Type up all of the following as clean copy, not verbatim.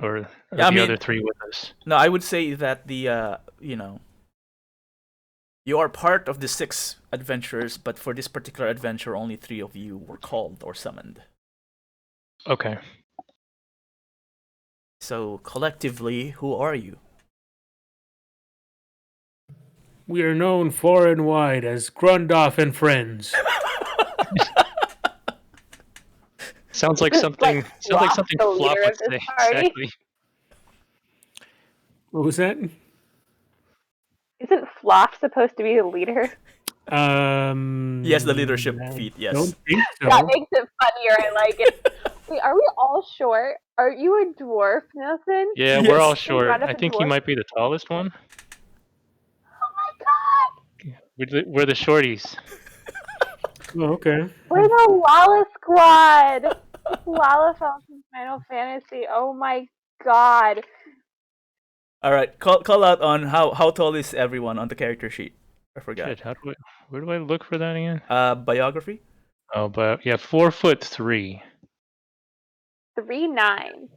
or are Yeah, I the other mean, three with us? no, I would say that you are part of the 6 adventurers, but for this particular adventure, only 3 of you were called or summoned. Okay. So collectively, who are you? We are known far and wide as Grundoff and Friends. Sounds like Isn't something. Sounds like Flop something the Flop leader would of this say. party? Exactly. What was that? Isn't Flop supposed to be the leader? He has the leadership I feat, yes. don't think That so. makes it funnier. I like it. Wait, are we all short? Are you a dwarf, Nelson? Yeah, we're all Yes. short. Brought up I a think he dwarf? might be the tallest one. Oh my god! We're the shorties. Oh, okay. We're the Lala Squad! It's Lala from Final Fantasy. Oh my god. All right, call out on how tall is everyone on the character sheet. I forgot. Shit, where do I look for that again? Biography. Oh, but yeah, 4'3". 3'9". Holy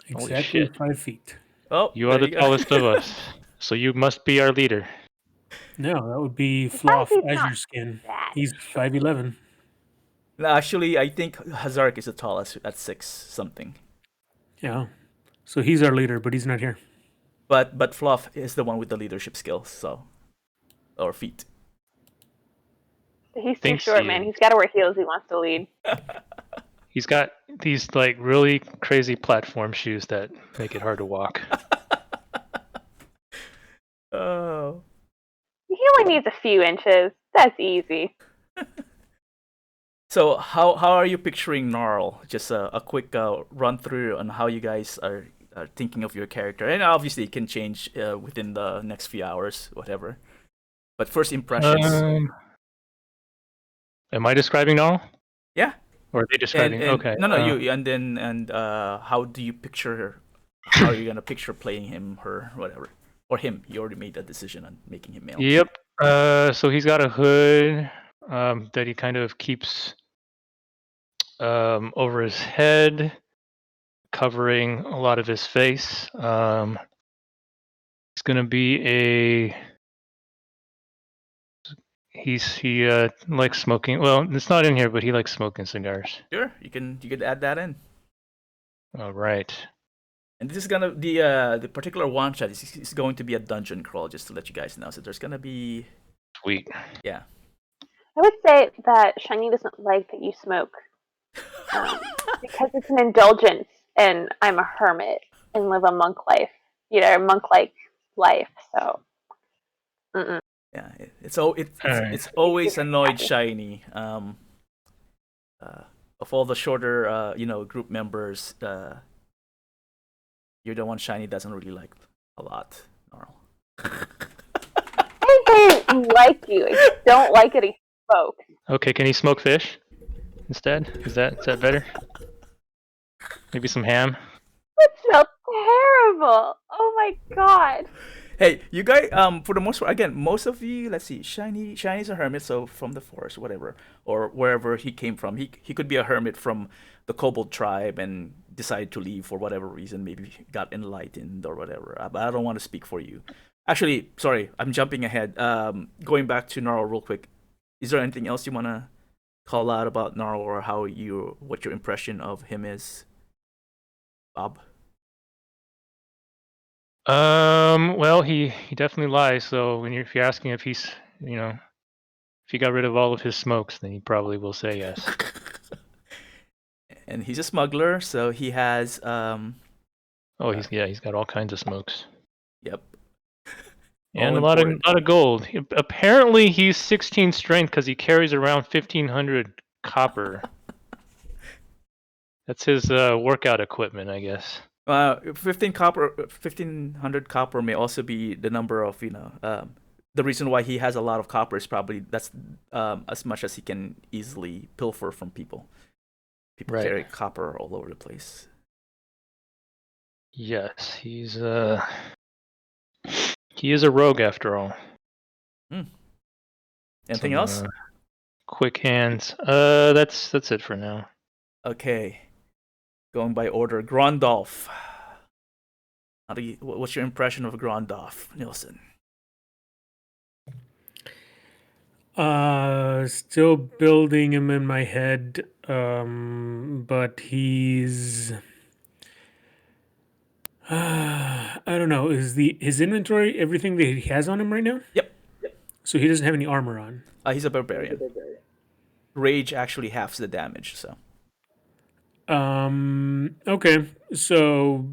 Exactly shit. 5 feet. Oh, You are there the you go. tallest of us, so you must be our leader. No, that would be 5 Floff feet's not Azure Skin. bad. He's 5'11". No, actually, I think Hazark is the tallest at 6 something. Yeah. So he's our leader, but he's not here. But Fluff is the one with the leadership skills, so or feet. He's too Thinks short, he man. is. He's got to wear heels. He wants to lead. He's got these like really crazy platform shoes that make it hard to walk. Oh. He only needs a few inches. That's easy. So how are you picturing Gnarl? Just a quick run through on how you guys are thinking of your character, and obviously it can change within the next few hours, whatever. But first impressions. Am I describing all? Yeah. Or are they describing? And Okay. no, you and how do you picture? How are you gonna picture playing him, her, whatever, or him? You already made that decision on making him male. Yep. So he's got a hood that he kind of keeps over his head, covering a lot of his face. He's gonna be a. He likes smoking. Well, it's not in here, but he likes smoking cigars. Sure, you could add that in. All right. And this is gonna the particular one shot is going to be a dungeon crawl, just to let you guys know. So there's gonna be Sweet. yeah. I would say that Shiny doesn't like that you smoke because it's an indulgence, and I'm a hermit and live a monk life, monk-like life. So, Yeah, it's Alright. always annoyed Shiny. Of all the shorter group members, you're the one Shiny doesn't really like a lot. Gnarl. I don't like you. I don't like that he smokes. Okay, can he smoke fish instead? Is that better? Maybe some ham. That smells terrible. Oh my god. Hey, you guys, for the most part, again, most of you, let's see, Shiny's a hermit, so from the forest, whatever, or wherever he came from. He could be a hermit from the Kobold tribe and decided to leave for whatever reason, maybe got enlightened or whatever. But I don't want to speak for you. Actually, sorry, I'm jumping ahead. Going back to Gnarl real quick. Is there anything else you wanna call out about Gnarl or what your impression of him is, Bob? Well, he definitely lies. So if you're asking if he's, if he got rid of all of his smokes, then he probably will say yes. And he's a smuggler, so he has Oh, he's got all kinds of smokes yep. and All a lot important. of gold. Apparently, he's 16 strength because he carries around 1,500 copper. That's his workout equipment, I guess. 1,500 copper may also be the number of the reason why he has a lot of copper is probably that's as much as he can easily pilfer from people. People Right. carry copper all over the place. Yes, he is a rogue after all. Anything Some, else? Quick hands. That's it for now. Okay. Going by order, Grondolf. What's your impression of Grandolph, Nielsen? Still building him in my head, but he's. I don't know. Is his inventory everything that he has on him right now? Yep. So he doesn't have any armor on. He's a barbarian. Rage actually halves the damage, so. Okay. So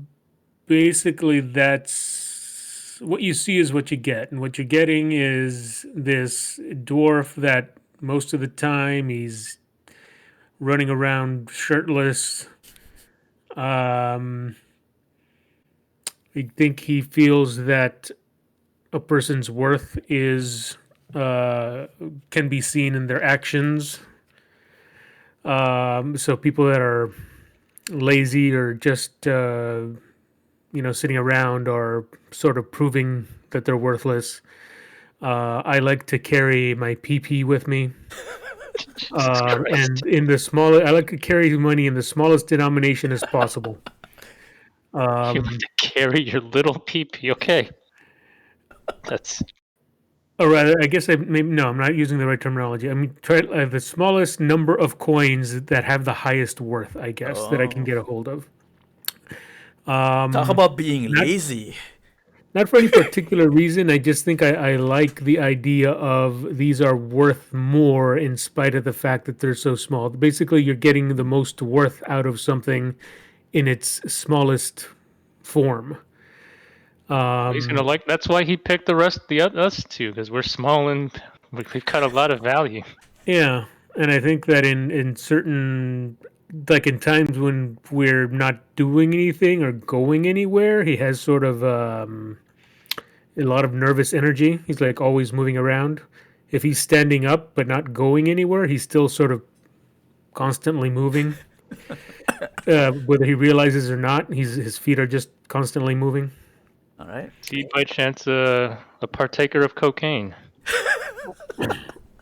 basically, that's what you see is what you get, and what you're getting is this dwarf that most of the time he's running around shirtless. I think he feels that a person's worth is can be seen in their actions. So people that are lazy or just sitting around are sort of proving that they're worthless. I like to carry my PP with me. And in the smallest, I like to carry money in the smallest denomination as possible. You have to carry your little PP. Okay, that's. Or rather, I guess I'm not using the right terminology. I mean, try the smallest number of coins that have the highest worth, I guess, that I can get a hold of. Talk about being lazy. Not for any particular reason. I just think I like the idea of these are worth more in spite of the fact that they're so small. Basically, you're getting the most worth out of something in its smallest form. He's gonna like. That's why he picked us two, because we're small and we've got a lot of value. Yeah, and I think that in certain, like in times when we're not doing anything or going anywhere, he has sort of a lot of nervous energy. He's like always moving around. If he's standing up but not going anywhere, he's still sort of constantly moving. Whether he realizes or not, his feet are just constantly moving. All right. Is he by chance a partaker of cocaine?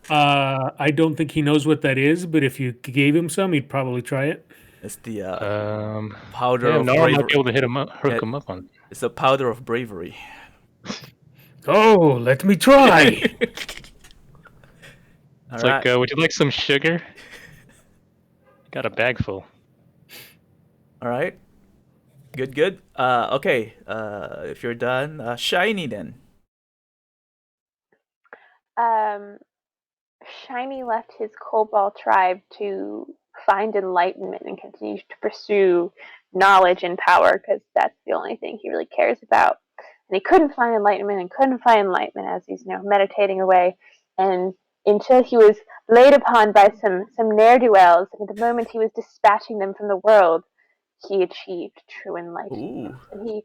I don't think he knows what that is, but if you gave him some, he'd probably try it. It's the powder of bravery. Might be able to hook him up on. It's the powder of bravery. Oh, let me try. It's like, would you like some sugar? Got a bag full. All right. Good. Okay. If you're done, Shiny then. Shiny left his Cobalt tribe to find enlightenment and continue to pursue knowledge and power, because that's the only thing he really cares about. And he couldn't find enlightenment as he's meditating away, and until he was laid upon by some ne'er-do-wells, and at the moment he was dispatching them from the world, he achieved true enlightenment. Ooh. And he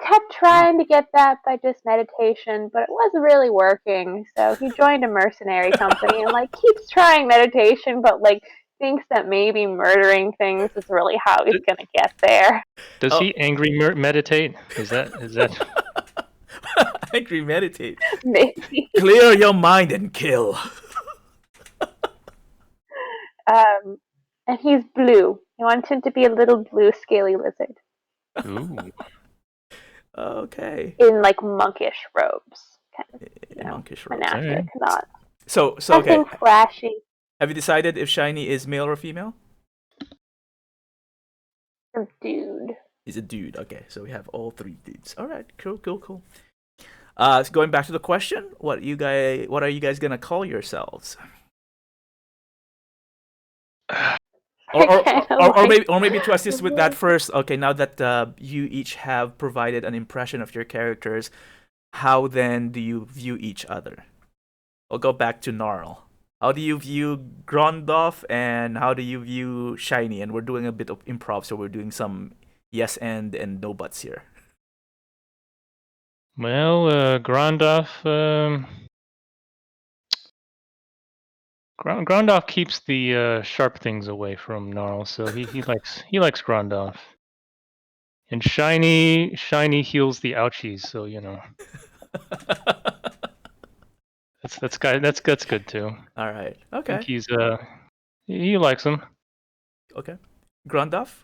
kept trying to get that by just meditation, but it wasn't really working. So he joined a mercenary company and keeps trying meditation, but thinks that maybe murdering things is really how he's gonna get there. Does he angry meditate? Is that angry meditate? Maybe. Clear your mind and kill. And he's blue. He wanted to be a little blue scaly lizard. Ooh. Okay. In monkish robes. Kind of, monkish robes. Monastic, not. So nothing okay. flashy. Have you decided if Shiny is male or female? A dude. He's a dude. Okay, so we have all three dudes. All right, cool. So going back to the question, what are you guys gonna call yourselves? Or maybe to assist with that first. Okay, now that you each have provided an impression of your characters, how then do you view each other? I'll go back to Gnarl. How do you view Grondolf, and how do you view Shiny? And we're doing a bit of improv, so we're doing some yes and no buts here. Well, Grondolf. Grondolf keeps the sharp things away from Gnarl, so he likes Grondolf. And Shiny heals the ouchies, so that's good too. All right. Okay. I think he likes him. Okay. Grondolf,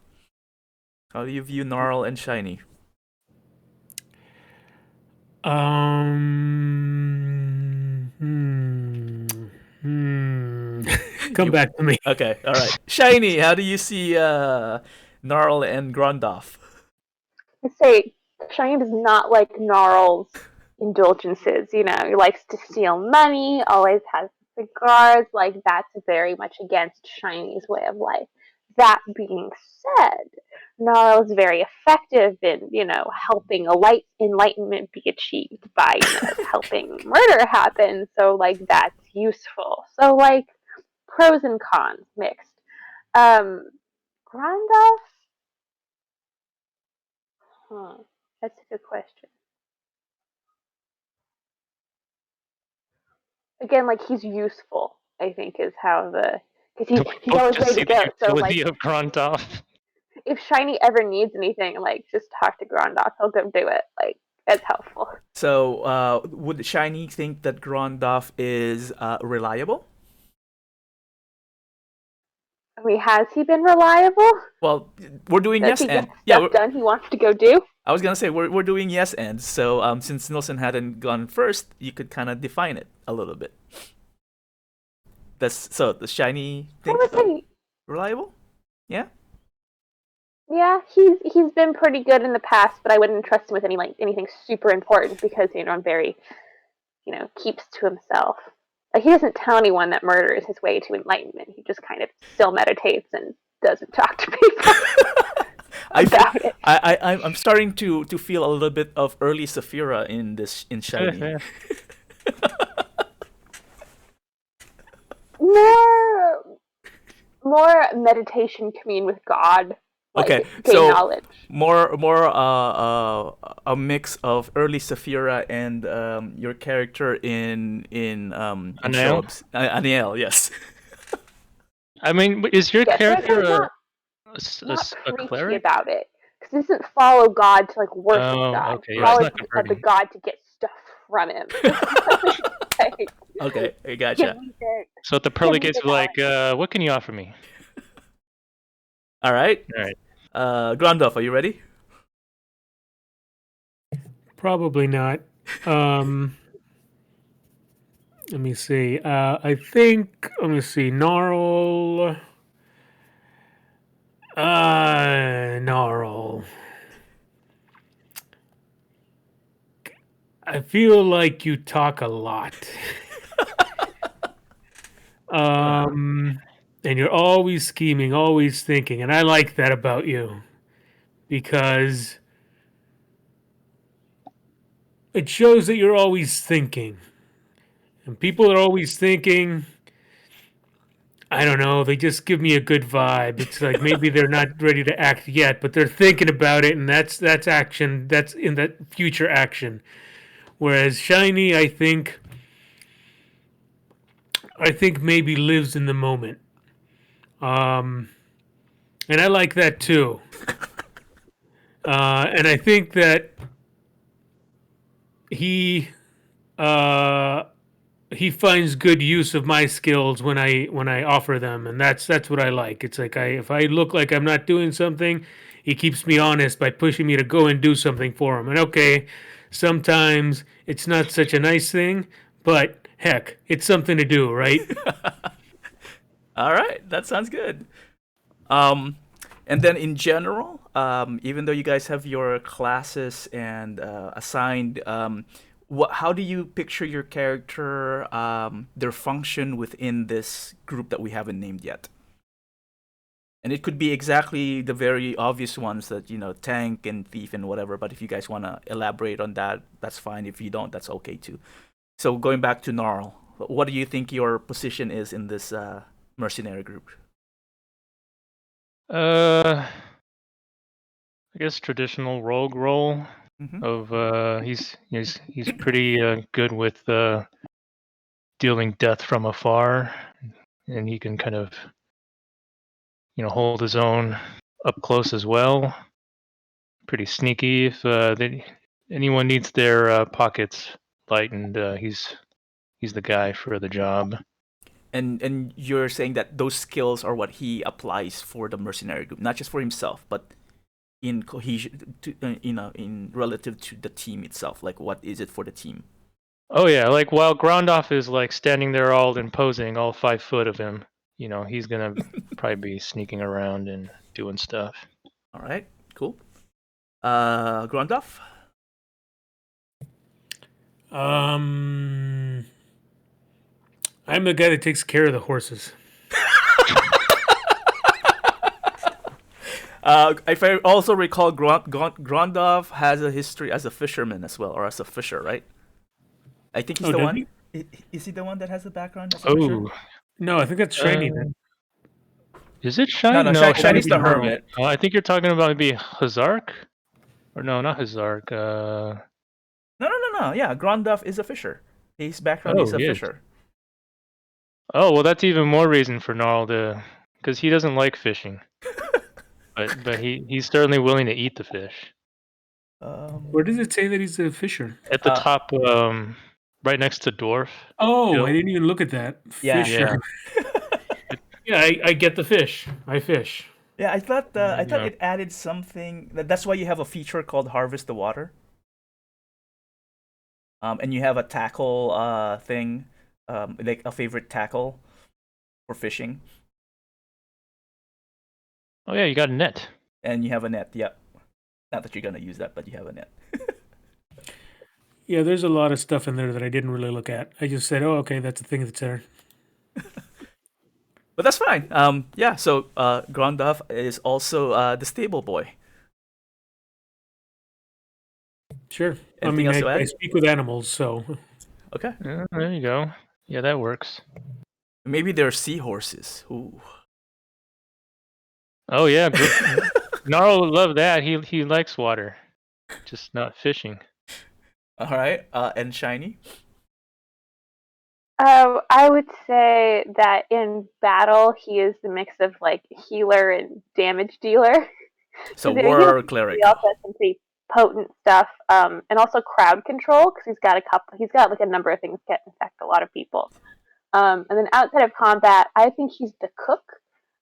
how do you view Gnarl and Shiny? Come You back to me. okay? All right, Shiny. How do you see Gnarl and Grundoff? I say Shiny does not like Gnarl's indulgences. You know, he likes to steal money, always has cigars. Like, that's very much against Shiny's way of life. That being said, Gnarl is very effective in, helping enlightenment be achieved by, helping murder happen. So, like, that's useful. So, like, pros and cons mixed. Um, Grandolph? Huh. That's a good question. Again, like, he's useful, I think, is how because We he's both always just ready see to the go. So, like, utility of Grondov. if Shiny ever needs anything, like, just talk to Grondok, he'll go do it. Like, it's helpful. So, would Shiny think that Grundoff is reliable? I mean, has he been reliable? Well, we're doing Does yes he get and yeah. stuff done he wants to go do? I was gonna say we're doing yes and. So since Nilsson hadn't gone first, you could kind of define it a little bit. That's so the Shiny I think would say, reliable? Yeah. yeah, he's been pretty good in the past, but I wouldn't trust him with anything super important because I'm very, keeps to himself. Like, he doesn't tell anyone that murder is his way to enlightenment. He just kind of still meditates and doesn't talk to people I feel, about it. I'm starting to feel a little bit of early Saphira in Shiny. More meditation, commune with God, like, Okay, gain so knowledge. more a mix of early Saphira and your character in Anael? Shobs. Aniel, yes. I mean, is your Yes, character Seraphim's not a preachy cleric? about it because he doesn't follow God to, like, worship Oh, God. okay. He Yeah, it's Right. follows not the converting. God to get stuff from him. Like, Okay, I give gotcha. me the So at the give pearly me gates, the are like, knowledge. what can you offer me? All right. All right. Grundoff, are you ready? Probably not. Let me see. I think. Let me see. Gnarl. Gnarl. I feel like you talk a lot. And you're always scheming, always thinking, and I like that about you because it shows that you're always thinking. And people are always thinking. I don't know. They just give me a good vibe. It's like maybe they're not ready to act yet, but they're thinking about it, and that's action. That's in that future action. Whereas Shiny, I think maybe lives in the moment, um, and I like that too. And I think that he uh, he finds good use of my skills when I offer them, and that's what I like. It's like if I look like I'm not doing something, he keeps me honest by pushing me to go and do something for him. And okay, sometimes it's not such a nice thing, but heck, it's something to do, right? All right, that sounds good. Um, and then in general, even though you guys have your classes and assigned, how do you picture your character, their function within this group that we haven't named yet? And it could be exactly the very obvious ones that, tank and thief and whatever. But if you guys want to elaborate on that, that's fine. If you don't, that's okay too. So going back to Gnarl, what do you think your position is in this mercenary group? I guess traditional rogue role Mm-hmm. of he's pretty good with dealing death from afar, and he can kind of hold his own up close as well. Pretty sneaky if anyone needs their pockets lightened. He's the guy for the job. And you're saying that those skills are what he applies for the mercenary group, not just for himself, but in cohesion, in relative to the team itself? Like, what is it for the team? Oh yeah, like while Grondorf is like standing there all imposing, all 5 foot of him, he's gonna probably be sneaking around and doing stuff. All right, cool. Grondorf? I'm the guy that takes care of the horses. If I also recall, Grondorf has a history as a fisherman as well, or as a fisher, right? I think he's the does one. he? Is he the one that has a background as a fisher? Oh, No, I think that's shiny. Then. is it Shiny? No, No, Shiny's the Hermit. hermit. I think you're talking about maybe Hazark? Or no, not Hazark. No. Yeah, Grondorf is a fisher. His background is a he is. fisher. Oh, well, that's even more reason for Gnarl because he doesn't like fishing. but he's certainly willing to eat the fish. Where does it say that he's a fisher? At the top, right next to Dwarf. Oh, Bill. I didn't even look at that. Yeah. Fisher. Yeah, I get the fish. I fish. Yeah, I thought Yeah. it added something. That's why you have a feature called Harvest the Water. And you have a tackle thing, like a favorite tackle for fishing, Oh yeah, you got a net. and you have a net. Yep. Not that you're gonna use that, but you have a net. Yeah, there's a lot of stuff in there that I didn't really look at. I just said, "Oh, okay, that's a thing that's there." But that's fine. Yeah. So Grondorf is also the stable boy. Sure. Anything else to I add? speak with animals, so Okay. Yeah, there you go. Yeah, that works. Maybe they're seahorses. Ooh. Oh yeah, Gnarl would love that. He likes water, just not fishing. All right. And Shiny. I would say that in battle, he is the mix of like healer and damage dealer. So 'Cause war cleric. He also has some pretty potent stuff, and also crowd control because he's got like a number of things that infect a lot of people. And then outside of combat, I think he's the cook.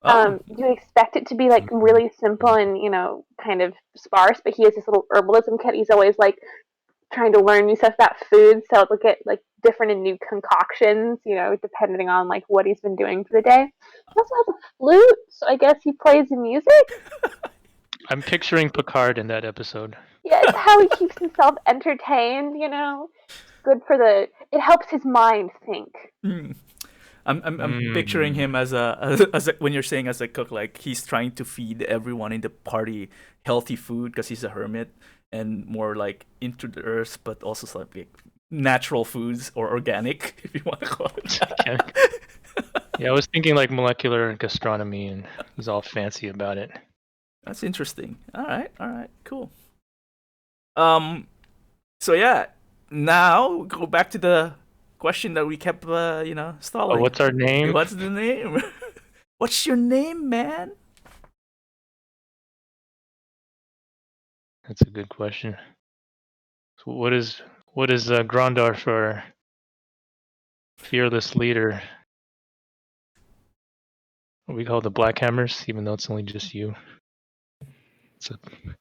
Oh. You expect it to be like really simple and kind of sparse, but he has this little herbalism kit. He's always like trying to learn new stuff about food, so look at like different and new concoctions, depending on like what he's been doing for the day. He also has a flute, so I guess he plays the music. I'm picturing Picard in that episode. Yeah, it's how he keeps himself entertained. Good for it helps his mind think. I'm picturing him as a when you're saying as a cook, like he's trying to feed everyone in the party healthy food because he's a hermit and more like into the earth, but also like natural foods or organic, if you want to call it that. Yeah, I was thinking like molecular gastronomy, and he's all fancy about it. That's interesting. All right, cool. So yeah, now go back to the question that we kept, stalling. Oh, what's our name? What's the name? What's your name, man? That's a good question. So what is Grondorf, our fearless leader? What we call the Black Hammers, even though it's only just you.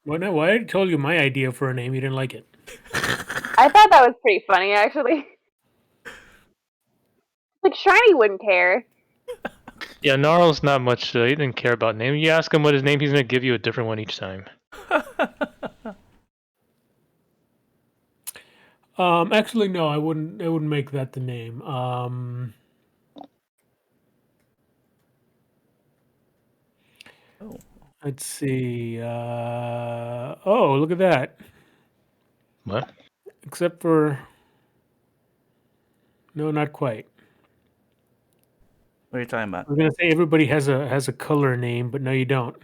Why I told you my idea for a name, you didn't like it. I thought that was pretty funny, actually. Like Shiny wouldn't care. Yeah, Gnarl's not much. He didn't care about name. You ask him what his name, he's gonna give you a different one each time. Actually, no, I wouldn't make that the name. Let's see. Oh, look at that. What? Except for, no, not quite. What are you talking about? I was gonna say everybody has a color name, but no, you don't.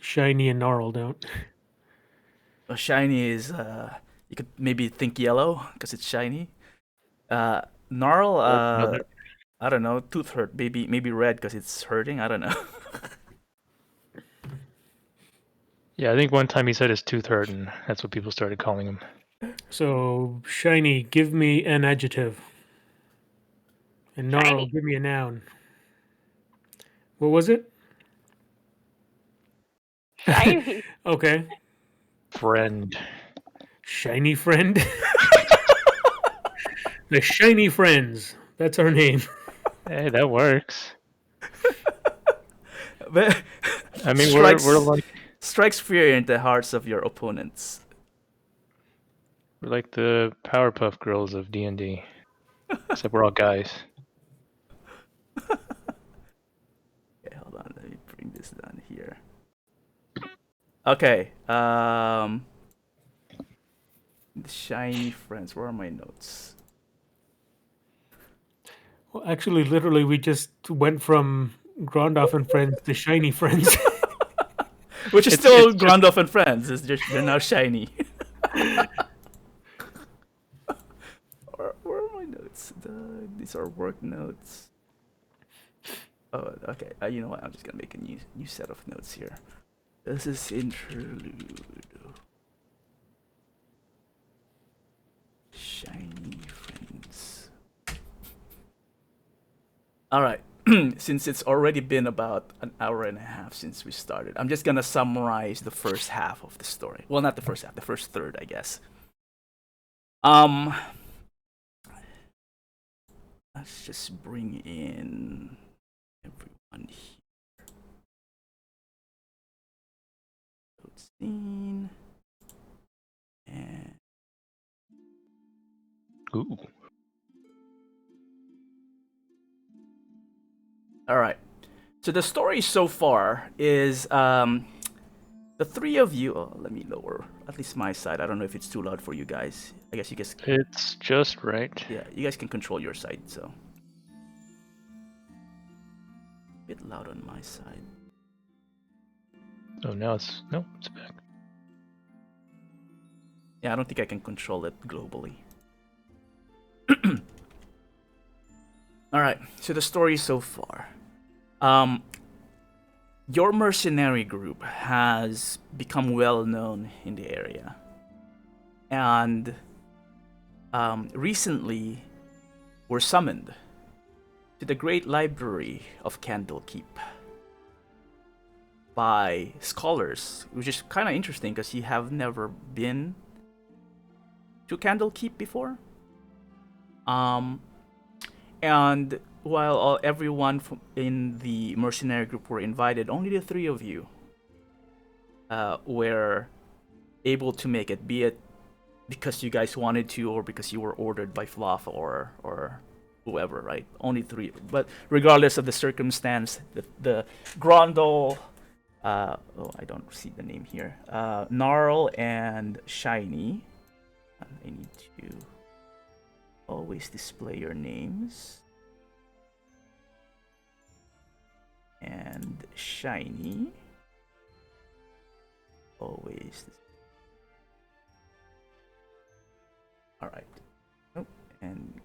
Shiny and Gnarl don't. Well, shiny is you could maybe think yellow because it's shiny. Gnarl, I don't know. Tooth hurt, maybe red because it's hurting. I don't know. Yeah, I think one time he said his tooth hurt, and that's what people started calling him. So Shiny, give me an adjective. And Gnarl, Shiny. give me a noun. What was it? Shiny. Okay. Friend. Shiny friend. The Shiny Friends. That's our name. Hey, that works. But I mean, strikes, we're like strikes fear into the hearts of your opponents. we're like the Powerpuff Girls of D&D. Except we're all guys. Okay, hold on. Let me bring this down here. Okay. The Shiny Friends. Where are my notes? Well, actually, literally, we just went from Grondoff and Friends to Shiny Friends. Which is It's- still it's just- Grondoff and Friends. It's just they're now shiny. Where are my notes? These are work notes. Oh, okay. You know what? I'm just gonna make a new set of notes here. This is Interlude. Shiny Friends. All right. Since it's already been about an hour and a half since we started, I'm just gonna summarize the first half of the story. Well, not the first half, the first third, I guess. Let's just bring in everyone here. Scene. And Ooh. all right. So the story so far is the three of you. Oh, let me lower at least my side. I don't know if it's too loud for you guys. I guess you guys. It's just right. Yeah, you guys can control your side. So a bit loud on my side. Oh, now it's back. Yeah, I don't think I can control it globally. All right. So the story so far. Your mercenary group has become well known in the area, and recently were summoned to the great library of Candlekeep by scholars, which is kind of interesting because you have never been to Candlekeep before. And while everyone in the mercenary group were invited, only the three of you were able to make it, be it because you guys wanted to or because you were ordered by Fluff or whoever, right? Only three. But regardless of the circumstance, the Grondel, I don't see the name here, Gnarl and Shiny. I need to always display your names. And Shiny. Always. Alright. Oh, and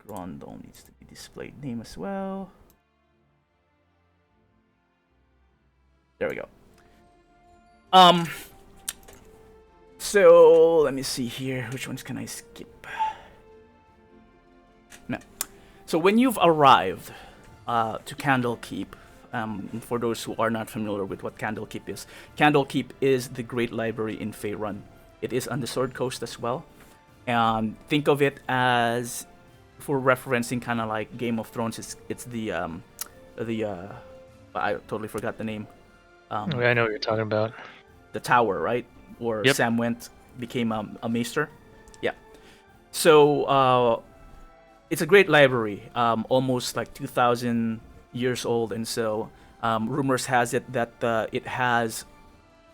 Grondel needs to be displayed name as well. There we go. So let me see here. Which ones can I skip? No. So when you've arrived to Candlekeep, for those who are not familiar with what Candlekeep is the great library in Faerun. It is on the Sword Coast as well. And think of it as, for referencing kind of like Game of Thrones, it's the I totally forgot the name. I know what you're talking about. The tower, right? Where Yep. Sam went, became a maester. Yeah. So it's a great library, almost like 2,000 years old, and so rumors has it that it has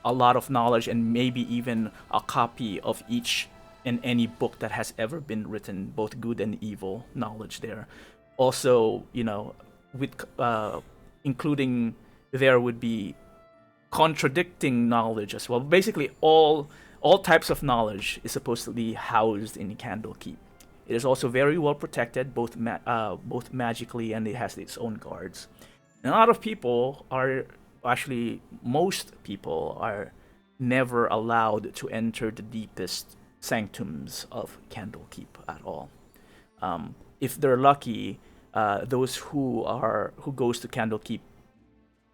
a lot of knowledge and maybe even a copy of each and any book that has ever been written, both good and evil knowledge there. Also, with including there would be contradicting knowledge as well. Basically, all types of knowledge is supposedly housed in Candlekeep. It is also very well protected, both magically, and it has its own guards. And a lot of people are most people are never allowed to enter the deepest sanctums of Candlekeep at all. If they're lucky, those who goes to Candlekeep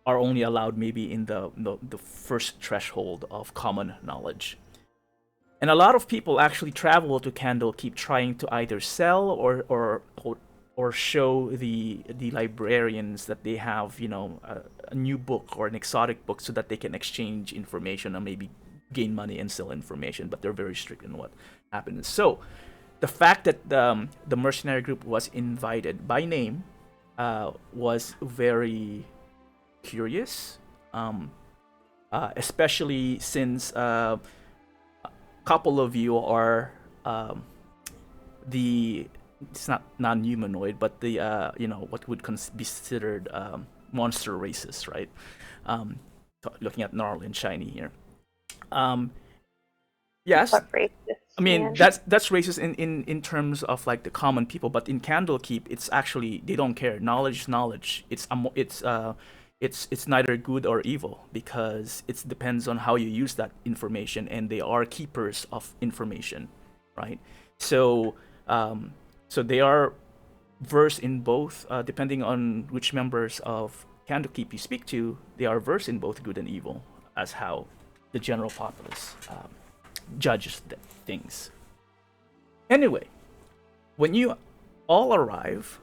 are only allowed maybe in the first threshold of common knowledge. And a lot of people actually travel to Candlekeep trying to either sell or show the librarians that they have, you know, a new book or an exotic book so that they can exchange information and maybe gain money and sell information. But they're very strict in what happens. So the fact that the mercenary group was invited by name was very curious, especially since couple of you are it's not non-humanoid, but the you know, what would be considered monster races, right? Looking at Gnarl and Shiny here. Yes, What racist, I mean man. that's racist in terms of like the common people, but in Candlekeep, it's actually, they don't care. Knowledge is knowledge. It's neither good or evil because it depends on how you use that information, and they are keepers of information, right? So so they are versed in both, depending on which members of Candlekeep you speak to, they are versed in both good and evil, as how the general populace judges things. Anyway, when you all arrive,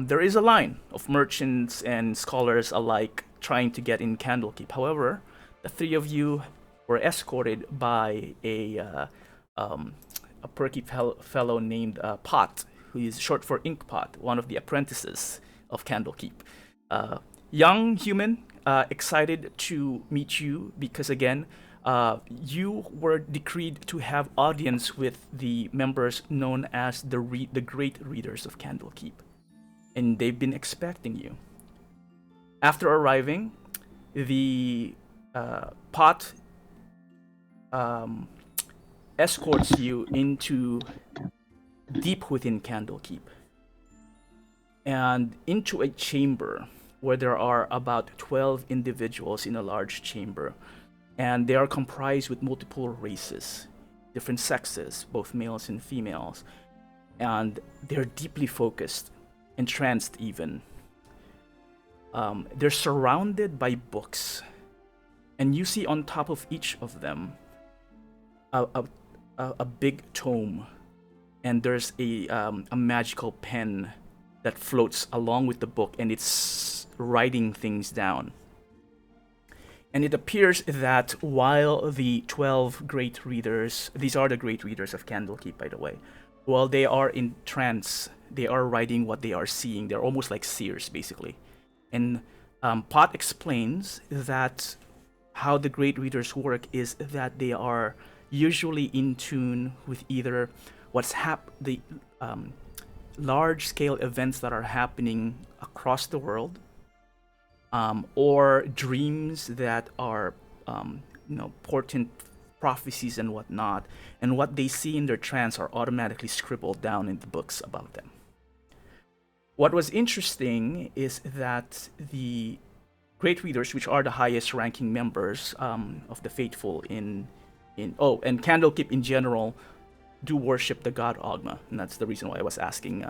there is a line of merchants and scholars alike trying to get in Candlekeep. However, the three of you were escorted by a perky fellow named Pot, who is short for Inkpot, one of the apprentices of Candlekeep. Young human, excited to meet you because, again, you were decreed to have audience with the members known as the Great Readers of Candlekeep, and they've been expecting you. After arriving, the Pot escorts you into deep within Candlekeep and into a chamber where there are about 12 individuals in a large chamber, and they are comprised with multiple races, different sexes, both males and females, and they're deeply focused, entranced even. They're surrounded by books, and you see on top of each of them a big tome, and there's a magical pen that floats along with the book, and it's writing things down. And it appears that while the 12 great readers, these are the great readers of Candlekeep, by the way, while they are in trance, they are writing what they are seeing. They're almost like seers, basically. And Pot explains that how the great readers work is that they are usually in tune with either what's the large-scale events that are happening across the world, or dreams that are, portent prophecies and whatnot, and what they see in their trance are automatically scribbled down in the books about them. What was interesting is that the Great Readers, which are the highest-ranking members of the faithful and Candlekeep in general, do worship the god Ogma, and that's the reason why I was asking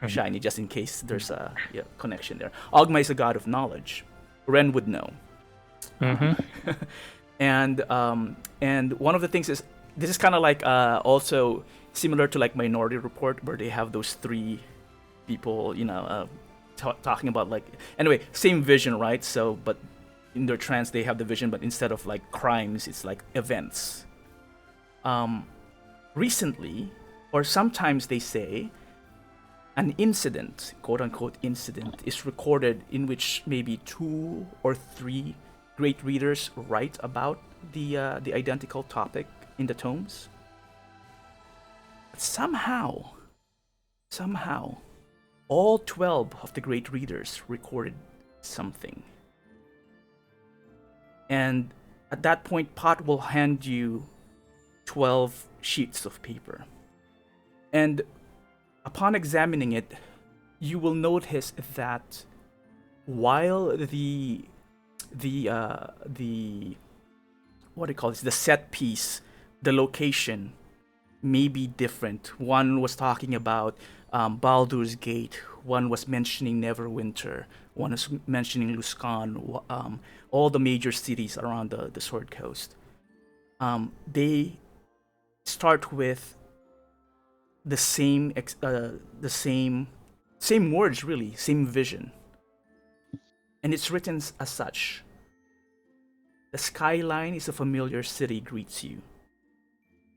Shiny, just in case there's a connection there. Ogma is a god of knowledge. Ren would know. Mm-hmm. And one of the things is, this is kind of like also similar to like Minority Report, where they have those three people, talking about like, anyway, same vision, right? So, but in their trance they have the vision, but instead of like crimes, it's like events. Recently, or sometimes they say, an incident, quote unquote incident, is recorded in which maybe 2 or 3 great readers write about the identical topic in the tomes. But somehow, all 12 of the great readers recorded something. And at that point, Pot will hand you 12 sheets of paper. And upon examining it, you will notice that while the what do you call this? The set piece, the location may be different. One was talking about Baldur's Gate. One was mentioning Neverwinter. One was mentioning Luskan. All the major cities around the Sword Coast. They start with the same same words, really, same vision, and it's written as such. The skyline is a familiar city greets you.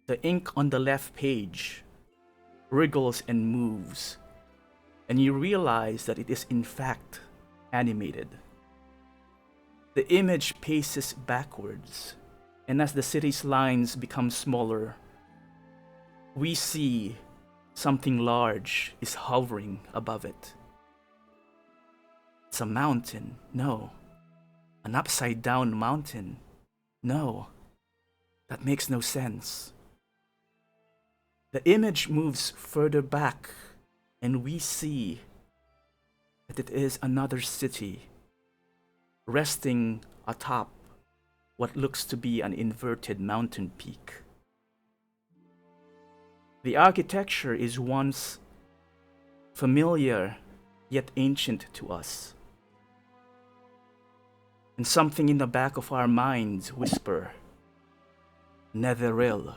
The ink on the left page wriggles and moves, and you realize that it is in fact animated. The image paces backwards, and as the city's lines become smaller, we see something large is hovering above it. It's a mountain. No. An upside down mountain. No. That makes no sense. The image moves further back, and we see that it is another city resting atop what looks to be an inverted mountain peak. The architecture is once familiar yet ancient to us. And something in the back of our minds whisper, Netheril.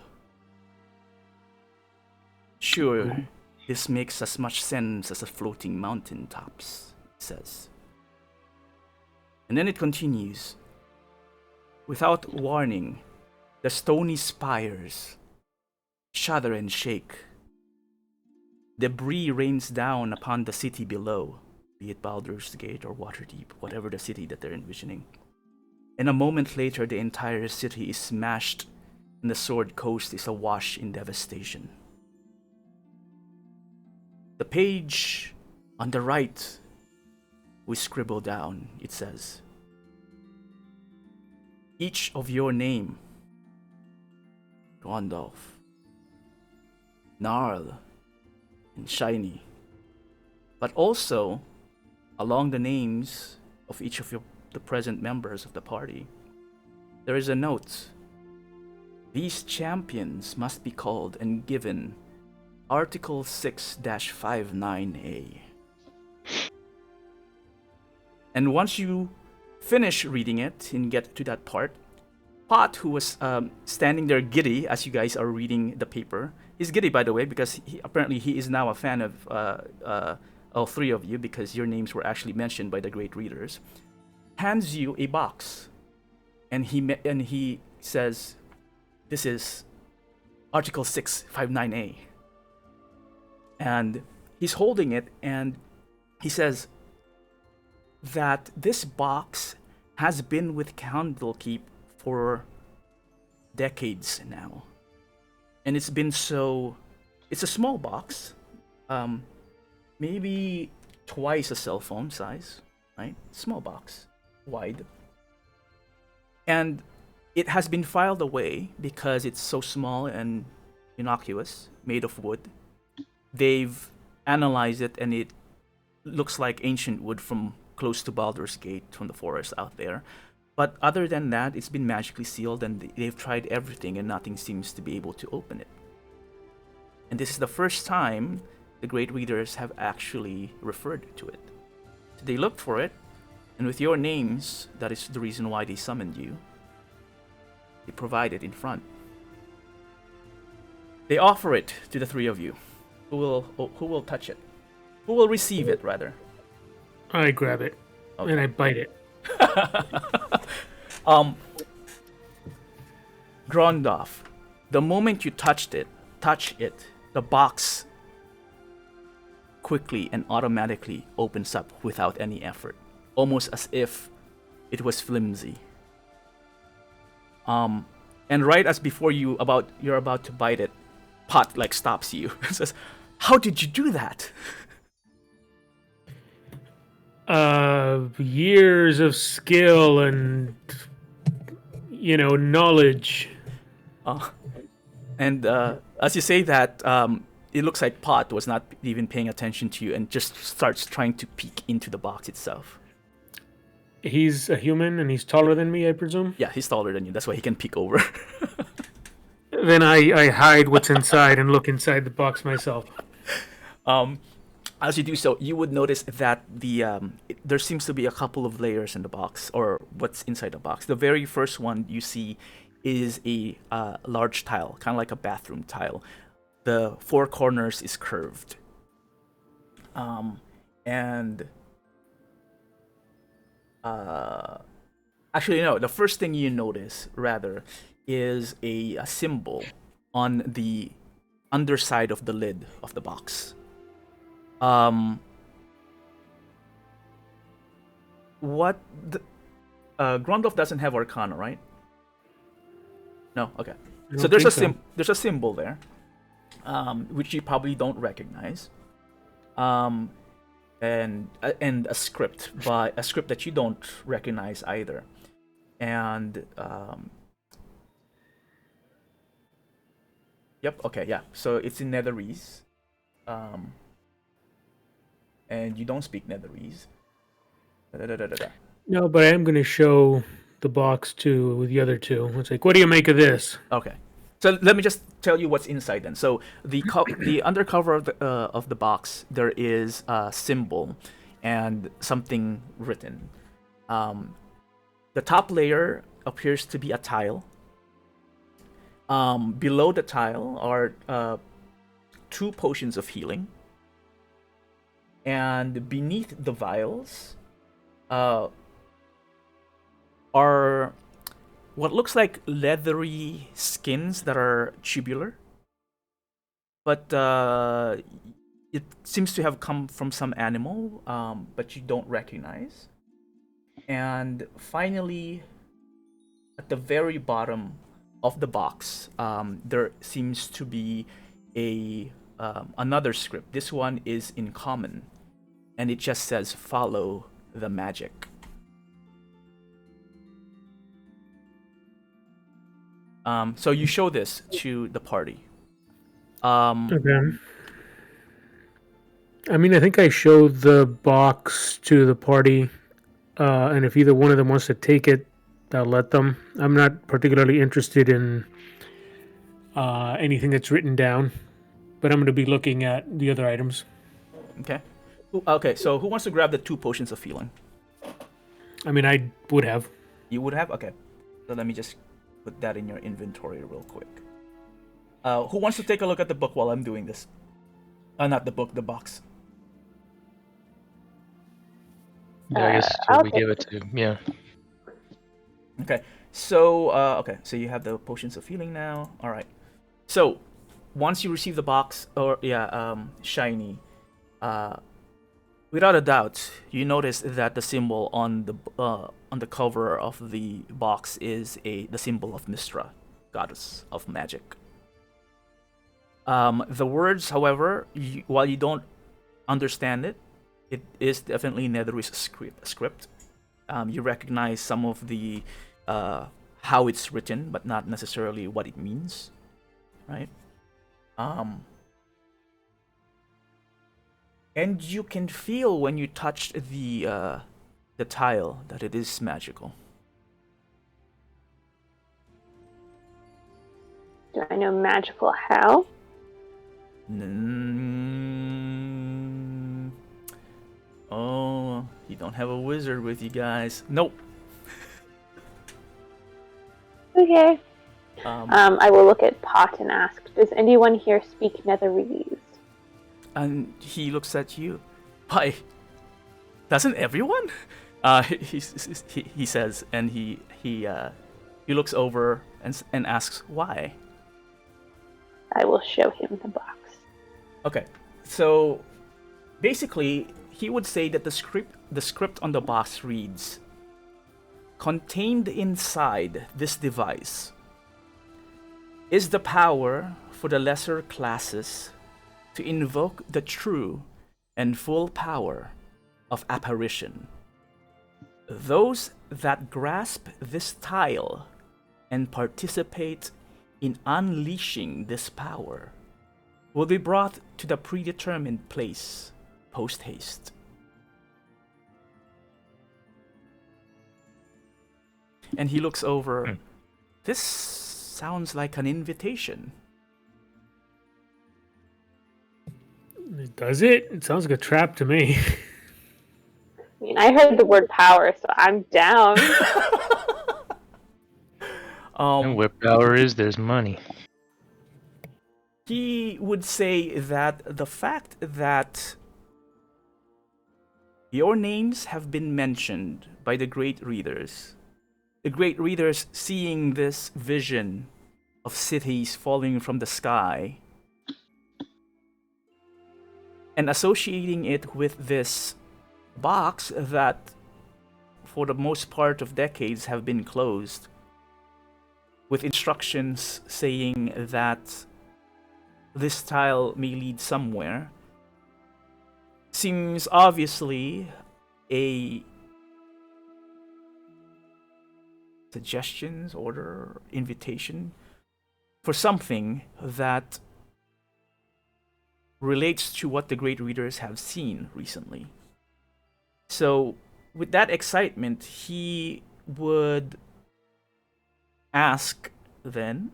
Sure, this makes as much sense as a floating mountain tops, it says. And then it continues. Without warning, the stony spires shudder and shake. Debris rains down upon the city below, be it Baldur's Gate or Waterdeep, whatever the city that they're envisioning. And a moment later, the entire city is smashed, and the Sword Coast is awash in devastation. The page on the right, we scribble down, it says, each of your name, Rondolph, Gnarl, and Shiny, but also along the names of each of the present members of the party, there is a note. These champions must be called and given Article 6-59A. And once you finish reading it and get to that part, Pot, who was standing there giddy as you guys are reading the paper, he's giddy, by the way, because apparently he is now a fan of all three of you, because your names were actually mentioned by the great readers, hands you a box, and he says, "This is Article 659A." And he's holding it, and he says that this box has been with Candlekeep for decades now. And it's been so... It's a small box. Maybe twice a cell phone size, right? Small box. Wide. And it has been filed away because it's so small and innocuous, made of wood. They've analyzed it, and it looks like ancient wood from close to Baldur's Gate, from the forest out there. But other than that, it's been magically sealed, and they've tried everything, and nothing seems to be able to open it. And this is the first time the great readers have actually referred to it. So they looked for it, and with your names, that is the reason why they summoned you. They provide it in front. They offer it to the three of you. Who will touch it? Who will receive it, rather? I grab it, Okay. and I bite it. Grondolf, the moment you touch it, the box quickly and automatically opens up without any effort, almost as if it was flimsy. And right as before you're about to bite it, Pot stops you and says, "How did you do that?" Years of skill and knowledge. And as you say that, it looks like Pot was not even paying attention to you and just starts trying to peek into the box itself. He's a human and he's taller than me, I presume. Yeah, he's taller than you. That's why he can peek over. Then I hide what's inside and look inside the box myself. As you do so, you would notice that there seems to be a couple of layers in the box, or what's inside the box. The very first one you see is a large tile, kind of like a bathroom tile. The four corners is curved. And actually, no, the first thing you notice, rather, is a symbol on the underside of the lid of the box. Grundolf doesn't have Arcana, right? No, okay. So there's a symbol there, which you probably don't recognize, and a script that you don't recognize either, and yep, okay, yeah. So it's in Netherese, and you don't speak Netherese. No, but I am going to show the box to the other two. It's like, what do you make of this? Okay, so let me just tell you what's inside then. So the undercover of the box, there is a symbol and something written. The top layer appears to be a tile. Below the tile are 2 potions of healing, and beneath the vials are what looks like leathery skins that are tubular, but it seems to have come from some animal, but you don't recognize. And finally, at the very bottom of the box, there seems to be another script. This one is in common, and it just says "Follow the magic." So you show this to the party. Okay. I mean, I think I showed the box to the party, and if either one of them wants to take it, I'll let them. I'm not particularly interested in anything that's written down, but I'm going to be looking at the other items. Okay. Okay, so who wants to grab the 2 potions of healing? I mean, I would have. You would have? Okay. So let me just put that in your inventory real quick. Who wants to take a look at the book while I'm doing this? Not the book, the box. Yeah, I guess we give it to yeah. Okay. So so you have the potions of healing now. All right. So once you receive the box, or shiny, without a doubt, you notice that the symbol on the cover of the box is the symbol of Mystra, goddess of magic. The words, however, while you don't understand it, it is definitely Netherese script. You recognize some of the how it's written, but not necessarily what it means, right? And you can feel when you touch the tile that it is magical. Do I know magical how? Oh, you don't have a wizard with you guys. Nope. Okay. I will look at Pot and ask, does anyone here speak Netherese? And he looks at you. Why? Doesn't everyone? He says, and he looks over and asks why. I will show him the box. Okay, so basically, he would say that the script on the box reads, "Contained inside this device is the power for the lesser classes to invoke the true and full power of apparition. Those that grasp this tile and participate in unleashing this power will be brought to the predetermined place post-haste." And he looks over. This sounds like an invitation. Does it? It sounds like a trap to me. I mean, I heard the word power, so I'm down. And where power is, there's money. He would say that the fact that your names have been mentioned by the great readers seeing this vision of cities falling from the sky and associating it with this box that for the most part of decades have been closed, with instructions saying that this tile may lead somewhere, seems obviously a suggestions, order, invitation for something that relates to what the great readers have seen recently. So with that excitement, he would ask then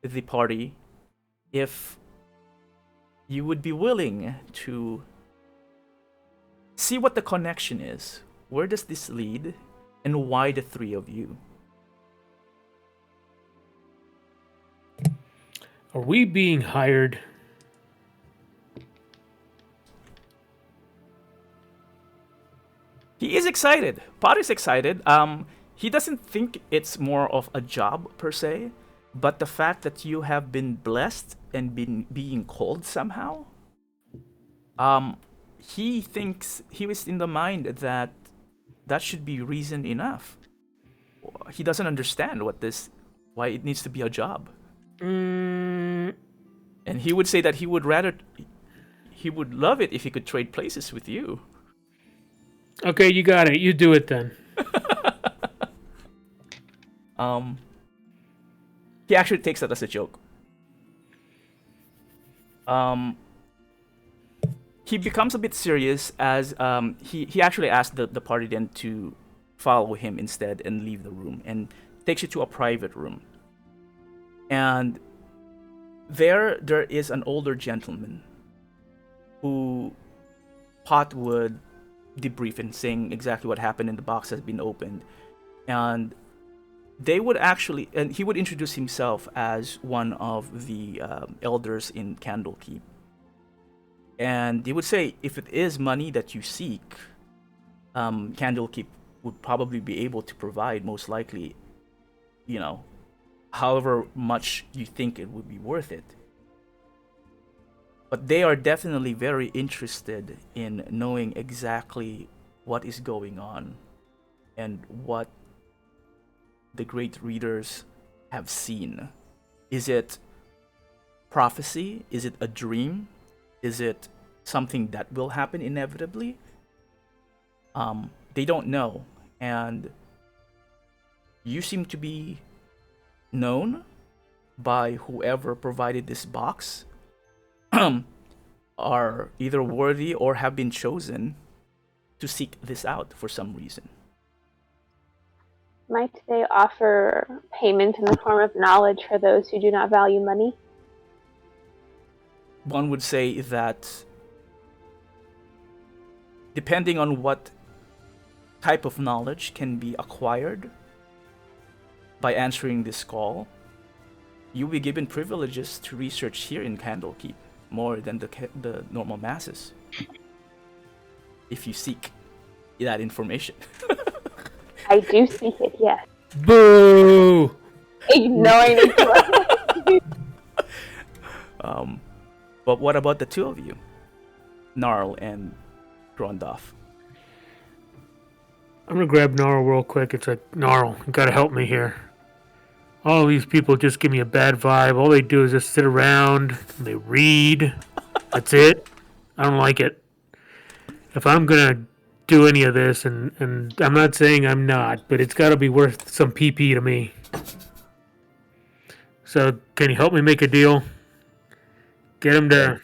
the party if you would be willing to see what the connection is. Where does this lead? And why the three of you? Are we being hired? He is excited. Potter's excited. He doesn't think it's more of a job per se, but the fact that you have been blessed and been being called somehow. He thinks he was in the mind that that should be reason enough. He doesn't understand why it needs to be a job. And he would say that he would love it if he could trade places with you. Okay, you got it. You do it then. He actually takes that as a joke. He becomes a bit serious as he actually asked the party then to follow him instead and leave the room, and takes you to a private room. And there is an older gentleman who Pot would debrief and saying exactly what happened in the box has been opened. And they would actually, and he would introduce himself as one of the elders in Candlekeep. And he would say, if it is money that you seek, Candlekeep would probably be able to provide, most likely, however much you think it would be worth it. But they are definitely very interested in knowing exactly what is going on and what the great readers have seen. Is it prophecy? Is it a dream? Is it something that will happen inevitably? They don't know. And you seem to be known by whoever provided this box, are either worthy or have been chosen to seek this out for some reason. Might they offer payment in the form of knowledge for those who do not value money? One would say that depending on what type of knowledge can be acquired by answering this call, you will be given privileges to research here in Candlekeep more than the normal masses, if you seek that information. I do seek it, yes. Boo! Ignoring it. But what about the two of you, Gnarl and Grondoff? I'm gonna grab Gnarl real quick. It's like, Gnarl, you gotta help me here. All these people just give me a bad vibe. All they do is just sit around and they read. That's it. I don't like it. If I'm gonna do any of this, and I'm not saying I'm not, but it's gotta be worth some PP to me. So can you help me make a deal? Get him to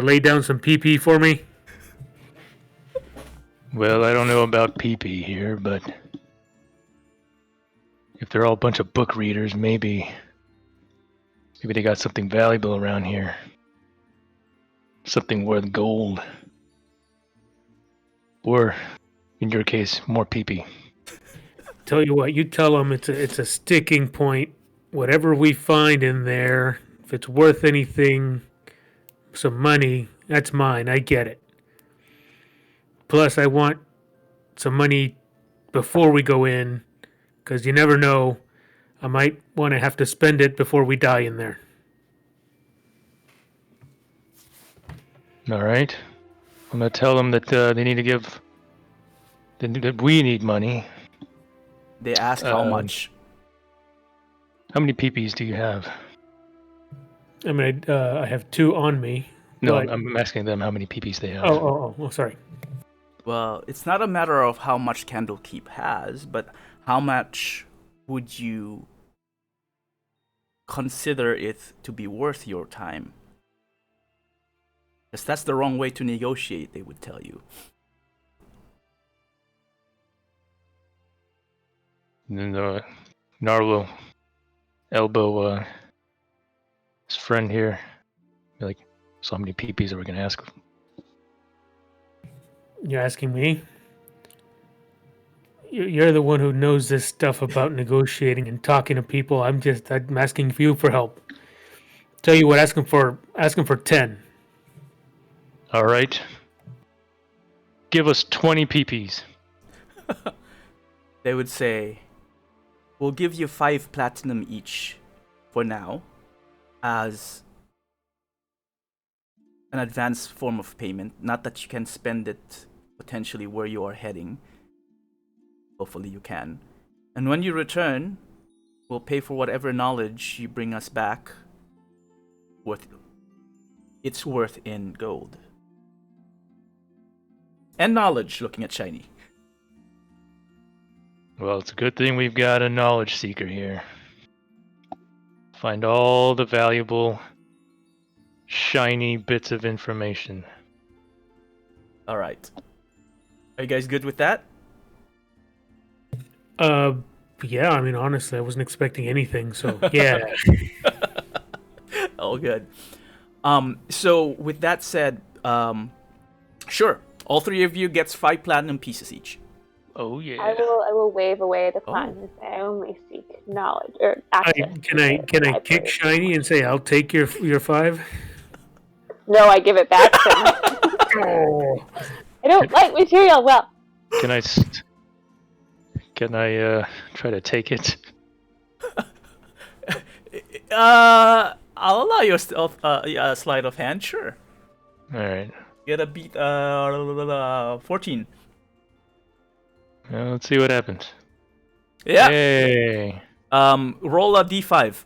lay down some PP for me. Well, I don't know about PP here, but If they're all a bunch of book readers, maybe they got something valuable around here. Something worth gold. Or, in your case, more pee-pee. Tell you what, you tell them it's a sticking point. Whatever we find in there, if it's worth anything, some money, that's mine. I get it. Plus, I want some money before we go in, because you never know. I might want to have to spend it before we die in there. All right. I'm gonna tell them that they need to give. That we need money. They ask how much. How many peepees do you have? I mean, I have 2 on me. No, but... I'm asking them how many peepees they have. Oh, sorry. Well, it's not a matter of how much Candlekeep has, but how much would you consider it to be worth your time? Because that's the wrong way to negotiate, they would tell you. And then Narlo elbow his friend here. Be like, so how many peepees are we gonna ask? You're asking me? You're the one who knows this stuff about negotiating and talking to people. I'm asking you for help. Tell you what, ask him for 10. All right. Give us 20 peepees. They would say, we'll give you 5 platinum each for now as an advanced form of payment. Not that you can spend it potentially where you are heading. Hopefully you can. And when you return, we'll pay for whatever knowledge you bring us back. It's worth in gold. And knowledge, looking at Shiny. Well, it's a good thing we've got a knowledge seeker here. Find all the valuable, shiny bits of information. Alright. Are you guys good with that? Yeah, I mean, honestly, I wasn't expecting anything, so yeah. Oh, good. So with that said, sure, all 3 of you gets 5 platinum pieces each. Oh yeah. I will wave away the fun and say I only seek knowledge or access. Can I kick Shiny and say I'll take your 5? No, I give it back to him. Oh. I don't like material well. Can I try to take it? I'll allow you a sleight of hand, sure. All right. Get a beat 14. Well, let's see what happens. Yeah. Hey. Roll a d5.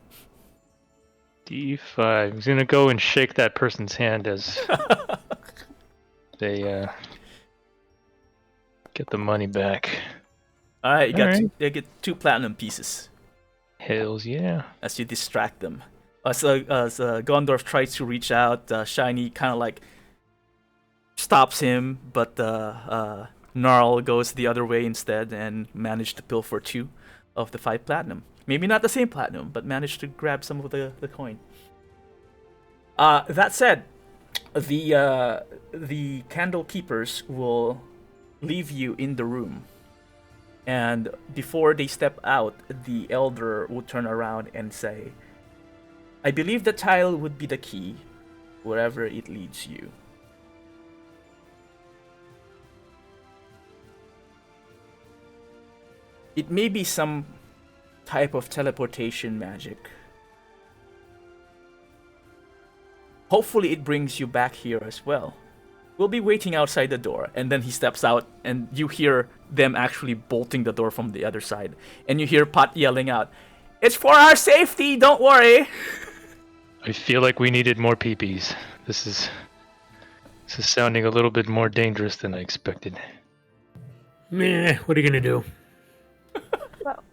D5. He's gonna go and shake that person's hand as they get the money back. Alright, you get 2 platinum pieces Hells yeah. as you distract them. As Gondorf tries to reach out, Shiny kind of like stops him, but Gnarl goes the other way instead and managed to pilfer 2 of the 5 platinum. Maybe not the same platinum, but managed to grab some of the coin. That said, the candle keepers will leave you in the room. And before they step out, the elder will turn around and say, I believe the tile would be the key, wherever it leads you. It may be some type of teleportation magic. Hopefully it brings you back here as well. We'll be waiting outside the door. And then he steps out and you hear them actually bolting the door from the other side. And you hear Pot yelling out, it's for our safety, don't worry. I feel like we needed more peepees. This is sounding a little bit more dangerous than I expected. Meh, what are you gonna do? Well,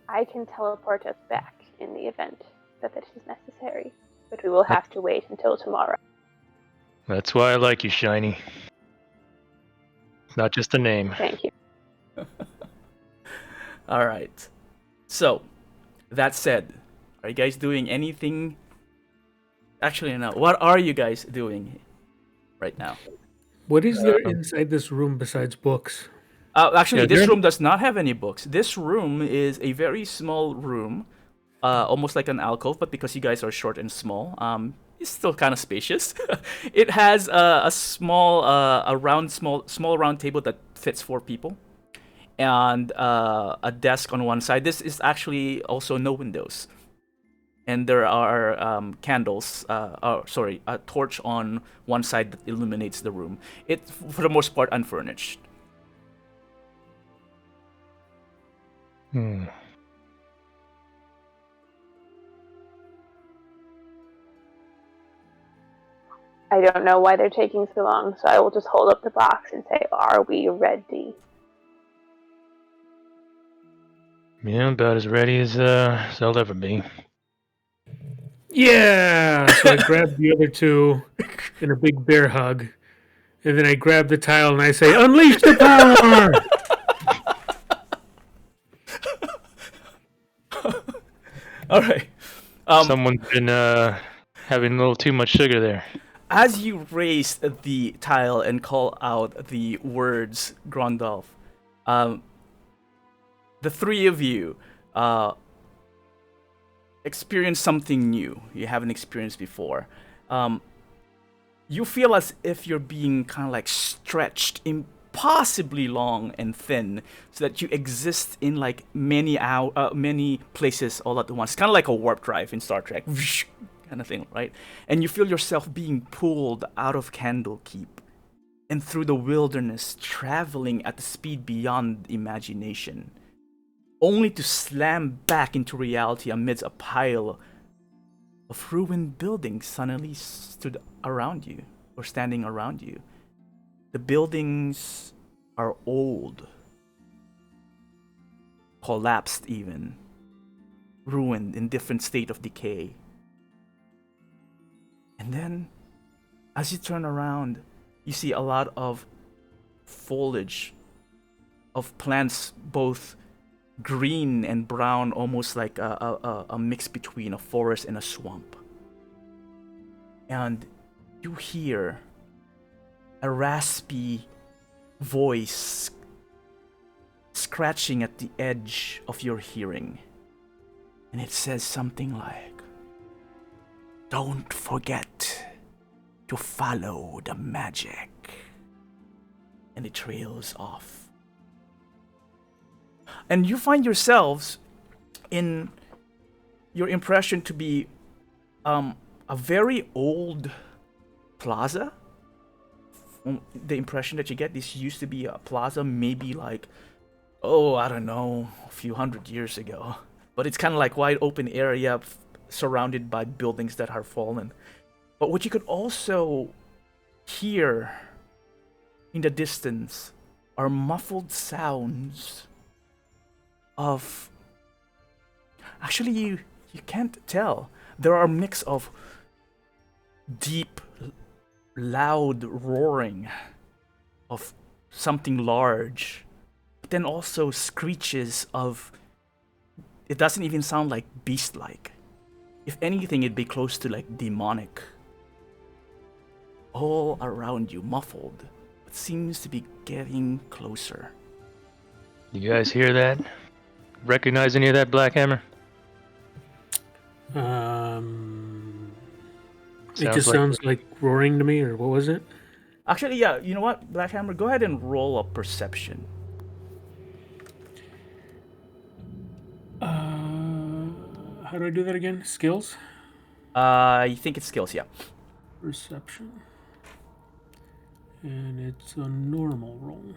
I can teleport us back in the event that it is necessary, but we will have to wait until tomorrow. That's why I like you, Shiny. Not just a name. Thank you. All right. So, that said, are you guys doing anything? Actually, no. What are you guys doing right now? What is there inside this room besides books? Actually, Yeah, this there- room does not have any books. This room is a very small room, almost like an alcove, but because you guys are short and small, it's still kind of spacious. It has a small, small round table that fits 4 people, and a desk on one side. This is actually also no windows, and there are candles. Sorry, a torch on one side that illuminates the room. It's for the most part unfurnished. Hmm. I don't know why they're taking so long, so I will just hold up the box and say, "Are we ready?" Yeah, about as ready as I'll ever be. Yeah. So I grab the other 2 in a big bear hug, and then I grab the tile and I say, "Unleash the power!" All right. Someone's been having a little too much sugar there. As you raise the tile and call out the words Grondolf, the 3 of you experience something new you haven't experienced before. You feel as if you're being kind of like stretched impossibly long and thin, so that you exist in like many places all at once. Kind of like a warp drive in Star Trek. Kind of thing, right? And you feel yourself being pulled out of Candlekeep and through the wilderness, traveling at the speed beyond imagination, only to slam back into reality amidst a pile of ruined buildings suddenly stood around you, or standing around you. The buildings are old, collapsed even, ruined in different state of decay. And then, as you turn around, you see a lot of foliage of plants, both green and brown, almost like a mix between a forest and a swamp. And you hear a raspy voice scratching at the edge of your hearing. And it says something like, "Don't forget to follow the magic." And it trails off. And you find yourselves in your impression to be a very old plaza. The impression that you get, this used to be a plaza maybe like, I don't know, a few hundred years ago. But it's kind of like wide open area surrounded by buildings that are fallen. But what you could also hear in the distance are muffled sounds of... Actually, you can't tell. There are a mix of deep, loud roaring of something large, but then also screeches of... It doesn't even sound like beast-like. If anything, it'd be close to like demonic. All around you, muffled, but seems to be getting closer. You guys hear that? Recognize any of that, Black Hammer? It just sounds like roaring to me, or what was it? Actually, yeah, you know what, Black Hammer, go ahead and roll a perception. How do I do that again? Skills? You think it's skills, yeah. Perception. And it's a normal roll.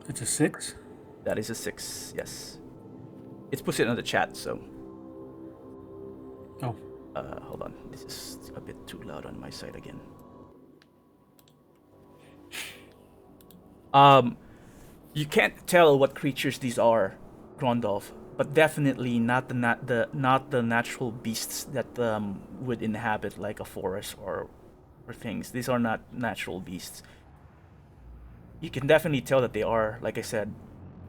It's a 6? That is a 6, yes. It's posted in the chat, so... Oh. Hold on, this is a bit too loud on my side again. You can't tell what creatures these are, Grondolf, but definitely not the natural beasts that would inhabit like a forest or things. These are not natural beasts. You can definitely tell that they are, like I said,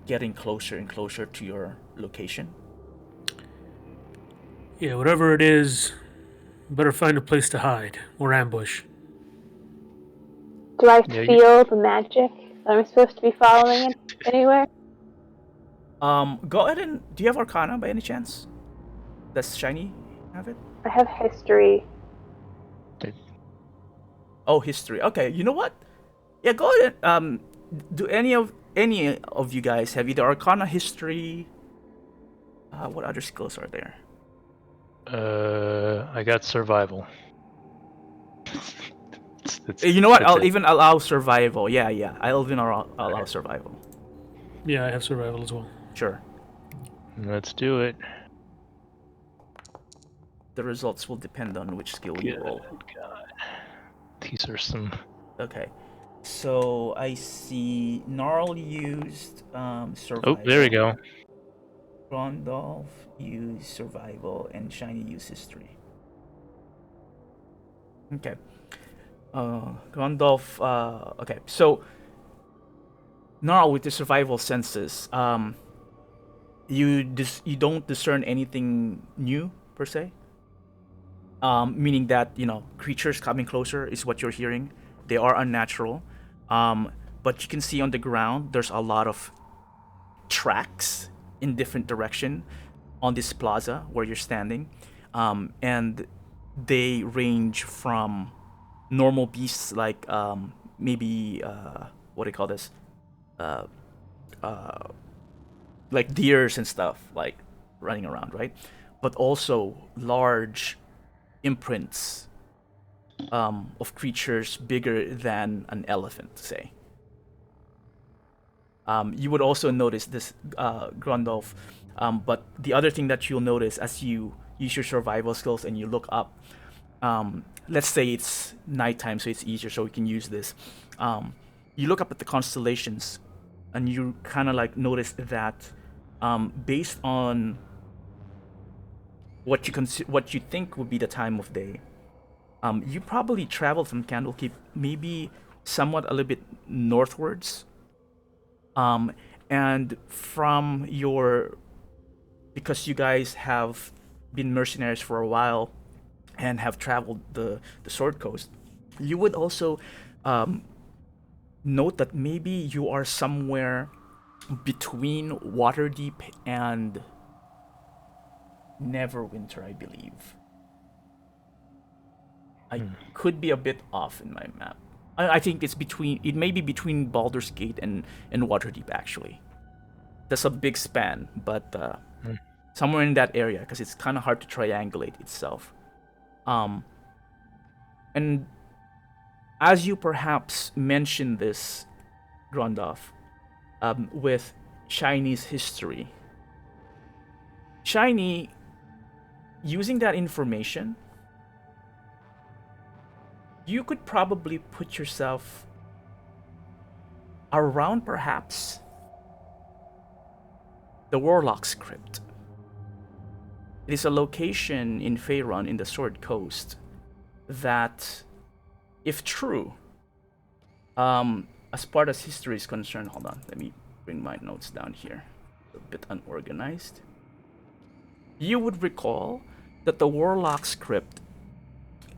getting closer and closer to your location. Yeah, whatever it is, better find a place to hide or ambush. Do I Yeah, feel the magic that I'm supposed to be following it anywhere? Go ahead and do you have Arcana by any chance? Does Shiny have it? I have history. Oh, history. Okay, you know what? Yeah, go ahead. Do any of you guys have either Arcana, history? What other skills are there? I got survival. You know what? That's I'll it. even allow survival. Yeah. I'll even allow survival. Yeah, I have survival as well. Sure. Let's do it. The results will depend on which skill you roll. God. These are some. Okay. So I see Gnarl used survival. Oh, there we go. Rondolph used survival and Shiny used history. Okay. Rondolph. Okay. So Gnarl with the survival senses. You don't discern anything new per se. Meaning that creatures coming closer is what you're hearing. They are unnatural, but you can see on the ground there's a lot of tracks in different direction on this plaza where you're standing, and they range from normal beasts like maybe what do you call this, like deers and stuff like running around, right? But also large imprints of creatures bigger than an elephant, say. You would also notice this, Grundolf. But the other thing that you'll notice as you use your survival skills and you look up, let's say it's nighttime, so it's easier, so we can use this. You look up at the constellations, and you kind of like notice that, based on what you think would be the time of day, you probably traveled from Candlekeep maybe somewhat a little bit northwards. And from because you guys have been mercenaries for a while and have traveled the Sword Coast, you would also note that maybe you are somewhere between Waterdeep and Neverwinter, I believe. I could be a bit off in my map. I think it may be between Baldur's Gate and Waterdeep, actually. That's a big span, but somewhere in that area, because it's kind of hard to triangulate itself. And as you perhaps mentioned this, Grundoff, with Shiny's history, Shiny, using that information, you could probably put yourself around perhaps the Warlock's Crypt. It is a location in Faerun in the Sword Coast that, if true, as part as history is concerned, hold on, let me bring my notes down here. A bit unorganized. You would recall that the Warlock's Crypt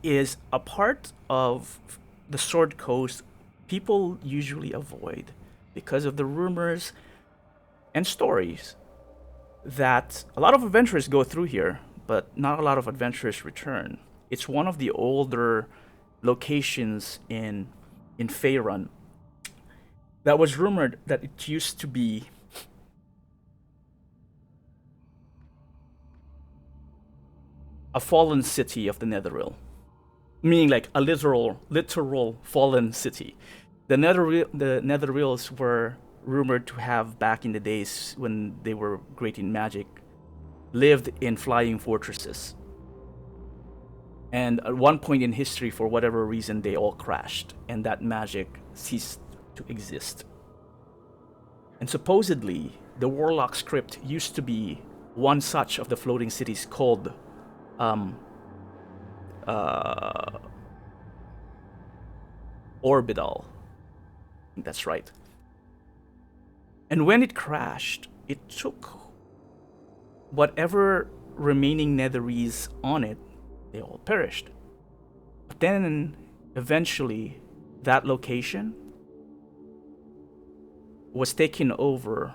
is a part of the Sword Coast people usually avoid because of the rumors and stories that a lot of adventurers go through here, but not a lot of adventurers return. It's one of the older locations in Faerun that was rumored that it used to be a fallen city of the Netherrealm, meaning like a literal fallen city. The Netherrealms were rumored to have, back in the days when they were great in magic, lived in flying fortresses. And at one point in history, for whatever reason, they all crashed, and that magic ceased to exist. And supposedly, the Warlock's Crypt used to be one such of the floating cities called Orbidal. I think that's right. And when it crashed, it took whatever remaining netherese on it, they all perished. But then, eventually, that location was taken over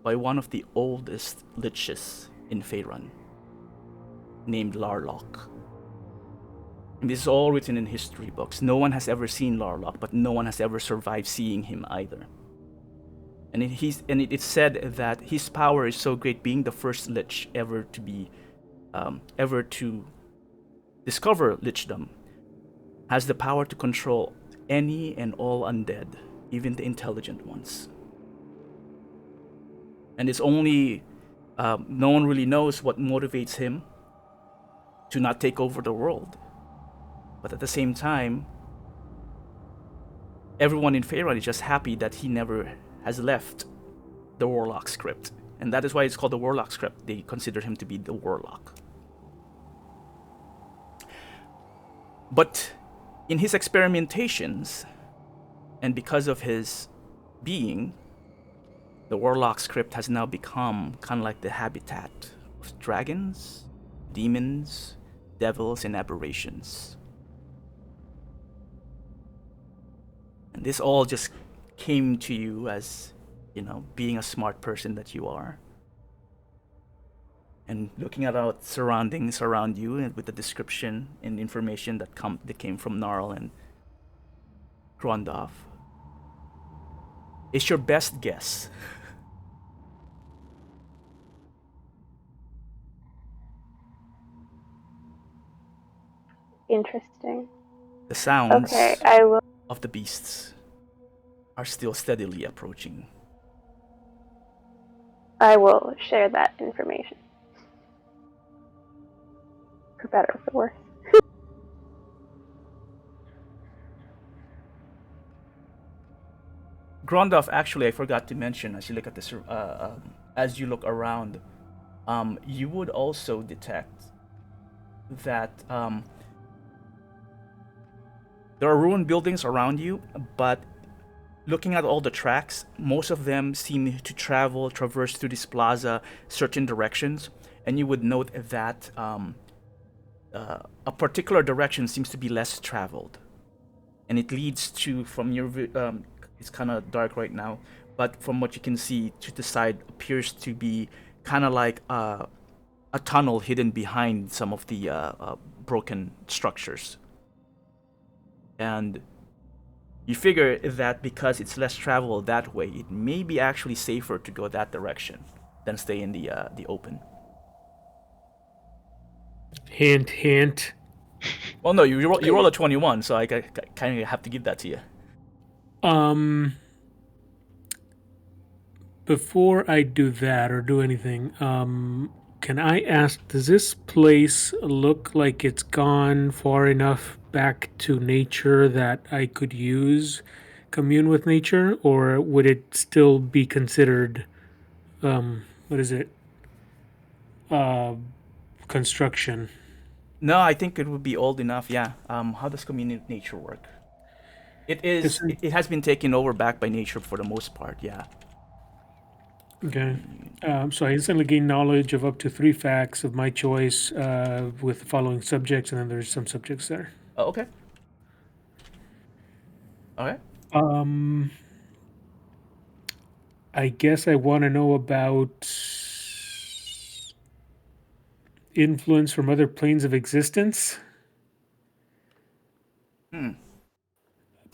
by one of the oldest liches in Faerun, named Larloch. And this is all written in history books. No one has ever seen Larloch, but no one has ever survived seeing him either. And it's said that his power is so great, being the first lich ever to discover lichdom, has the power to control any and all undead, even the intelligent ones. And it's only no one really knows what motivates him to not take over the world. But at the same time, everyone in Faerun is just happy that he never has left the Warlock's Crypt. And that is why it's called the Warlock's Crypt. They consider him to be the Warlock. But in his experimentations, and because of his being, the Warlock's Crypt has now become kind of like the habitat of dragons, demons, devils, and aberrations. And this all just came to you as, being a smart person that you are. And looking at our surroundings around you, and with the description and information that came from Gnarl and Grondov, it's your best guess. Interesting. The sounds Okay, I will. of the beasts are still steadily approaching. I will share that information. For better or for worse. Grondov, actually, I forgot to mention, as you look at this, as you look around, you would also detect that there are ruined buildings around you, but looking at all the tracks, most of them seem to traverse through this plaza certain directions, and you would note that a particular direction seems to be less traveled, and it leads to, from your it's kind of dark right now, but from what you can see to the side appears to be kind of like a tunnel hidden behind some of the broken structures. And you figure that because it's less traveled that way, it may be actually safer to go that direction than stay in the open. Hint, hint. Well, no, you roll a 21, so I kind of have to give that to you. Before I do that or do anything, can I ask, does this place look like it's gone far enough back to nature that I could commune with nature, or would it still be considered, construction? No, I think it would be old enough, yeah. How does community nature work? It has been taken over back by nature for the most part, yeah. Okay. So I instantly gain knowledge of up to 3 facts of my choice with the following subjects, and then there's some subjects there. Oh, okay. Okay. I guess I want to know about influence from other planes of existence.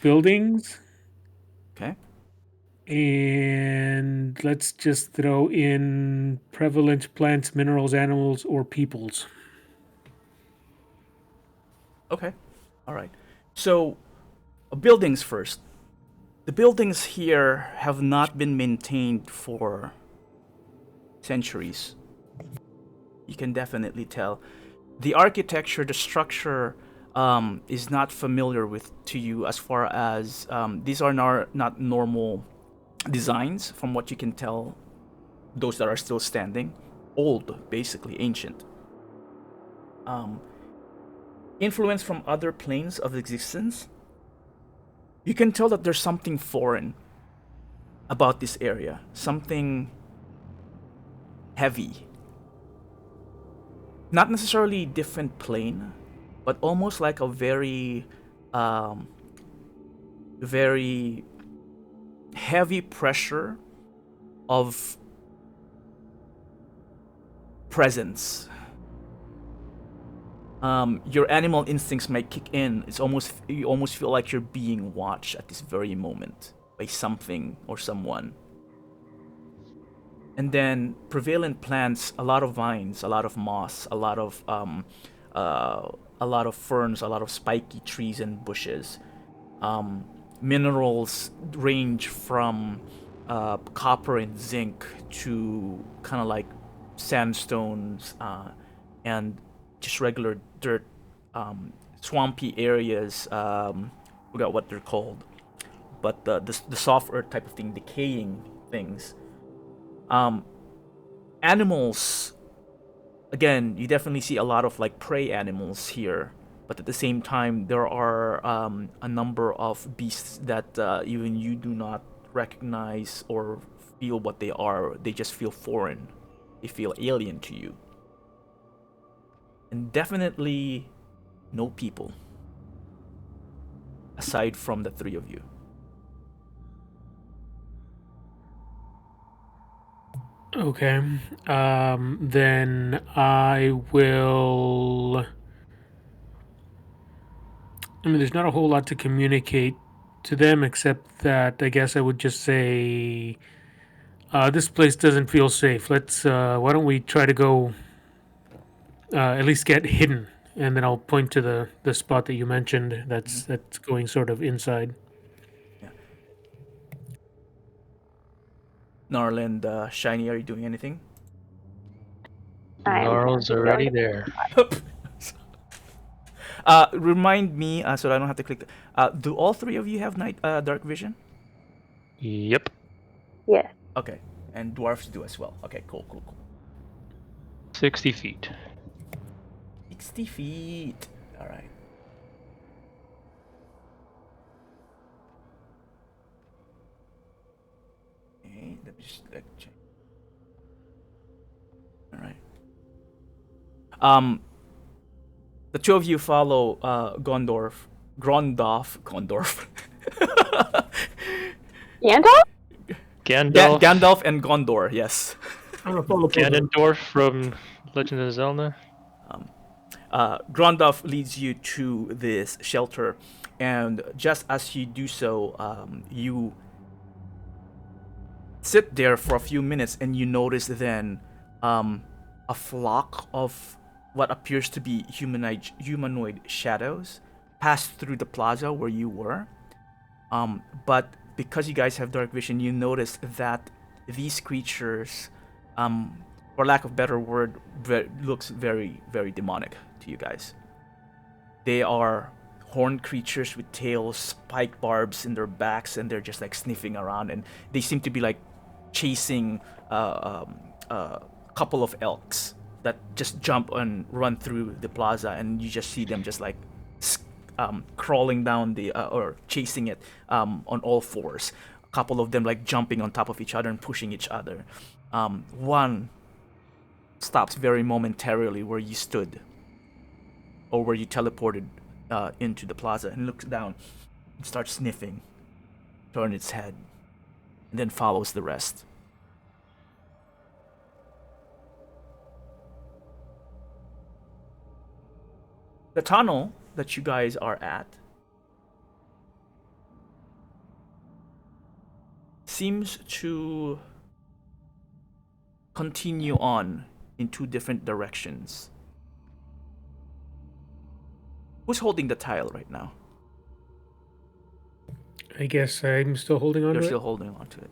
Buildings. Okay. And let's just throw in prevalent plants, minerals, animals, or peoples. Okay. All right. So, buildings first. The buildings here have not been maintained for centuries. You can definitely tell. The architecture, the structure, is not familiar to you, as far as these are not normal designs, from what you can tell. Those that are still standing, old, basically ancient. Influence from other planes of existence. You can tell that there's something foreign about this area. Something heavy. Not necessarily different plane, but almost like a very very heavy pressure of presence. Your animal instincts might kick in. You almost feel like you're being watched at this very moment by something or someone. And then prevalent plants, a lot of vines, a lot of moss, a lot of ferns, a lot of spiky trees and bushes. Minerals range from copper and zinc to kind of like sandstones and just regular dirt, swampy areas. Forgot what they're called, but the soft earth type of thing, decaying things. Animals, again, you definitely see a lot of like prey animals here, but at the same time, there are a number of beasts that even you do not recognize or feel what they are. They just feel foreign. They feel alien to you. And definitely no people, aside from the three of you. Okay. Then I will. I mean, there's not a whole lot to communicate to them except that I guess I would just say, this place doesn't feel safe. Let's. Why don't we try to go? At least get hidden, and then I'll point to the spot that you mentioned. That's going sort of inside. Yeah. Gnarl and Shiny, are you doing anything? I'm Gnarl's going already to- there. Remind me, so I don't have to click. Do all three of you have dark vision? Yep. Yes. Okay, and dwarves do as well. Okay, cool. 60 feet. 60 feet. All right. Okay, let me just check. All right. The two of you follow Gondorf. Gondorf. Gandalf? Gandalf. And Gondor, yes. Ganondorf from Legend of Zelda. Grondorf leads you to this shelter, and just as you do so, you sit there for a few minutes, and you notice then a flock of what appears to be humanoid shadows pass through the plaza where you were. But because you guys have dark vision, you notice that these creatures, for lack of a better word, looks very, very demonic to you guys. They are horned creatures with tails, spike barbs in their backs, and they're just like sniffing around, and they seem to be like chasing a couple of elks that just jump and run through the plaza, and you just see them just like crawling down or chasing it on all fours. A couple of them like jumping on top of each other and pushing each other. One stops very momentarily where you stood, or where you teleported into the plaza, and looks down and starts sniffing, turns its head, and then follows the rest. The tunnel that you guys are at seems to continue on in two different directions. Who's holding the tile right now? I guess I'm still holding on You're to still it. holding on to it.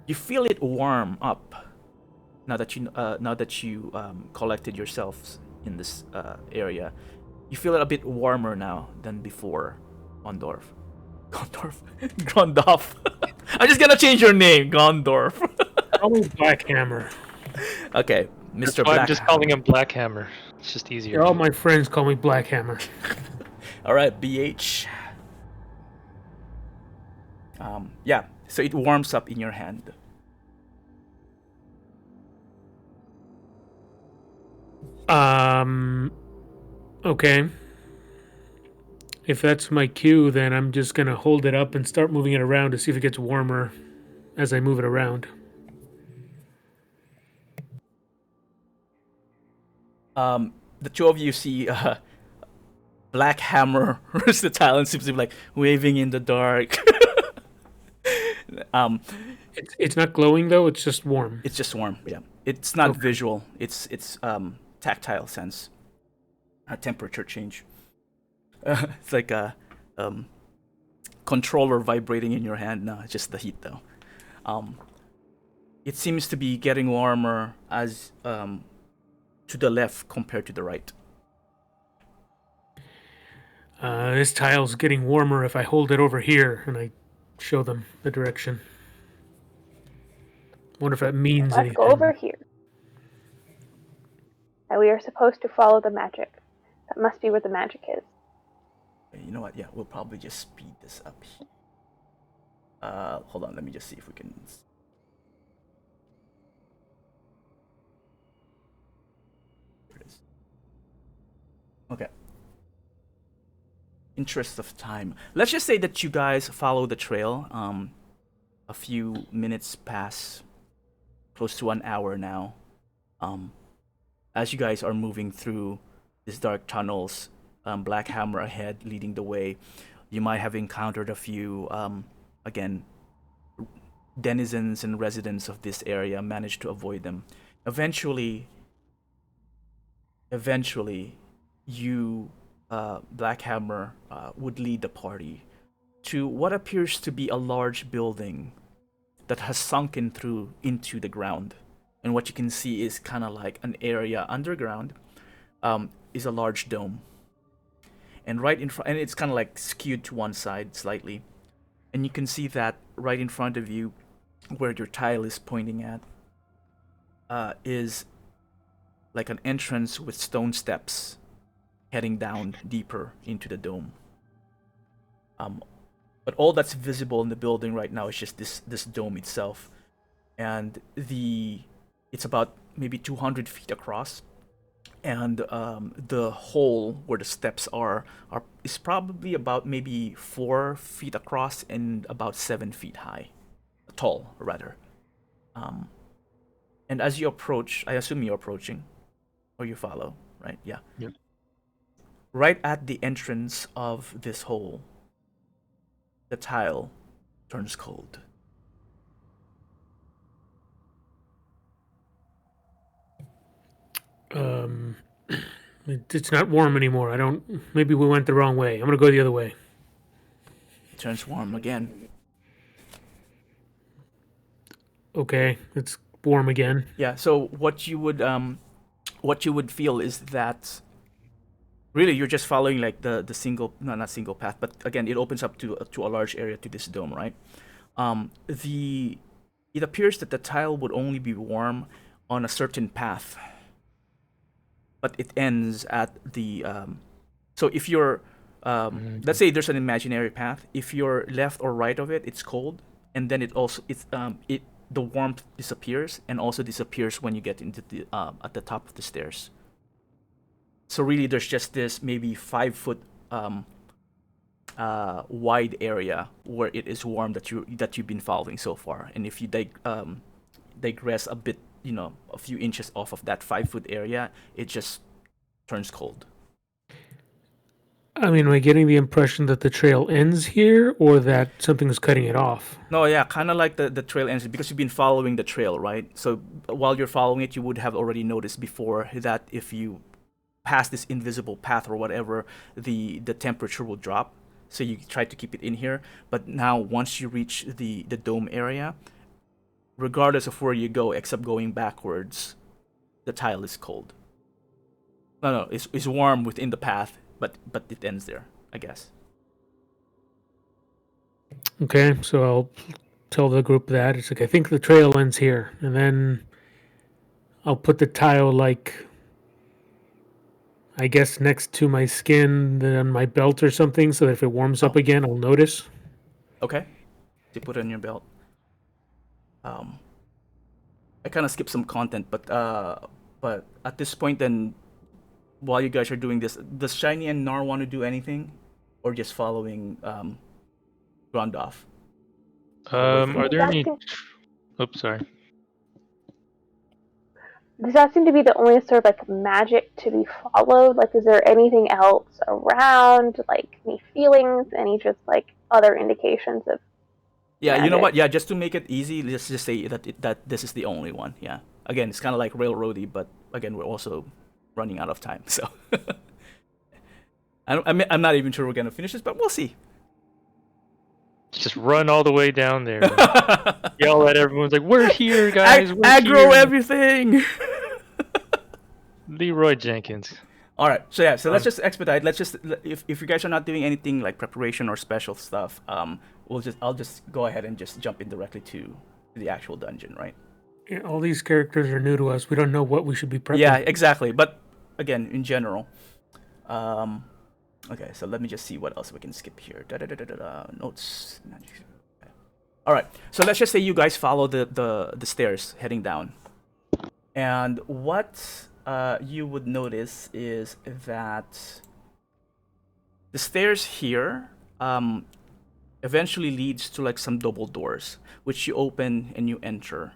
You feel it warm up now that you collected yourselves in this area. You feel it a bit warmer now than before, Gondorf. Grondorf. I'm just gonna change your name, Gondorf. Call me Black Hammer. Okay, Mr. I'm Black. just calling him Black Hammer. It's just easier. All my friends call me Black Hammer. All right, BH. Yeah. So it warms up in your hand. Okay. If that's my cue, then I'm just gonna hold it up and start moving it around to see if it gets warmer as I move it around. The two of you see Black Hammer the tile and seems to be like waving in the dark. It's not glowing though. It's just warm. It's just warm. Yeah, it's not Okay. visual. It's tactile sense. A temperature change. It's like a controller vibrating in your hand. No, it's just the heat though. It seems to be getting warmer as to the left compared to the right. This tile's getting warmer if I hold it over here and I show them the direction. Wonder if that means Let's anything. go over here. And we are supposed to follow the magic. That must be where the magic is. You know what? Yeah, we'll probably just speed this up. Hold on. Let me just see if we can. Here it is. Okay. Interest of time. Let's just say that you guys follow the trail. A few minutes pass, close to an hour now. As you guys are moving through these dark tunnels, Black Hammer ahead leading the way, you might have encountered a few, again, denizens and residents of this area, managed to avoid them. Eventually, you, Black Hammer, would lead the party to what appears to be a large building that has sunken through into the ground. And what you can see is kind of like an area underground, is a large dome. And right in front, and it's kind of like skewed to one side slightly. And you can see that right in front of you, where your tile is pointing at, is like an entrance with stone steps heading down deeper into the dome. But all that's visible in the building right now is just this dome itself. And it's about maybe 200 feet across. And the hole where the steps are is probably about maybe 4 feet across and about 7 feet high. Tall, rather. And as you approach, I assume you're approaching, or you follow, right? Yeah. Yep. Right at the entrance of this hole, the tile turns cold. It's not warm anymore. Maybe we went the wrong way. I'm gonna go the other way. It turns warm again. Okay, it's warm again. Yeah. So what you would feel is that really you're just following like the single, no, not single path, but again it opens up to a large area to this dome, right? It appears that the tile would only be warm on a certain path, but it ends at the so if you're let's say there's an imaginary path, if you're left or right of it, it's cold, and then the warmth disappears and also disappears when you get into the at the top of the stairs. So really there's just this maybe 5 foot wide area where it is warm that you've been following so far. And if you digress a bit, a few inches off of that 5 foot area, it just turns cold. I mean, am I getting the impression that the trail ends here, or that something's cutting it off? No, yeah, kind of like the trail ends because you've been following the trail, right? So while you're following it, you would have already noticed before that if you pass this invisible path or whatever, the temperature will drop. So you try to keep it in here. But now once you reach the dome area, regardless of where you go, except going backwards, the tile is cold. No, it's warm within the path, but it ends there, I guess. Okay, so I'll tell the group that. It's like, I think the trail ends here. And then I'll put the tile, like, I guess next to my skin, on my belt or something, so that if it warms up again, I'll notice. Okay. You put it on your belt. I kind of skipped some content, but at this point, then while you guys are doing this, does Shiny and Nar want to do anything, or just following Grundoff? Are there any? Oops, sorry. Does that seem to be the only sort of like magic to be followed? Like, is there anything else around? Like, any feelings? Any just like other indications of? Yeah, magic? you know what? Yeah, just to make it easy, let's just say that this is the only one. Yeah. Again, it's kind of like railroady, but again, we're also running out of time, so I'm not even sure we're gonna finish this, but we'll see. Just run all the way down there. Yell at everyone's like, "We're here, guys! We're Aggro here!" everything. Leroy Jenkins. All right, so yeah, so let's just expedite. Let's just if you guys are not doing anything like preparation or special stuff, I'll just go ahead and just jump in directly to the actual dungeon, right? Yeah, all these characters are new to us. We don't know what we should be prepping. Yeah, exactly. But again, in general, okay. So let me just see what else we can skip here. Notes. All right. So let's just say you guys follow the stairs heading down, and what you would notice is that the stairs here eventually leads to like some double doors, which you open and you enter.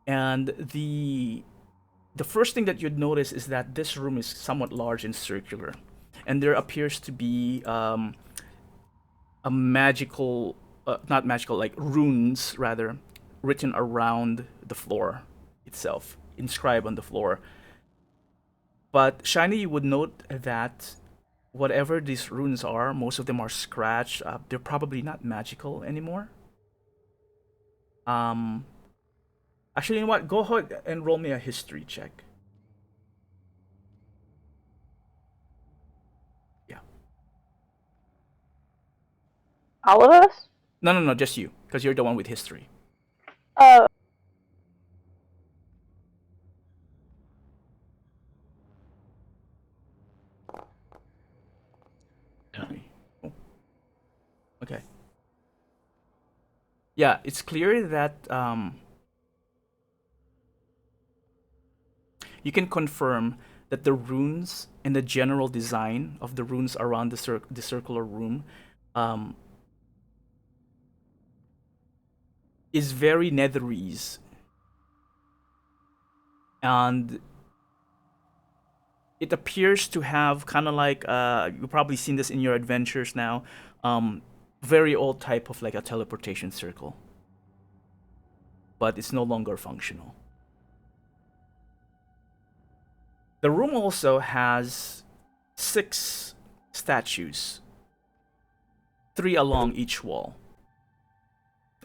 And the first thing that you'd notice is that this room is somewhat large and circular, and there appears to be a magical, not magical, like runes rather, written around the floor itself, inscribed on the floor. But Shiny, you would note that whatever these runes are, most of them are scratched. They're probably not magical anymore. Actually, you know what? Go ahead and roll me a history check. Yeah. All of us? No, just you, because you're the one with history. Oh. Oh. Okay. Yeah, it's clear that you can confirm that the runes and the general design of the runes around the circular room is very Netherese, and it appears to have kind of like you've probably seen this in your adventures now, very old type of like a teleportation circle, but it's no longer functional. The room also has 6 statues, 3 along each wall.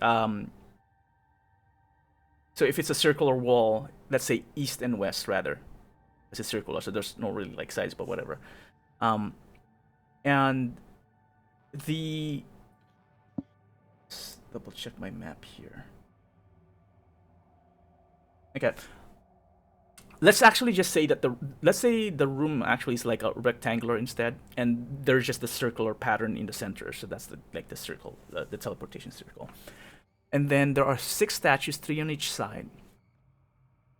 So if it's a circular wall, let's say east and west rather, it's a circular, so there's no really like sides, but whatever. And the let's double check my map here. Okay. Let's actually just say that let's say the room actually is like a rectangular instead, and there's just the circular pattern in the center. So that's the circle, the teleportation circle. And then there are 6 statues, 3 on each side.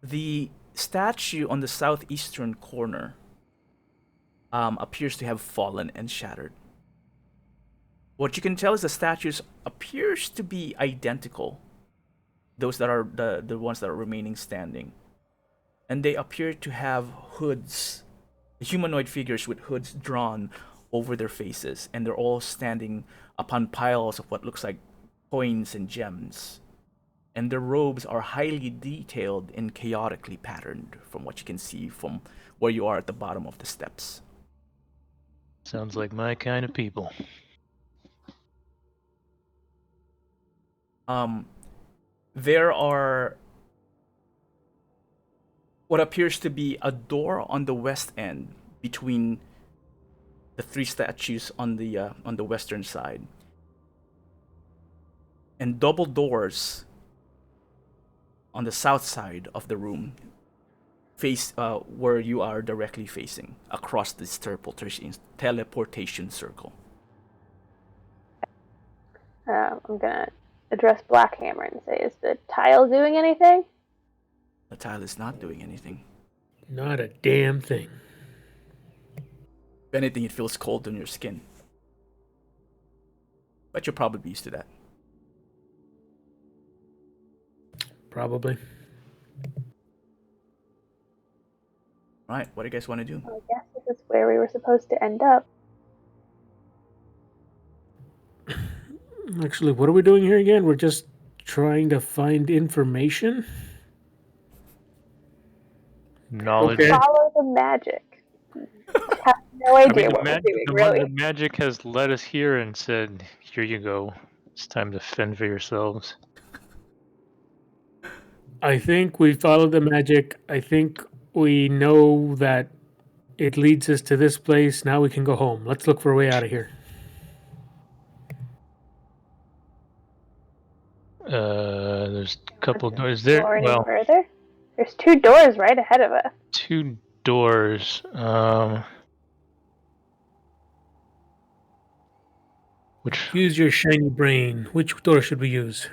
The statue on the southeastern corner appears to have fallen and shattered. What you can tell is the statues appears to be identical. Those that are the ones that are remaining standing. And they appear to have hoods, humanoid figures with hoods drawn over their faces, and they're all standing upon piles of what looks like coins and gems. And their robes are highly detailed and chaotically patterned from what you can see from where you are at the bottom of the steps. Sounds like my kind of people. There are what appears to be a door on the west end between the 3 statues on the western side, and double doors on the south side of the room, face where you are directly facing across this teleportation circle. I'm gonna address Blackhammer and say, "Is the tile doing anything?" The tile is not doing anything. Not a damn thing. If anything, it feels cold on your skin. But you'll probably be used to that. Probably. Right, what do you guys want to do? I guess this is where we were supposed to end up. Actually, what are we doing here again? We're just trying to find information? Knowledge. Okay. Follow the magic. Have no idea what we're doing, really. The magic has led us here and said, "Here you go. It's time to fend for yourselves." I think we followed the magic. I think we know that it leads us to this place. Now we can go home. Let's look for a way out of here. There's a couple doors Go there. any Well, further? There's 2 doors right ahead of us. 2 doors. Which? Use your shiny brain. Which door should we use?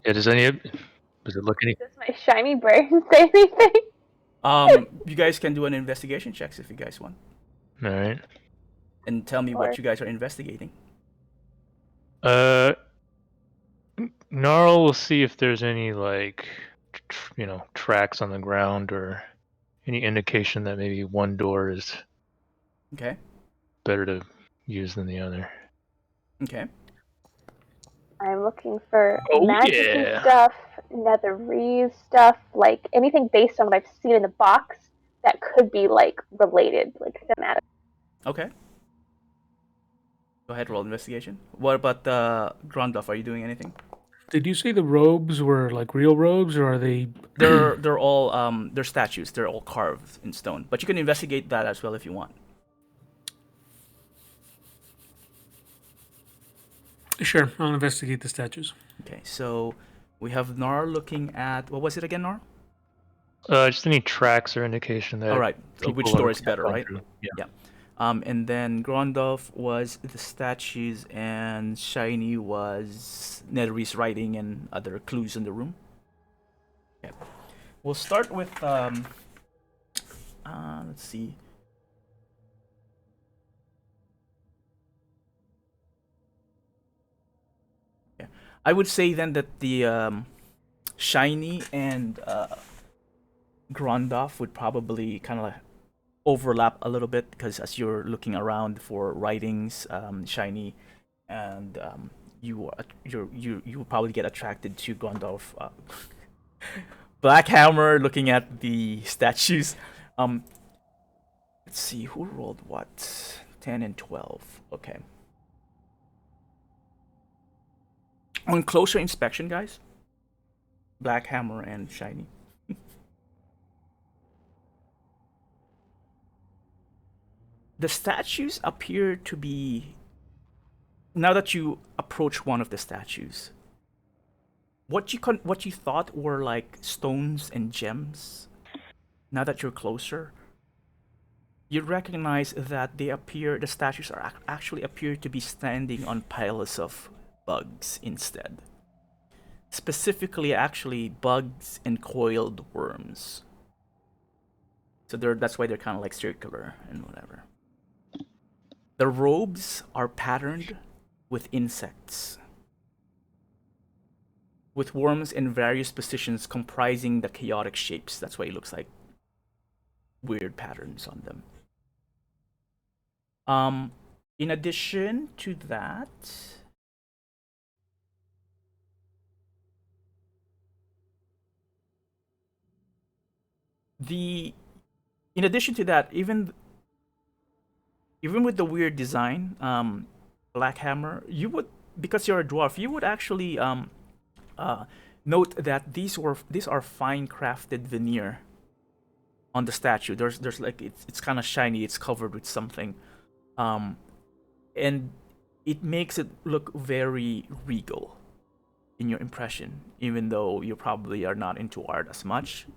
Yeah. Does it look any? Does my shiny brain say anything? You guys can do an investigation checks if you guys want. All right. And tell me Sure. what you guys are investigating. Gnarl will see if there's any tracks on the ground or any indication that maybe one door is Okay. better to use than the other. Okay. I'm looking for Oh, magic-y yeah. stuff, netherese stuff, like anything based on what I've seen in the box that could be like related, like thematic. Okay. Go ahead, roll investigation. What about Grundoff? Are you doing anything? Did you say the robes were like real robes, or are they? They're all they're statues. They're all carved in stone. But you can investigate that as well if you want. Sure, I'll investigate the statues. Okay, so we have Nar looking at what was it again, Nar? Just any tracks or indication that. All right, so which people door are is better, gone right? through. Yeah. Yeah. And then Grondolf was the statues, and Shiny was Nethery's writing and other clues in the room. Okay. We'll start with let's see. Yeah. I would say then that the Shiny and Grondolf would probably kind of like overlap a little bit, because as you're looking around for writings, Shiny, and you will probably get attracted to Gondorf. Blackhammer looking at the statues. Let's see who rolled what. 10 and 12. Okay. On closer inspection, guys, Blackhammer and Shiny. The statues appear to be, now that you approach one of the statues, what you thought were like stones and gems, now that you're closer, you recognize that the statues are actually appear to be standing on piles of bugs instead. Specifically, actually, bugs and coiled worms. So that's why they're kind of like circular and whatever. The robes are patterned with insects, with worms in various positions comprising the chaotic shapes. That's why it looks like weird patterns on them. In addition to that, even with the weird design, Blackhammer, you would, because you're a dwarf, you would actually note that these are fine crafted veneer on the statue. There's like it's kind of shiny. It's covered with something, and it makes it look very regal in your impression. Even though you probably are not into art as much,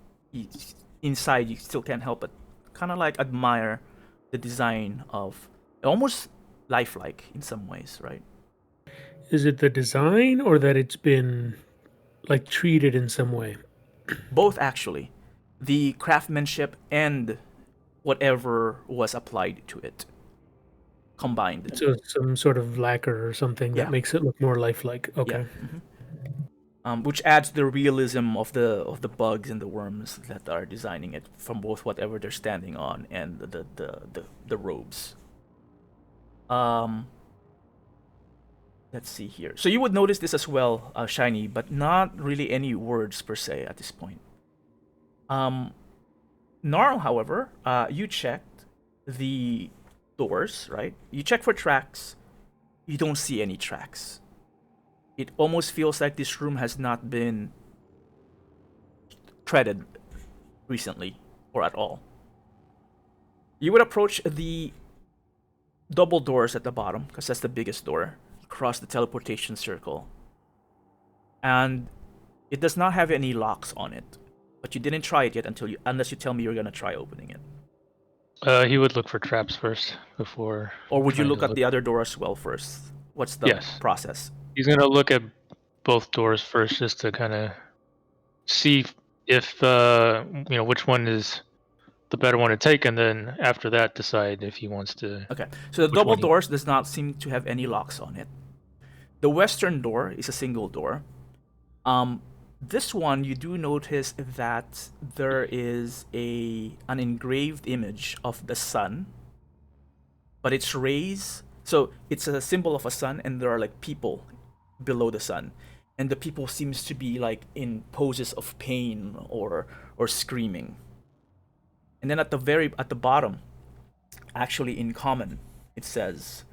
inside you still can't help but kind of like admire the design of almost lifelike in some ways, right? Is it the design or that it's been like treated in some way? Both, actually. The craftsmanship and whatever was applied to it combined. So some sort of lacquer or something Yeah. that makes it look more lifelike. Yeah. Okay. Which adds the realism of the bugs and the worms that are designing it from both whatever they're standing on and the robes. Let's see here. So you would notice this as well, Shiny, but not really any words per se at this point. Gnarl, however, you checked the doors, right? You check for tracks. You don't see any tracks. It almost feels like this room has not been treaded recently or at all. You would approach the double doors at the bottom, because that's the biggest door. Cross the teleportation circle. And it does not have any locks on it. But you didn't try it yet unless you tell me you're gonna try opening it. He would look for traps first before. Or would you trying look to at the other door as well first? What's the Yes. process? He's gonna look at both doors first, just to kind of see if which one is the better one to take, and then after that decide if he wants to. Okay, so the Which double one? doors does not seem to have any locks on it. The western door is a single door. This one, you do notice that there is an engraved image of the sun, but its rays. So it's a symbol of a sun, and there are like people below the sun, and the people seems to be like in poses of pain or screaming. And then at the bottom, actually in common, it says,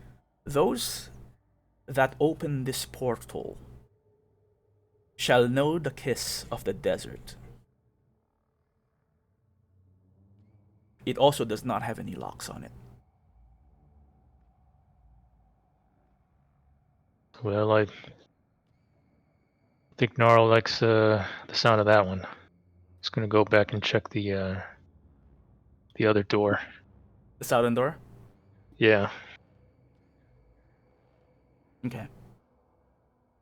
"Those that open this portal shall know the kiss of the desert." It also does not have any locks on it. Well, I think Gnarl likes the sound of that one. He's gonna go back and check the other door. The southern door? Yeah. Okay.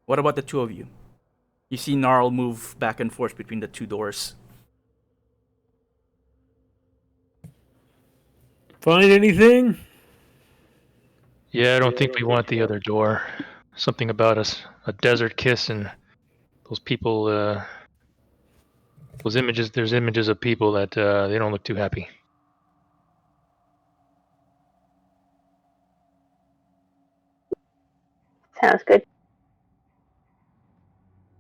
What about the two of you? You see Gnarl move back and forth between the two doors. Find anything? Yeah, I don't think we want the other door. Something about a desert kiss and those people. Those images. There's images of people that they don't look too happy. Sounds good.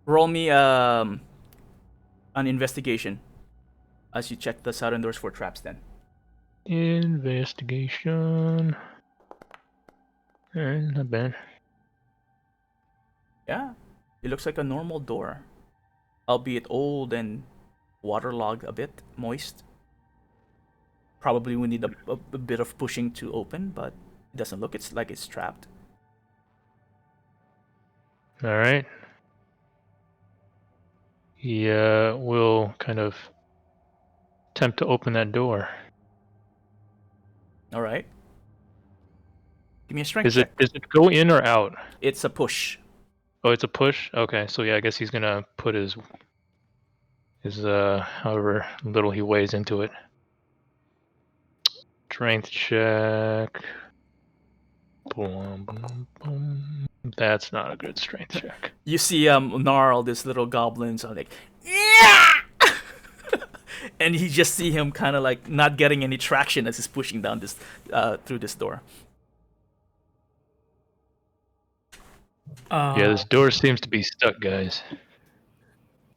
Roll me an investigation as you check the southern doors for traps then. Investigation. Not bad. Yeah. It looks like a normal door. Albeit old and waterlogged a bit, moist. Probably we need a bit of pushing to open, but it doesn't look like it's trapped. All right. He will kind of attempt to open that door. All right. Give me a strength Is check. it go in or out? It's a push. Oh, it's a push. Okay, so yeah, I guess he's gonna put his however little he weighs into it. Strength check. Boom, boom, boom. That's not a good strength check. You see Gnarl, this little goblins are like, yeah! And you just see him kind of like not getting any traction as he's pushing down this through this door. Yeah, this door seems to be stuck, guys.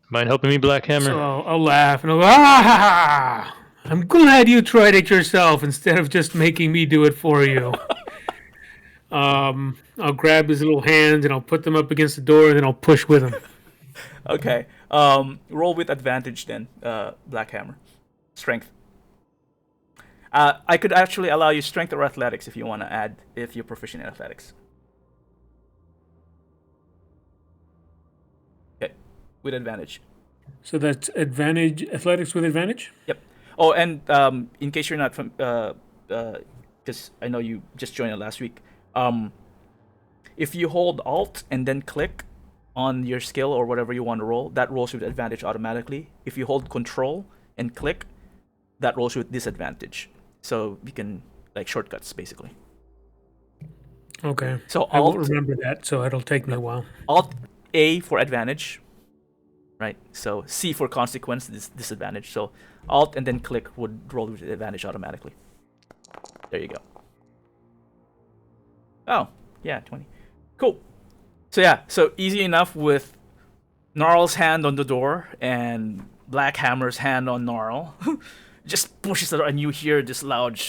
Mind helping me, Black Hammer? So I'll laugh and I'll go, ah! I'm glad you tried it yourself instead of just making me do it for you. I'll grab his little hands and I'll put them up against the door and then I'll push with him. Okay. Roll with advantage then, Black Hammer. Strength. I could actually allow you strength or athletics if you want to add, if you're proficient in athletics. Okay. With advantage. So that's advantage, athletics with advantage? Yep. Oh, and in case you're not from, because I know you just joined it last week, If you hold Alt and then click on your skill or whatever you want to roll, that rolls with advantage automatically. If you hold Control and click, that rolls with disadvantage. So you can, like, shortcuts, basically. Okay. So I won't Alt, remember that, so it'll take me a while. Alt A for advantage, right? So C for consequence, disadvantage. So Alt and then click would roll with advantage automatically. There you go. Oh, yeah, 20. Cool. So yeah, so easy enough with Gnarl's hand on the door and Black Hammer's hand on Gnarl. Just pushes the door, and you hear this loud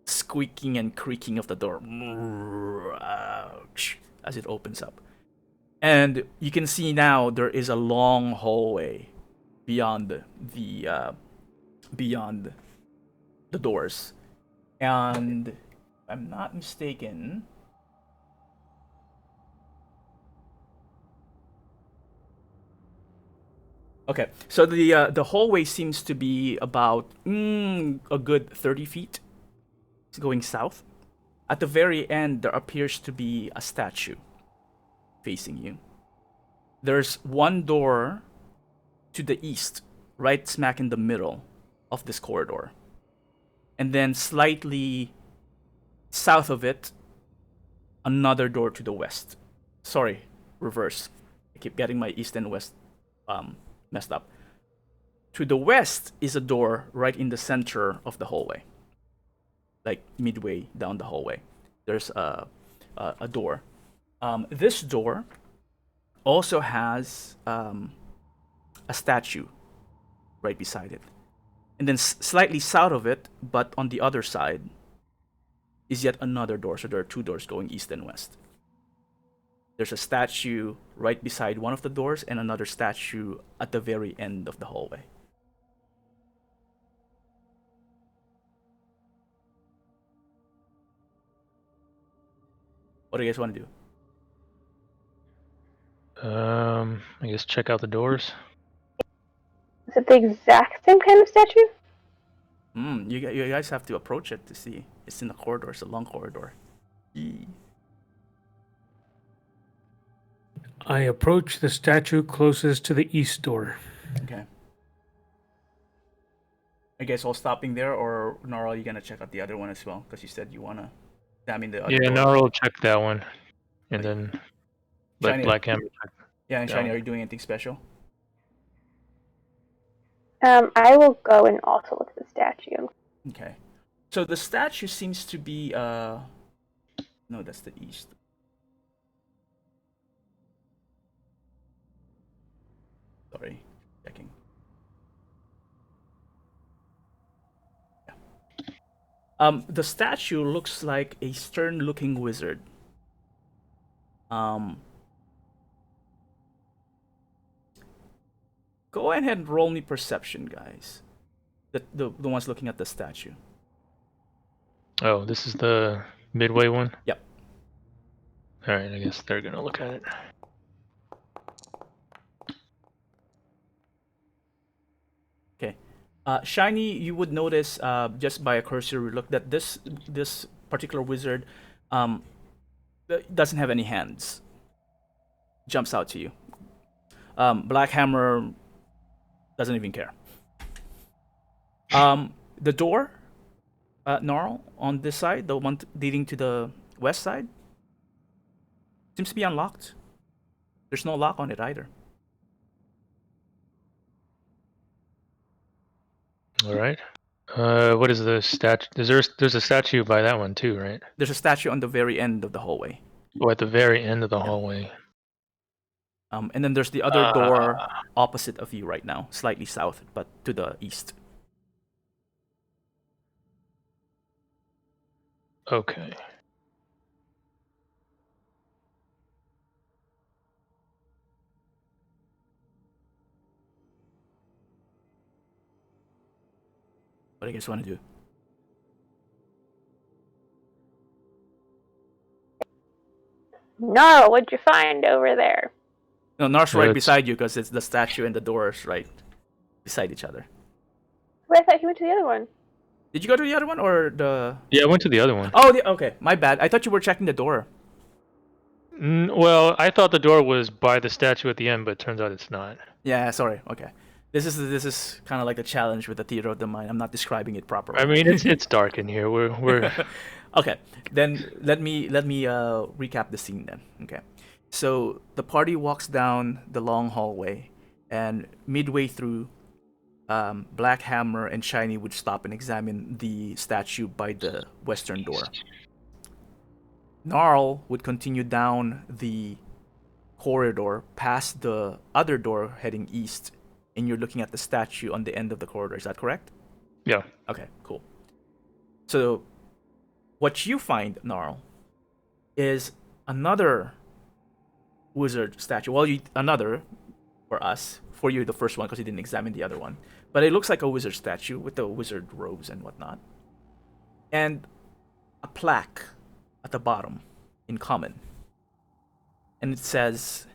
squeaking and creaking of the door. Ouch, as it opens up. And you can see now there is a long hallway beyond the doors. And if I'm not mistaken, okay, so the hallway seems to be about a good 30 feet. It's going south. At the very end, there appears to be a statue facing you. There's one door to the east, right smack in the middle of this corridor. And then slightly south of it, another door to the west. Sorry, reverse. I keep getting my east and west messed up. To the west is a door right in the center of the hallway, like midway down the hallway. There's a door. This door also has a statue right beside it. And then slightly south of it, but on the other side, is yet another door. So there are two doors going east and west. There's a statue right beside one of the doors and another statue at the very end of the hallway. What do you guys want to do? I guess check out the doors. Is it the exact same kind of statue? You guys have to approach it to see. It's in the corridor. It's a long corridor. Yee. I approach the statue closest to the east door. Okay. Are you guys all stopping there, or Nora, are you gonna check out the other one as well? Because you said you wanna examine the other Yeah, door. Nara will check that one, and then let Shiny, Black Hammer check. yeah, and that Shiny, one. are you doing anything special? I will go and also look at the statue. Okay. So the statue seems to be no, that's the east. Sorry, checking. Yeah. The statue looks like a stern-looking wizard. Go ahead and roll me perception, guys. The ones looking at the statue. Oh, this is the midway one? Yep. Alright, I guess they're gonna look at it. Okay. Shiny, you would notice just by a cursory look that this particular wizard doesn't have any hands. Jumps out to you. Black Hammer doesn't even care. The door, Gnarl, on this side, the one leading to the west side, seems to be unlocked. There's no lock on it either. All right. What is the statue? There's a statue by that one too, right? There's a statue on the very end of the hallway. Oh, at the very end of the hallway. And then there's the other door opposite of you right now, slightly south, but to the east. Okay. What do you guys want to do? Gnarl, what'd you find over there? No, Nar's Yeah, right it's- beside you because it's the statue and the doors right beside each other. Wait, I thought he went to the other one. Did you go to the other one or the? Yeah, I went to the other one. Oh, okay. My bad. I thought you were checking the door. Well, I thought the door was by the statue at the end, but it turns out it's not. Yeah, sorry. Okay. This is kind of like a challenge with the theater of the mind. I'm not describing it properly. I mean, it's dark in here. We're Okay, then let me recap the scene then. Okay, so the party walks down the long hallway, and midway through, Black Hammer and Shiny would stop and examine the statue by the western door. Gnarl would continue down the corridor past the other door heading east, and you're looking at the statue on the end of the corridor. Is that correct? yeah. Okay, cool. So, what you find, Gnarl, is another wizard statue. Well, another for us. For you, the first one, because you didn't examine the other one. But it looks like a wizard statue with the wizard robes and whatnot. And a plaque at the bottom in common. And it says,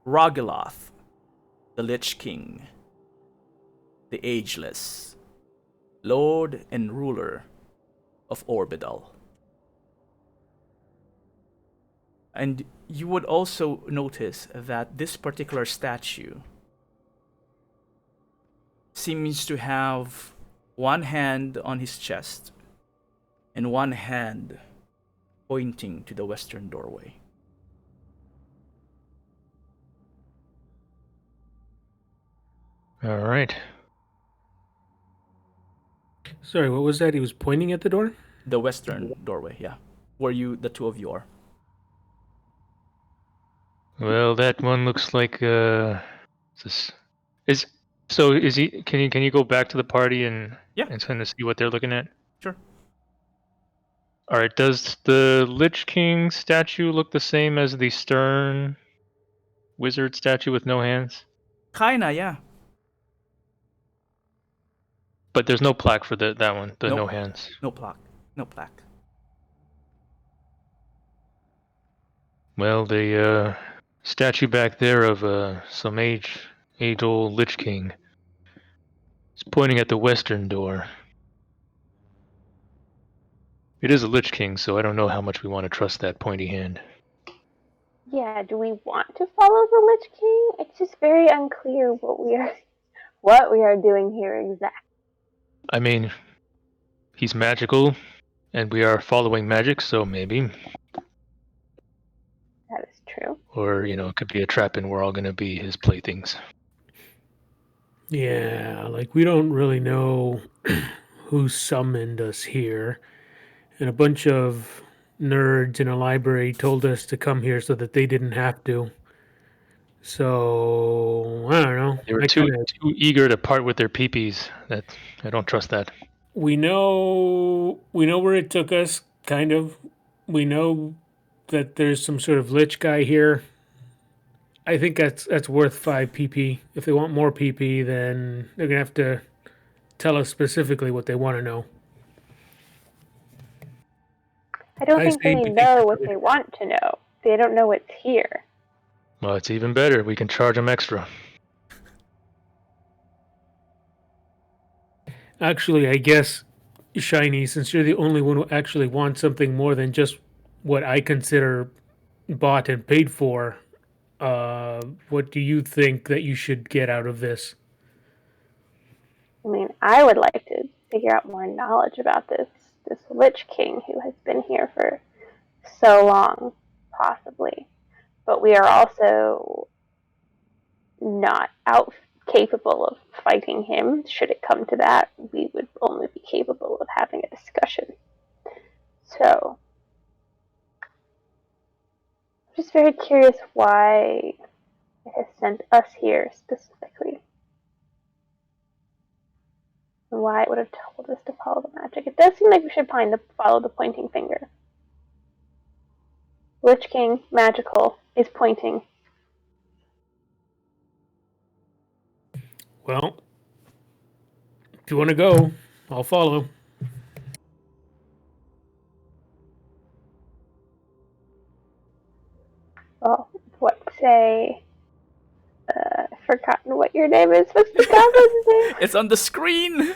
Rogiloth, the Lich King, the Ageless, Lord and Ruler of Orbidal. And you would also notice that this particular statue seems to have one hand on his chest and one hand pointing to the western doorway. All right. Sorry, what was that? He was pointing at the door? The western doorway, yeah. Where the two of you are. Well, that one looks like is he? Can you go back to the party and kind of see what they're looking at? Sure. All right. Does the Lich King statue look the same as the stern wizard statue with no hands? Kinda, yeah. But there's no plaque for that one. The Nope. no hands. No plaque. No plaque. Well, the statue back there of some age-old Lich King is pointing at the western door. It is a Lich King, so I don't know how much we want to trust that pointy hand. Yeah, do we want to follow the Lich King? It's just very unclear what we are doing here exactly. I mean, he's magical, and we are following magic, so maybe. That is true. Or, it could be a trap and we're all going to be his playthings. Yeah, like we don't really know who summoned us here. And a bunch of nerds in a library told us to come here so that they didn't have to. So, I don't know. They were too eager to part with their peepees. That I don't trust that. We know where it took us, kind of. We know that there's some sort of lich guy here. I think that's worth 5 PP. If they want more PP, then they're gonna have to tell us specifically what they want to know. I don't think they know what they want to know. They don't know what's here. Well, it's even better. We can charge them extra. Actually, I guess, Shiny, since you're the only one who actually wants something more than just what I consider bought and paid for, what do you think that you should get out of this? I mean, I would like to figure out more knowledge about this Lich King who has been here for so long, possibly. But we are also not capable of fighting him. Should it come to that, we would only be capable of having a discussion. So, I'm just very curious why it has sent us here specifically. And why it would have told us to follow the magic. It does seem like we should follow the pointing finger. Lich King, magical, is pointing. Well, if you want to go, I'll follow. Well, what say... I've forgotten what your name is. What's the goblin's name? It's on the screen!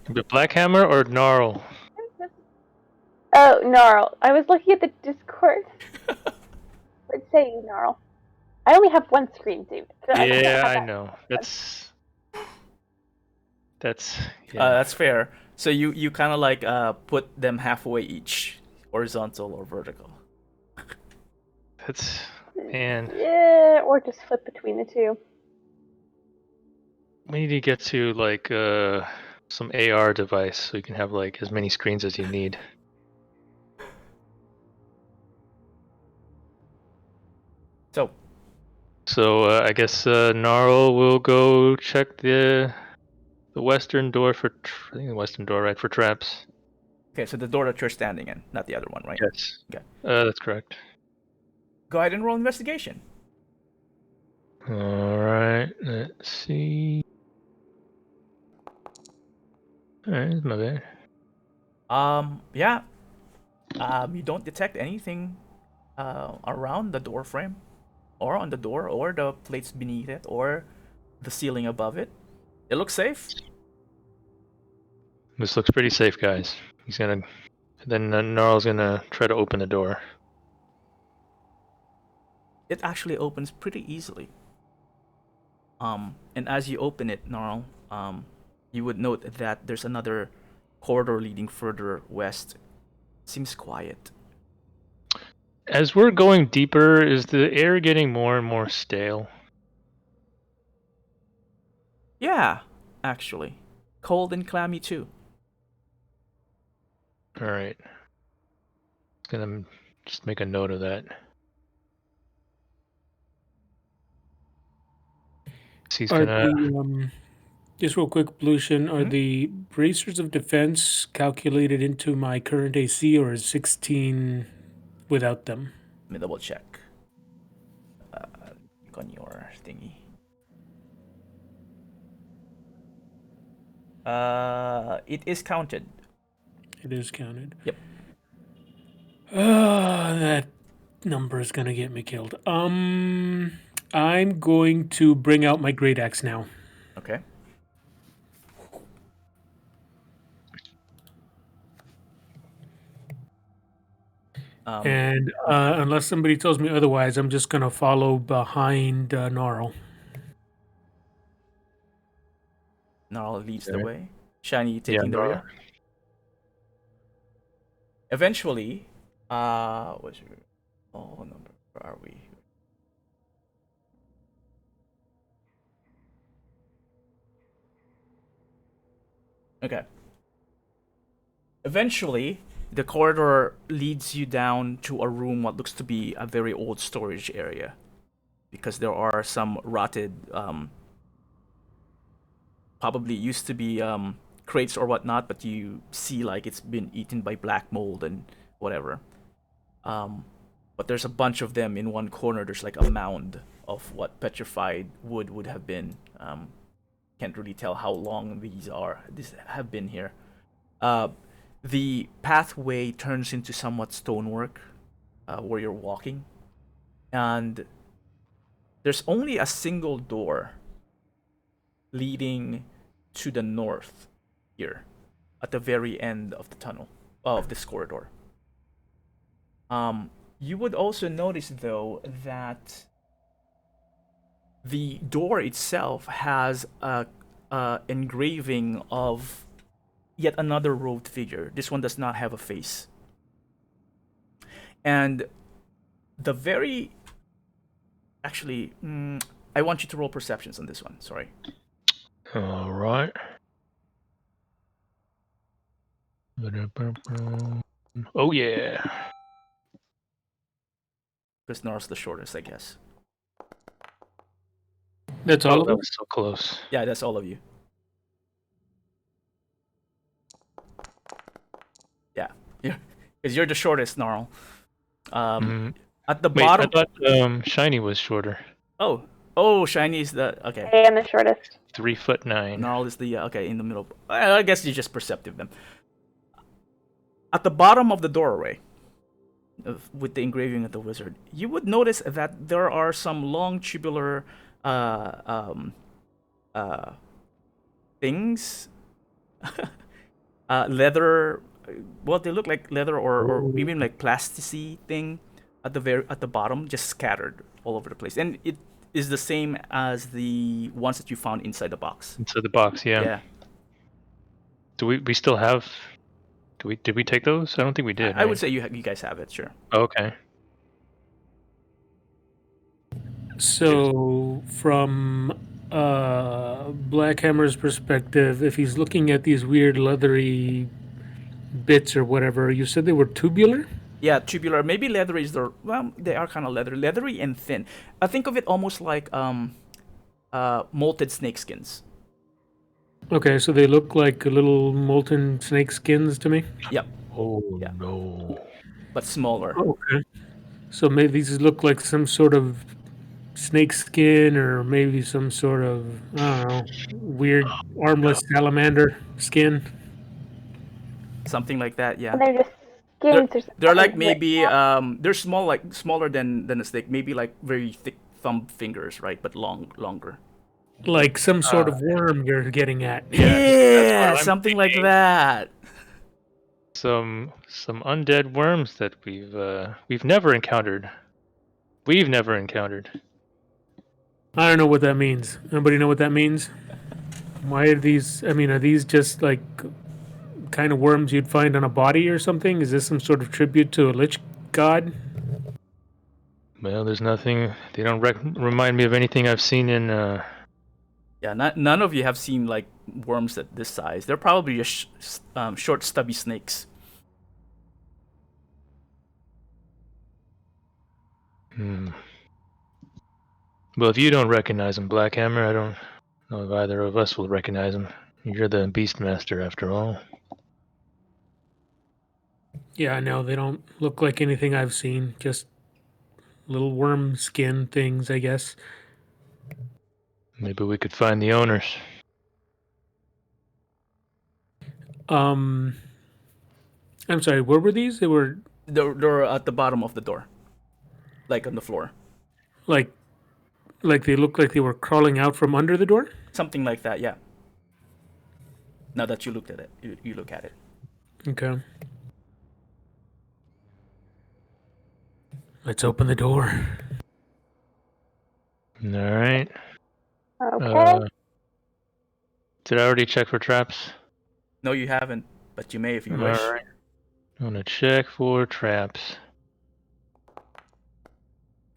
The Black Hammer or Gnarl? Oh, Oh, Gnarl. I was looking at the Discord. What say you, Gnarl? I only have one screen, dude. Yeah, I know. That's yeah. That's fair. So you kind of like put them halfway each, horizontal or vertical. That's man. Yeah, or just flip between the two. We need to get to like some AR device so you can have like as many screens as you need. So I guess Gnarl will go check the western door for I think the western door, right, for traps. okay, so the door that you're standing in, not the other one, right? Yes. Okay. That's correct. Go ahead and roll investigation. All right. Let's see. All right, my bad. Yeah. You don't detect anything around the door frame, or on the door, or the plates beneath it, or the ceiling above it. It looks safe. This looks pretty safe, guys. He's gonna. Then Gnarl's gonna try to open the door. It actually opens pretty easily. And as you open it, Gnarl, you would note that there's another corridor leading further west. Seems quiet. As we're going deeper, is the air getting more and more stale? Yeah, actually. Cold and clammy too. All right. Gonna just make a note of that. He's Are gonna. the just real quick, Pollution, are Mhm. the bracers of defense calculated into my current AC, or is 16 without them? Let me double check. On your thingy. It is counted. It is counted. Yep. That number is gonna get me killed. I'm going to bring out my great axe now. Okay. And unless somebody tells me otherwise, I'm just gonna follow behind Gnarl. Gnarl leads the Okay. way. Shiny Yeah, taking the Gnarl. rear. Eventually, what's your number? Where are we? Okay. Eventually, the corridor leads you down to a room what looks to be a very old storage area, because there are some rotted, probably used to be crates or whatnot, but you see like it's been eaten by black mold and whatever. But there's a bunch of them in one corner. There's like a mound of what petrified wood would have been. Can't really tell how long these have been here. The pathway turns into somewhat stonework where you're walking, and there's only a single door leading to the north here, at the very end of the tunnel of this corridor. You would also notice though that the door itself has a engraving of yet another robed figure. This one does not have a face. And the very... Actually, I want you to roll perceptions on this one. Sorry. All right. Oh yeah. Because Nor's the shortest, I guess. That's all Oh, of that them? was so close. Yeah, that's all of you. Yeah. Because you're the shortest, Gnarl. At the Wait, bottom... I thought Shiny was shorter. Oh, Shiny is the... Okay. I am the shortest. 3'9". Gnarl is the... okay, in the middle. I guess you're just perceptive then. At the bottom of the doorway, with the engraving of the wizard, you would notice that there are some long tubular things, leather well, they look like leather or even like plasticity thing at the bottom, just scattered all over the place, and it is the same as the ones that you found inside the box. Inside the box, yeah. Yeah. Do we still have? Did we take those? I don't think we did. I would right? say you guys have it, sure. Okay. So, from Blackhammer's perspective, if he's looking at these weird leathery bits or whatever, you said they were tubular? Yeah, tubular. Maybe leathery is the well, they are kind of leathery and thin. I think of it almost like molted snake skins. Okay, so they look like little molten snake skins to me. Yep, Oh Yeah. no. but smaller. Okay. So maybe these look like some sort of snake skin or maybe some sort of, I don't know, weird armless salamander skin. Something like that. Yeah. And they're just They're, skins. they're like something maybe they're small, like smaller than a snake. Maybe like very thick thumb fingers, right? But longer. Like some sort of worm you're getting at. Yeah, I'm something like thinking. that. Some undead worms that we've never encountered. We've never encountered. I don't know what that means. Anybody know what that means? Why are these? I mean, are these just like kind of worms you'd find on a body or something? Is this some sort of tribute to a lich god? Well, there's nothing. They don't remind me of anything I've seen in. Yeah, none of you have seen like worms at this size. They're probably just short, stubby snakes. Well, if you don't recognize him, Blackhammer, I don't know if either of us will recognize him. You're the Beastmaster, after all. Yeah, I know they don't look like anything I've seen. Just little worm skin things, I guess. Maybe we could find the owners. I'm sorry. Where were these? They were They're at the bottom of the door, like on the floor. like they looked like they were crawling out from under the door. Something like that, yeah. Now that you looked at it, you look at it. Okay. Let's open the door. All right. Okay. Did I already check for traps? No, you haven't, but you may if you All wish. right. I'm gonna check for traps.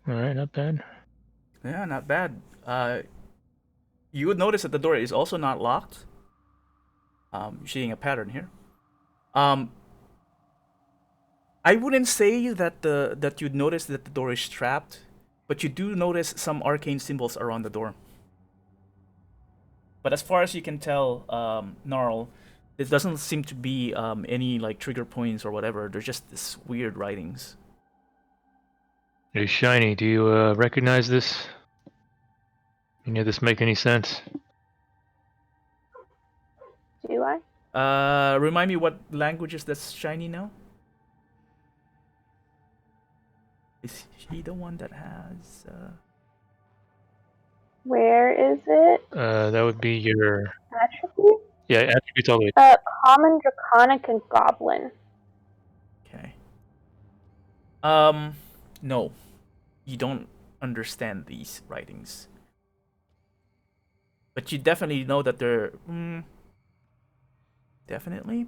All right, not bad. Yeah, not bad. You would notice that the door is also not locked. You're seeing a pattern here. I wouldn't say that you'd notice that the door is trapped, but you do notice some arcane symbols around the door. But as far as you can tell, Gnarl, there doesn't seem to be any like trigger points or whatever. They're just this weird writings. Hey, Shiny, do you recognize this? Any of this make any sense? Do I? Remind me what languages that's shiny now? Is he the one that has? Where is it? That would be your Attribute? yeah attributes all the way. Common, Draconic, and Goblin. Okay. No, you don't understand these writings, but you definitely know that they're. Definitely.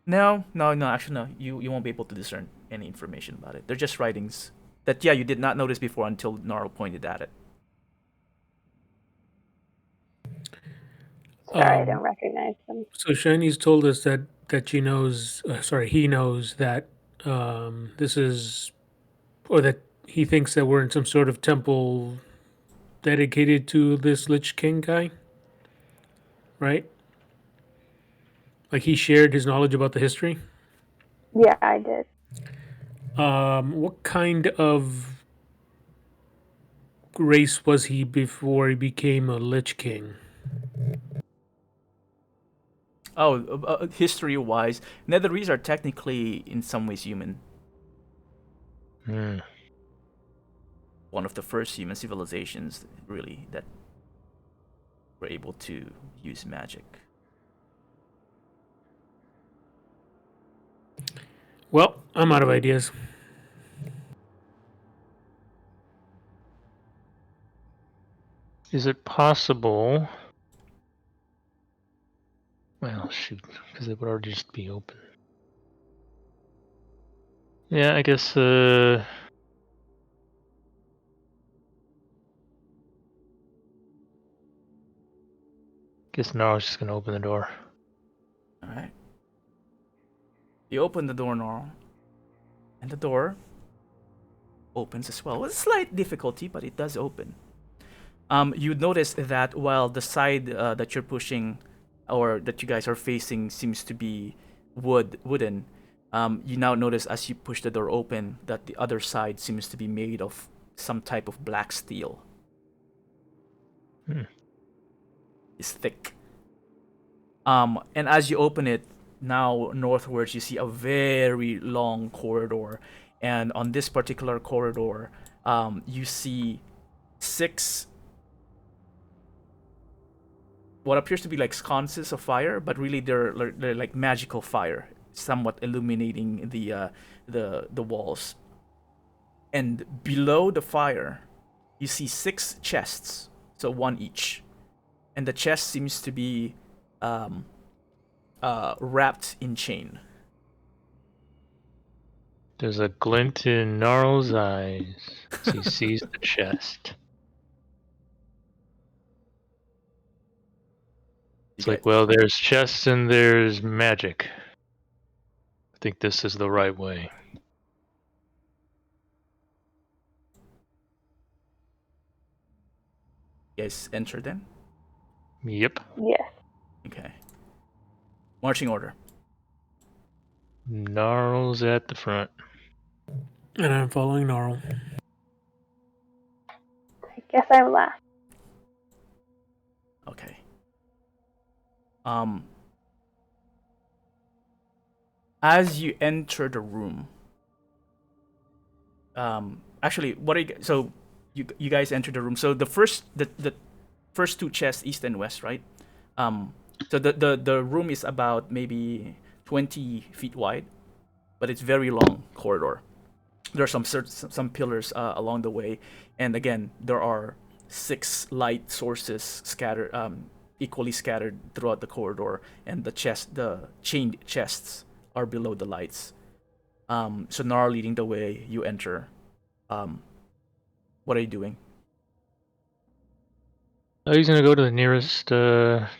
No. Actually, no. You won't be able to discern any information about it. They're just writings that you did not notice before until Gnarl pointed at it. Sorry, I don't recognize them. So Shiny's told us that she knows. He knows that this is, or that he thinks that we're in some sort of temple dedicated to this Lich King guy, right? Like he shared his knowledge about the history. Yeah, I did. What kind of race was he before he became a Lich King? Oh, history-wise, Netherese are technically in some ways human. One of the first human civilizations, really, that were able to use magic. Well, I'm out of ideas. Is it possible? Well, shoot, because it would already just be open. Yeah, I guess. Guess Gnarl's just gonna open the door. All right. You open the door, Gnarl, and the door opens as well with slight difficulty, but it does open. You notice that while the side that you're pushing, or that you guys are facing, seems to be wooden, you now notice as you push the door open that the other side seems to be made of some type of black steel. It's thick. And as you open it, now northwards, you see a very long corridor, and on this particular corridor, you see 6 what appears to be like sconces of fire, but really they're like magical fire, somewhat illuminating the walls. And below the fire, you see 6 chests, so 1 each, and the chest seems to be wrapped in chain. There's a glint in Gnarl's eyes as he sees the chest. It's like, well, there's chests and there's magic. I think this is the right way. You guys enter then? Yep. Yes. Okay. Marching order. Gnarl's at the front. And I'm following Gnarl. I guess I'm last. Okay. As you enter the room, actually, what are you? So you guys enter the room. So the first 2 chests, east and west, right? So the room is about maybe 20 feet wide, but it's very long corridor. There are some pillars along the way, and again, there are 6 light sources scattered, equally scattered throughout the corridor, and the chained chests are below the lights. So Nar leading the way, you enter. What are you doing? He's gonna go to the nearest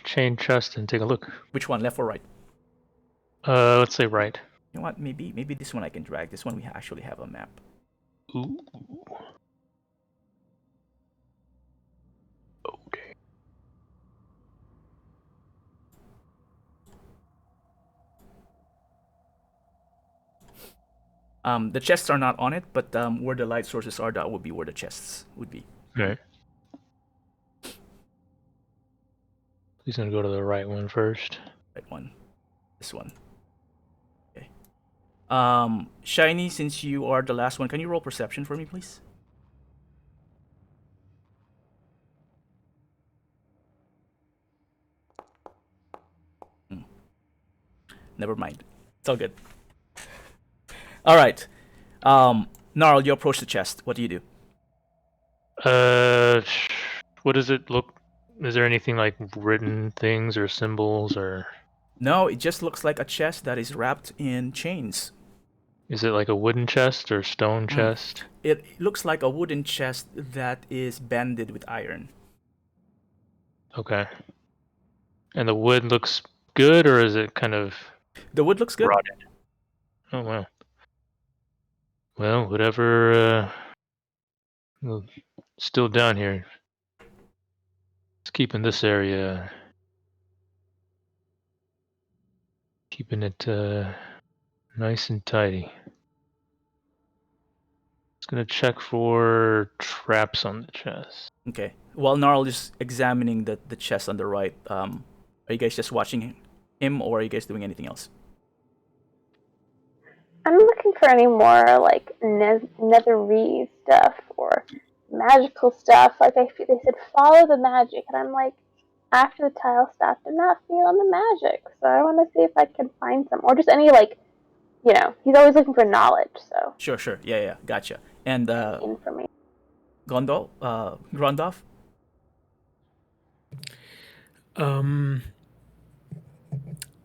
chain chest and take a look. Which one, left or right? Let's say right. You know what? Maybe this one I can drag. This one we actually have a map. Ooh. Okay. The chests are not on it, but where the light sources are, that would be where the chests would be. Okay. He's gonna go to the right one first. Right one. This one. Okay. Shiny, since you are the last one, can you roll perception for me, please? Never mind. It's all good. All right. Gnarl, you approach the chest. What do you do? What does it look? Is there anything like written things or symbols or? No, it just looks like a chest that is wrapped in chains. Is it like a wooden chest or stone chest? It looks like a wooden chest that is banded with iron. Okay. And the wood looks good, or is it kind of The wood looks good. rotted? Oh wow. Well, whatever. Still down here. It's keeping this area. Keeping it nice and tidy. Just gonna check for traps on the chest. Okay. While Gnarl is examining the chest on the right, are you guys just watching him, or are you guys doing anything else? I'm looking for any more like netherese stuff or magical stuff. Like they said, follow the magic, and I'm like, after the tile stopped, I'm not feeling the magic. So I want to see if I can find some, or just any like you know, he's always looking for knowledge. So Sure. Yeah, gotcha. And information. Grondolf?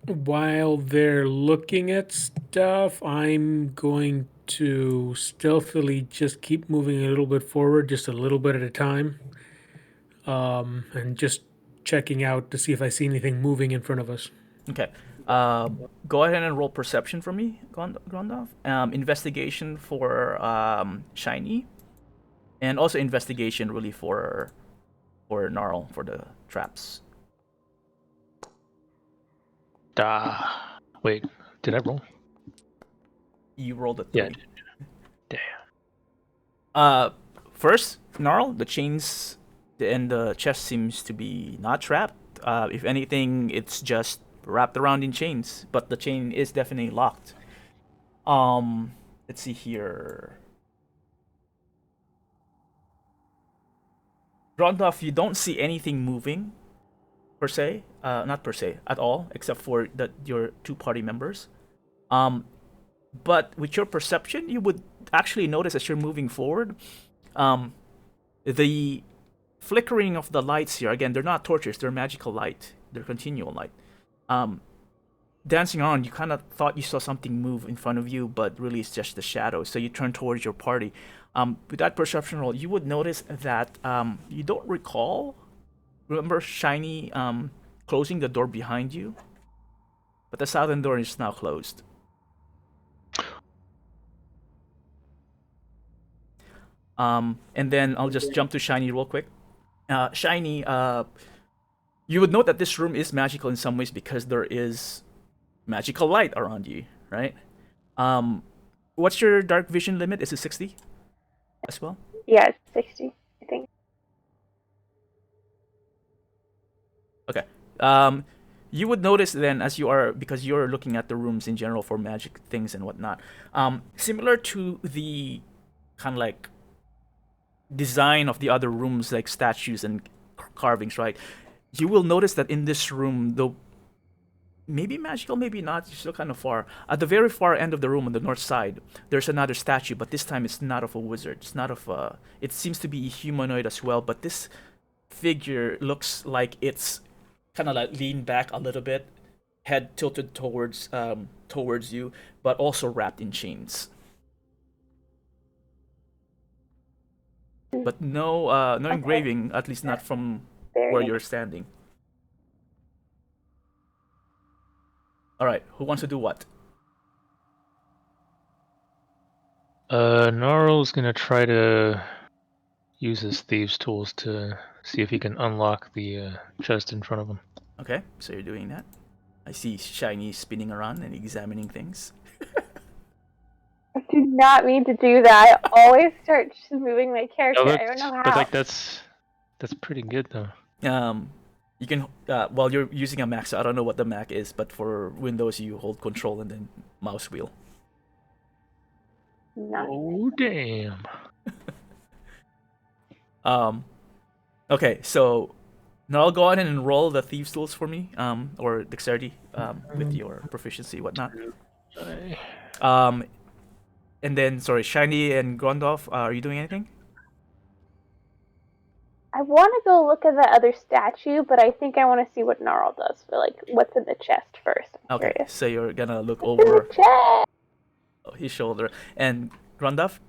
While they're looking at stuff, I'm going to stealthily just keep moving a little bit forward, just a little bit at a time, and just checking out to see if I see anything moving in front of us. Okay. Go ahead and roll perception for me, Grondolf. Investigation for Shiny, and also investigation really for Gnarl for the traps. Wait, did I roll? You rolled a 3. Yeah. Damn. First, Gnarl, the chains and the chest seems to be not trapped. If anything, it's just wrapped around in chains, but the chain is definitely locked. Let's see here. Grondolf, you don't see anything moving, per se. Not per se, at all, except for your 2 party members. But with your perception, you would actually notice as you're moving forward, the flickering of the lights here, again, they're not torches, they're magical light. They're continual light. Dancing around, you kind of thought you saw something move in front of you, but really it's just the shadow. So you turn towards your party. With that perception roll, you would notice that you don't remember Shiny closing the door behind you? But the southern door is now closed. And then I'll just jump to Shiny real quick. Shiny, you would note that this room is magical in some ways because there is magical light around you, right? What's your dark vision limit? Is it 60 as well? Yeah, it's 60, I think. Okay. You would notice then, because you're looking at the rooms in general for magic things and whatnot, similar to the kind of like design of the other rooms, like statues and carvings, right? You will notice that in this room, though maybe magical, maybe not, you're still kind of far. At the very far end of the room on the north side, there's another statue, but this time it's not of a wizard. It's not of a... It seems to be humanoid as well, but this figure looks like it's kind of like leaned back a little bit, head tilted towards you, but also wrapped in chains. But no engraving, at least not from where you're standing. All right, who wants to do what? Gnarl's gonna try to use his thieves' tools to see if he can unlock the chest in front of him. Okay, so you're doing that. I see Shiny spinning around and examining things. I do not mean to do that. I always start moving my character. I don't know how. But like that's pretty good though. You can well, you're using a Mac, so I don't know what the Mac is, but for Windows you hold Control and then mouse wheel. Nice. Oh damn. Okay, so now I'll go ahead and roll the thieves tools for me, or dexterity, with your proficiency, whatnot. And then, sorry, Shiny and Grondolf, are you doing anything? I want to go look at the other statue, but I think I want to see what Gnarl does for like what's in the chest first. I'm Okay, curious. so you're gonna look What's in over the chest? his shoulder. And Grondolf?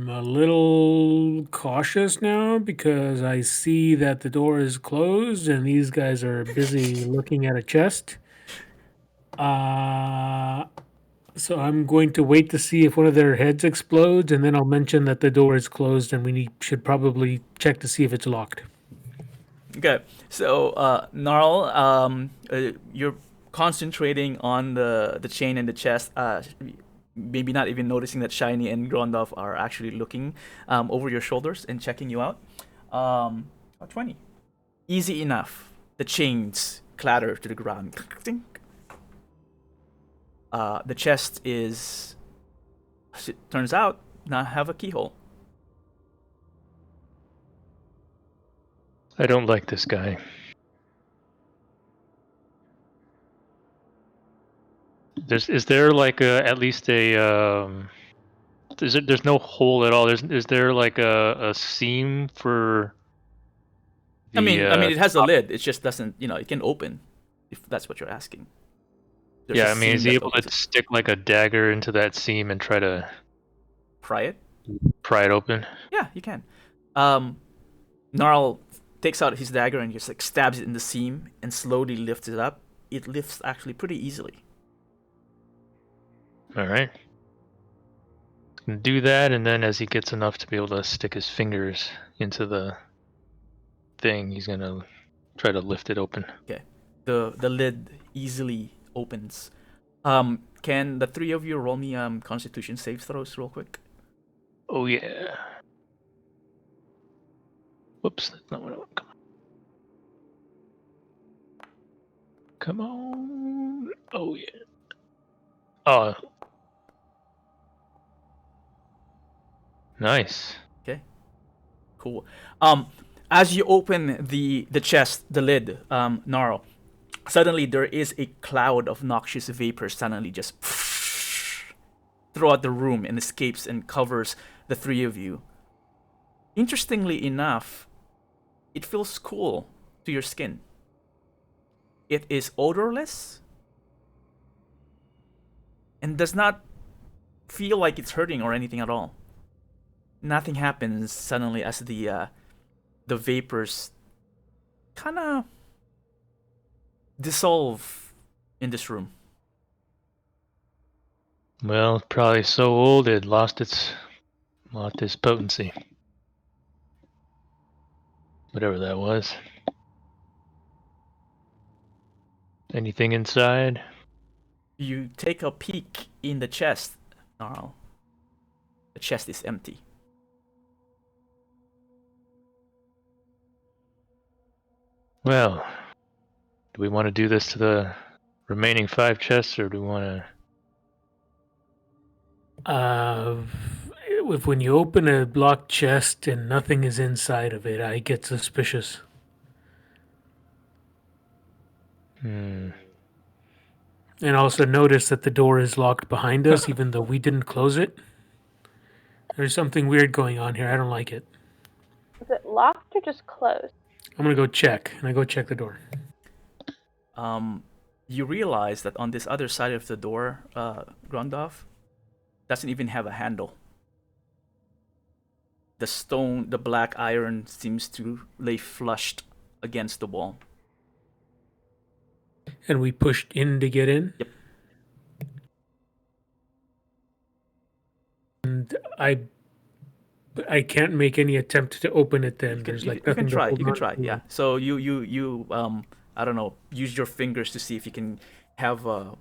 A little cautious now because I see that the door is closed and these guys are busy looking at a chest. So I'm going to wait to see if one of their heads explodes, and then I'll mention that the door is closed and we should probably check to see if it's locked. Okay, so Gnarl, you're concentrating on the chain and the chest. Maybe not even noticing that Shiny and Grondolf are actually looking over your shoulders and checking you out. 20. Easy enough. The chains clatter to the ground. The chest is, as it turns out, not have a keyhole. I don't like this guy. Is there like at least a there's no hole at all. Is there like a seam for I the mean, it has a lid. It just doesn't, it can open, if that's what you're asking. There's yeah, a I mean, seam is he that able to opens it. stick like a dagger into that seam and try to Pry it? pry it open? Yeah, you can. Gnarl takes out his dagger and just like stabs it in the seam and slowly lifts it up. It lifts actually pretty easily. All right. Do that, and then as he gets enough to be able to stick his fingers into the thing, he's gonna try to lift it open. Okay. The lid easily opens. Can the three of you roll me Constitution save throws real quick? Oh yeah. Whoops, that's not what I want. Come on. Oh yeah. Oh. Nice. Okay. Cool. As you open the chest, the lid, Gnarl, suddenly there is a cloud of noxious vapor suddenly just throughout the room and escapes and covers the three of you. Interestingly enough, it feels cool to your skin. It is odorless and does not feel like it's hurting or anything at all. Nothing happens suddenly as the vapors kind of dissolve in this room. Well, probably so old it lost its potency. Whatever that was. Anything inside? You take a peek in the chest, Gnarl. The chest is empty. Well, do we want to do this to the remaining 5 chests, or do we want to... If when you open a locked chest and nothing is inside of it, I get suspicious. Hmm. And also notice that the door is locked behind us, even though we didn't close it. There's something weird going on here. I don't like it. Is it locked or just closed? I'm gonna go check, and I go check the door. You realize that on this other side of the door, Grundoff doesn't even have a handle. The black iron seems to lay flushed against the wall. And we pushed in to get in? Yep. And I can't make any attempt to open it then. There's like You nothing can try. to hold You can on try. to. Yeah. So you I don't know. Use your fingers to see if you can have a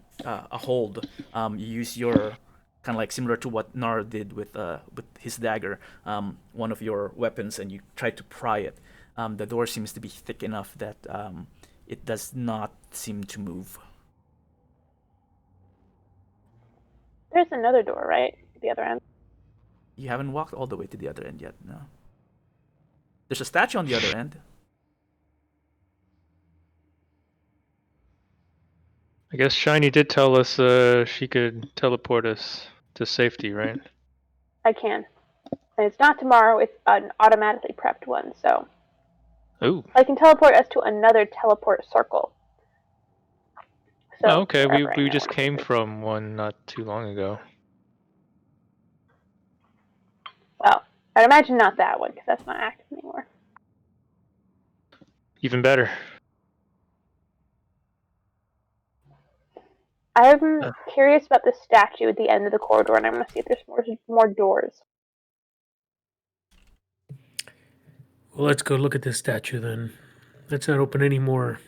hold. You use your kind of like similar to what Nar did with his dagger, one of your weapons, and you try to pry it. The door seems to be thick enough that it does not seem to move. There's another door, right? The other end. You haven't walked all the way to the other end yet. No. There's a statue on the other end. I guess Shiny did tell us she could teleport us to safety, right? I can. And it's not tomorrow, it's an automatically prepped one, so Ooh. I can teleport us to another teleport circle. So Oh, okay, wherever I we know just I'm came supposed- from one not too long ago. Well, I'd imagine not that one, because that's not active anymore. Even better. I'm curious about the statue at the end of the corridor, and I'm going to see if there's more doors. Well, let's go look at this statue then. Let's not open any more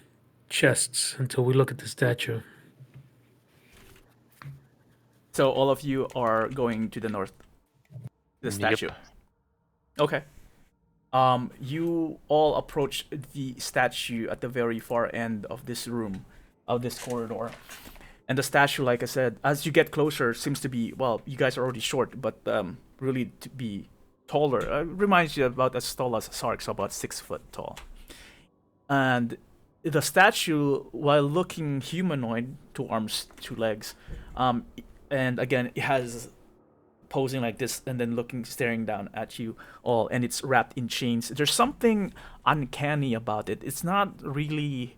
chests until we look at the statue. So all of you are going to the north. The statue. Yep. Okay. You all approach the statue at the very far end of this room, of this corridor. And the statue, like I said, as you get closer, seems to be, well, you guys are already short, but really to be taller. Reminds you about as tall as Sark, so about 6 foot tall. And the statue, while looking humanoid, 2 arms, 2 legs, and again it has posing like this and then looking, staring down at you all, and it's wrapped in chains. There's something uncanny about it. It's not really,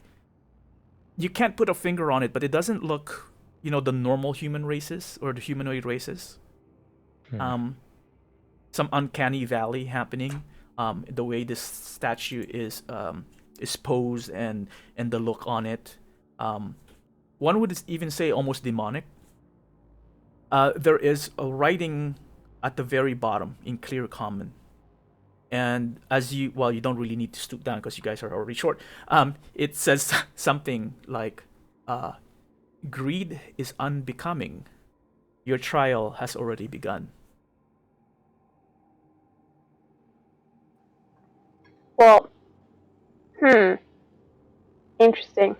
you can't put a finger on it, but it doesn't look, the normal human races or the humanoid races. Some uncanny valley happening. The way this statue is posed and the look on it. One would even say almost demonic. There is a writing at the very bottom in clear common. And you don't really need to stoop down because you guys are already short. It says something like, greed is unbecoming. Your trial has already begun. Well, interesting.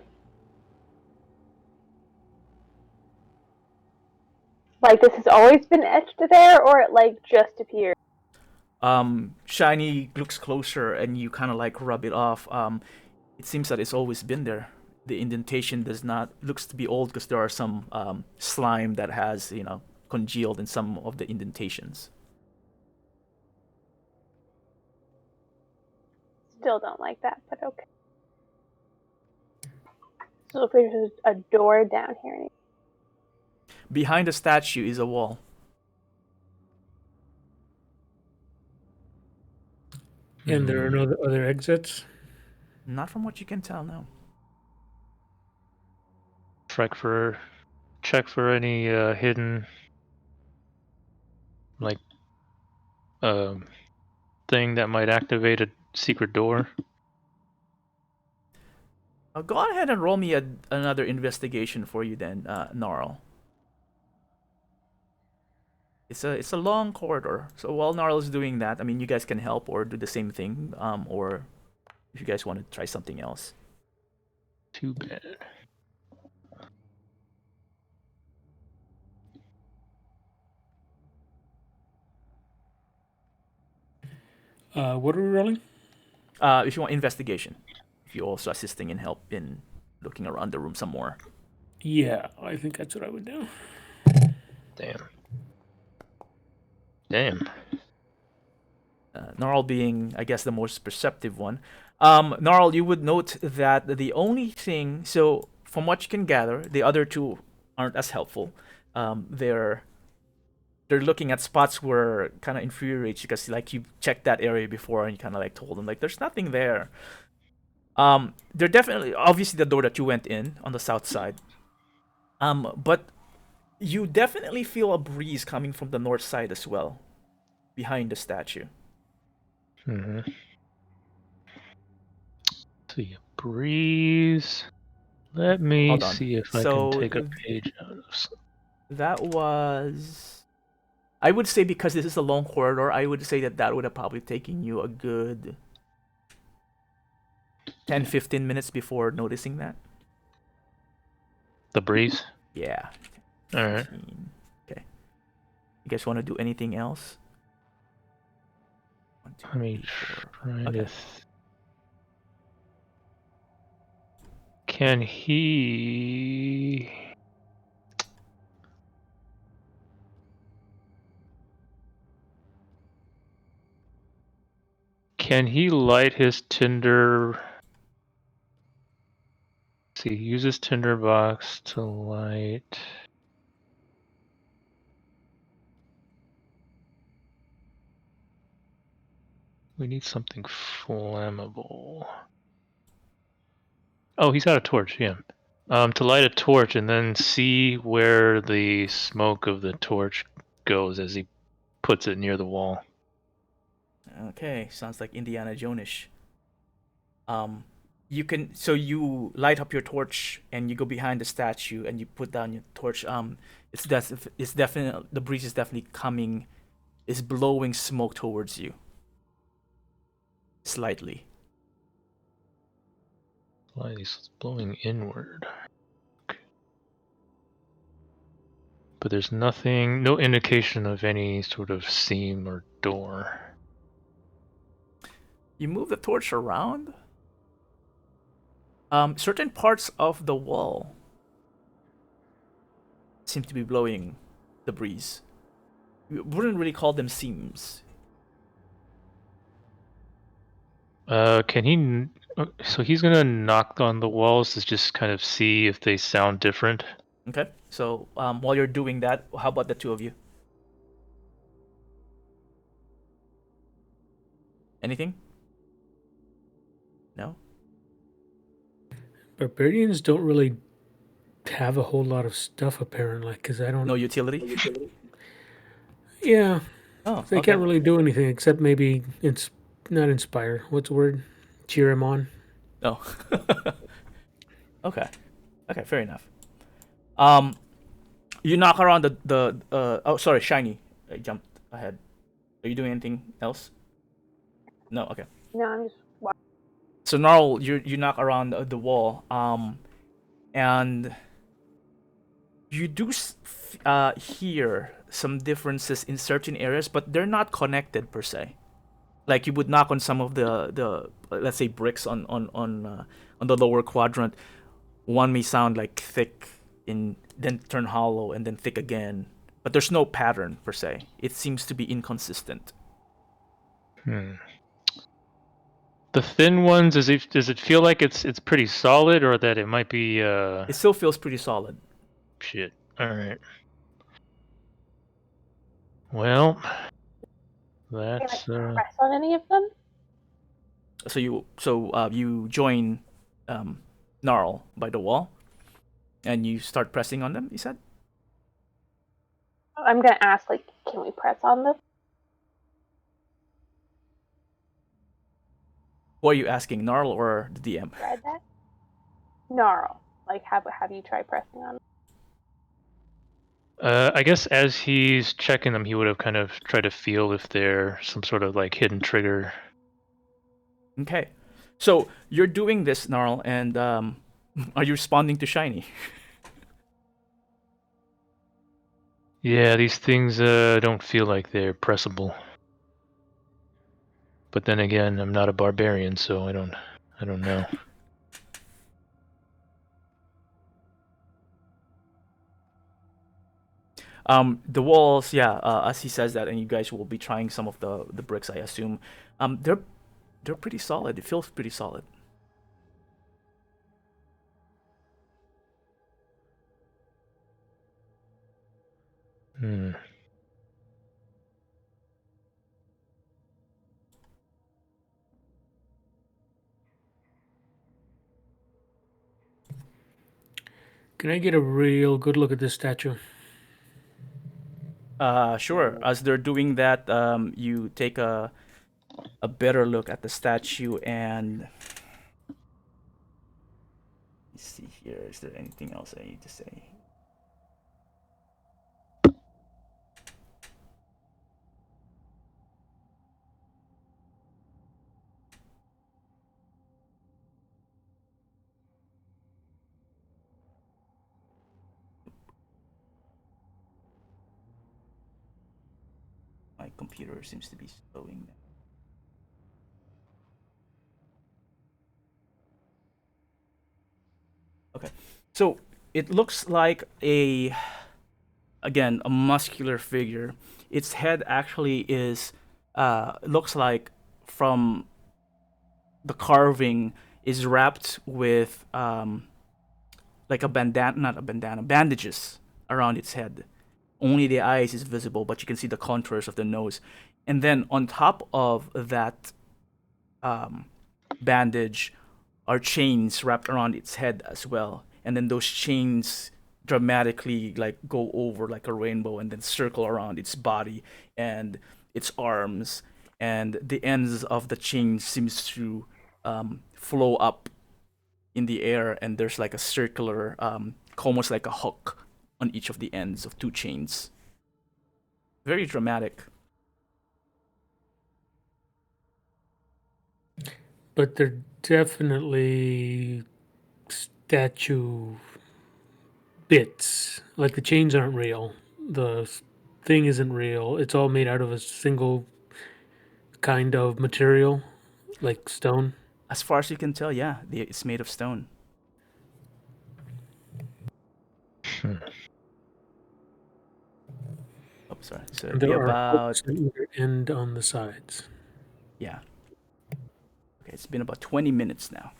Like this has always been etched there, or it like just appeared? Shiny looks closer and you kind of like rub it off. It seems that it's always been there. The indentation looks to be old because there are some slime that has, congealed in some of the indentations. Still don't like that, but okay. So if there's a door down here. Behind the statue is a wall. And there are no other exits? Not from what you can tell now. Check for any hidden thing that might activate a secret door. Go ahead and roll me another investigation for you then, Gnarl. It's a long corridor. So while Gnarl is doing that, I mean, you guys can help or do the same thing, or if you guys want to try something else. Too bad. What are we rolling? If you want investigation, if you're also assisting in help in looking around the room some more. Yeah, I think that's what I would do. Damn. Gnarl being, I guess, the most perceptive one. Gnarl, you would note that the only thing, so from what you can gather, the other two aren't as helpful. They're looking at spots where kind of infuriates you because like you checked that area before and you kind of like told them like there's nothing there. They're definitely, obviously, the door that you went in on the south side. But you definitely feel a breeze coming from the north side as well, behind the statue. See a breeze. Let me see if I can take a page out of. That was, I would say, because this is a long corridor, I would say that would have probably taken you a good 10-15 minutes before noticing that. The breeze? Yeah. Alright. Okay. You guys want to do anything else? Let me try to... Can he... Can he light his tinder... See, use his tinderbox to light... We need something flammable. Oh, he's got a torch, yeah. To light a torch and then see where the smoke of the torch goes as he puts it near the wall. Okay, sounds like Indiana Jones-ish. You light up your torch and you go behind the statue and you put down your torch. It's definitely, the breeze is definitely coming, is blowing smoke towards you. Slightly. It's blowing inward. Okay. But there's nothing, no indication of any sort of seam or door. You move the torch around? Certain parts of the wall seem to be blowing the breeze. You wouldn't really call them seams. Can he? So he's gonna knock on the walls to just kind of see if they sound different. Okay. So while you're doing that, how about the two of you? Anything? No. Barbarians don't really have a whole lot of stuff apparently, because I don't. No utility. Yeah, Oh, they okay. can't really do anything except maybe not inspire. What's the word? Cheer him on. Oh. Okay. Okay. Fair enough. Um, you knock around the. Oh, sorry, shiny. I jumped ahead. Are you doing anything else? No. Okay. No, I'm just So Gnarl, you knock around the wall, and you do hear some differences in certain areas, but they're not connected per se. Like you would knock on some of the let's say bricks on the lower quadrant. One may sound like thick, in then turn hollow, and then thick again. But there's no pattern per se. It seems to be inconsistent. Hmm. The thin ones, does it feel like it's pretty solid, or that it might be It still feels pretty solid. shit? All right. Well, can I that's press on any of them. So you join Gnarl by the wall, and you start pressing on them. You said. I'm gonna ask, like, can we press on them? Who are you asking, Gnarl or the DM? Read that? Gnarl. Like, have you tried pressing on them? I guess as he's checking them, he would have kind of tried to feel if they're some sort of like hidden trigger. Okay, so you're doing this, Gnarl, and are you responding to Shiny? Yeah, these things don't feel like they're pressable. But then again, I'm not a barbarian, so I don't know. The walls, yeah. As he says that, and you guys will be trying some of the bricks, I assume. They're pretty solid. It feels pretty solid. Hmm. Can I get a real good look at this statue? Sure. As they're doing that, you take a better look at the statue, and let's see here. Is there anything else I need to say? My computer seems to be slowing down. Okay, so it looks like again a muscular figure. Its head actually is looks like from the carving is wrapped with like a bandana, not a bandana, bandages around its head. Only the eyes is visible, but you can see the contours of the nose. And then on top of that bandage are chains wrapped around its head as well. And then those chains dramatically like go over like a rainbow and then circle around its body and its arms. And the ends of the chain seems to flow up in the air, and there's like a circular, almost like a hook on each of the ends of two chains. Very dramatic. But they're definitely statue bits. Like the chains aren't real. The thing isn't real. It's all made out of a single kind of material, like stone. As far as you can tell, yeah, it's made of stone. Oh, sorry. So And it'd be there are about hooks at either end on the sides. yeah. Okay, it's been about 20 minutes now.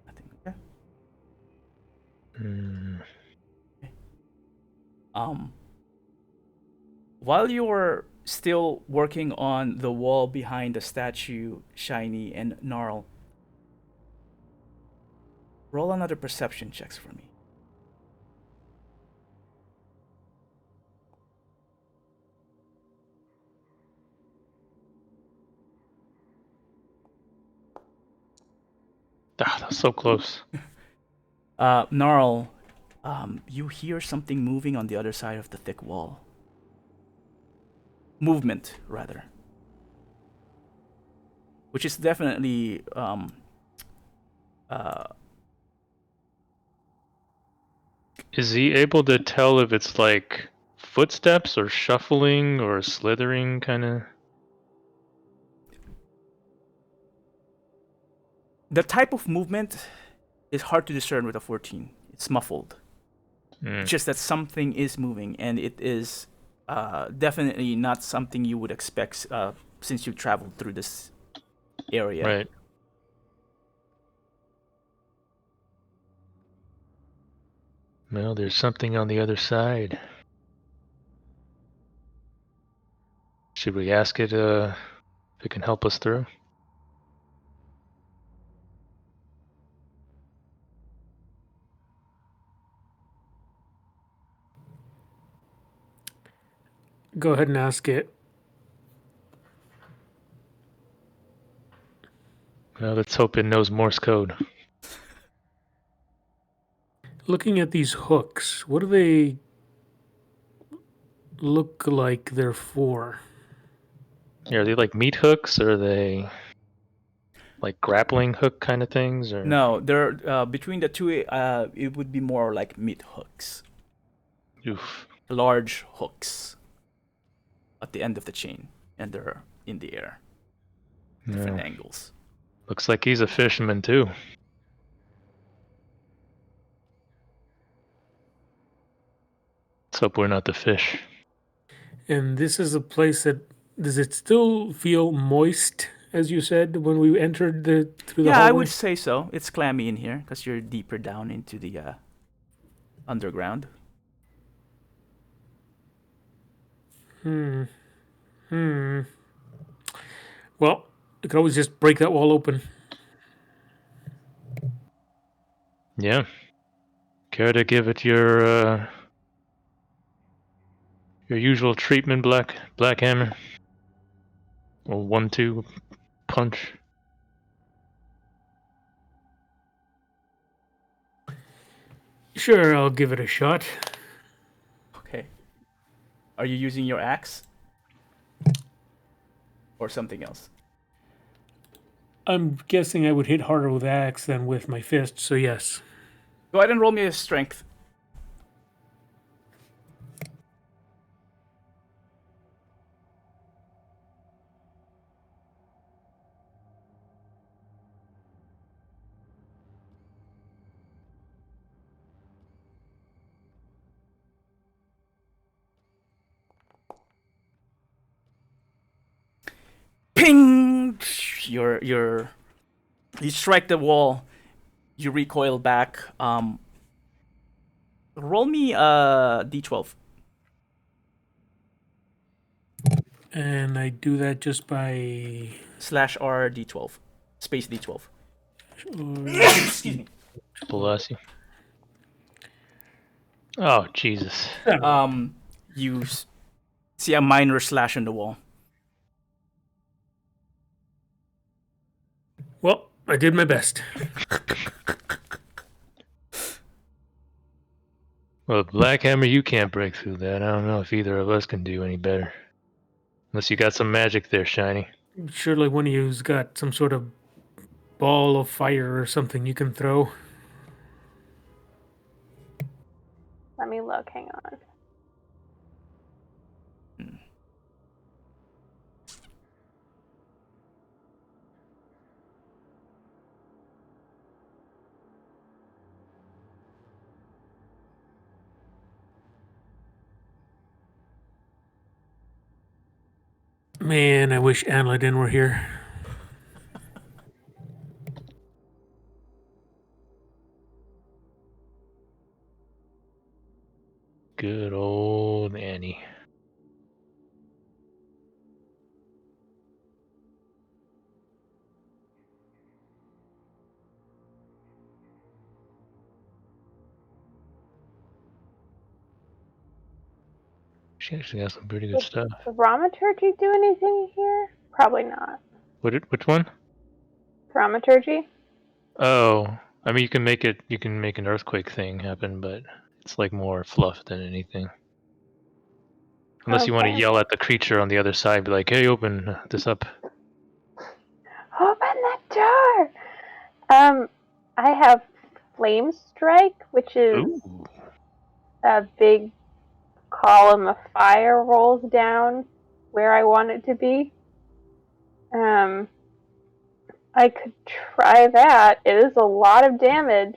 Nothing. Okay. While you were still working on the wall behind the statue, Shiny and Gnarl, roll another perception checks for me. Ah, that's so close. Gnarl, you hear something moving on the other side of the thick wall. Movement, rather. Which is definitely Is he able to tell if it's like footsteps or shuffling or slithering kind of? the type of movement is hard to discern with a 14. It's muffled. It's just that something is moving, and it is definitely not something you would expect since you traveled through this area. Right. Well, there's something on the other side. Should we ask it if it can help us through? Go ahead and ask it. Well, let's hope it knows Morse code. Looking at these hooks, what do they look like they're for? Yeah, are they like meat hooks, or are they like grappling hook kind of things? Or No, they're between the two. It would be more like meat hooks, oof. large hooks at the end of the chain, and they're in the air, different No. angles. Looks like he's a fisherman too. Let's hope we're not the fish. And this is a place that, does it still feel moist, as you said, when we entered through the Yeah, hallway? I would say so. It's clammy in here because you're deeper down into the underground. Well, you could always just break that wall open. Yeah. Care to give it your usual treatment, Black Hammer? Or 1-2 punch? Sure, I'll give it a shot. Okay. Are you using your axe? Or something else? I'm guessing I would hit harder with axe than with my fist, so yes. Go ahead and roll me a strength. Ping! You strike the wall. You recoil back. Roll me a d12. And I do that just by... /R d12. Space d12. Excuse me. Bless you. Oh, Jesus. You see a minor slash on the wall. Well, I did my best. Well, Black Hammer, you can't break through that. I don't know if either of us can do any better. Unless you got some magic there, Shiny. Surely one of you's got some sort of ball of fire or something you can throw. Let me look. Hang on. Man, I wish Anladin were here. Good old Annie. She actually has some pretty good Would stuff. thaumaturgy do anything here? Probably not. Which one? Thaumaturgy? Oh, I mean, you can make an earthquake thing happen, but it's like more fluff than anything. Unless you want to Okay. yell at the creature on the other side, be like, "Hey, open this up." Open that door! I have Flame Strike, which is Ooh. a big column of fire rolls down where I want it to be. I could try that. It is a lot of damage.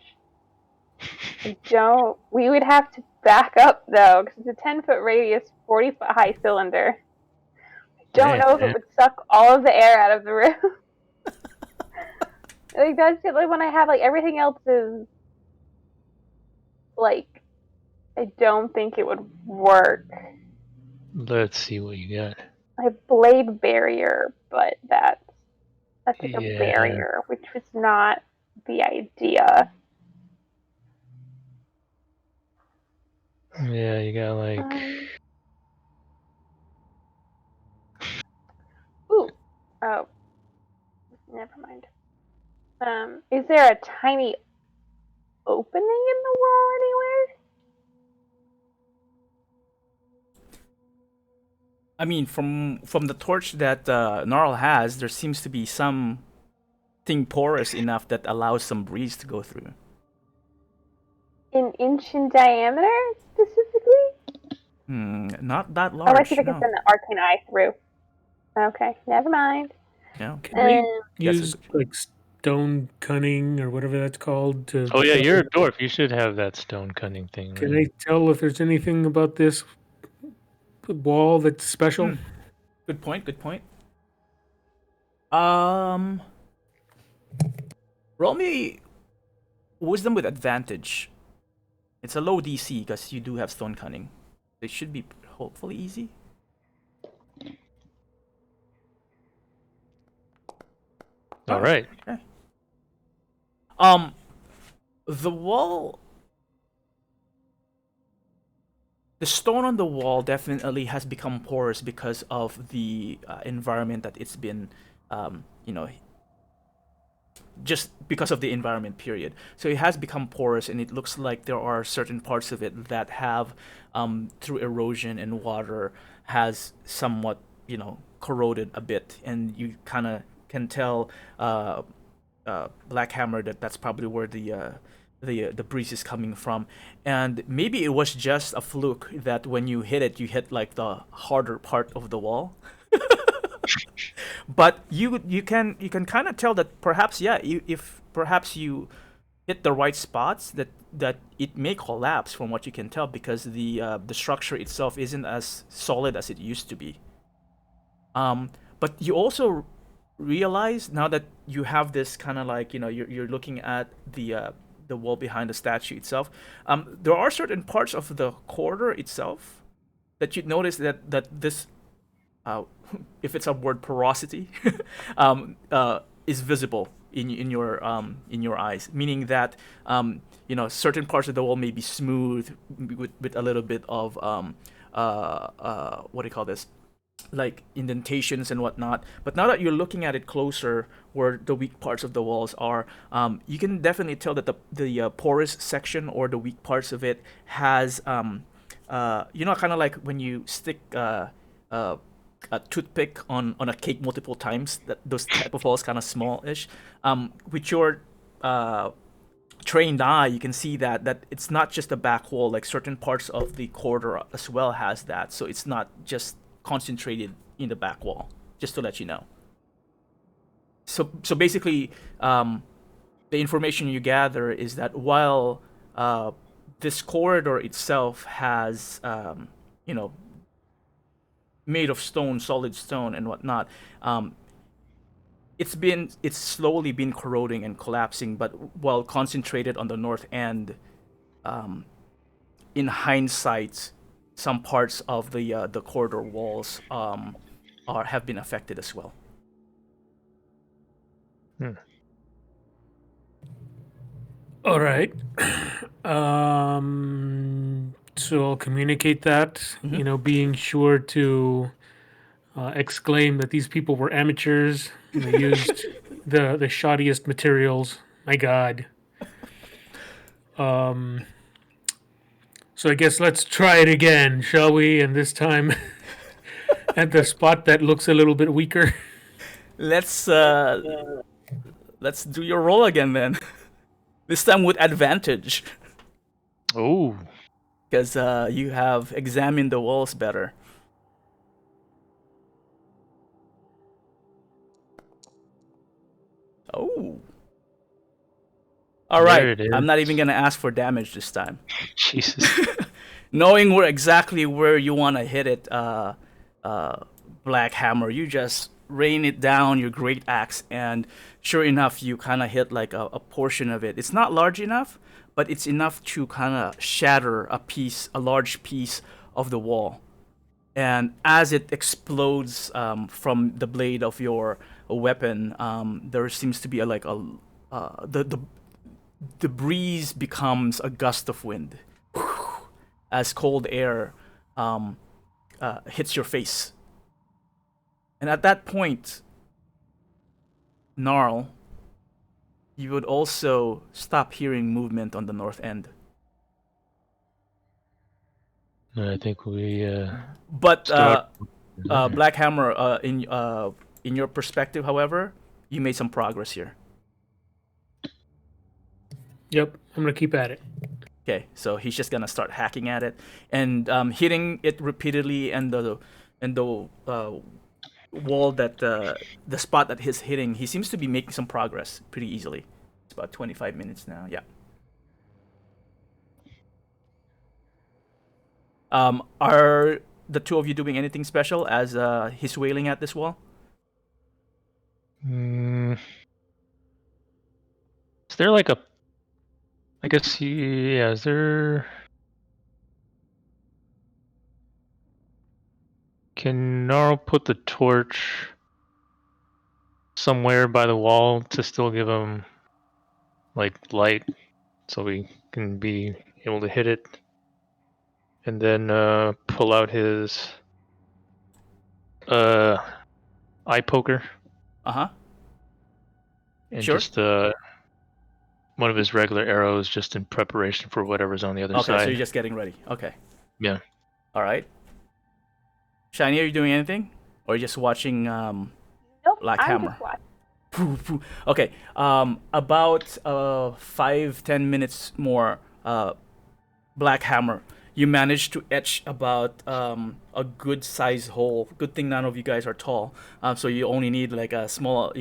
We would have to back up though, because it's a 10-foot radius, 40-foot high cylinder. I don't know if it Man. would suck all of the air out of the room. Like that's like when I have like everything else is like I don't think it would work. Let's see what you got. I have blade barrier, but that's like a Yeah. barrier, which was not the idea. Yeah, you got like. Ooh. Oh. Never mind. Is there a tiny opening in the wall anywhere? I mean, from the torch that Gnarl has, there seems to be something porous enough that allows some breeze to go through. An inch in diameter, specifically? Not that Oh, let's large. see if I can No. send the arcane eye through. Okay, never mind. Yeah. Can we Yes, use like stone cunning or whatever that's called to? Oh yeah, you're a dwarf. You should have that stone cunning thing. Can Right? I tell if there's anything about this wall that's special? Good point. Good point. Roll me wisdom with advantage. It's a low DC because you do have stone cunning. It should be hopefully easy. All right. Okay. The wall, the stone on the wall definitely has become porous because of the environment that it's been, you know, just because of the environment period. So it has become porous, and it looks like there are certain parts of it that have, through erosion and water, has somewhat, corroded a bit, and you kind of can tell, Black Hammer, that that's probably where the breeze is coming from, and maybe it was just a fluke that when you hit it, you hit like the harder part of the wall. But you can kind of tell that perhaps, yeah, if perhaps you hit the right spots, that it may collapse from what you can tell, because the structure itself isn't as solid as it used to be. But you also realize now that you have this kind of like, you're looking at the wall behind the statue itself. There are certain parts of the corridor itself that you'd notice that this, if it's a word, porosity, is visible in your eyes, meaning that, certain parts of the wall may be smooth with a little bit of, what do you call this, like indentations and whatnot. But now that you're looking at it closer, where the weak parts of the walls are, you can definitely tell that the porous section, or the weak parts of it, has, kind of like when you stick a toothpick on a cake multiple times, that those type of walls, kind of smallish. With your trained eye, you can see that it's not just the back wall. Like certain parts of the corridor as well has that, so it's not just concentrated in the back wall. Just to let you know. So basically, the information you gather is that while this corridor itself has, you know made of stone, solid stone, and whatnot. It's slowly been corroding and collapsing, but while concentrated on the north end, in hindsight, some parts of the corridor walls have been affected as well. All right. So I'll communicate that, being sure to exclaim that these people were amateurs. And they used the shoddiest materials. My God. So I guess let's try it again, shall we? And this time at the spot that looks a little bit weaker. Let's do your roll again then. This time with advantage, Oh, because you have examined the walls better. Oh. All There right. it is. I'm not even gonna ask for damage this time. Jesus. Knowing exactly where you want to hit it, Black Hammer, you just rain it down your great axe, and sure enough, you kind of hit like a portion of it. It's not large enough, but it's enough to kind of shatter a large piece of the wall. And as it explodes from the blade of your weapon, there seems to be the breeze becomes a gust of wind as cold air hits your face. And at that point, Gnarl, you would also stop hearing movement on the north end. I think we. But Start- Black Hammer, in your perspective, however, you made some progress here. Yep, I'm going to keep at it. Okay, so he's just gonna start hacking at it and hitting it repeatedly, and the wall that the spot that he's hitting, he seems to be making some progress pretty easily. It's about 25 minutes now. Yeah. Are the two of you doing anything special as he's wailing at this wall? Is there like a? I guess yeah. Is there? Can Gnarl put the torch somewhere by the wall to still give him like light, so we can be able to hit it, and then pull out his eye poker Uh-huh. and Sure. just one of his regular arrows, just in preparation for whatever's on the other Okay, side. so you're just getting ready. Okay. Yeah. All right. Shiny, are you doing anything, or are you just watching Nope, Black I'm Hammer? just watching. Okay. About 5-10 minutes more. Black Hammer, you managed to etch about a good sized hole. Good thing none of you guys are tall, so you only need like a small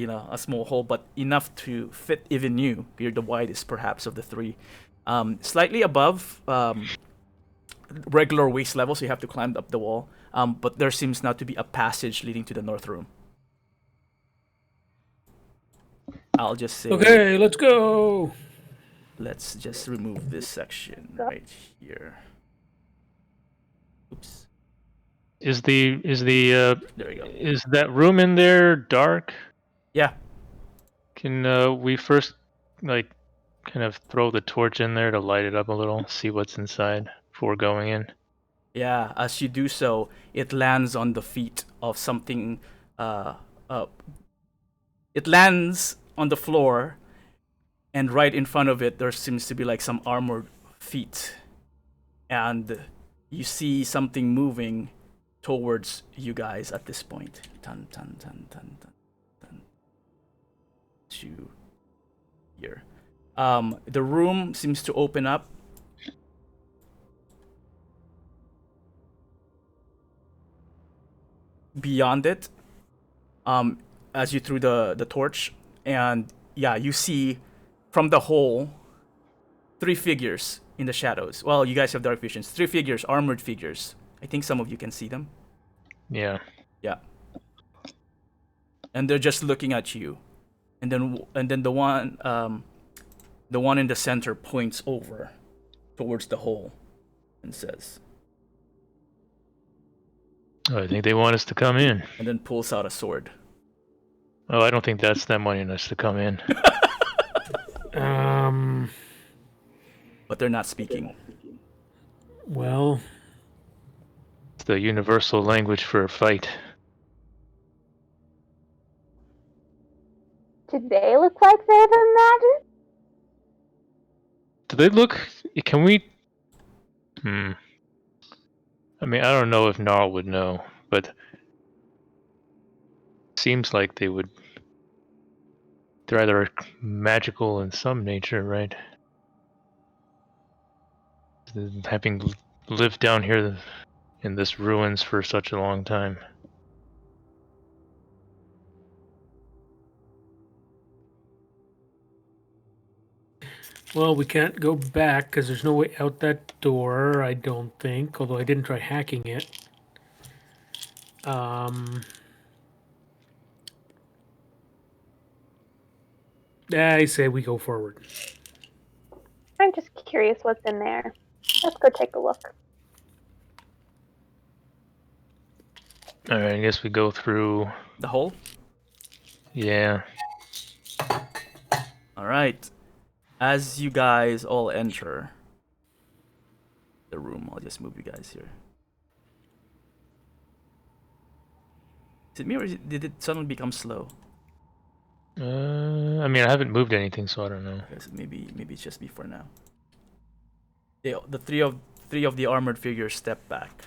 hole, but enough to fit even you. You're the widest, perhaps, of the three. Slightly above regular waist level, so you have to climb up the wall. But there seems now to be a passage leading to the north room. I'll just say, Okay, let's go. let's just remove this section right here. Oops. Is the There we go. is that room in there dark? Yeah. Can we first like kind of throw the torch in there to light it up a little, see what's inside before going in? Yeah, as you do so, it lands on the feet of something. It lands on the floor, and right in front of it, there seems to be like some armored feet. And you see something moving towards you guys at this point. Dun, dun, dun, dun, dun, dun. To here. The room seems to open up. Beyond it, as you threw the torch, and yeah, you see from the hole 3 figures in the shadows. Well, you guys have dark visions. 3 figures, armored figures. I think some of you can see them. Yeah. Yeah. And they're just looking at you, and then the one in the center points over towards the hole and says, Oh, I think they want us to come in. and then pulls out a sword. Oh, I don't think that's them wanting us to come in. But they're not speaking. Well, It's the universal language for a fight. Do they look like they have magic? Do they look? Can we? I mean, I don't know if Gnarl would know, but seems like they would. They're either magical in some nature, right? Having lived down here in this ruins for such a long time. well, we can't go back because there's no way out that door, I don't think, although I didn't try hacking it. I say we go forward. I'm just curious what's in there. Let's go take a look. All right, I guess we go through. The hole? Yeah. All right. As you guys all enter the room, I'll just move you guys here. Is it me or did it suddenly become slow? I mean, I haven't moved anything, so I don't know. Okay, so maybe it's just me for now. The three of the armored figures step back,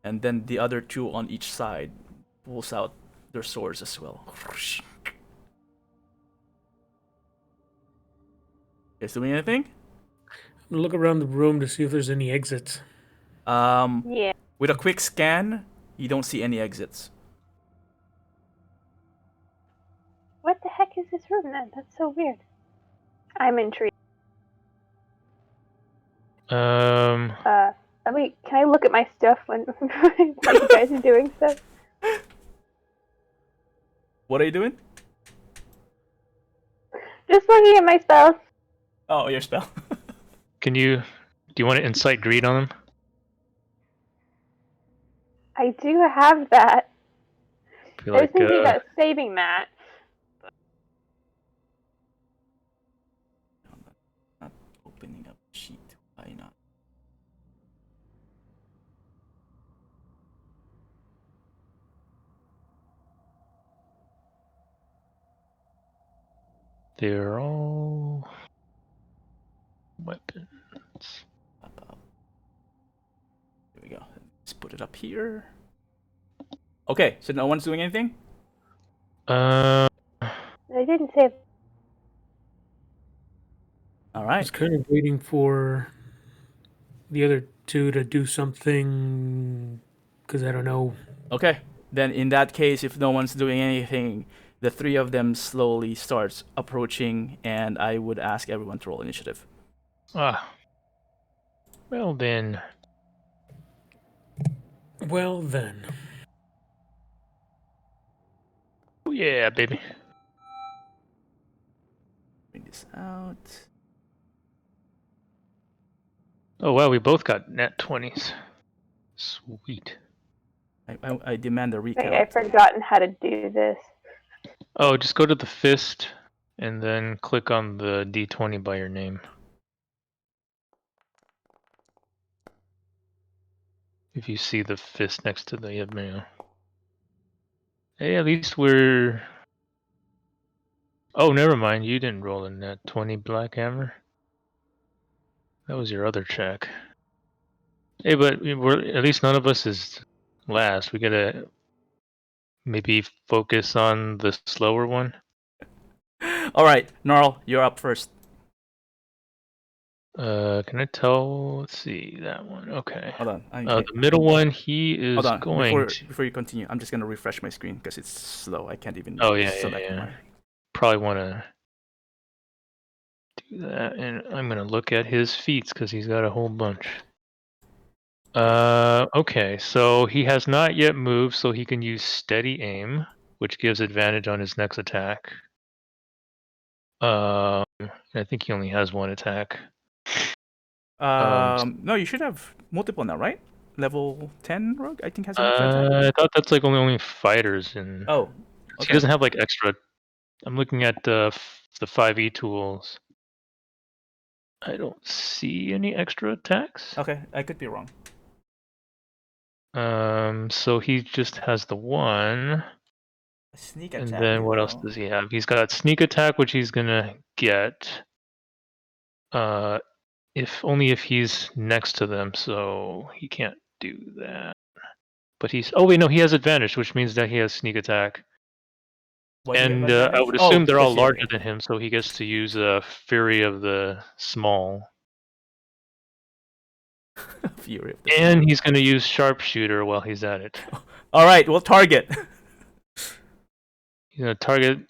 and then the other two on each side pulls out their swords as well. Is doing anything? I'm gonna look around the room to see if there's any exits. Yeah. With a quick scan, you don't see any exits. What the heck is this room then? That's so weird. I'm intrigued. Can I look at my stuff when while you guys are doing stuff? What are you doing? Just looking at my spells. Oh, your spell. Do you want to incite greed on them? I do have that. I I was thinking about saving that. Not opening up sheet. Why not? They're all weapons. Here we go. Let's put it up here. Okay, so no one's doing anything? I didn't save. All I right. was kind of waiting for the other two to do something because I don't know. Okay. Then in that case, if no one's doing anything, the three of them slowly starts approaching, and I would ask everyone to roll initiative. Well then. Well then. Oh yeah, baby. Bring this out. Oh wow, we both got nat 20s. Sweet. I demand a recount. Wait, I've forgotten how to do this. Oh, just go to the fist and then click on the D20 by your name. If you see the fist next to the menu. Hey, at least we're... Oh, never mind. You didn't roll a nat 20 Black Hammer. That was your other check. Hey, but we're at least none of us is last. We gotta maybe focus on the slower one. All right, Gnarl, you're up first. Can I tell? Let's see that one. Okay. Hold on. The middle one, he is Hold on. going. Before you continue, I'm just gonna refresh my screen because it's slow. I can't even Oh yeah, select yeah. my. Probably want to do that, and I'm gonna look at his feats because he's got a whole bunch. Okay, so he has not yet moved, so he can use steady aim, which gives advantage on his next attack. I think he only has one attack. No, you should have multiple now, right? Level 10 rogue, I think, has an extra attack. I thought that's like only fighters, and Oh, he okay. doesn't have like extra. I'm looking at the 5e tools. I don't see any extra attacks. Okay, I could be wrong. So he just has the one. A sneak And attack. then what else does he have? He's got sneak attack, which he's gonna get. If only if he's next to them, so he can't do that. But he's. Oh wait, no, he has advantage, which means that he has sneak attack. Why do you have And I advantage? would assume they're all because you're- larger than him, so he gets to use Fury of the Small. Fury of the And he's gonna use Sharpshooter while he's at it. All right, well, target. He's gonna target.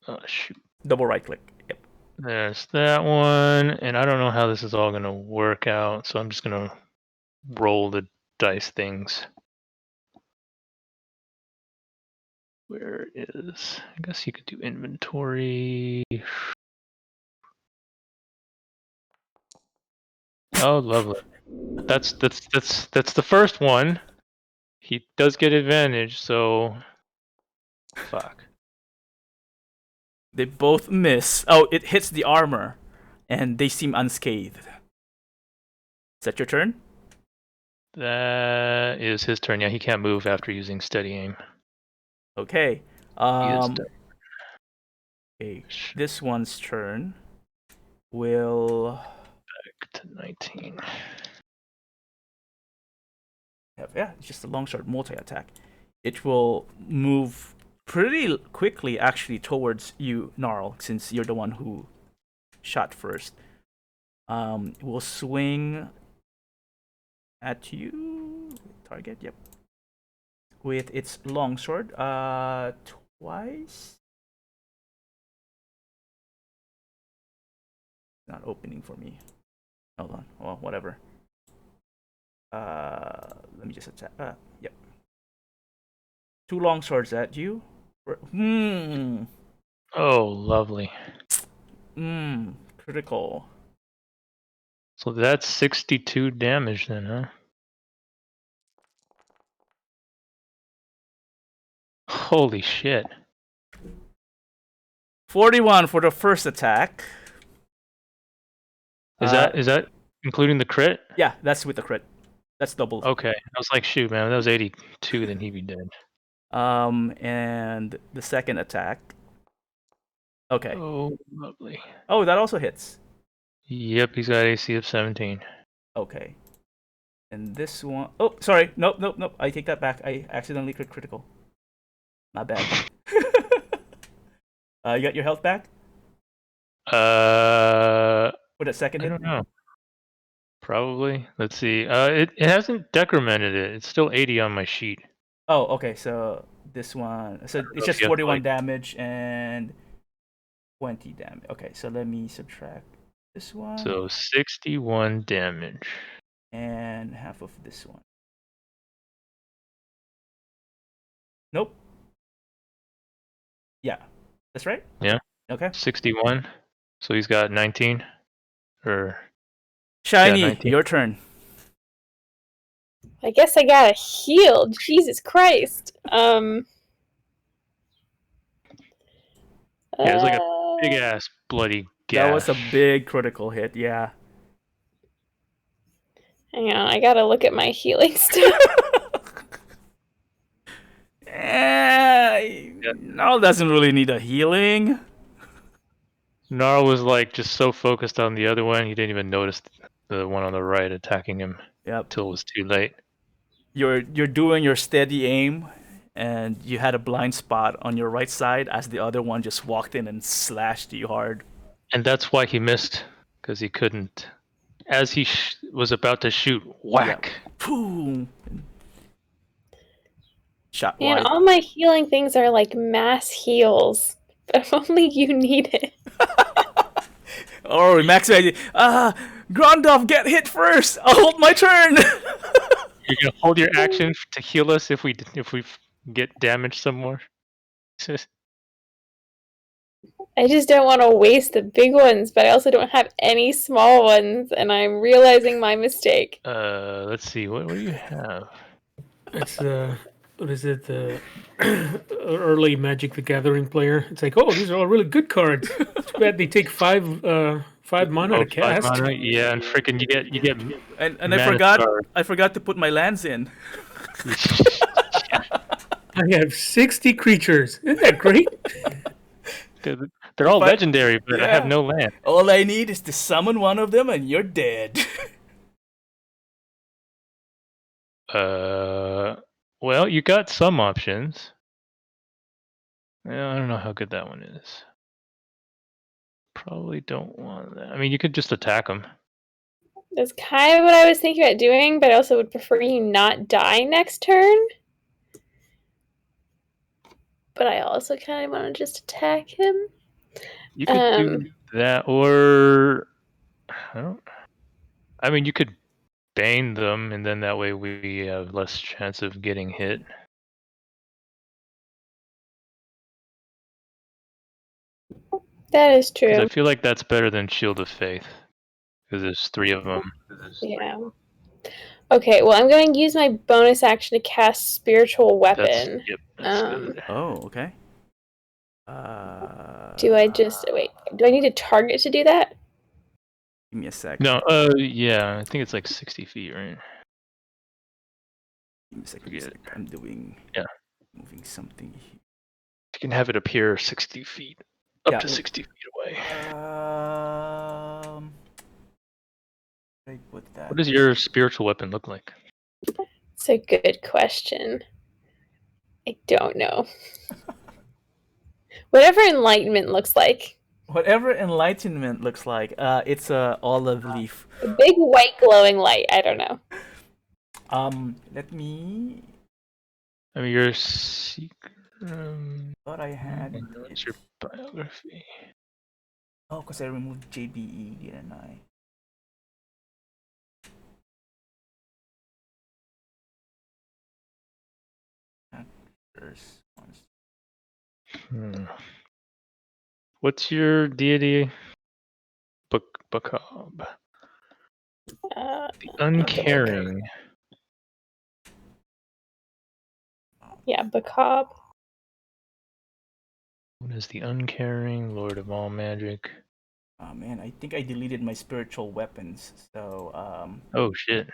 Oh shoot. Double right click. Yep. There's that one, and I don't know how this is all gonna work out, so I'm just gonna roll the dice things. Where is? I guess you could do inventory. Oh, lovely. That's the first one. He does get advantage, so fuck. They both miss. Oh, it hits the armor, and they seem unscathed. Is that your turn? That is his turn. Yeah, he can't move after using steady aim. Okay. He is Okay. This one's turn will back to 19. yeah, it's just a longsword multi-attack. It will move pretty quickly, actually, towards you, Gnarl, since you're the one who shot first. It will swing at you. Target, yep. With its longsword, twice. Not opening for me. Hold on. Well, whatever. Let me just attack. Yep. 2 longswords at you. Oh, lovely. Critical. So that's 62 damage then, huh? Holy shit. 41 for the first attack. Is that including the crit? Yeah, that's with the crit. That's double. Okay. I was like, shoot, man, that was 82, then he'd be dead. And the second attack. Okay. Oh, lovely. Oh, that also hits. Yep, he's got AC of 17. Okay. And this one. Oh, sorry. Nope. I take that back. I accidentally crit critical. Not bad. You got your health back? For that second I hit? don't know. Probably. Let's see. It hasn't decremented it. It's still 80 on my sheet. Oh, okay. So this one. So it's just 41 damage and 20 damage. Okay, so let me subtract this one. So 61 damage. And half of this one. Nope. Yeah. That's right? Yeah. Okay. 61. So he's got 19. Or Shiny, 19. your turn. I guess I gotta heal. Jesus Christ. Yeah, it's like a big ass bloody gash. That was a big critical hit, yeah. Hang on, I gotta look at my healing stuff. Gnarl doesn't really need a healing. Gnarl was like just so focused on the other one, he didn't even notice the one on the right attacking him. Yep. Till it was too late. You're doing your steady aim, and you had a blind spot on your right side as the other one just walked in and slashed you hard. And that's why he missed, because he couldn't. As he was about to shoot, whack. Yep. Boom. Shot Man, wide. all my healing things are like mass heals. But if only you need it. Oh, max Grondov, get hit first. I'll hold my turn. You're gonna hold your action to heal us if we get damaged some more. I just don't want to waste the big ones, but I also don't have any small ones, and I'm realizing my mistake. Let's see. What do you have? It's what is it? The early Magic the Gathering player. It's like, oh, these are all really good cards. Too bad they take five mana to cast. 5 mana? Yeah, and freaking you get and I mana forgot star. I forgot to put my lands in. I have 60 creatures. Isn't that great? They're all legendary, but I have no land. All I need is to summon one of them, and you're dead. Well, you got some options. I don't know how good that one is. Probably don't want that. I mean, you could just attack them. That's kind of what I was thinking about doing, but I also would prefer you not die next turn. But I also kind of want to just attack him. You could do that, or I mean, you could bane them, and then that way we have less chance of getting hit. That is true. 'Cause I feel like that's better than Shield of Faith, because there's 3 of them. Yeah. Okay, well, I'm going to use my bonus action to cast Spiritual Weapon. That's good. Oh, okay. Do I just wait? Do I need a target to do that? Give me a sec. No, yeah, I think it's like 60 feet, right? Give me a sec. I'm doing. Yeah. Moving something here. You can have it appear 60 feet, up to 60 feet away. I put that. What does your spiritual weapon look like? It's a good question. I don't know. Whatever enlightenment looks like. Whatever enlightenment looks like, it's a olive leaf. A big white glowing light. I don't know. Let me. I mean, your secret. Thought I had. What's your biography? Oh, because I removed JBE, didn't I? What's your deity? Bakab. The Uncaring. Yeah, Bakab. What is the Uncaring, Lord of all magic? Oh man, I think I deleted my spiritual weapons, so Oh shit.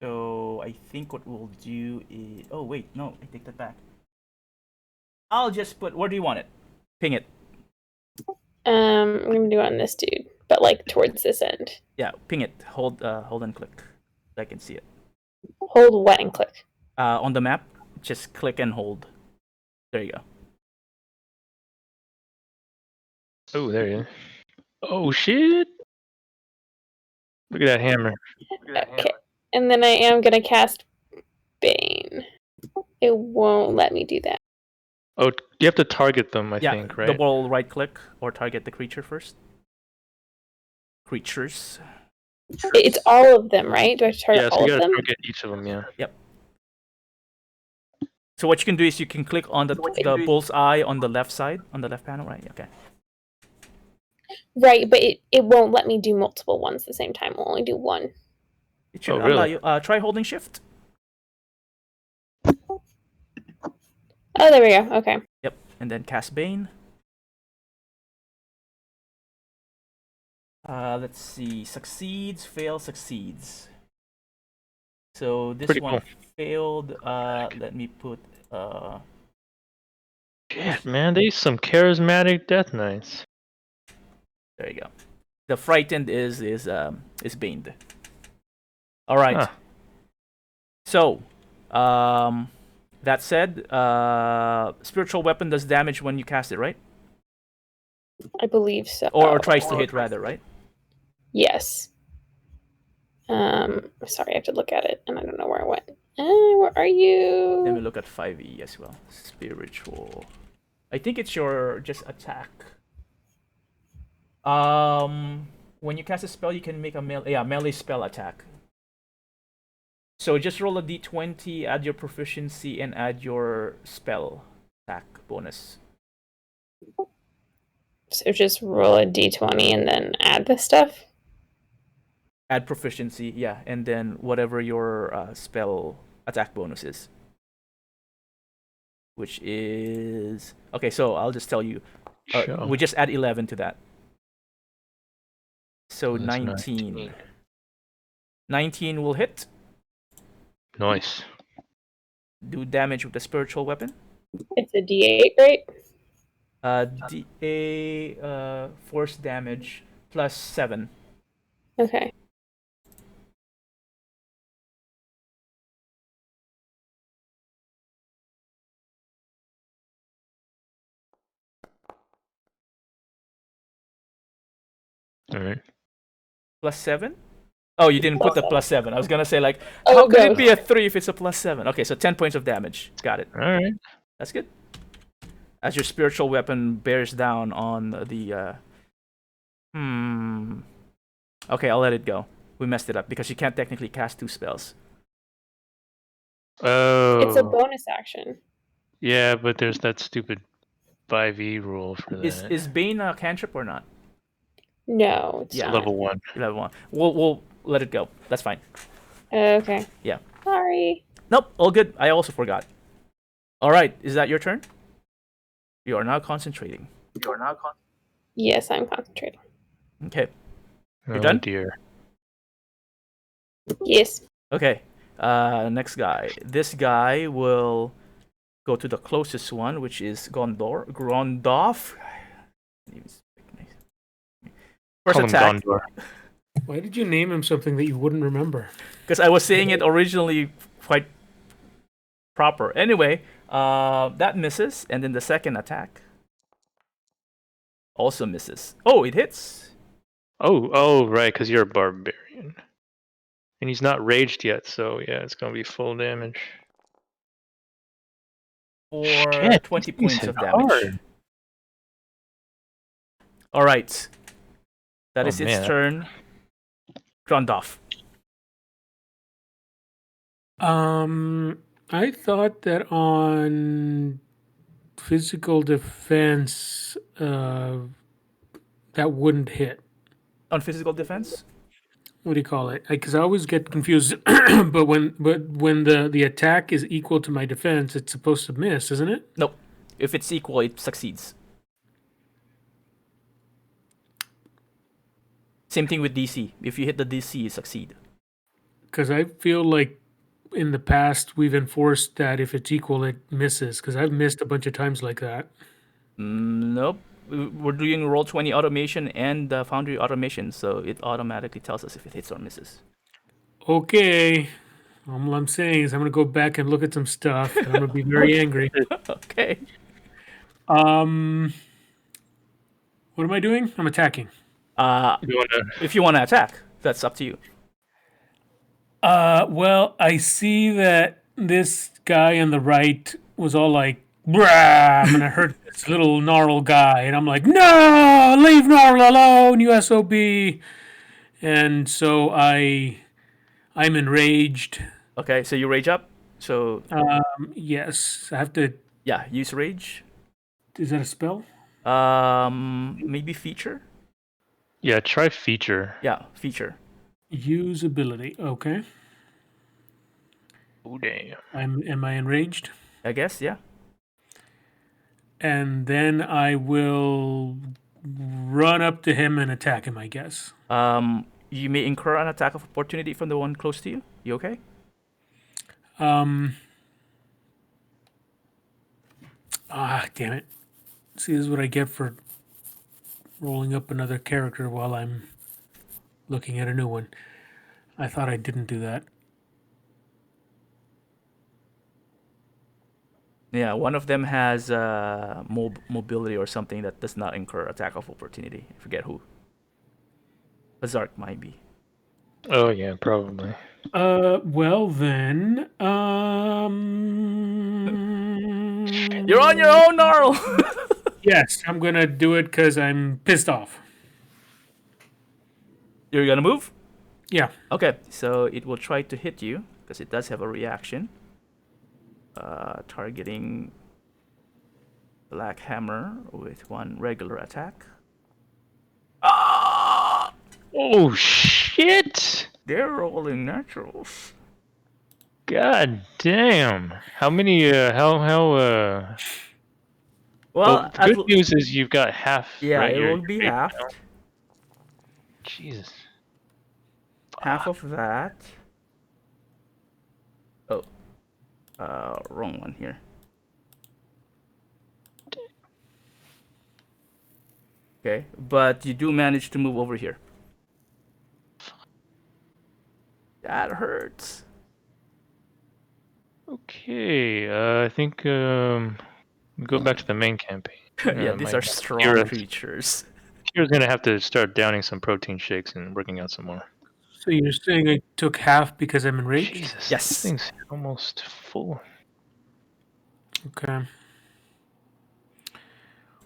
So I think what we'll do is. Oh wait, no, I take that back. I'll just put. Where do you want it? Ping it. I'm gonna do it on this dude, but like towards this end. Yeah, ping it. Hold and click. So I can see it. Hold what and click? On the map, just click and hold. There you go. Oh, there you go. Oh shit! Look at that hammer. Okay, and then I am gonna cast Bane. It won't let me do that. Oh, you have to target them, I think, right? Double right click or target the creature first. Creatures. It's all of them, right? Do I have to target Yeah, so all you of gotta them? target each of them, yeah. Yep. So what you can do is you can click on the bull's eye on the left side, on the left panel, right? Okay. Right, but it won't let me do multiple ones at the same time. I'll only do one. It should Oh, allow really? you. Try holding shift. Oh, there we go. Okay. Yep, and then cast Bane. Let's see. Succeeds, fails, succeeds. So this Pretty one cool. failed. Let me put. Shit, man, they some charismatic death knights. There you go. The frightened is baned. All right. Huh. So, that said, spiritual weapon does damage when you cast it, right? I believe so. Or tries to hit rather, right? Yes. Sorry, I have to look at it, and I don't know where I went. Where are you? Let me look at 5e as well. Spiritual. I think it's your just attack. When you cast a spell, you can make a melee spell attack. So just roll a d20, add your proficiency, and add your spell attack bonus. So just roll a d20 and then add the stuff? Add proficiency, yeah, and then whatever your spell attack bonus is. Which is... Okay, so I'll just tell you. Sure. We just add 11 to that. So That's 19. 19 will hit. Nice. Do damage with the spiritual weapon. It's a d8, right? DA force damage plus 7. Okay. All right. Plus 7? Oh, you didn't put the plus 7. I was gonna say, like, Oh, how could no. it be a 3 if it's a plus 7? Okay, so 10 points of damage. Got it. All right. That's good. As your spiritual weapon bears down on the... Okay, I'll let it go. We messed it up because you can't technically cast 2 spells. Oh. It's a bonus action. Yeah, but there's that stupid 5e rule for that. Is Bane a cantrip or not? No, it's Yeah. not. Level 1. Level 1. We'll let it go. That's fine. Okay. Yeah. Sorry. Nope, all good. I also forgot. All right, is that your turn? You are now concentrating. Yes, I'm concentrating. Okay. Oh done? dear. Yes. Okay. Next guy. This guy will go to the closest one, which is Grondoff. First Call him attack. Gondor. Why did you name him something that you wouldn't remember? Because I was saying it originally quite proper. Anyway, that misses, and then the second attack also misses. Oh, it hits. Oh, right, because you're a barbarian. And he's not raged yet, so yeah, it's going to be full damage. For Shit, 20 these things points hit of damage. hard. All right. That Oh, is its man. turn. Grondoff. I thought that on physical defense, that wouldn't hit. On physical defense? What do you call it? Because I always get confused. but when the attack is equal to my defense, it's supposed to miss, isn't it? Nope. If it's equal, it succeeds. Same thing with DC. If you hit the DC, you succeed. Because I feel like in the past we've enforced that if it's equal, it misses. Because I've missed a bunch of times like that. Nope. We're doing Roll20 automation and Foundry automation, so it automatically tells us if it hits or misses. Okay. All I'm saying is I'm gonna go back and look at some stuff. And I'm gonna be very angry. Okay. What am I doing? I'm attacking. You wanna... If you want to attack, that's up to you. Well, I see that this guy on the right was all like, "Brah, I'm gonna hurt this little Gnarl guy," and I'm like, "No, leave Gnarl alone, you SOB." And so I'm enraged. Okay, so you rage up. So Yes, I have to. yeah, use rage. Is that a spell? Maybe feature. Yeah, try feature. Yeah, feature. Use ability. Okay. Oh, damn. Am I enraged? I guess, yeah. And then I will run up to him and attack him, I guess. You may incur an attack of opportunity from the one close to you. You okay? Damn it. See, this is what I get for rolling up another character while I'm looking at a new one. I thought I didn't do that. Yeah, one of them has mobility or something that does not incur attack of opportunity. I forget who. Berserk might be. Oh, yeah, probably. Well then, You're on your own, Gnarl! yes, I'm gonna do it because I'm pissed off. You're gonna move? Yeah. Okay, so it will try to hit you because it does have a reaction. Targeting Black Hammer with one regular attack. Ah! Oh shit! They're rolling naturals. God damn! How many? Well, Well, the good news is you've got half. yeah, right? it You're will be big half. now. Jesus. Half of that. Oh, wrong one here. Okay, but you do manage to move over here. That hurts. Okay. I think we go back to the main campaign. Yeah, these My are strong creatures. Kira's gonna have to start downing some protein shakes and working out some more. So you're saying I took half because I'm enraged? Jesus. Yes. This thing's almost full. Okay.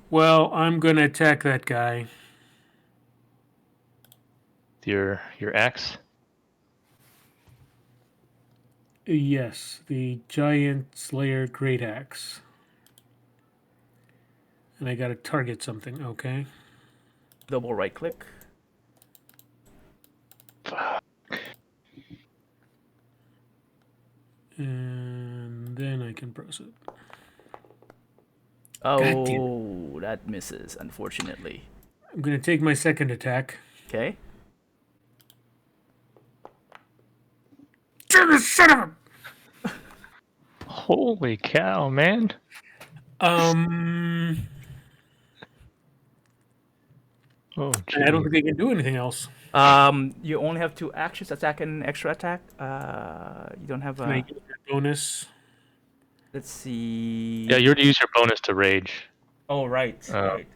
Well, I'm gonna attack that guy. Your axe. Yes, the giant Slayer Great Axe. And I gotta target something, okay? Double right click. Fuck. And then I can press it. Oh, that misses, unfortunately. I'm gonna take my second attack. Okay. Damn it, son of a... Holy cow, man! Oh, And I don't geez. think I can do anything else. You only have 2 actions, attack and extra attack. You don't have Can I a. use that bonus? Let's see. Yeah, you're to use your bonus to rage. Oh, right, right.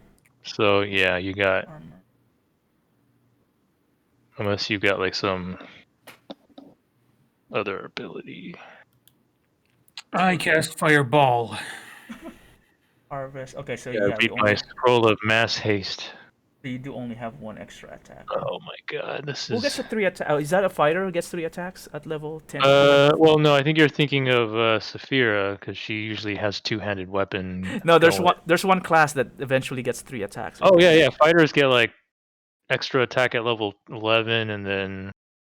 So yeah, you got. Armor. Unless you got like some other ability. I cast Fireball. Harvest. Okay, so Yeah, yeah, read my scroll of mass haste. you do only have 1 extra attack. Oh my god, this Who is. gets a 3 attack? Oh, is that a fighter who gets 3 attacks at level 10? Well, no, I think you're thinking of Saphira because she usually has two-handed weapon. No, there's going. one. There's one class that eventually gets 3 attacks. Oh yeah, yeah. Fighters get like extra attack at level 11, and then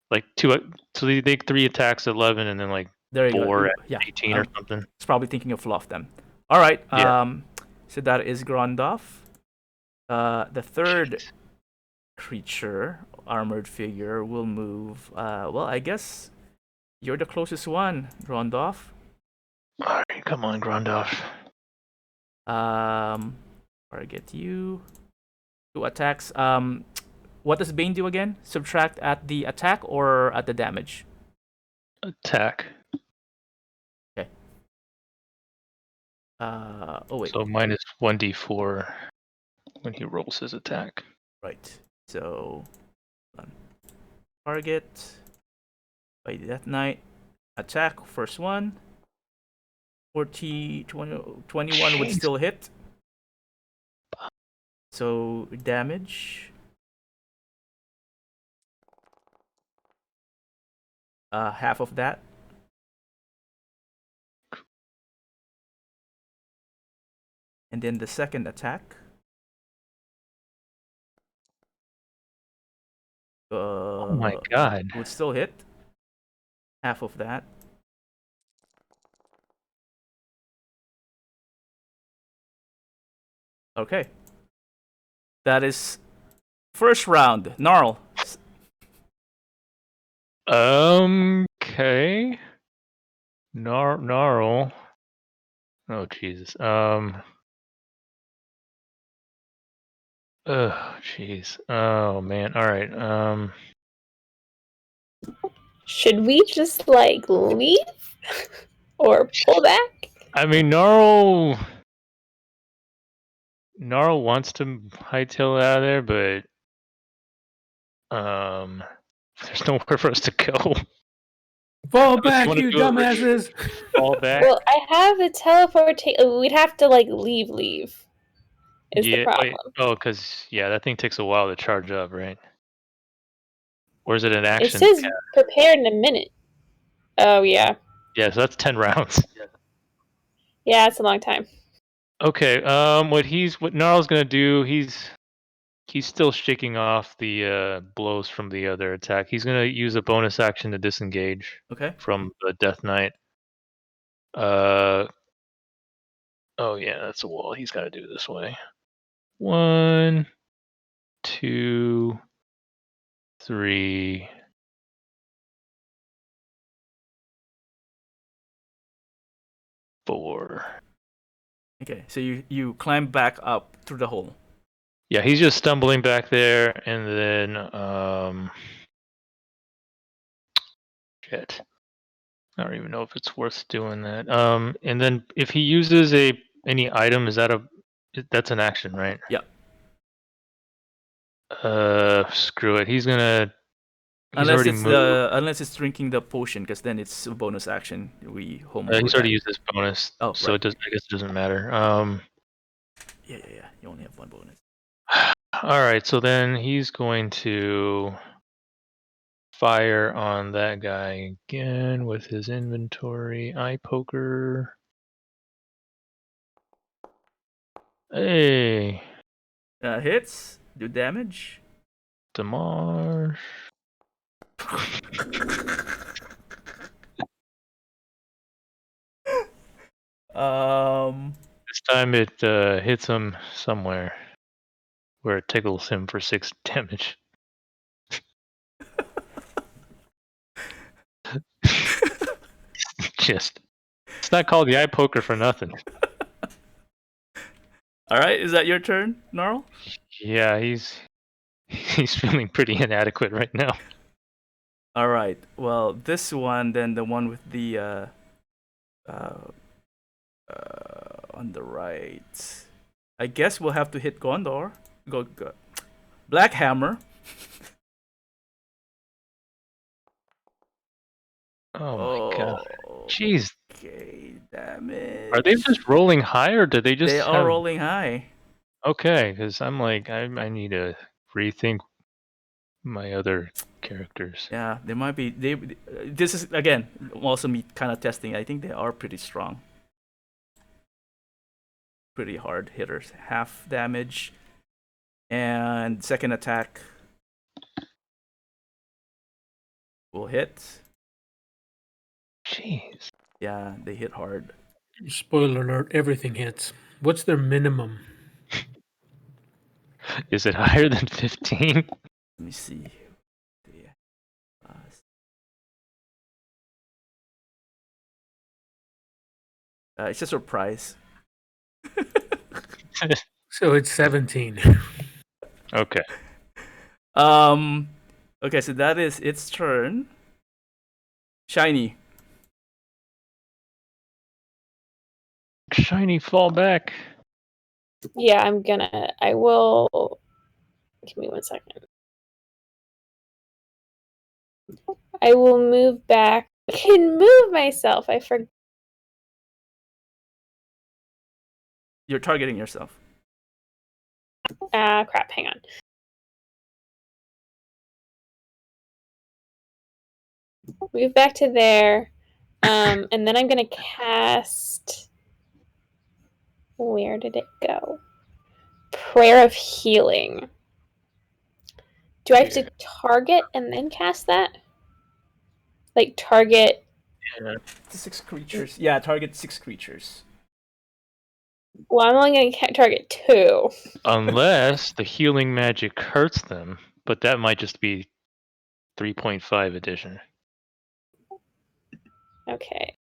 like 2. So they take 3 attacks at 11, and then like There you 4 go. at Yeah, 18 or something. it's probably thinking of Fluff then. All right. Yeah. So that is Grondoff. The third creature, armored figure, will move. Well, I guess you're the closest one, Grondoff. All right, come on, Grondoff. Target you. 2 attacks. What does Bane do again? Subtract at the attack or at the damage? Attack. Okay. Oh wait. So minus 1d4 when he rolls his attack. Right. So target by that night. Attack first one. 21 would Jeez. still hit. So damage. Half of that. And then the second attack. Oh my god. Would still hit. Half of that. Okay. That is first round. Gnarl. Okay. Gnarl. Oh Jesus. Oh jeez. Oh man. All right. Should we just like leave or pull back? I mean, Gnarl wants to hightail it out of there, but there's nowhere for us to go. Fall Unless back, wanna you do a dumbasses! Fall back. Well, I have the teleportation. We'd have to like leave. Is the problem? Wait. Oh, because that thing takes a while to charge up, right? Or is it an It action? says prepared in a minute. Oh, yeah. Yeah, so that's 10 rounds. Yeah, it's a long time. Okay, what Gnarl's gonna do, he's still shaking off the blows from the other attack. He's gonna use a bonus action to disengage Okay. from the Death Knight. Oh yeah, that's a wall. He's gotta do it this way. 1, 2, 3, 4. Okay. So you climb back up through the hole. Yeah, he's just stumbling back there, and then shit. I don't even know if it's worth doing that. And then if he uses any item, that's an action, right? Yeah. Screw it. He's Unless already it's moved. unless it's drinking the potion, because then it's a bonus action. We home. He's already used his bonus, Oh, so right. I guess it doesn't matter. Yeah. You only have one bonus. All right. So then he's going to fire on that guy again with his inventory eye poker. Hey, Hits. Do damage. Damar. This time it hits him somewhere where it tickles him for 6 damage. It's not called the eye poker for nothing. All right. Is that your turn, Gnarl? Yeah, he's feeling pretty inadequate right now. All right. Well, this one, then the one with the on the right. I guess we'll have to hit Gondor. Go. Black Hammer. Oh my god. Jeez. Okay, damage. Are they just rolling high, or do they just They are rolling high. Okay, because I'm like, I need to rethink my other characters. Yeah, they might be. This is again also me kind of testing. I think they are pretty strong, pretty hard hitters. Half damage, and second attack will hit. Jeez. Yeah, they hit hard. Spoiler alert, everything hits. What's their minimum? Is it higher than 15? Let me see. It's a surprise. So it's 17. Okay. Okay, so that is its turn. Shiny. Shiny, fall back. Yeah, I will. Give me 1 second. I will move back. I can move myself. I forgot. You're targeting yourself. Crap, hang on. Move back to there. And then I'm going to cast... Where did it go? Prayer of Healing. Do I have to target and then cast that? Like, target... 6 creatures. Yeah, target 6 creatures. Well, I'm only going to target 2. Unless the healing magic hurts them, but that might just be 3.5 edition. Okay.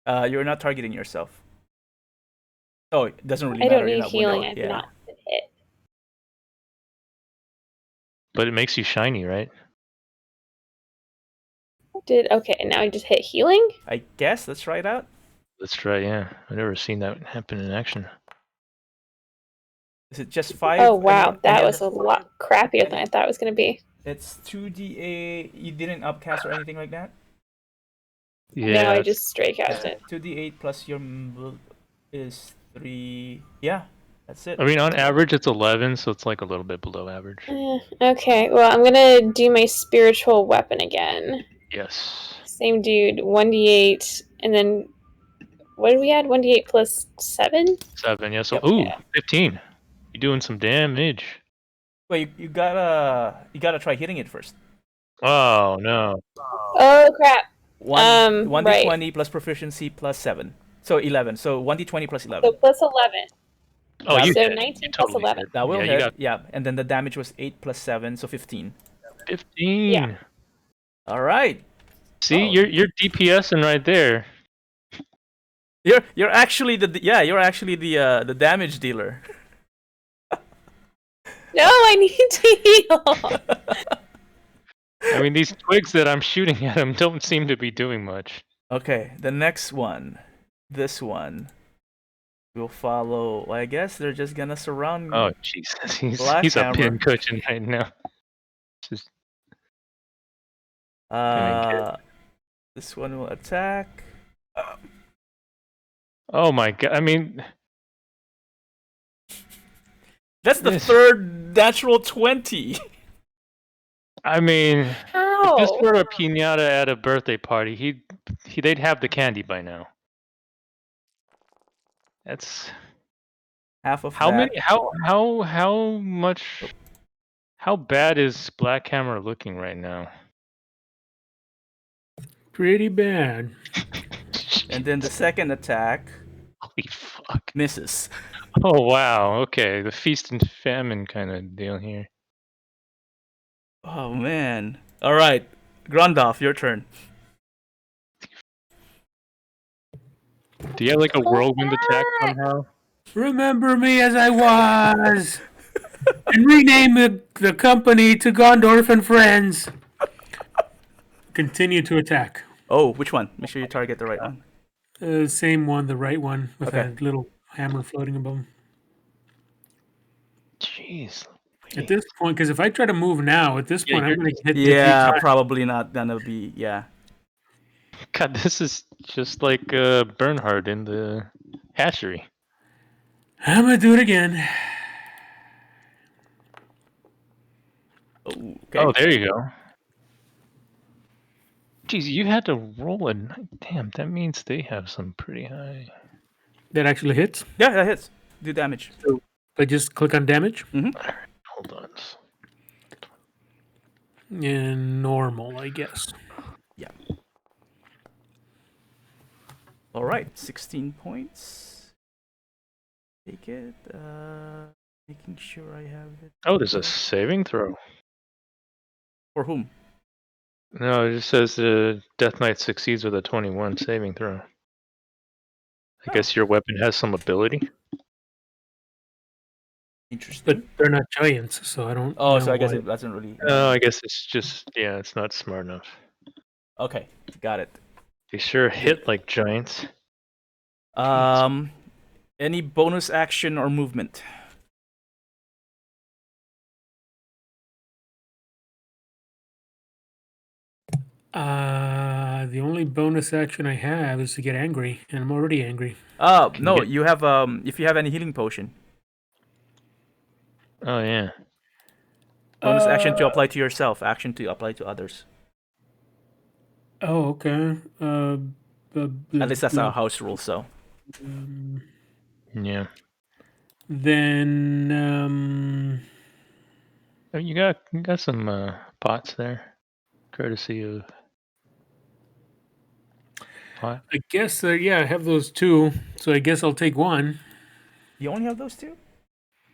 You're not targeting yourself. Oh, it doesn't really I matter. don't You're need not healing. windowed. I've Yeah. not hit. But it makes you shiny, right? Okay, now I just hit healing? I guess let's try it out. Let's try, yeah. I've never seen that happen in action. Is it just 5? Oh, wow. That was a lot crappier than I thought it was going to be. It's 2d8. You didn't upcast or anything like that? Yeah. No, I just straight cast it. 2d8 plus your is 3. Yeah. That's it. I mean, on average, it's 11, so it's like a little bit below average. Okay, well, I'm gonna do my spiritual weapon again. Yes. Same dude, 1d8, and then what did we add? 1d8 plus 7? 7, yeah. So, Yep. ooh, Yeah. 15. You're doing some damage. Well, you gotta try hitting it first. Oh, no. Oh crap. 1d20 right. plus proficiency plus 7. So 11. So 1d20 plus 11. So plus 11. Oh, you So hit. 19 You plus totally 11. hit. That will Yeah, hit. you got Yeah, and then the damage was 8 plus 7, so 15. 15. Yeah. All right. See, Oh. you're DPSing right there. You're actually the damage dealer. No, I need to heal. I mean, these twigs that I'm shooting at him don't seem to be doing much. Okay, the next one. This one. Will follow. Well, I guess they're just gonna surround. Oh, Jesus. Black He's a hammer. pincushion right now. Just gonna This one will attack. Oh my god. I mean, That's the This- third natural 20. if Ow. this were a piñata at a birthday party, they'd have the candy by now. That's Half of how that. many? How much? How bad is Black Hammer looking right now? Pretty bad. And then the second attack Holy fuck! misses. Oh wow. Okay, the feast and famine kind of deal here. Oh man. All right, Grundoff, your turn. Do you have like a whirlwind attack somehow? Remember me as I was, and rename the company to Gondorf and Friends. Continue to attack. Oh, which one? Make sure you target the right one. Same one, the right one, with Okay. a little hammer floating above him. Jeez. At this point, because if I try to move now, at this Yeah, point, I'm you're- going to hit Yeah, defeat. probably not gonna be. Yeah. God, this is just like Bernhard in the hatchery. I'm going to do it again. Oh, okay. Oh, there you go. Jeez, you had to roll a... Damn, that means they have some pretty high... That actually hits. Yeah, that hits. Do damage. I just click on damage. Hold on. And normal, I guess. Yeah. All right, 16 points. Take it. Making sure I have it. Oh, there's a saving throw. For whom? No, it just says the Death Knight succeeds with a 21 saving throw. I guess your weapon has some ability. Interesting. But they're not giants, so I don't Oh, know so I guess why. it doesn't really. Oh, I guess it's just... Yeah, it's not smart enough. Okay, got it. They sure hit like giants. Any bonus action or movement? The only bonus action I have is to get angry, and I'm already angry. No, get- you have if you have any healing potion. Oh, yeah. Bonus action to apply to yourself, action to apply to others. Oh, okay. At least that's our house rule, so. Yeah. Then, Oh, you got some pots there. Courtesy of... Pot. I guess, yeah, I have those two, so I guess I'll take one. You only have those two?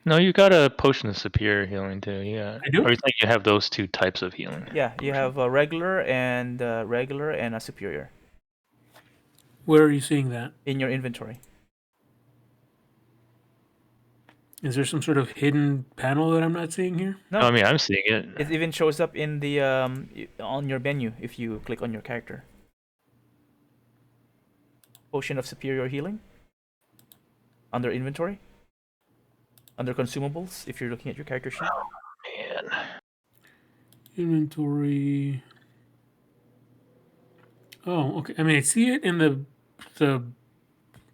No, you got a potion of superior healing too. Yeah. I do? Or you think you have those two types of healing? Yeah, you have a regular and a superior Where are you seeing that? in your inventory. Is there some sort of hidden panel that I'm not seeing here? No, I mean, I'm seeing it. it even shows up in the on your menu if you click on your character. Potion of superior healing. Under inventory. Under consumables, if you're looking at your character sheet. Man. Inventory. Oh, okay. I mean, I see it in the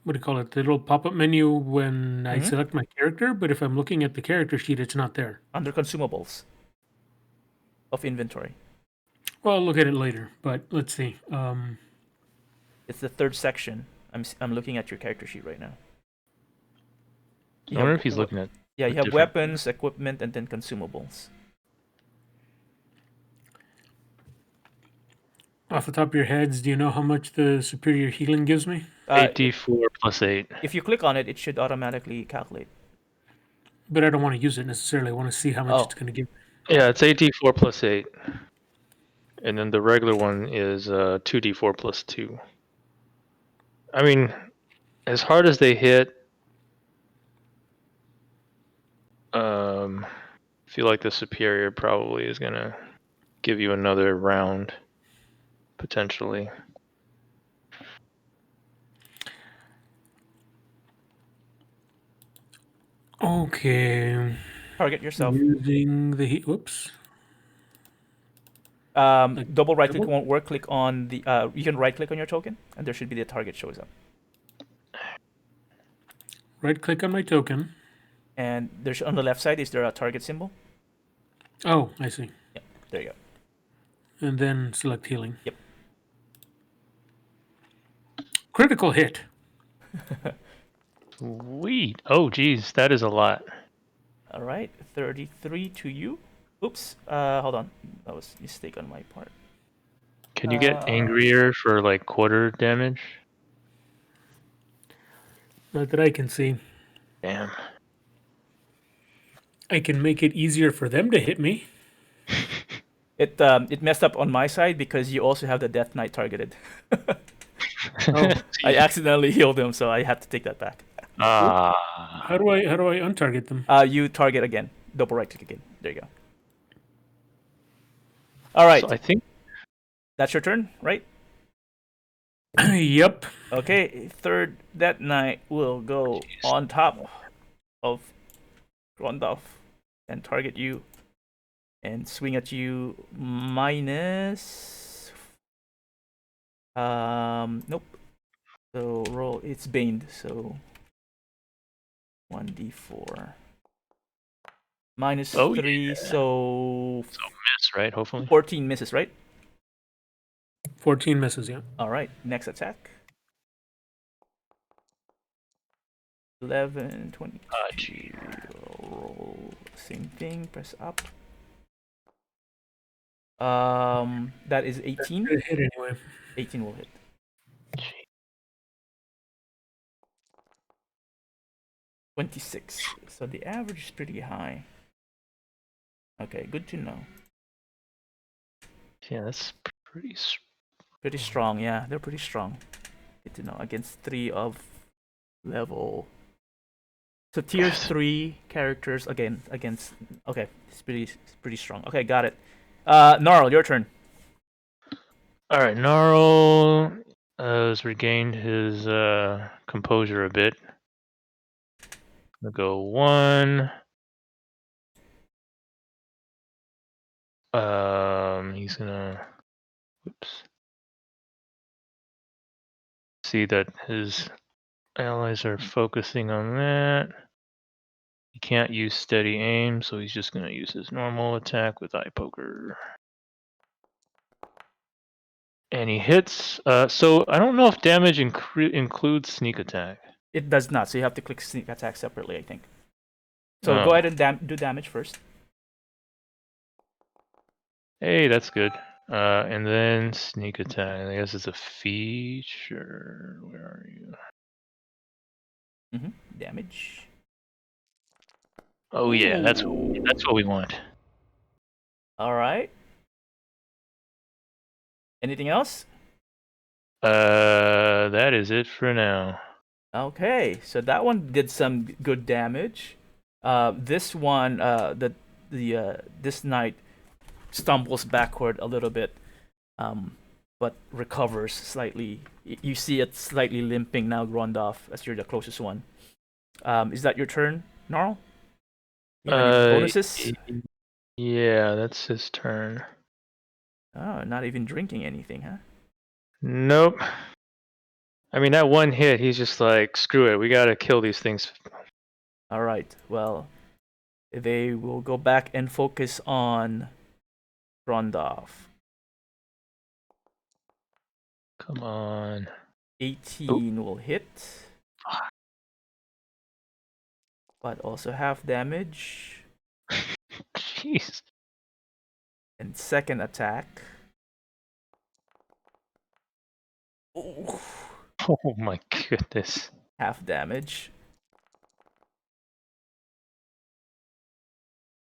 what do you call it? The little pop-up menu when I Mhm. select my character, but if I'm looking at the character sheet, it's not there. Under consumables of inventory. Well, I'll look at it later, but let's see. It's the third section. I'm looking at your character sheet right now. I wonder if he's looking at. Yeah, you have different- weapons, equipment, and then consumables. Off the top of your heads, do you know how much the superior healing gives me? 8d4 plus 8. If you click on it, it should automatically calculate. But I don't want to use it necessarily. I want to see how much Oh. it's going to give me. Yeah, it's 8d4 plus 8. And then the regular one is 2d4 plus 2. I mean, as hard as they hit, I feel like the superior probably is going to give you another round, potentially. Okay. Target yourself. Using the heat. Whoops. Double right click double? won't work. Click on the. You can right click on your token, and there should be the target shows up. Right click on my token. And there's on the left side. Is there a target symbol? Oh, I see. Yeah, there you go. And then select healing. Yep. Critical hit. Sweet. Oh, geez, that is a lot. All right, 33 to you. Oops. Hold on. That was a mistake on my part. Can you get angrier for like quarter damage? Not that I can see. Damn. I can make it easier for them to hit me. It messed up on my side because you also have the Death Knight targeted. Oh, I accidentally healed him, so I had to take that back. how do I untarget them? You target again. Double right click again. There you go. All right. So I think That's your turn, right? Yep. Okay, third Death Knight will go on top of Rondolph and target you and swing at you minus. Nope. So roll. It's baned, so 1d4 minus 3, so miss, right? Hopefully. 14 misses, right? 14 misses, yeah. All right, next attack. 11, 20. Roll same thing. Press up. That is 18. Hit anyway. 18 will hit. 26. So the average is pretty high. Okay, good to know. Yeah, that's pretty. Pretty strong, yeah. They're pretty strong. Good to know. Against 3 of level. So tier 3 characters again against. Okay, it's pretty strong. Okay, got it. Gnarl, your turn. All right, Gnarl has regained his composure a bit. I'll go 1. He's gonna. Oops. See that his allies are focusing on that. He can't use steady aim, so he's just gonna use his normal attack with eye poker. And he hits. So I don't know if damage includes sneak attack. It does not, so you have to click sneak attack separately, I think. So go ahead and do damage first. Hey, that's good. And then sneak attack. I guess it's a feature. Where are you? Damage. Oh yeah, that's what we want. All right. Anything else? That is it for now. Okay, so that one did some good damage. This one, this knight stumbles backward a little bit, but recovers slightly. You see it slightly limping now, Rondolph, as you're the closest one. Is that your turn, Gnarl? You have any bonuses? Yeah, that's his turn. Oh, not even drinking anything, huh? Nope. I mean, that one hit, he's just like, screw it, we gotta kill these things. All right. Well, they will go back and focus on Grondov. Come on. 18 will hit, but also half damage. Jeez. And second attack. Ooh, Oh my goodness. half damage.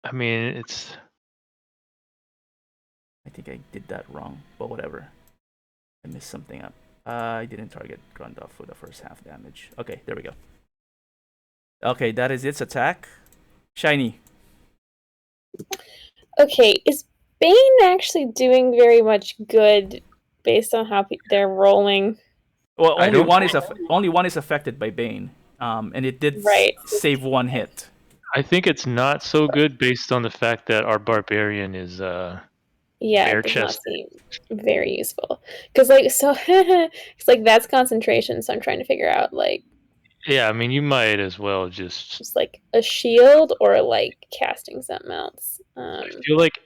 I mean, it's... I think I did that wrong, but whatever. I messed something up. I didn't target Grondov for the first half damage. Okay, there we go. Okay, that is its attack. Shiny. Okay, is Bane actually doing very much good based on how they're rolling? Well, I only don't- only one is affected by Bane, and it did Right. save one hit. I think it's not so good based on the fact that our barbarian is Yeah, bare it does not chest. seem very useful. Because, like, so, it's like that's concentration, so I'm trying to figure out, like, Yeah, I mean, you might as well just like a shield or, like, casting something else. I feel like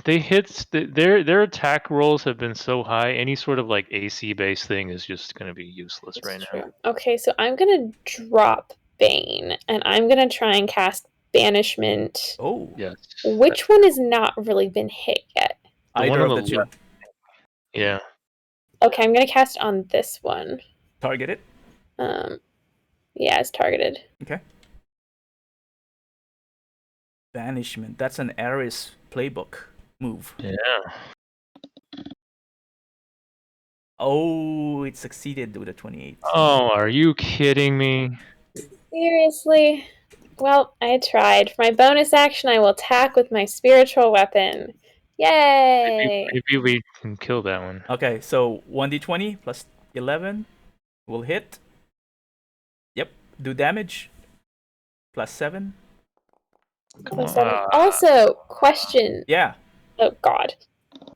they hits their attack rolls have been so high. Any sort of like AC based thing is just going to be useless It's right now. true. Okay, so I'm gonna drop Bane, and I'm gonna try and cast Banishment. Oh, Yes. Which one has not really been hit yet? The one either on of the the two. left. Yeah. Okay, I'm gonna cast it on this one. Target it. Yeah, it's targeted. Okay. Banishment. That's an Ares playbook move. Yeah. Oh, it succeeded with a 28. Oh, are you kidding me? Seriously? Well, I tried. For my bonus action, I will attack with my spiritual weapon. Yay! Maybe we can kill that one. Okay, so 1d20 plus 11 will hit. Yep, do damage. Plus 7. Come Plus seven. on. Also, question. Yeah. Oh god.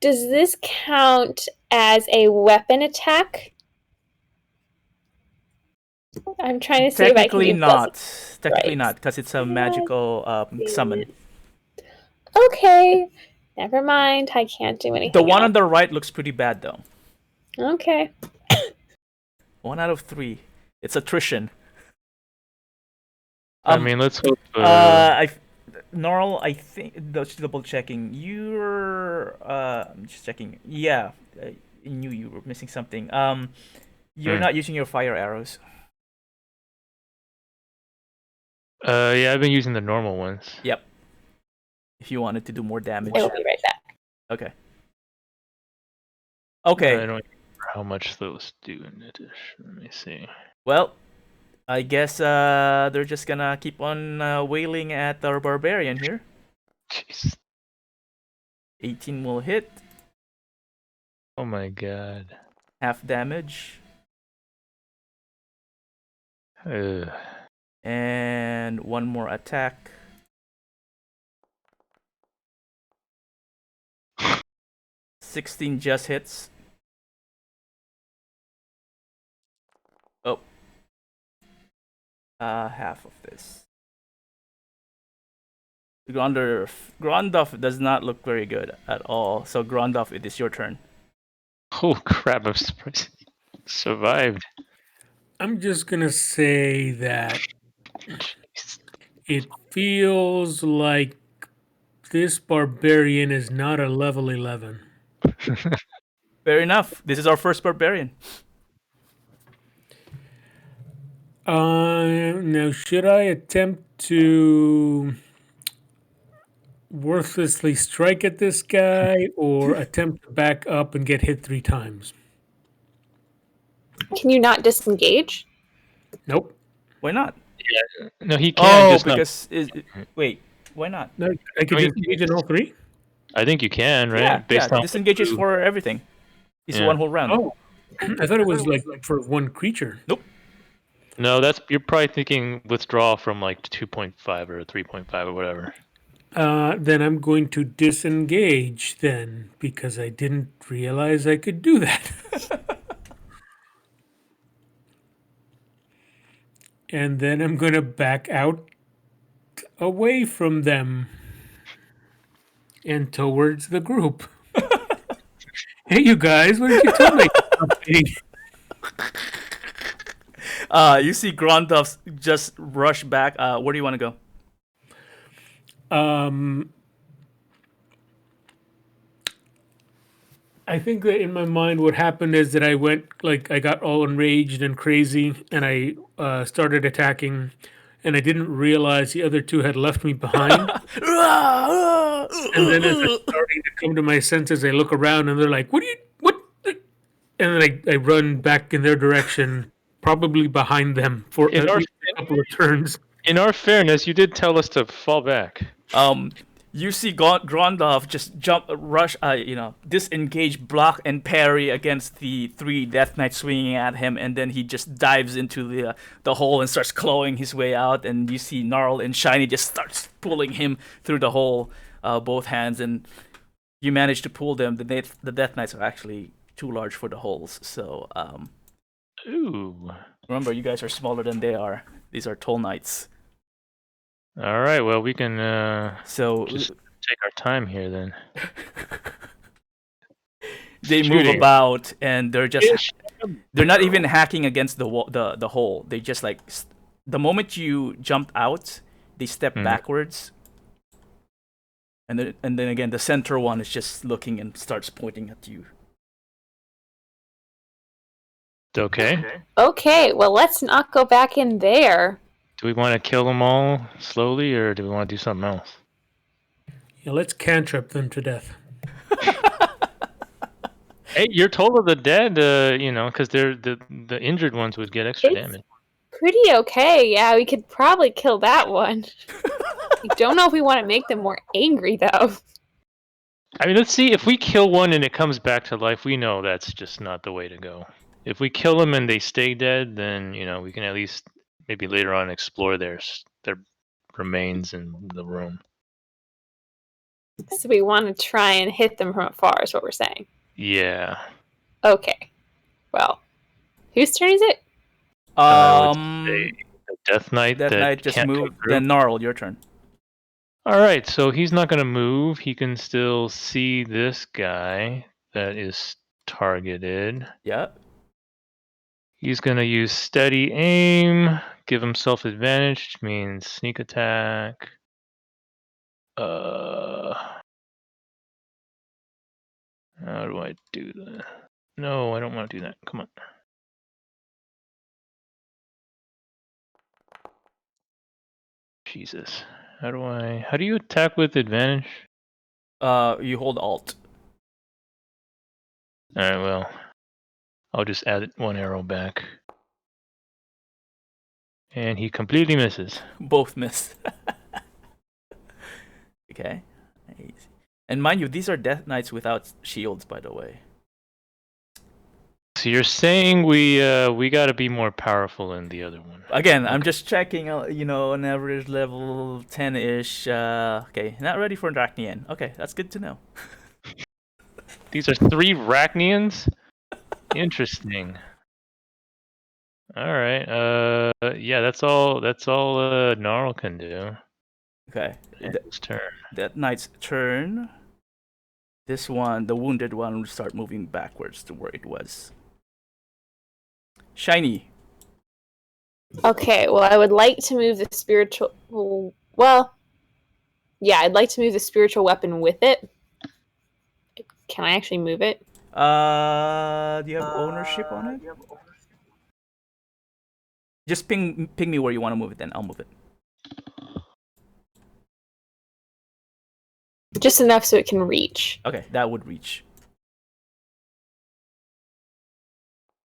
Does this count as a weapon attack? I'm trying to see if I can Technically use not. plus- Technically right. not, because it's a magical summon. Okay. Never mind. I can't do anything. The one on else. the right looks pretty bad, though. Okay. 1 out of 3. It's attrition. I mean, let's hope. Norl, I think, just double checking. I'm just checking. Yeah, I knew you were missing something. You're not using your fire arrows. Yeah, I've been using the normal ones. Yep. If you wanted to do more damage. I will be right back. Okay. Okay. I don't remember how much those do in addition. Let me see. Well, I guess they're just gonna keep on wailing at our barbarian here. Jeez. 18 will hit. Oh my god. Half damage. Ugh. And one more attack. 16 just hits. Oh. Half of this. Grondov does not look very good at all. So Grondov, it is your turn. Oh crap! I'm surprised he survived. I'm just gonna say that Jeez. it feels like this barbarian is not a level 11. Fair enough. This is our first barbarian. Now, should I attempt to worthlessly strike at this guy or attempt to back up and get hit 3 times? Can you not disengage? Nope. Why not? No, he can. Oh, just not. because wait, why not? No, I can I mean, disengage in all 3? I think you can, right? Yeah, Based on disengages for everything. It's Yeah. one whole round. Oh, I thought it was like for one creature. No, you're probably thinking withdraw from like 2.5 or 3.5 or whatever. Then I'm going to disengage then because I didn't realize I could do that. And then I'm going to back out away from them and towards the group. Hey, you guys, what did you tell me? You see Grondov just rush back. Where do you want to go? I think that in my mind, what happened is that I got all enraged and crazy, and I started attacking, and I didn't realize the other two had left me behind. And then as I'm starting to come to my senses, I look around, and they're like, what? And then I run back in their direction, probably behind them for at least a couple of turns. In our fairness, you did tell us to fall back. You see Grondov just rush, disengage, block, and parry against the 3 Death Knights swinging at him, and then he just dives into the hole and starts clawing his way out. And you see Gnarl and Shiny just starts pulling him through the hole, both hands, and you manage to pull them. The Death Knights are actually too large for the holes, so Ooh. remember, you guys are smaller than they are. These are Toll Knights. All right, well, we can So just take our time here then. they move about, and they're not even hacking against the hole. They just the moment you jumped out, they step backwards, and then again the center one is just looking and starts pointing at you. Okay. Okay, well, let's not go back in there. Do we want to kill them all slowly, or do we want to do something else? Yeah, let's cantrip them to death. Hey, you're told of the dead, because they're the injured ones would get extra damage. Pretty okay, yeah, we could probably kill that one. I don't know if we want to make them more angry, though. I mean, let's see, if we kill one and it comes back to life, we know that's just not the way to go. If we kill them and they stay dead, then, we can at least maybe later on explore their remains in the room. So we want to try and hit them from afar, is what we're saying. Yeah. Okay. Well, whose turn is it? The Death Knight. Death Knight just moved. Then Gnarl, your turn. All right, so he's not going to move. He can still see this guy that is targeted. Yeah. He's going to use steady aim, give himself advantage, which means sneak attack. How do I do that? No, I don't want to do that. Come on. Jesus. How do you attack with advantage? You hold Alt. Alright, well, I'll just add 1 arrow back. And he completely misses. Both miss. Okay. And mind you, these are Death Knights without shields, by the way. So you're saying we got to be more powerful than the other one. Again, okay. I'm just checking, an average level 10-ish. Okay, not ready for Drachnian. Okay, that's good to know. These are 3 Rachnians? Interesting. All right. Yeah, that's all Gnarl can do. Okay. His turn. That Knight's turn. This one, the wounded one, will start moving backwards to where it was. Shiny. Okay, well, I would like to move the spiritual... Well, yeah, I'd like to move the spiritual weapon with it. Can I actually move it? Do you have ownership on it? Just ping me where you want to move it, then I'll move it. Just enough so it can reach. Okay, that would reach.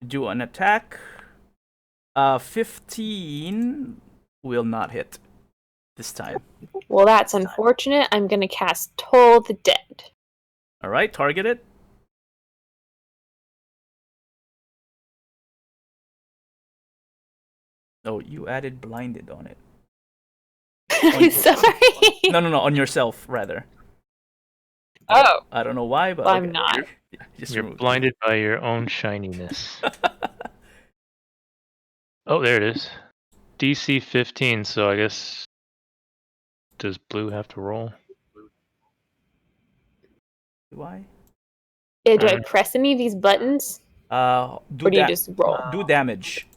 Do an attack. 15 will not hit this time. Well, that's unfortunate. I'm going to cast Toll the Dead. Alright, target it. Oh, you added blinded on it. Sorry. No, on yourself, rather. Oh. I don't know why, but... Well, okay. I'm not. You're blinded by your own shininess. Oh, there it is. DC 15, so I guess does blue have to roll? Do I? Yeah, do I press any of these buttons? Do Or do you just roll? do damage.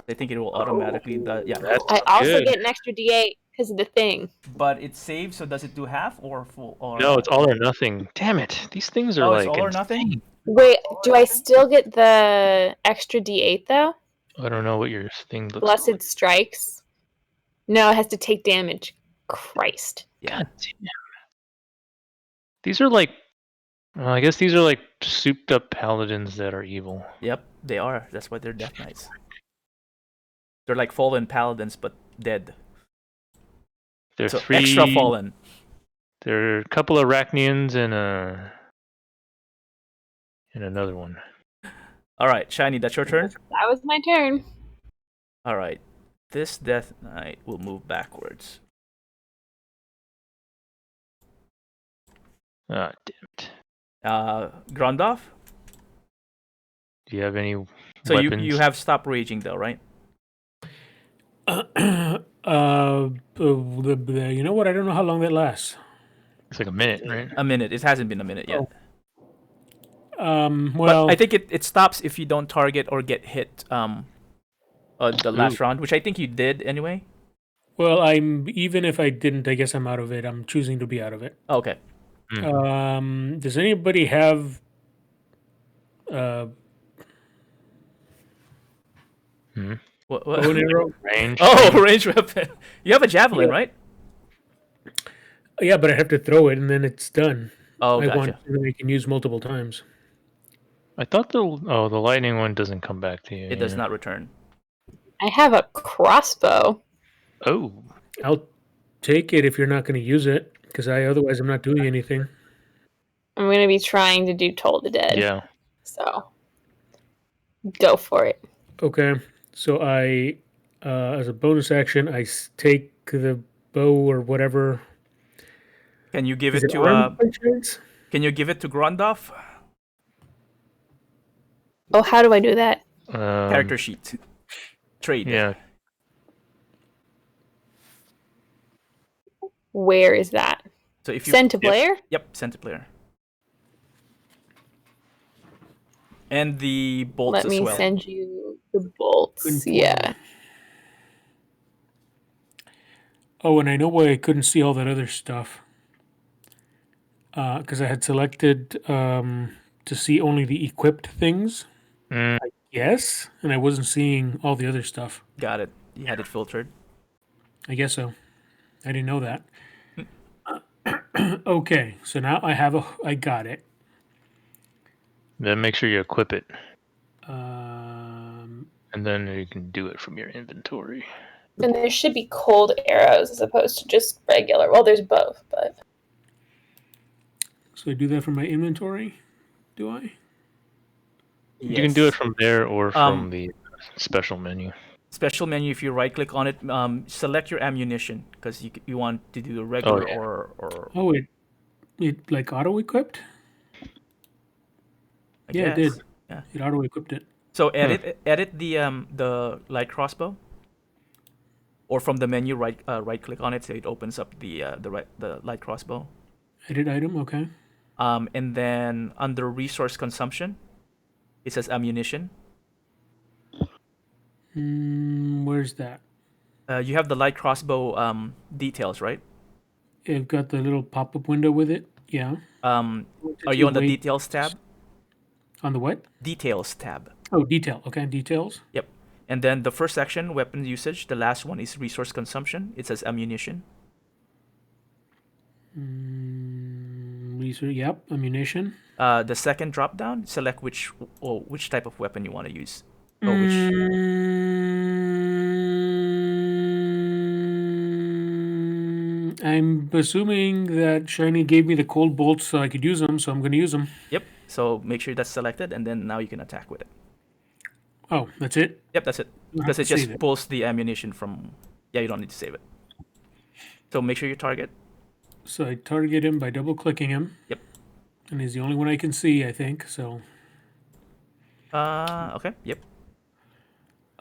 I think it will automatically. Yeah. That's I also good. get an extra D8 because of the thing. But it saves, so does it do half or full? Or No, it's all or nothing. Damn it! These things are it's like all or nothing. insane. Wait, do I still get the extra D8 though? I don't know what your thing looks Blessed like. strikes? No, it has to take damage. Christ. Yeah. God damn. These are like, I guess these are like souped up paladins that are evil. Yep, they are. That's why they're Death Knights. They're like fallen paladins, but dead. They're So three. extra fallen. There are a couple of Arachnians and another one. All right, Shiny, that's your turn. That was my turn. All right, this Death Knight will move backwards. Ah, damn it. Grundoff. Do you have any So weapons? you have stopped raging though, right? You know what? I don't know how long that lasts. It's like a minute, right? A minute. It hasn't been a minute yet. Well, But I think it stops if you don't target or get hit. The last round, which I think you did anyway. well, even if I didn't, I guess I'm out of it. I'm choosing to be out of it. Okay. Does anybody have What? bow and arrow? Range. Oh, range weapon. You have a javelin, right? Yeah, but I have to throw it and then it's done. Oh, I gotcha. want something I can use multiple times. I thought the lightning one doesn't come back to you. It does not return. I have a crossbow. Oh, I'll take it if you're not going to use it, because otherwise I'm not doing anything. I'm going to be trying to do Toll the Dead. yeah. So, go for it. Okay, so I, as a bonus action, take the bow or whatever. Can you give Is it it to armed by chance? Can you give it to Grundoff? Oh, how do I do that? Character sheet. Trade. Yeah. Where is that? So if you Send to player? Yep, send to player. And the bolts Let as me well. send you the bolts. Good point. Yeah. Oh, and I know why I couldn't see all that other stuff. Because I had selected to see only the equipped things. Mm, Yes, and I wasn't seeing all the other stuff. Got it. You had it filtered. I guess so. I didn't know that. Okay, so now I got it. then make sure you equip it, Um, and then you can do it from your inventory. And there should be cold arrows as opposed to just regular. Well, there's both, but. so I do that from my inventory, do I? You can do Yes. it from there or from the special menu. Special menu. If you right click on it, select your ammunition because you want to do a regular yeah. or. Oh, it like auto equipped? I Yeah, it guess. did. Yeah. It auto equipped it. So edit the light crossbow. Or from the menu, right click on it so it opens up the light crossbow. Edit item, okay. And then under resource consumption, it says ammunition. Where's that? You have the light crossbow details, right? I've got the little pop-up window with it. Yeah. Are you on the details tab? On the what? Details tab. Oh, detail. Okay, details. Yep. And then the first section, weapon usage. The last one is resource consumption. It says ammunition. Yep, ammunition. The second drop down, select which type of weapon you want to use. Or which. I'm assuming that Shiny gave me the cold bolts so I could use them, so I'm going to use them. Yep. So make sure that's selected, and then now you can attack with it. Oh, that's it? Yep, that's it. have Because to it just save it. pulls the ammunition from. Yeah, you don't need to save it. So make sure you target. So I target him by double-clicking him. Yep. And he's the only one I can see, I think, so... Okay. Yep.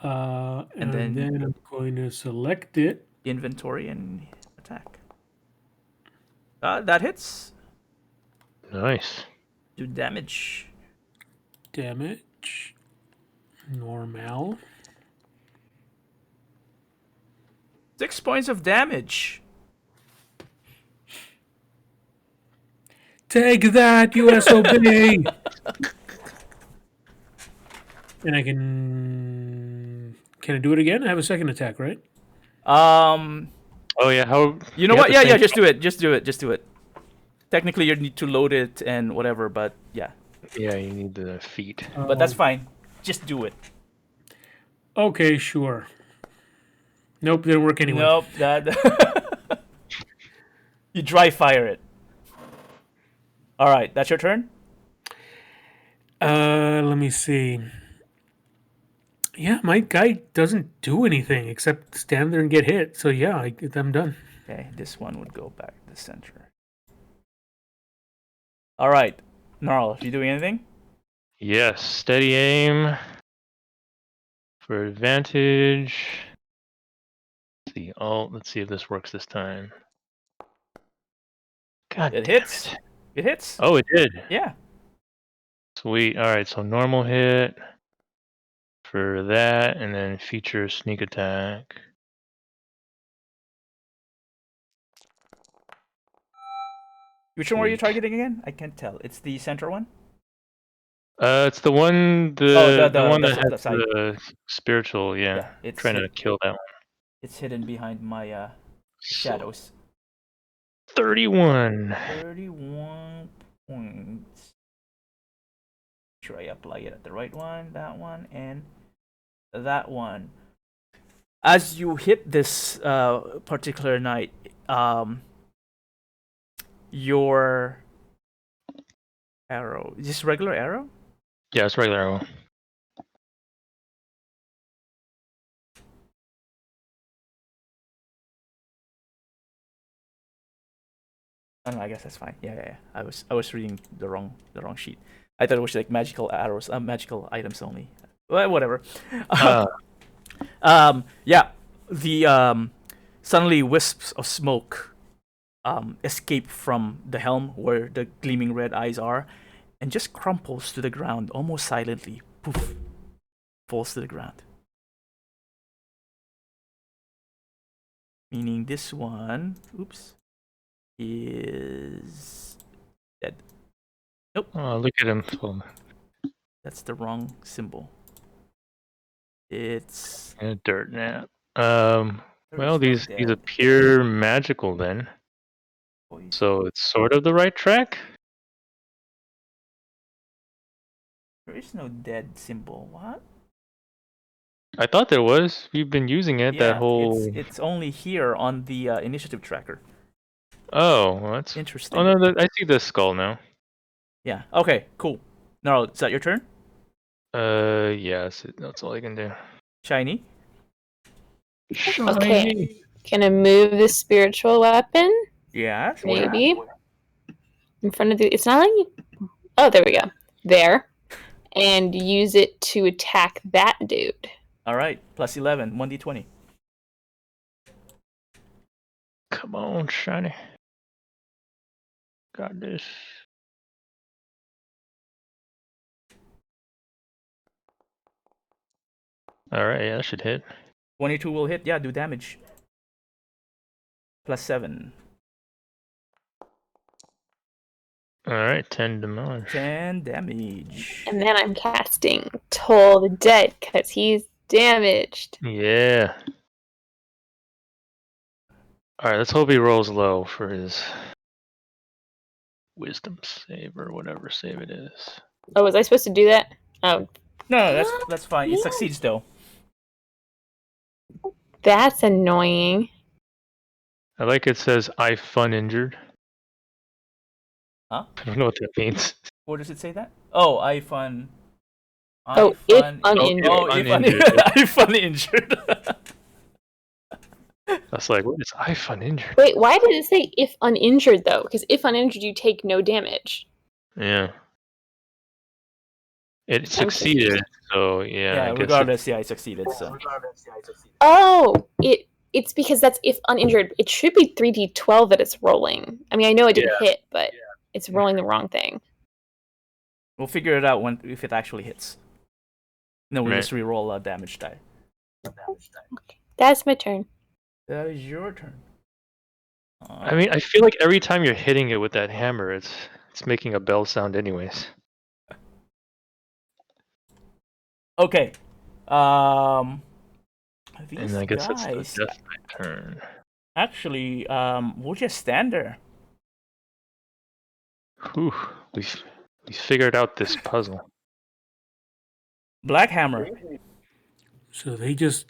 And then- then I'm going to select it. Inventory and attack. That hits. Nice. Do damage. Damage. Normal. 6 points of damage. Take that, you SOB! And I can I do it again? I have a second attack, right? Oh yeah, how? You know have what? the Yeah, same- just do it. Just do it. Technically, you need to load it and whatever, but yeah. Yeah, you need the feet. But that's fine. Just do it. Okay, sure. Nope, didn't work anyway. Nope, that. You dry fire it. All right, that's your turn. Let me see. Yeah, my guy doesn't do anything except stand there and get hit. So yeah, I'm done. Okay, this one would go back to the center. All right, Gnarl, you doing anything? Yes, steady aim for advantage. Let's see, let's see if this works this time. God, It damn hits. it. It hits. Oh, it did. Yeah. Sweet. All right, so normal hit for that, and then feature sneak attack. Which one were you Sweet. targeting again? I can't tell. It's the center one. It's the one the one the that has side. the spiritual. Yeah, Yeah, it's trying to kill that one. It's hidden behind my shadows. 31. 31 points. Sure, I apply it at the right one, that one, and that one. As you hit this particular knight, your arrow, just regular arrow? Yeah, it's regular arrow. Oh, no, I guess that's fine. Yeah. I was reading the wrong sheet. I thought it was like magical arrows, magical items only. Well, whatever. Yeah. The suddenly wisps of smoke escape from the helm where the gleaming red eyes are, and just crumples to the ground almost silently. Poof, falls to the ground. Meaning this one, oops, is dead. Nope. Oh, look at him. That's the wrong symbol. It's A dirt nap. There's Well, no these dead. appear magical then. Poison. So it's sort of the right track. There is no dead symbol. What? I thought there was. We've been using it that whole. It's only here on the initiative tracker. Oh, well, that's Interesting. Oh no, I see the skull now. Yeah. Okay. Cool. Gnarl, is that your turn? Yes, that's all I can do. Shiny. Okay. Can I move the spiritual weapon? Yeah. Maybe. In front of the. It's not like. Oh, there we go. There. And use it to attack that dude. All right. Plus 11. 1d20. Come on, shiny. Got this. All right, yeah, that should hit. 22 will hit. Yeah. Do damage. Plus 7. All right, 10 damage. 10 damage. And then I'm casting Toll the Dead because he's damaged. Yeah. All right, let's hope he rolls low for his wisdom save or whatever save it is. Oh, was I supposed to do that? Oh, No, that's fine. It succeeds though. that's annoying. I like it says I fun injured. Huh? I don't know what that means. Where does it say that? Oh, I fun. Oh, if uninjured. Oh, if Uninjured. I fun injured. That's like, what is I fun injured? Wait, why did it say if uninjured though? Because if uninjured, you take no damage. Yeah. It succeeded, so yeah, I guess regardless, it succeeded. So. Oh, it's because that's if uninjured. It should be 3d12 that it's rolling. I mean, I know it didn't hit, but it's rolling the wrong thing. We'll figure it out if it actually hits. No, we Right. just re-roll a damage die. That's my turn. That is your turn. I mean, I feel like every time you're hitting it with that hammer, it's making a bell sound anyways. Okay. These And I guess guys it's the Death Knight turn. actually, we'll just stand there. Whew, we figured out this puzzle. Black Hammer. So they just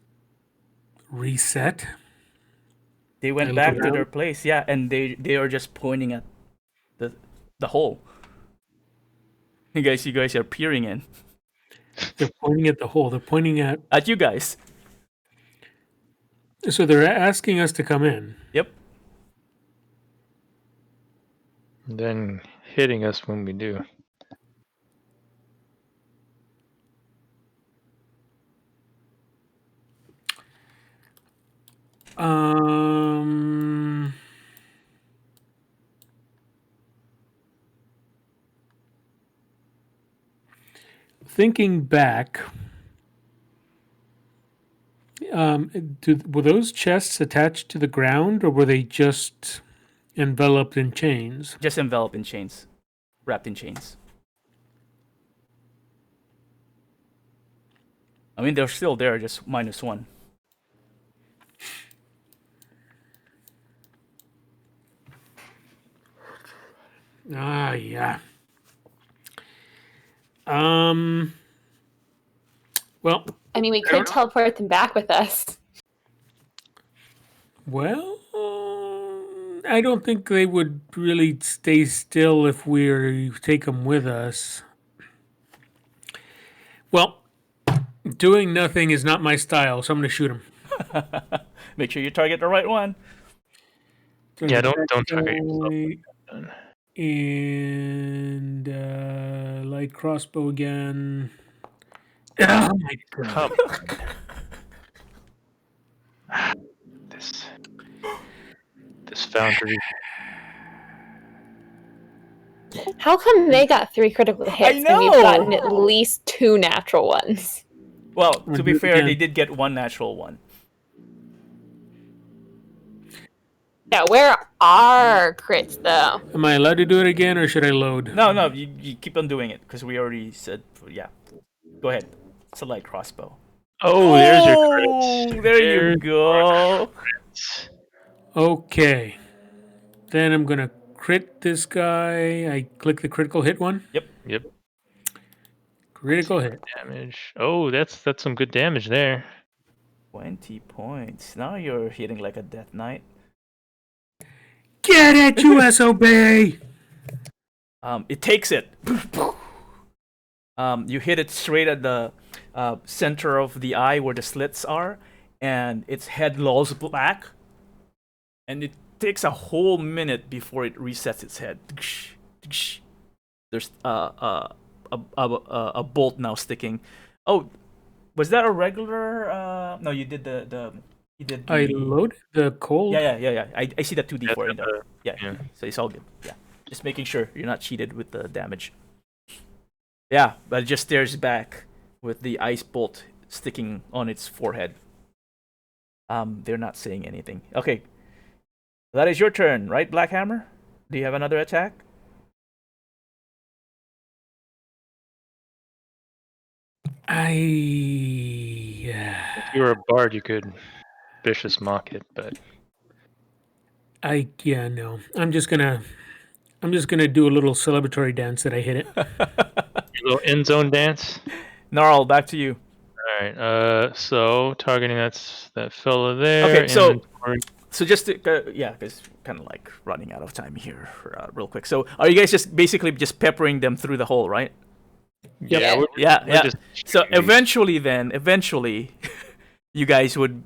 reset. They went back to their place, and they are just pointing at the hole. You guys are peering in. They're pointing at the hole. They're pointing at you guys. So they're asking us to come in. Yep. And then hitting us when we do. Thinking back, were those chests attached to the ground, or were they just enveloped in chains? Just enveloped in chains, wrapped in chains. I mean, they're still there, just -1. Yeah. Well, I mean, we could teleport them back with us. Well, I don't think they would really stay still if we take them with us. Well, doing nothing is not my style, so I'm going to shoot him. Make sure you target the right one. Yeah, don't target yourself. And light crossbow again. Oh my god! This foundry. How come they got 3 critical hits and we've gotten at least 2 natural ones? Well, to be fair, they did get 1 natural one. Yeah, where are crits though? Am I allowed to do it again, or should I load? No, you keep on doing it because we already said. Yeah, go ahead. It's a light crossbow. Oh, there's your crits. There you go. Okay. Then I'm gonna crit this guy. I click the critical hit one. Yep. Critical hit. Damage. Oh, that's some good damage there. 20 points. Now you're hitting like a Death Knight. Get it, you SOB! It takes it. You hit it straight at the center of the eye where the slits are, and its head lolls back, and it takes a whole minute before it resets its head. There's a bolt now sticking. Oh, was that a regular? No, you did the. I loaded the cold. Yeah. I see that 2d4 in there. Yeah, so it's all good. Yeah, just making sure you're not cheated with the damage. Yeah, but it just stares back with the ice bolt sticking on its forehead. They're not saying anything. Okay, that is your turn, right, Black Hammer? Do you have another attack? If you were a bard, you could vicious mock it, but no. I'm just gonna do a little celebratory dance that I hit it. Your little end zone dance. Gnarl, back to you. All right. So targeting that fella there. Okay. So just to, because kind of like running out of time here, real quick. So are you guys just basically just peppering them through the hole, right? Yeah. Yeah. So eventually, you guys would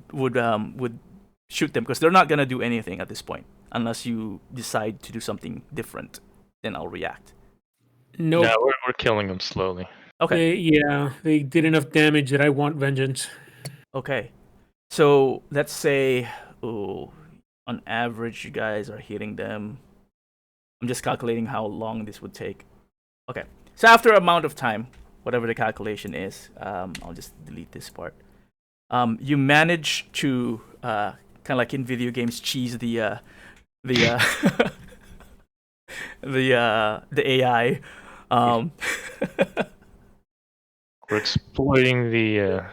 shoot them because they're not gonna do anything at this point unless you decide to do something different. Then I'll react. Nope. No, we're killing them slowly. Okay. They did enough damage that I want vengeance. Okay. So let's say, on average, you guys are hitting them. I'm just calculating how long this would take. Okay. So after amount of time, whatever the calculation is, I'll just delete this part. You manage to kind of like in video games, cheese the the AI. We're exploiting the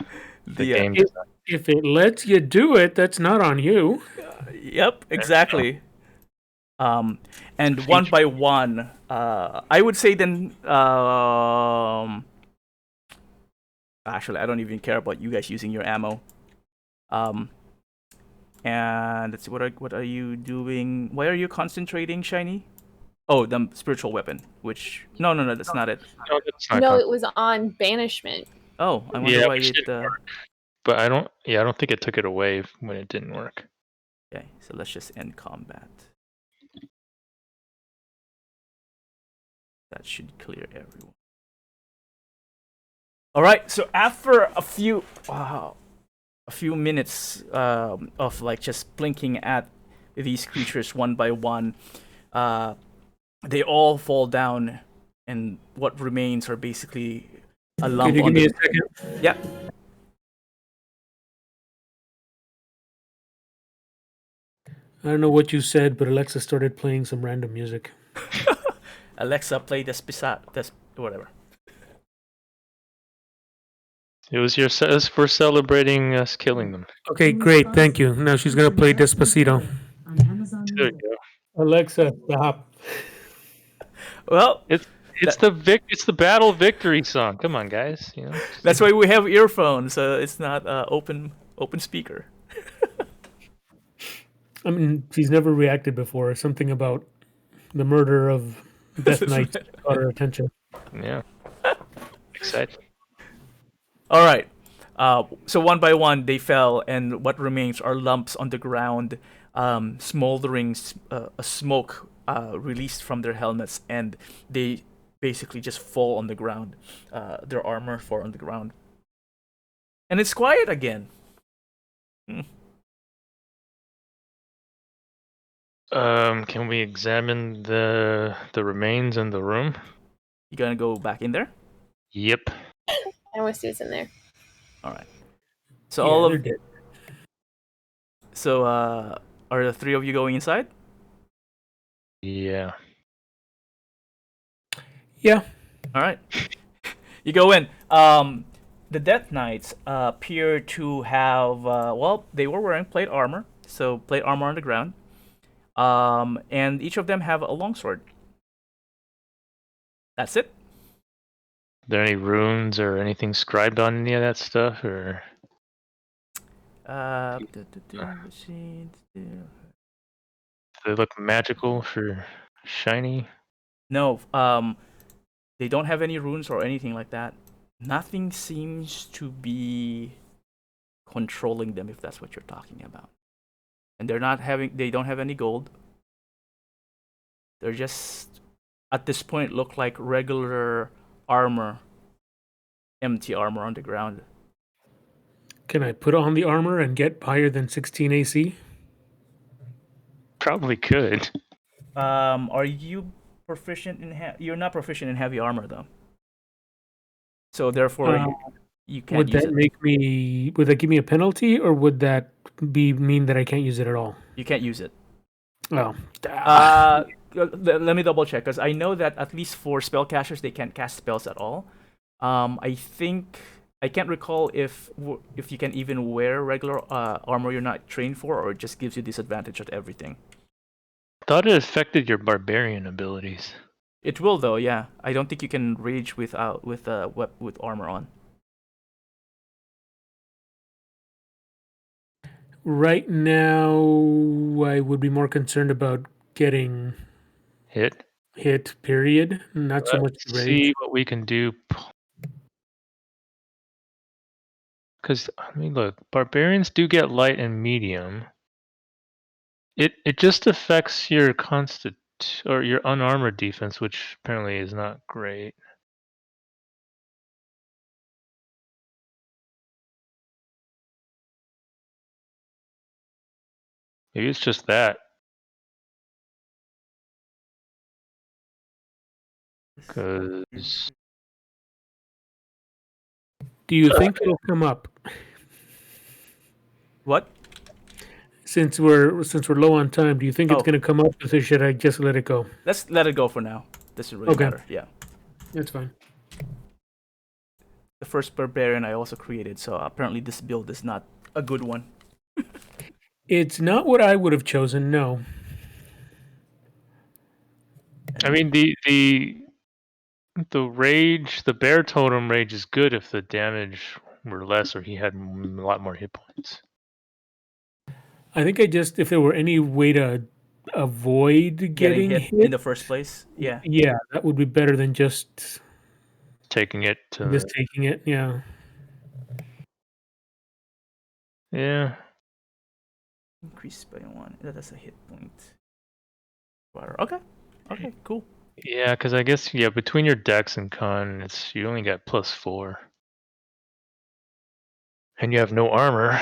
game If, design. if it lets you do it, that's not on you. Yep, exactly. And one by one, I would say then. Actually, I don't even care about you guys using your ammo. And let's see, what are you doing? Why are you concentrating, Shiny? Oh, the spiritual weapon. Which no, that's not it. No, that's not No, it was on banishment. Oh, I wonder why which it. didn't work. But I don't think it took it away when it didn't work. Okay, so let's just end combat. That should clear everyone. All right, so after a few minutes of like just blinking at these creatures one by one, they all fall down, and what remains are basically a lump. Could you on give me the... a second? Yeah. I don't know what you said, but Alexa started playing some random music. Alexa, play whatever. It was for celebrating us killing them. Okay, great. Thank you. Now she's going to play Despacito. There you go. Alexa, stop. Well, It's the battle victory song. Come on, guys. That's why we have earphones. It's not open speaker. I mean, she's never reacted before. Something about the murder of Death Knight caught her attention. Yeah. Excited. All right. So one by one they fell, and what remains are lumps on the ground, smoldering smoke released from their helmets, and they basically just fall on the ground. Their armor fall on the ground, and it's quiet again. Can we examine the remains in the room? You gonna go back in there? Yep. I want to see what's in there. All right. So they're dead. So are the three of you going inside? Yeah. Yeah. All right. You go in. The Death Knights appear to have they were wearing plate armor, so plate armor on the ground. And each of them have a longsword. That's it. Are there any runes or anything scribed on any of that stuff, or? They look magical for shiny. No, they don't have any runes or anything like that. Nothing seems to be controlling them, if that's what you're talking about. And they don't have any gold. They're just, at this point, look like regular armor, empty armor on the ground. Can I put on the armor and get higher than 16 AC? Probably could. Are you proficient in you're not proficient in heavy armor though. So therefore you can't would use that it. would that give me a penalty, or would that mean that I can't use it at all? You can't use it. Oh. Let me double check, because I know that at least for spellcasters they can't cast spells at all. I think I can't recall if you can even wear regular armor you're not trained for, or it just gives you disadvantage at everything. Thought it affected your barbarian abilities. It will though, yeah. I don't think you can rage with armor on. Right now, I would be more concerned about getting hit. Period. Not so much rage. See what we can do. Because I mean, look, barbarians do get light and medium. It just affects your or your unarmored defense, which apparently is not great. Maybe it's just that. Because Do you think it'll come up? What? Since we're low on time, do you think it's Oh. going to come up, or should I just let it go? Let's let it go for now. Doesn't really Okay. matter. Yeah. That's fine. The first barbarian I also created, so apparently this build is not a good one. It's not what I would have chosen. No. I mean the rage, the bear totem rage is good if the damage were less or he had a lot more hit points. I think if there were any way to avoid getting hit in the first place. Yeah. yeah, that would be better than just Taking it to taking it. Yeah. yeah. Increase by 1. That's a hit point. Okay. Okay, cool. Yeah, because I guess between your dex and con, you only got +4, and you have no armor.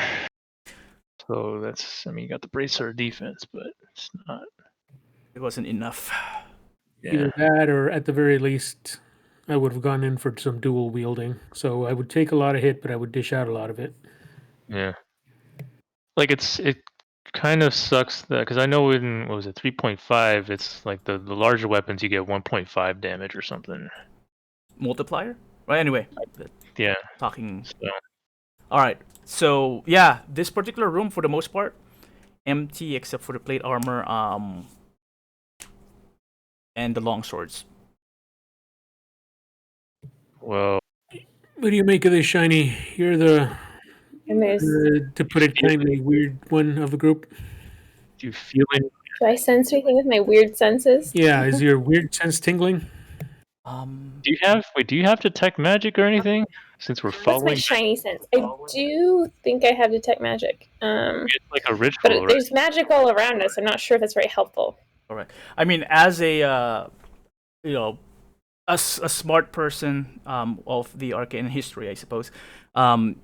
So you got the bracer defense, but it's not. It wasn't enough. Either that, or at the very least, I would have gone in for some dual wielding. So I would take a lot of hit, but I would dish out a lot of it. Yeah. Like it kind of sucks that because I know in 3.5, it's like the larger weapons you get 1.5 damage or something. Multiplier? Right, anyway. Yeah. Talking. So. Alright. So yeah, this particular room for the most part, empty except for the plate armor, and the long swords. Well, What do you make of this, Shiny? You're the, And there's. to put it kindly, weird one of the group. do you feel it? Do I sense anything with my weird senses? Yeah, is your weird sense tingling? Do you have detect magic or anything? Since we're What's my following, shiny sense? I do think I have detect magic. it's like a ritual, But right? there's magic all around us. I'm not sure if that's very helpful. Alright. I mean, as a a smart person of the arcane history, I suppose. Well,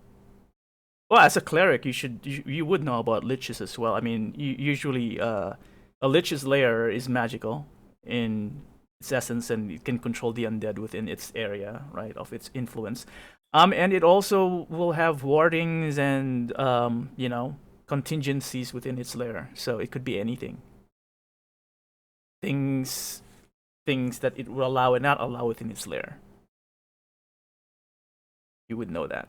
as a cleric, you would know about liches as well. I mean, usually a lich's lair is magical in its essence, and it can control the undead within its area, right, of its influence. And it also will have wardings and contingencies within its lair, so it could be anything. Things that it will allow and not allow within its lair. You would know that.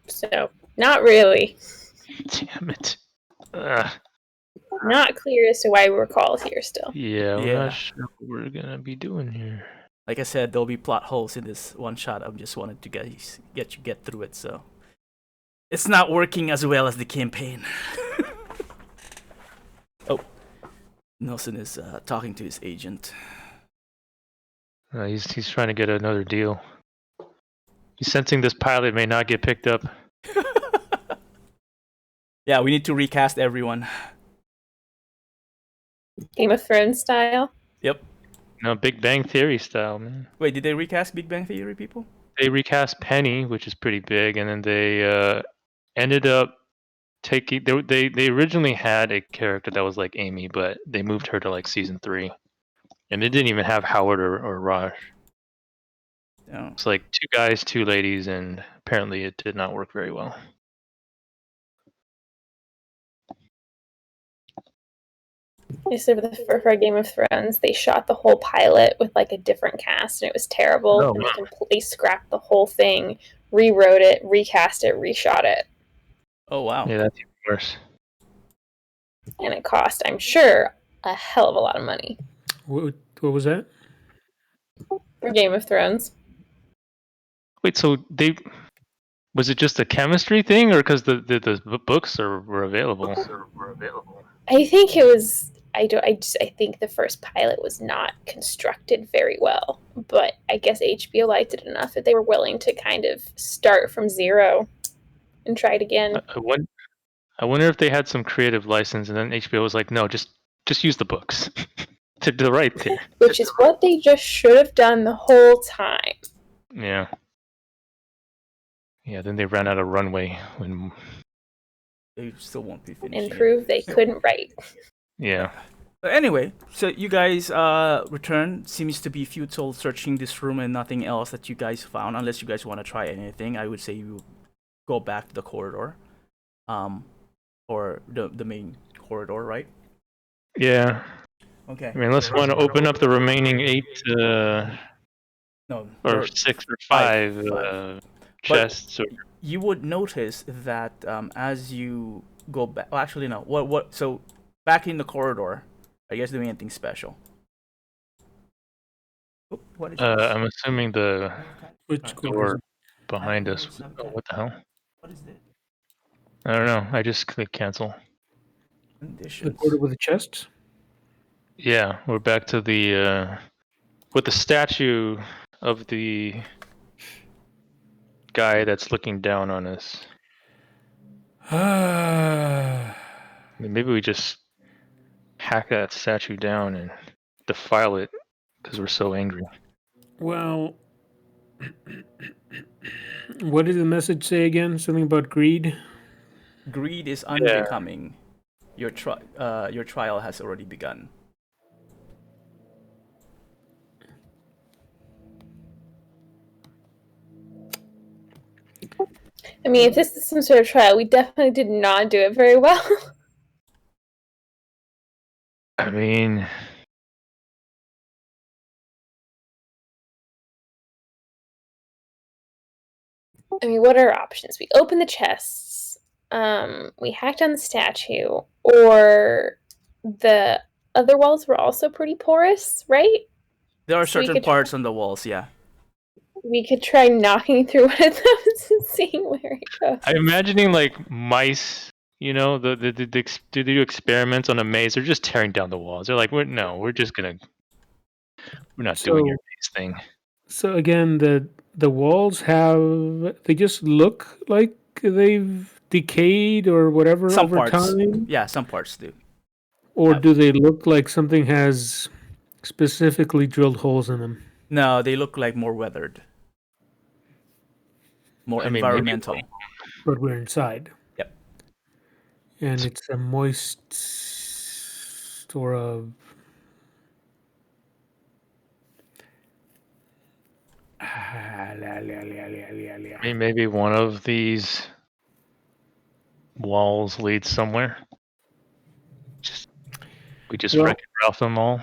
So, not really. Damn it. Not clear as to why we're called here still. Yeah, we're Yeah. not sure what we're gonna be doing here. Like I said, there'll be plot holes in this one shot. I just wanted to get through it, so it's not working as well as the campaign. Oh, Nelson is talking to his agent. He's trying to get another deal. He's sensing this pilot may not get picked up. Yeah, we need to recast everyone. Game of Thrones style. Yep. No, Big Bang Theory style, man. Wait, did they recast Big Bang Theory, people? They recast Penny, which is pretty big, and then they ended up taking. They originally had a character that was like Amy, but they moved her to like season 3, and they didn't even have Howard or Raj. Oh. It's like 2 guys, 2 ladies, and apparently it did not work very well. Just for Game of Thrones, they shot the whole pilot with like a different cast, and it was terrible. Oh, and wow. they completely scrapped the whole thing, rewrote it, recast it, reshot it, Oh wow. Yeah, that's even worse. and it cost, I'm sure, a hell of a lot of money What was that? for Game of Thrones. Wait, so was it just a chemistry thing, or because the books were available? I think it was. I think the first pilot was not constructed very well, but I guess HBO liked it enough that they were willing to kind of start from zero and try it again. I wonder if they had some creative license, and then HBO was like, "No, just use the books to the right there." Which is what they just should have done the whole time. Yeah. Yeah. Then they ran out of runway when They still won't be finishing. And prove they couldn't write. Yeah. But anyway, so you guys return. Seems to be futile searching this room and nothing else that you guys found. Unless you guys want to try anything, I would say you go back to the corridor, or the main corridor, right? Yeah. Okay. I mean, unless you want to open up the remaining 8 No. or there- 6 or Five. 5 chests. Or... You would notice that as you go back. Well, actually, no. What? So back in the corridor, are you guys doing anything special? Oh, what is this? I'm assuming the Which door behind us. Oh, what the hell? What is this? I don't know. I just clicked cancel. The Conditions. quarter with the chests? Yeah, we're back to the with the statue of the guy that's looking down on us. I mean, maybe we just hack that statue down and defile it because we're so angry. Well, what did the message say again? Something about greed? Greed is unbecoming. Your trial has already begun. I mean, if this is some sort of trial, we definitely did not do it very well. I mean, I mean, what are our options? We open the chests, we hacked on the statue, or the other walls were also pretty porous, right? There are So we certain could parts on the walls, yeah. We could try knocking through one of those and seeing where it goes. I'm imagining like mice. You know, they do experiments on a maze. They're just tearing down the walls. They're like, we're not doing your maze thing. So again, the walls they just look like they've decayed or whatever Some over parts. time? Yeah, some parts do. Or do they look like something has specifically drilled holes in them? No, they look like more weathered. More I mean, maybe- environmental. But we're inside. Yep. And it's a moist store of... I mean, maybe one of these walls leads somewhere. We just Well- wreck and Ralph them all.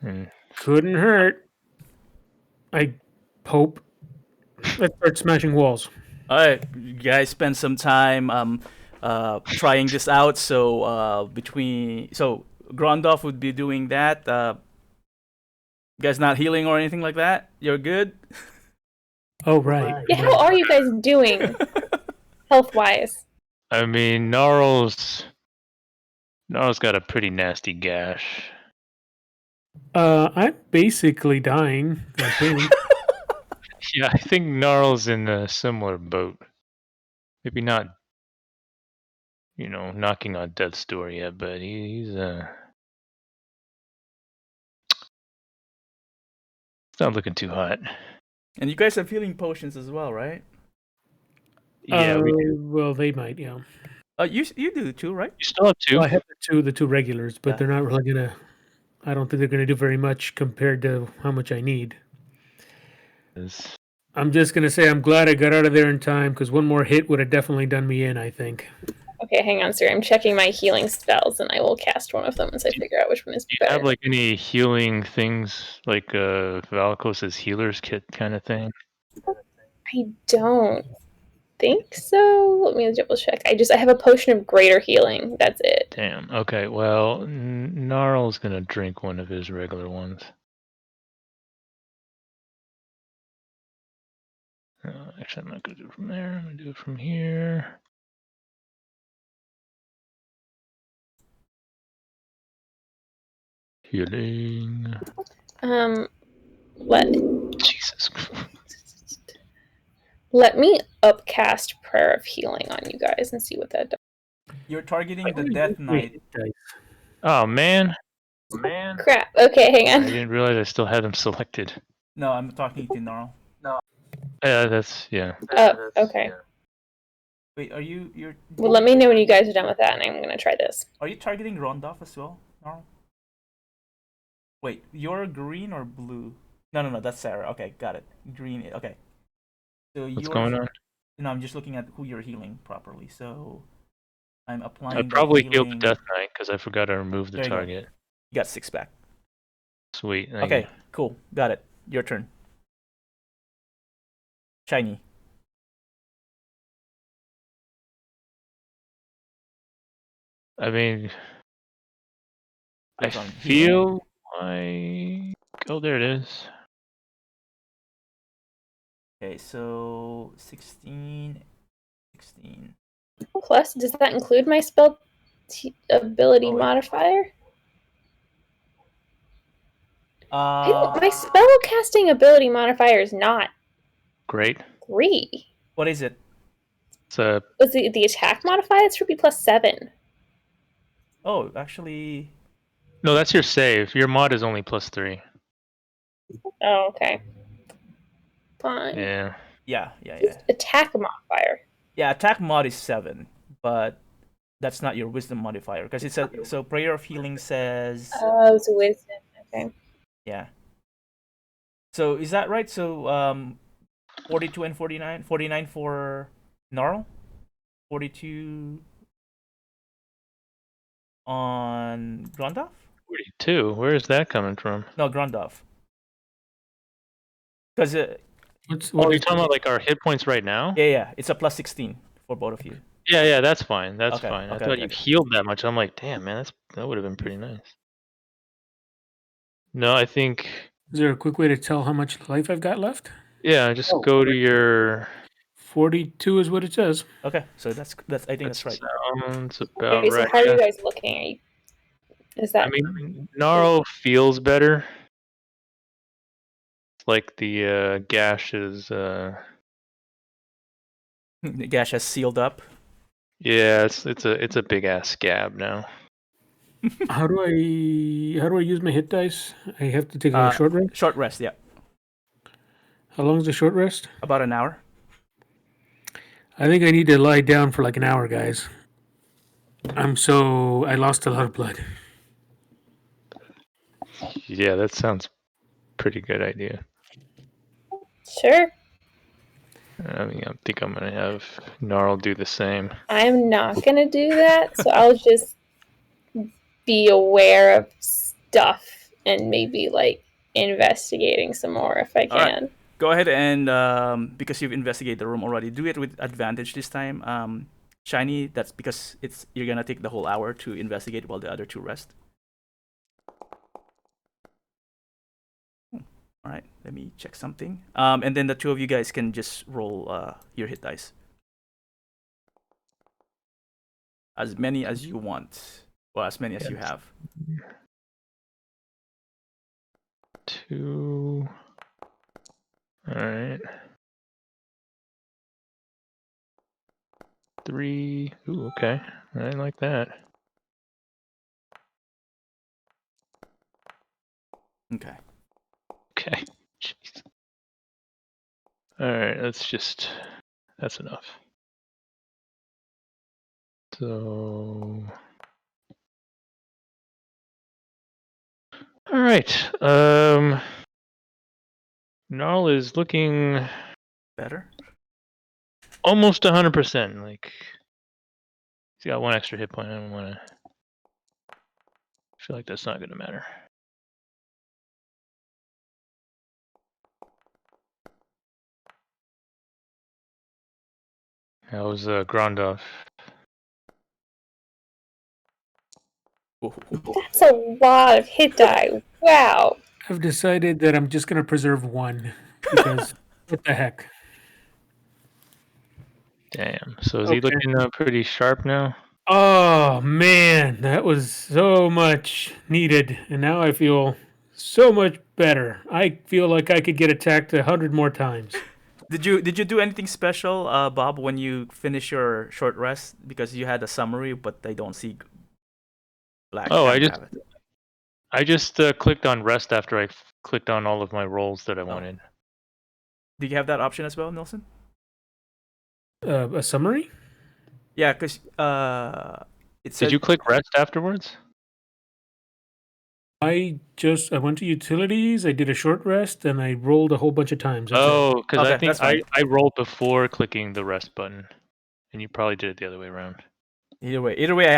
And Couldn't hurt. I hope. Let's start smashing walls. All right, you guys spend some time trying this out. So Grondolf would be doing that. You guys not healing or anything like that? You're good. Oh, right. Yeah, how are you guys doing health-wise? I mean, Gnarl's got a pretty nasty gash. I'm basically dying, I think. Yeah, I think Gnarl's in a similar boat. Maybe not, knocking on death's door yet, but he's it's not looking too hot. And you guys have healing potions as well, right? Yeah, we do. Well, they might, yeah. You do too, right? You still have 2. Well, I have the two regulars, but Yeah. they're not really gonna. I don't think they're gonna do very much compared to how much I need. I'm just gonna say I'm glad I got out of there in time because one more hit would have definitely done me in. I think. Okay, hang on, sir. I'm checking my healing spells, and I will cast one of them once I figure out which one is Do you better. have like any healing things, like Valakos' healer's kit kind of thing? I don't think so. Let me double check. I have a potion of greater healing. That's it. Damn. Okay. Well, Gnarl's gonna drink one of his regular ones. Actually, I'm not gonna do it from there. I'm gonna do it from here. Healing. Jesus. Let me upcast Prayer of Healing on you guys and see what that does. You're targeting the Death Knight. Oh man. Crap. Okay, hang I on. didn't realize I still had him selected. No, I'm talking to Gnarl. Yeah, that's yeah. Oh, okay. Wait, you're? Well, let me know when you guys are done with that, and I'm gonna try this. Are you targeting Rondolph as well? No. Wait, you're green or blue? No, that's Sarah. Okay, got it. Green. Okay. So What's going on? No, I'm just looking at who you're healing properly. So I'm I applying probably the healed the healing. Death Knight because I forgot to remove the There you go. target. You got 6 back. Sweet. Thank Okay, you. cool. Got it. Your turn. Shiny. I mean, I Goes on healing. feel like... Oh, there it is. Okay, so 16. Plus, does that include my spell ability Oh, wait. modifier? My spell casting ability modifier is not Great. 3. What is it? It's a... Was the attack modifier? It should be +7. Oh, actually, No, that's your save. Your mod is only +3. Oh, okay. Fine. Yeah. yeah. Attack modifier. Yeah, attack mod is 7, but that's not your wisdom modifier because it's so prayer of healing says Oh, it's wisdom. Okay. yeah. So is that right? So 42 and 49, 49 for Gnarl, 42 on Grondov? 42. Where is that coming from? No, Grondov. Because Oh, you're talking about like our hit points right now? yeah, it's a +16 for both of you. Yeah, that's fine. That's Okay, fine. I okay, thought okay, you okay. healed that much. I'm like, damn, man, that would have been pretty nice. No, I think... Is there a quick way to tell how much life I've got left? Yeah, just go to your... 42 is what it says. Okay, so that's I think that's right. Sounds about Okay, so right. how are Yeah. you guys looking? Are you, is that I mean, Gnarl feels better. It's like the gash is... The gash has sealed up. Yeah, it's a big ass scab now. How do I use my hit dice? I have to take a short rest. Short rest, yeah. How long is the short rest? About an hour. I think I need to lie down for like an hour, guys. I lost a lot of blood. Yeah, that sounds pretty good idea. sure? I mean, I think I'm gonna have Gnarl do the same. I'm not gonna do that, so I'll just be aware of stuff and maybe like investigating some more if I All right. can. Go ahead and because you've investigated the room already, do it with advantage this time. Shiny, that's because you're gonna take the whole hour to investigate while the other two rest. All right, let me check something. And then the two of you guys can just roll your hit dice. As many as you want. Well, as many as you have. 2. All right. 3. Ooh, okay. I like that. Okay. Okay. Jeez. All right. That's enough. So. All right. Gnarl is looking Better? almost 100%. Like, he's got 1 extra hit point. I don't want to. I feel like that's not going to matter. How's Grondov? That's a lot of hit die. Wow. I've decided that I'm just going to preserve 1 because what the heck? Damn. So is he looking pretty sharp now? Oh man, that was so much needed, and now I feel so much better. I feel like I could get attacked 100 more times. Did you do anything special, Bob, when you finish your short rest? Because you had a summary, but I don't see black. Oh, I just clicked on rest after I clicked on all of my rolls that I wanted. Did you have that option as well, Nelson? A summary? Yeah, because it says Did you click rest afterwards? I went to utilities. I did a short rest, and I rolled a whole bunch of times. That's it. Oh, because I Okay, think that's fine. I rolled before clicking the rest button, and you probably did it the other way around. Either way, I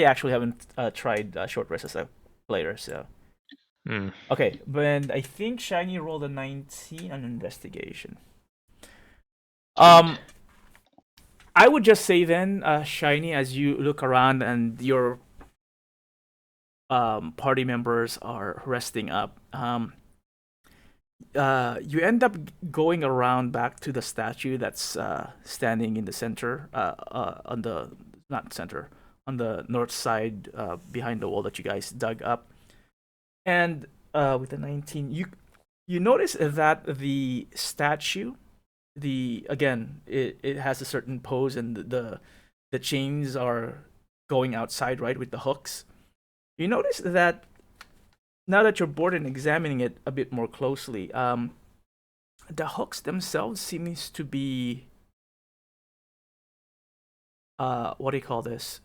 actually haven't tried short rest as a player, so. Hmm. Okay, but I think Shiny rolled a 19 on investigation. I would just say then, Shiny, as you look around and your party members are resting up, you end up going around back to the statue that's standing in the center, on the not center, on the north side, behind the wall that you guys dug up, and with the 19, you notice that the statue, it has a certain pose, and the chains are going outside, right, with the hooks. You notice that now that you're bored and examining it a bit more closely, the hooks themselves seems to be what do you call this?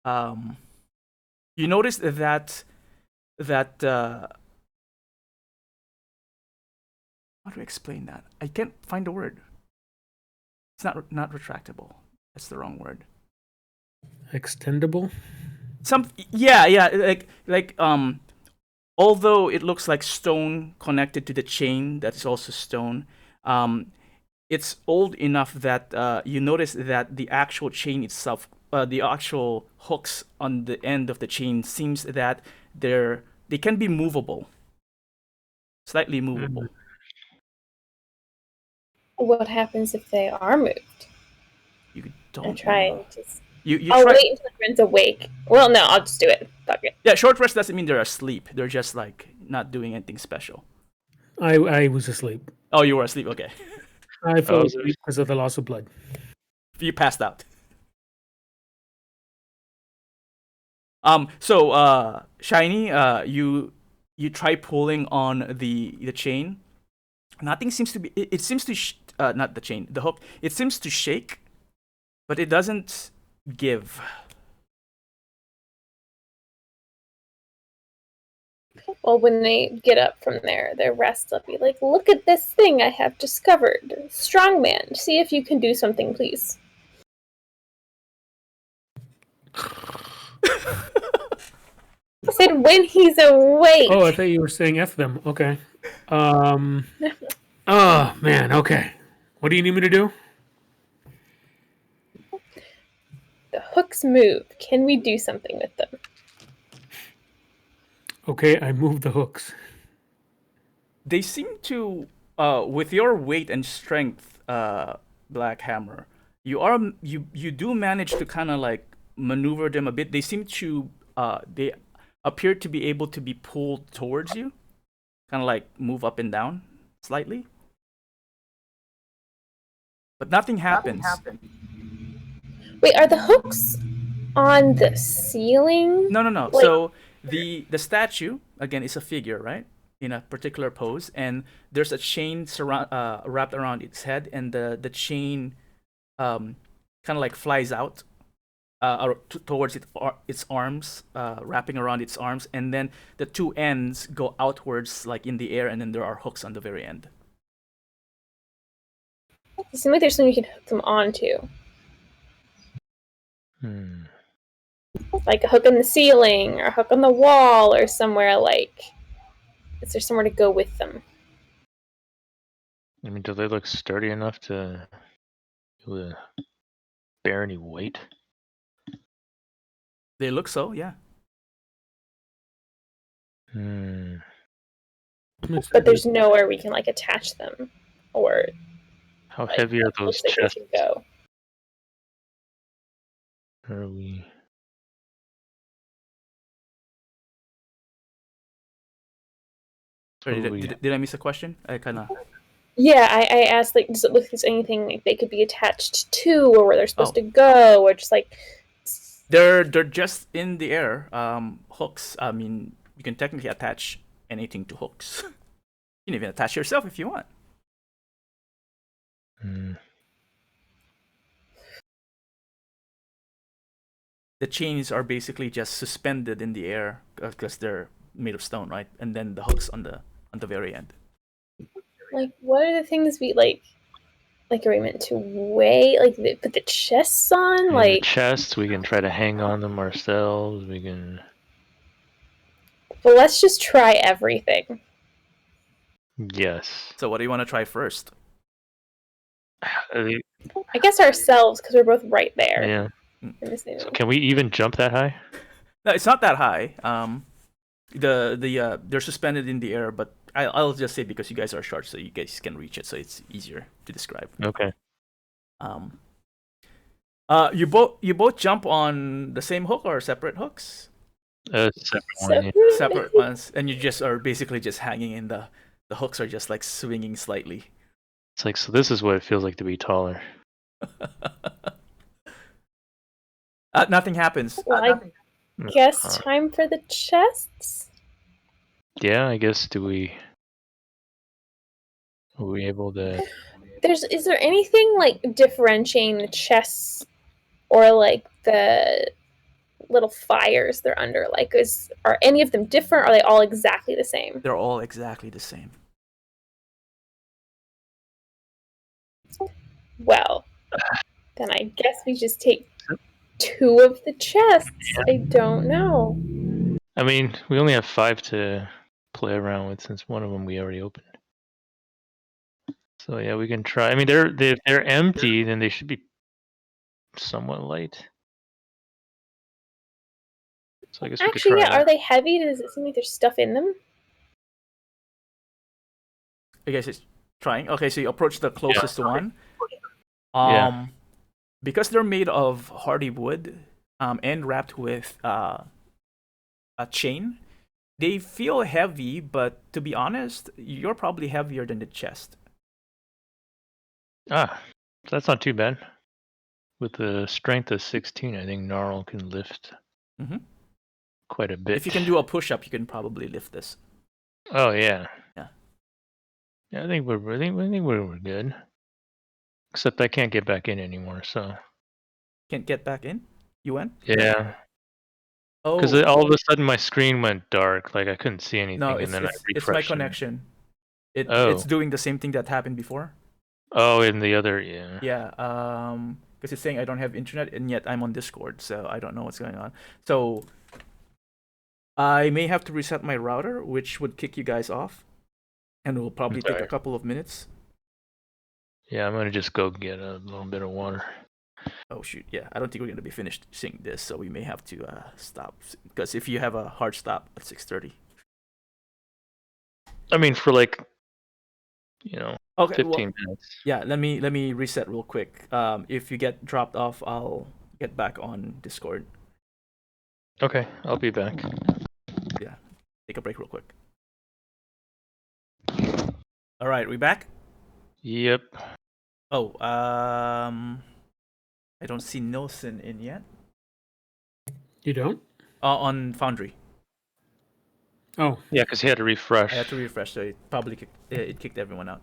You notice that how do I explain that? I can't find the word. It's not retractable. That's the wrong word. Extendable. Like although it looks like stone connected to the chain that's also stone, it's old enough that you notice that the actual chain itself, the actual hooks on the end of the chain, seems that they can be movable, slightly movable. What happens if they are moved? You I'm don't trying know. to. You I'll try. wait until everyone's awake. Well, no, I'll just do it. Fuck it. Yeah, short rest doesn't mean they're asleep. They're just like not doing anything special. I was asleep. Oh, you were asleep. Okay, I fell Oh, asleep because of the loss of blood. you passed out. So Shiny, you try pulling on the chain. Nothing seems to be. It seems to not the chain, the hook. It seems to shake, but it doesn't give. Well, when they get up from their rest, they'll be like, "Look at this thing I have discovered, Strongman. See if you can do something, please." I said when he's awake. Oh, I thought you were saying F them. Okay. Oh man. Okay. What do you need me to do? The hooks move. Can we do something with them? Okay, I moved the hooks. They seem to, with your weight and strength, Black Hammer, you do manage to kind of like maneuver them a bit. They seem to, they appear to be able to be pulled towards you, kind of like move up and down slightly, but nothing happens. Wait, are the hooks on the ceiling? No. Like- So the statue again is a figure, right? In a particular pose, and there's a chain wrapped around its head, and the chain kind of like flies out towards its arms, wrapping around its arms, and then the two ends go outwards like in the air, and then there are hooks on the very end. It seems like there's something you can hook them onto. Like a hook on the ceiling, or a hook on the wall, or somewhere like... Is there somewhere to go with them? I mean, do they look sturdy enough to bear any weight? They look so, yeah. But there's nowhere we can like attach them, or How like, heavy are how those close they chests? can go. Are we? Sorry, Probably- did I miss a question? I kind of. Yeah, I asked like, does it look like there's anything like they could be attached to, or where they're supposed Oh. to go, or just like... They're just in the air. Hooks. I mean, you can technically attach anything to hooks. You can even attach yourself if you want. the chains are basically just suspended in the air because they're made of stone, right? And then the hooks on the very end. Like, what are the things we like? Like, are we meant to weigh? Like, put the chests on? And Like, the chests, we can try to hang on them ourselves. We can. well, let's just try everything. Yes. So what do you want to try first? Uh, I guess ourselves, because we're both right there. Yeah. In the same So can we even jump that high? No, it's not that high. They're suspended in the air, but I'll just say because you guys are short, so you guys can reach it, so it's easier to describe. Okay. You both jump on the same hook or separate hooks? Separate one. Yeah. Separate ones, and you just are basically just hanging in the hooks are just like swinging slightly. It's like, so this is what it feels like to be taller. Nothing happens. Well, I guess time for the chests. Yeah, I guess. Are we able to? Is there anything like differentiating the chests or like the little fires they're under? Like, are any of them different? Or are they all exactly the same? They're all exactly the same. Well, then I guess we just take 2 of the chests. I don't know. I mean, we only have 5 to play around with since one of them we already opened. So yeah, we can try. I mean, if they're empty, then they should be somewhat light. So I guess we could Actually, try yeah. that. Are they heavy? Does it seem like there's stuff in them? You guys is trying. Okay, so you approach the closest one. Yeah. Because they're made of hardy wood, and wrapped with a chain, they feel heavy. But to be honest, you're probably heavier than the chest. That's not too bad. With the strength of 16, I think Gnarl can lift quite a bit. If you can do a push-up, you can probably lift this. Oh yeah. Yeah. Yeah, I think we're good. Except I can't get back in anymore. So. Can't get back in? You went? Yeah. Oh. Because all of a sudden my screen went dark, like I couldn't see anything, No, and then I refreshed. it's my connection. Oh. It's doing the same thing that happened before. Oh, in the other, yeah. Yeah, because it's saying I don't have internet, and yet I'm on Discord, so I don't know what's going on. So I may have to reset my router, which would kick you guys off, and it will probably take a couple of minutes. Yeah, I'm gonna just go get a little bit of water. Oh shoot, yeah, I don't think we're gonna be finished seeing this, so we may have to stop, because if you have a hard stop at 6:30. I mean, for like, okay, 15 minutes. Yeah, let me reset real quick. If you get dropped off, I'll get back on Discord. Okay, I'll be back. Yeah, take a break real quick. All right, we back? Yep. Oh, I don't see Nelson in yet. You don't? On Foundry. Oh. Yeah, because he had to refresh. I had to refresh, so it probably kicked everyone out.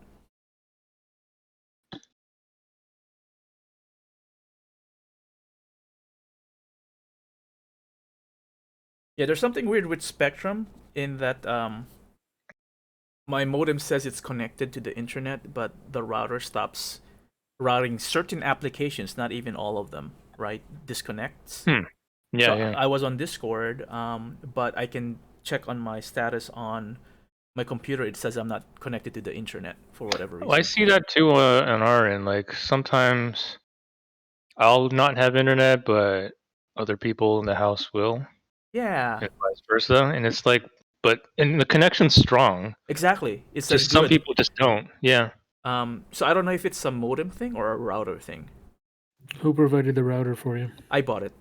Yeah, there's something weird with Spectrum in that my modem says it's connected to the internet, but the router stops routing certain applications, not even all of them, right? Disconnects. Yeah, so yeah. I was on Discord, but I can check on my status on my computer. It says I'm not connected to the internet for whatever reason. Well, I see that too on our end. Like sometimes I'll not have internet, but other people in the house will. Yeah. And vice versa. And it's like, and the connection's strong. Exactly. It says just some people just don't. Yeah. So I don't know if it's a modem thing or a router thing. Who provided the router for you? I bought it.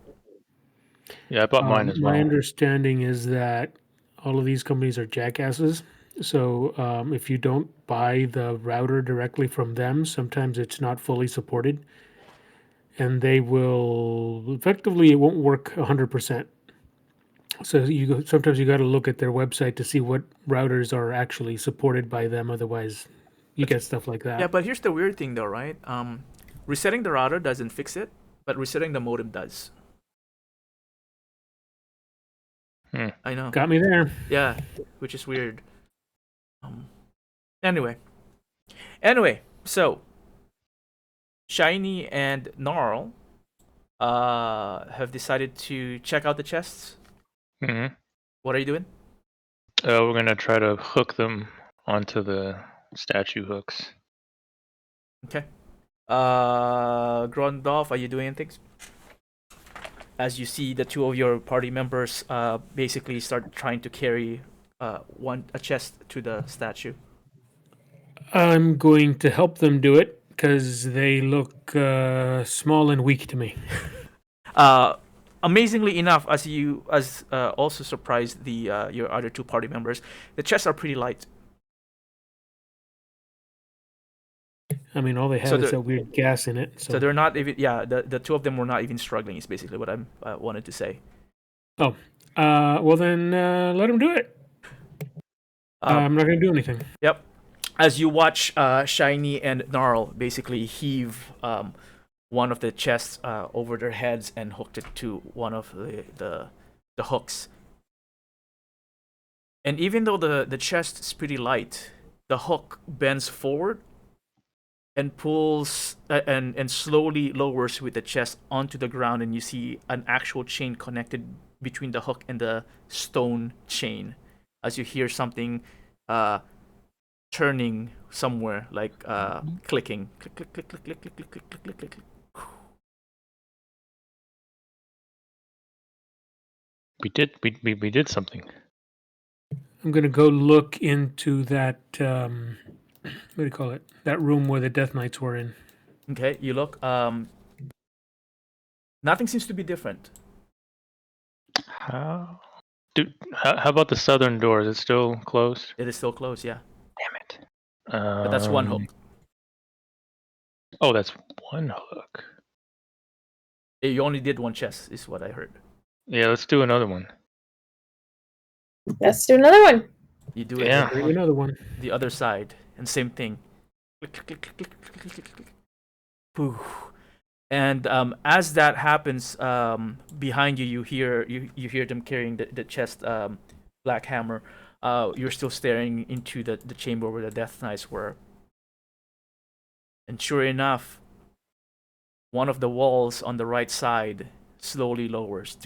Yeah, I bought mine as well. My understanding is that all of these companies are jackasses. So if you don't buy the router directly from them, sometimes it's not fully supported. And they will, effectively, it won't work 100%. So sometimes you got to look at their website to see what routers are actually supported by them. Otherwise, you get stuff like that. Yeah, but here's the weird thing though, right? Resetting the router doesn't fix it, but resetting the modem does. I know. Got me there. Yeah, which is weird. Anyway, so Shiny and Gnarl have decided to check out the chests. Mm-hmm. What are you doing? We're gonna try to hook them onto the statue hooks. Okay. Grondolf, are you doing anything? As you see the two of your party members basically start trying to carry a chest to the statue. I'm going to help them do it because they look small and weak to me. Amazingly enough, as also surprised the your other two party members, the chests are pretty light. I mean, all they have is that weird gas in it. So they're not even. Yeah, the two of them were not even struggling. Is basically what I wanted to say. Oh, well then let them do it. I'm not gonna do anything. Yep. As you watch Shiny and Gnarl basically heave one of the chests over their heads and hooked it to one of the hooks. And even though the chest is pretty light, the hook bends forward and pulls and slowly lowers with the chest onto the ground, and you see an actual chain connected between the hook and the stone chain. As you hear something turning somewhere, like clicking, click, click, click, click, click, click, click, click, click, click, click. We did something. I'm gonna go look into that. What do you call it? That room where the Death Knights were in. Okay, you look. Nothing seems to be different. How about the southern door? Is it still closed? It is still closed, yeah. Damn it. But that's one hook. Oh, that's one hook. You only did one chest, is what I heard. Yeah, let's do another one. Let's do another one. You do it. Yeah. Maybe another one. The other side, and same thing. Click, click, click, click, click, click, click, click, click. Poof. And as that happens, behind you, you hear them carrying the chest black hammer. You're still staring into the chamber where the Death Knights were. And sure enough, one of the walls on the right side slowly lowers.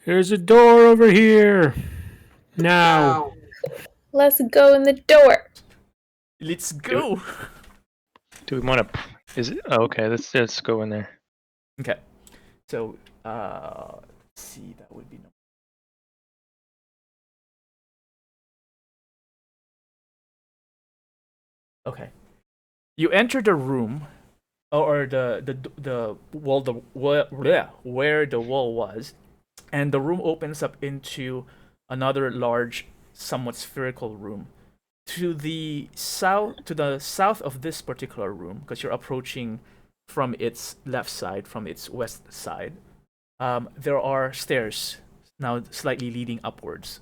There's a door over here. Now. Let's go in the door. Let's go. Do we want to? Is it? Oh, okay, let's go in there. Okay, so let's see, that would be no. Okay, you enter the room, or the wall, where the wall was, and the room opens up into another large, somewhat spherical room. To the south of this particular room, because you're approaching from its left side, from its west side, there are stairs now slightly leading upwards.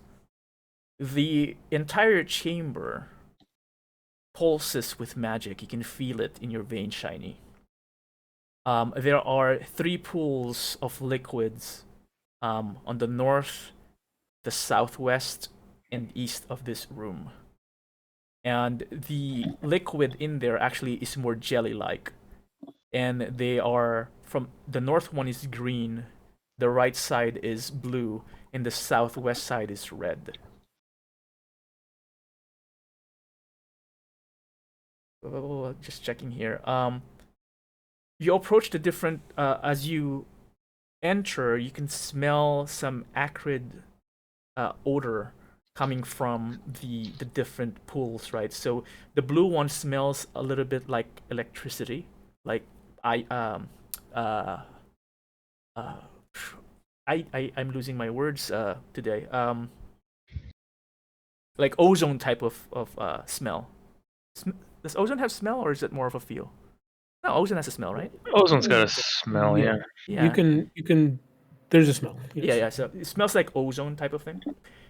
The entire chamber pulses with magic. You can feel it in your veins, Shiny. There are 3 pools of liquids on the north, the southwest, and east of this room. And the liquid in there actually is more jelly-like. And they are, from the north one is green, the right side is blue, and the southwest side is red. Just checking here. You approach the different, as you enter, you can smell some acrid odor coming from the different pools, right? So the blue one smells a little bit like electricity, like I'm losing my words today. Like ozone type of smell. Does ozone have smell, or is it more of a feel? No, ozone has a smell, right? Ozone's got a smell, yeah. You can. There's a smell. Yes. Yeah. So it smells like ozone type of thing.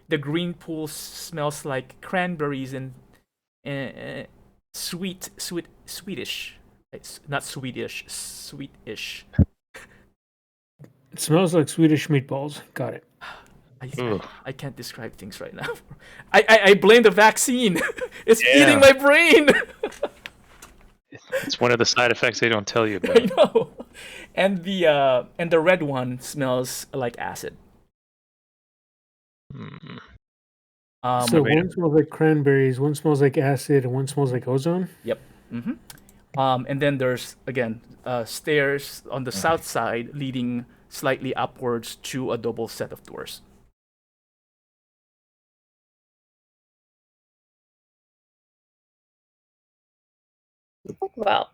The green pool smells like cranberries and Swedish. It's not Swedish, sweetish. It smells like Swedish meatballs. Got it. I can't describe things right now. I blame the vaccine. It's eating my brain. It's one of the side effects they don't tell you I about. know. And the red one smells like acid. Mm. So one smells like cranberries, one smells like acid, and one smells like ozone. Yep. And then there's again stairs on the south side leading slightly upwards to a double set of doors. Well,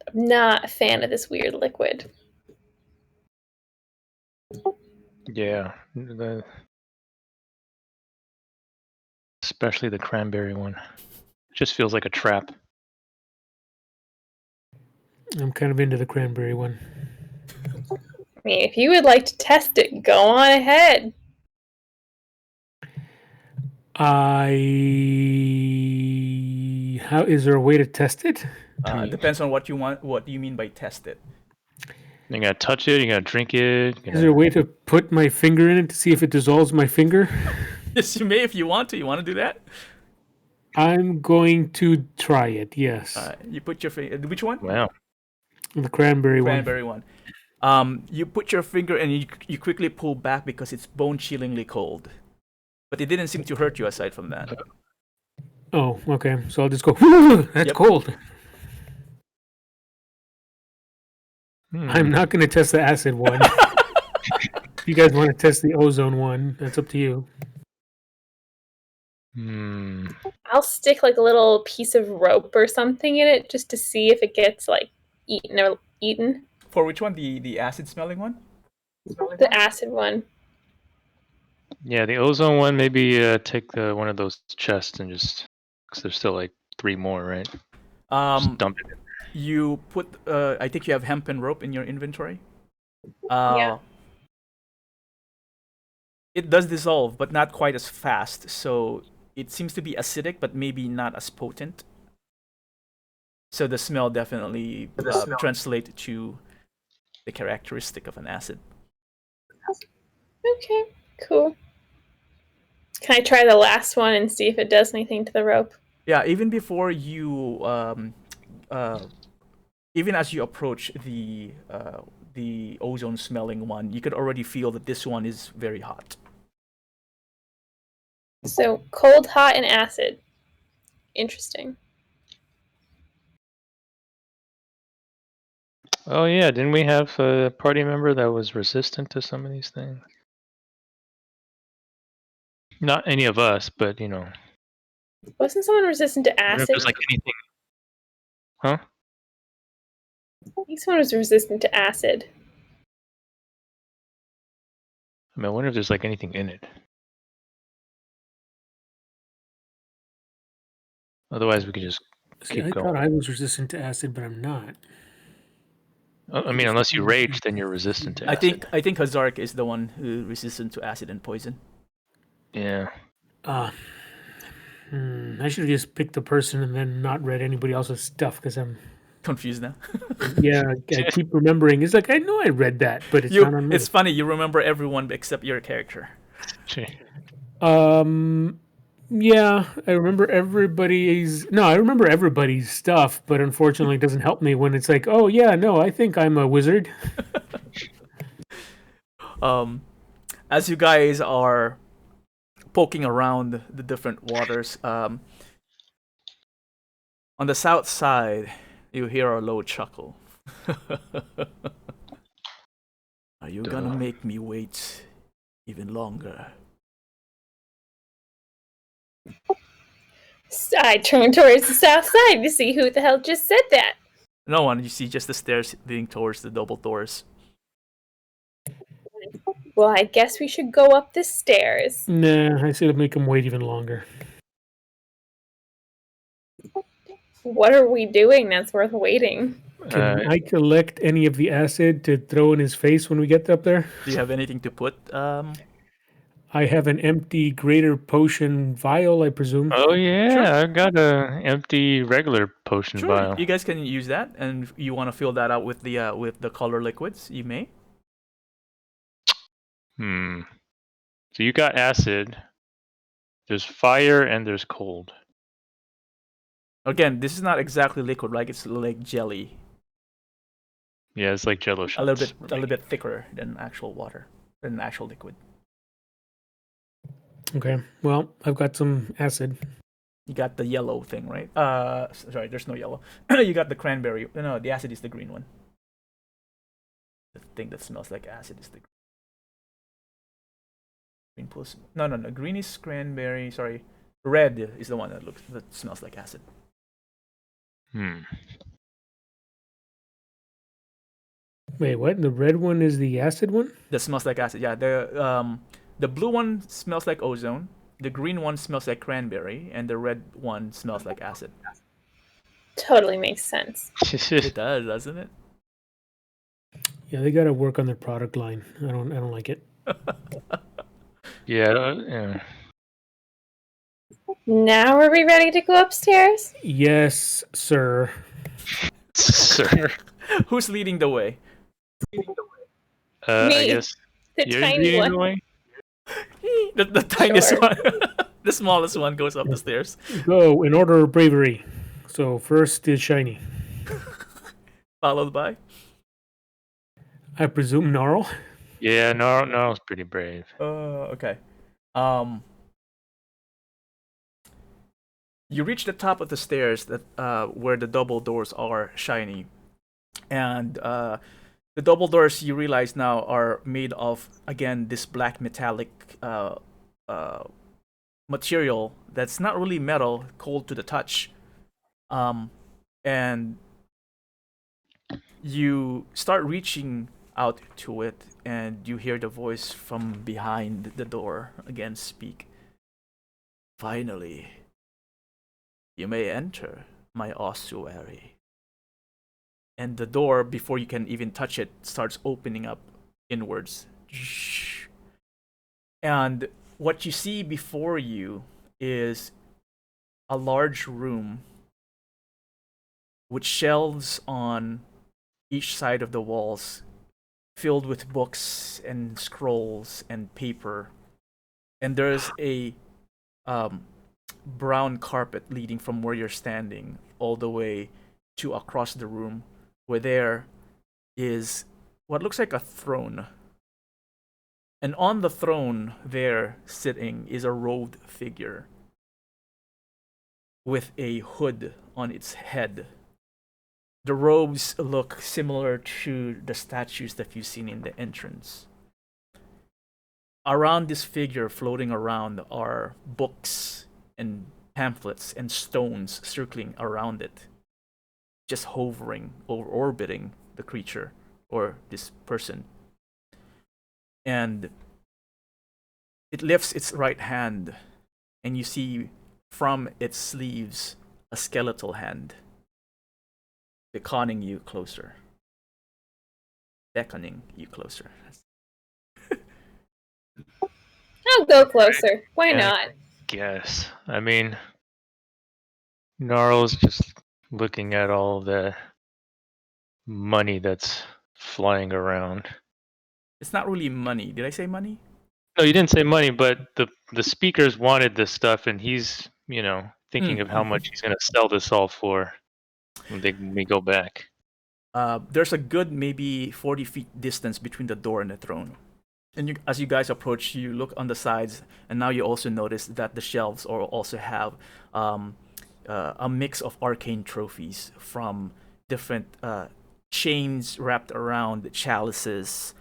I'm not a fan of this weird liquid. Yeah, especially the cranberry one. It just feels like a trap. I'm kind of into the cranberry one. I mean, if you would like to test it, go on ahead. How is there a way to test it? Depends on what you want. What do you mean by test it? You gotta touch it. You gotta drink it. Is there a way to put my finger in it to see if it dissolves my finger? Yes, you may if you want to. You want to do that? I'm going to try it. Yes. You put your finger. Which one? Wow. The cranberry one. Cranberry one. You put your finger and you quickly pull back because it's bone-chillingly cold. But it didn't seem to hurt you aside from that. Oh, okay. So I'll just go, "Whew, that's cold." I'm not going to test the acid one. If you guys want to test the ozone one, that's up to you. I'll stick like a little piece of rope or something in it just to see if it gets like eaten. For which one? The acid-smelling one? The acid one. Yeah, the ozone one. Maybe take one of those chests and just, because there's still like 3 more, right? Just dump it in. You put. I think you have hemp and rope in your inventory. Yeah. It does dissolve, but not quite as fast. So it seems to be acidic, but maybe not as potent. So the smell definitely translates to the characteristic of an acid. Okay, cool. Can I try the last one and see if it does anything to the rope? Yeah, even before you, even as you approach the ozone-smelling one, you could already feel that this one is very hot. So cold, hot, and acid. Interesting. Oh yeah, didn't we have a party member that was resistant to some of these things? Not any of us, but you know. Wasn't someone resistant to I wonder if acid? there's like anything. Huh? I think someone was resistant to acid. I mean, I wonder if there's like anything in it. Otherwise, we could just keep I going. thought I was resistant to acid, but I'm not. I mean, unless you rage, then you're resistant to acid. I think Hazark is the one who resistant to acid and poison. Yeah. I should have just picked the person and then not read anybody else's stuff because I'm confused now. Yeah, I keep remembering. It's like I know I read that, but it's not on me. It's funny. You remember everyone except your character. Yeah, I remember everybody's. No, I remember everybody's stuff, but unfortunately, it doesn't help me when it's like, oh yeah, no, I think I'm a wizard. As you guys are poking around the different waters, on the south side, you hear a low chuckle. Are you gonna make me wait even longer? I turn towards the south side to see who the hell just said that. No one. You see just the stairs leading towards the double doors. Well, I guess we should go up the stairs. Nah, I said make him wait even longer. What are we doing that's worth waiting? Can I collect any of the acid to throw in his face when we get up there? Do you have anything to put? I have an empty greater potion vial, I presume. Oh yeah, Sure. I've got a empty regular potion vial. You guys can use that, and if you want to fill that out with the color liquids, you may. So you got acid. There's fire and there's cold. Again, this is not exactly liquid, right? It's like jelly, Yeah, it's like Jello a shots. little bit thicker than actual water, than actual liquid. Okay. Well, I've got some acid. You got the yellow thing, right? Sorry, there's no yellow. You got the cranberry. No, the acid is the green one. The thing that smells like acid is the green plus. No. Green is cranberry. Sorry, red is the one that smells like acid. Wait, what? The red one is the acid one? That smells like acid. Yeah, the blue one smells like ozone. The green one smells like cranberry, and the red one smells like acid. Totally makes sense. It does, doesn't it? Yeah, they got to work on their product line. I don't like it. Yeah. Now are we ready to go upstairs? Yes, sir. Sir. Who's leading the way? I Me, guess the you're tiny leading one. the way? The tiniest Sure. one. The smallest one goes up the stairs. Go in order of bravery. So first is Shiny. Followed by? I presume Gnarl. Yeah, Gnarl's pretty brave. Okay. You reach the top of the stairs that where the double doors are, Shiny. And the double doors, you realize now, are made of, again, this black metallic material that's not really metal, cold to the touch. And you start reaching out to it, and you hear the voice from behind the door again speak. Finally, you may enter my ossuary. And the door, before you can even touch it, starts opening up inwards. And what you see before you is a large room with shelves on each side of the walls filled with books and scrolls and paper. And there's a brown carpet leading from where you're standing all the way to across the room, where there is what looks like a throne. And on the throne there sitting is a robed figure with a hood on its head. The robes look similar to the statues that you've seen in the entrance. Around this figure, floating around, are books and pamphlets and stones circling around it, just hovering or orbiting the creature or this person. And it lifts its right hand, and you see from its sleeves a skeletal hand beckoning you closer. I'll go closer. Why Yeah. not? Guess. I mean, Gnarl's just looking at all the money that's flying around. It's not really money. Did I say money? No, you didn't say money, but the speakers wanted this stuff, and he's thinking of how much he's gonna sell this all for when we go back. There's a good maybe 40 feet distance between the door and the throne. And as you guys approach, you look on the sides, and now you also notice that the shelves also have a mix of arcane trophies from different chains wrapped around chalices,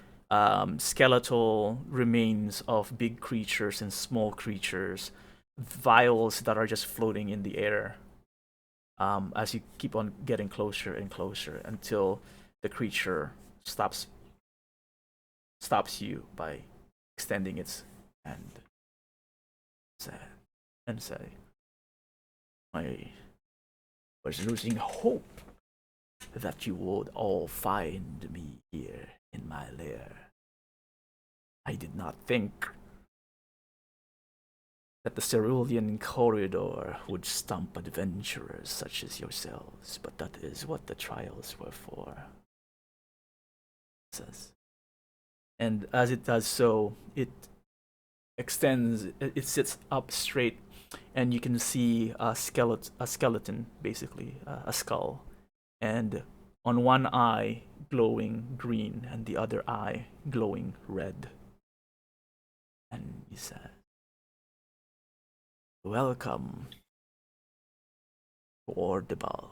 skeletal remains of big creatures and small creatures, vials that are just floating in the air. As you keep on getting closer and closer until the creature stops you by extending its hand and say, I was losing hope that you would all find me here in my lair. I did not think that the cerulean corridor would stump adventurers such as yourselves, but that is what the trials were for. Says. And as it does so, it extends, it sits up straight, and you can see a skeleton basically, a skull, and on one eye glowing green and the other eye glowing red. And he says, "Welcome to Orbital.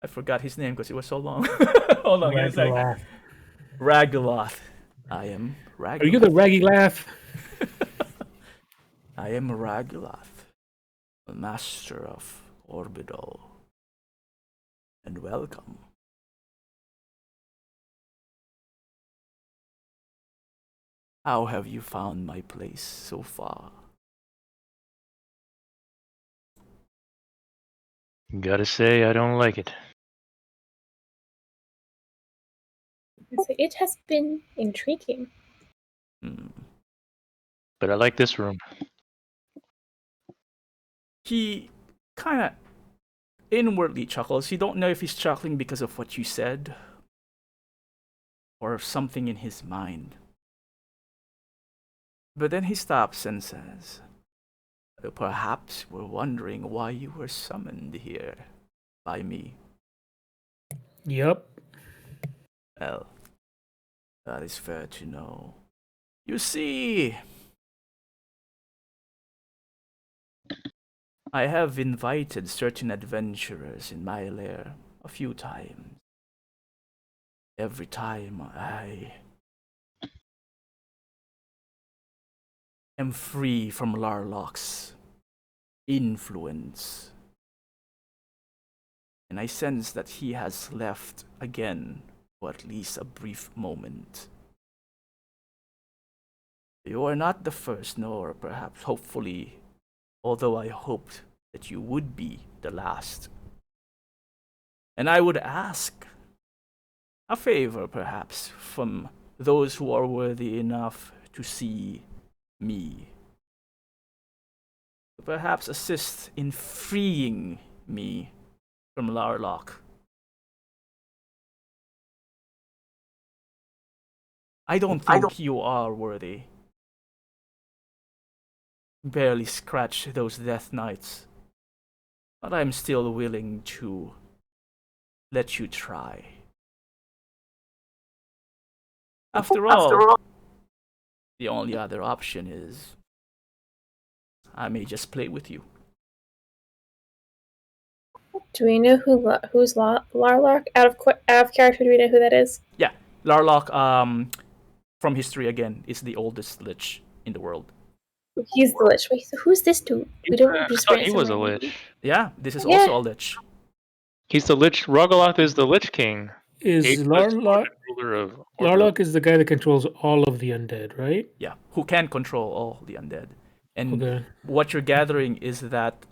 I forgot his name because it was so long. Hold on, give me a second. Ragalath. Ragaloth. I am Ragaloth. Are you the Raggy Laugh? I am Ragaloth, the master of Orbital. And welcome. How have you found my place so far?" Gotta say, I don't like it. It has been intriguing. But I like this room. He kind of inwardly chuckles. You don't know if he's chuckling because of what you said or something in his mind. But then he stops and says, "Perhaps we're wondering why you were summoned here by me." Yep. Well, that is fair to know. You see, I have invited certain adventurers in my lair a few times. Every time I am free from Larloch's influence, and I sense that he has left again for at least a brief moment. You are not the first, nor perhaps, hopefully, although I hoped that you would be the last. And I would ask a favor, perhaps, from those who are worthy enough to see me. Perhaps assist in freeing me from Larloch. I don't think you are worthy. Barely scratch those death knights. But I'm still willing to let you try. After all, the only other option is I may just play with you. Do we know who's Larloch? Out of character, do we know who that is? Yeah, Larloch, from history again, is the oldest Lich in the world. He's the Lich. Wait, so who's this dude? We don't I just thought he was a Lich. Yeah, this is Yeah. also a Lich. He's the Lich. Rogaloth is the Lich King. Is Ageless Larloch? ruler of Orbital. Larloch is the guy that controls all of the undead, right? Yeah, who can control all the undead. And Okay. what you're gathering is that,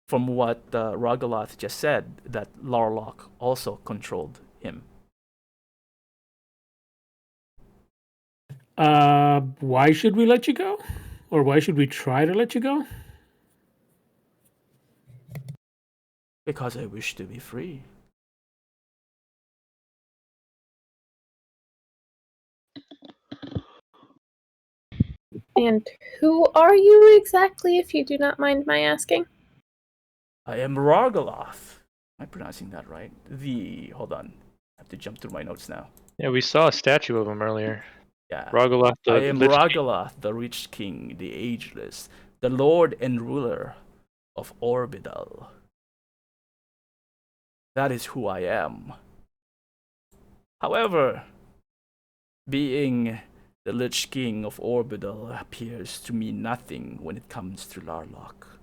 from what Rogaloth just said, that Larloch also controlled him. Why should we let you go? Or why should we try to let you go? Because I wish to be free. And who are you exactly, if you do not mind my asking? I am Rogaloth. Am I pronouncing that right? Hold on. I have to jump through my notes now. Yeah, we saw a statue of him earlier. Yeah. Rogaloth, the I am Lich King. Rogaloth, the Rich King, the Ageless, the Lord and Ruler of Orbital. That is who I am. However, being the Lich King of Orbital appears to mean nothing when it comes to Larloch.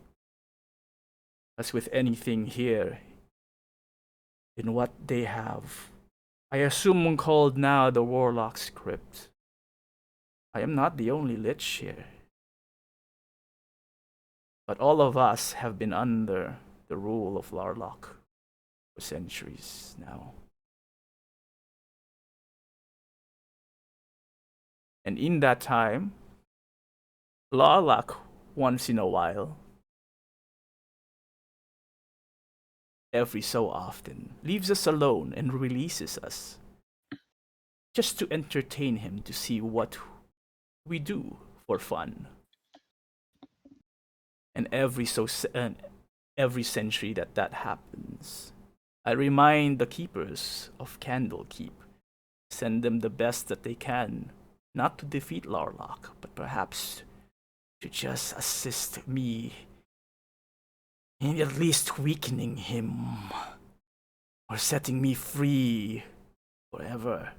As with anything here, in what they have, I assume called now the Warlock's Crypt, I am not the only Lich here. But all of us have been under the rule of Larloch for centuries now. And in that time, Larloch, once in a while, every so often leaves us alone and releases us just to entertain him to see what we do for fun. And every century that happens, I remind the keepers of Candlekeep, send them the best that they can, not to defeat Larloch, but perhaps to just assist me in at least weakening him or setting me free forever.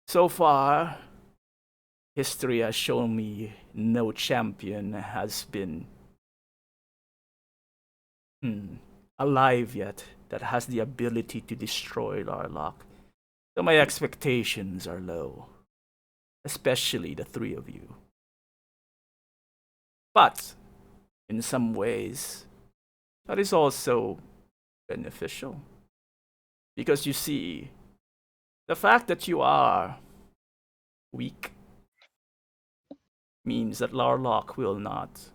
So far, history has shown me no champion has been alive yet that has the ability to destroy Larloch. So my expectations are low, especially the three of you. But in some ways, that is also beneficial. Because you see, the fact that you are weak means that Larloch will not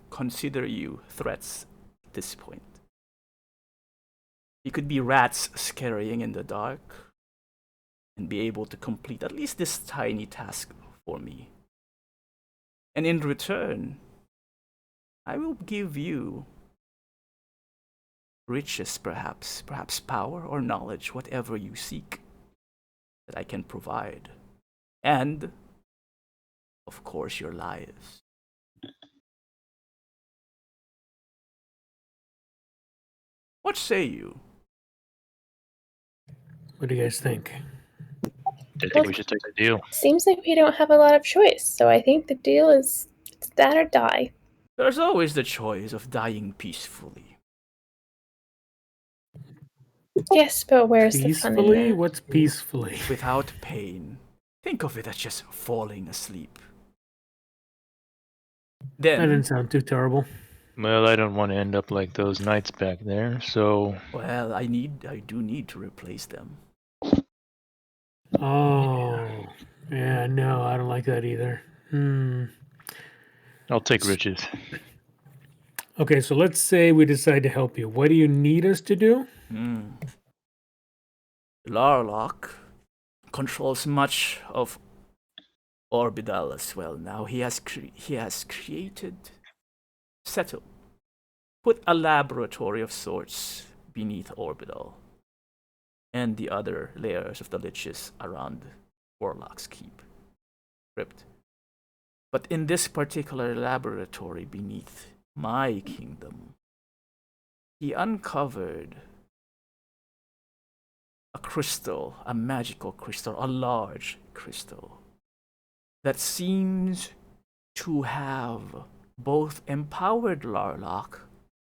consider you threats at this point. You could be rats scurrying in the dark and be able to complete at least this tiny task for me. And in return, I will give you riches, perhaps power or knowledge, whatever you seek that I can provide. And, of course, your lives. What say you? What do you guys think? I think we should take the deal. Seems like we don't have a lot of choice, so I think the deal is it's that or die. There's always the choice of dying peacefully. Yes, but where's the fun in Peacefully? that? What's peacefully? Without pain. Think of it as just falling asleep. That Then, didn't sound too terrible. Well, I don't want to end up like those knights back there, so well, I do need to replace them. Oh, yeah, no, I don't like that either. I'll take riches. Okay, so let's say we decide to help you. What do you need us to do? Larloch controls much of Orbital as well now. He has created, settled, put a laboratory of sorts beneath Orbital and the other layers of the Liches around Warlock's Keep, Crypt. But in this particular laboratory beneath my kingdom, he uncovered a crystal, a magical crystal, a large crystal that seems to have both empowered Larloch,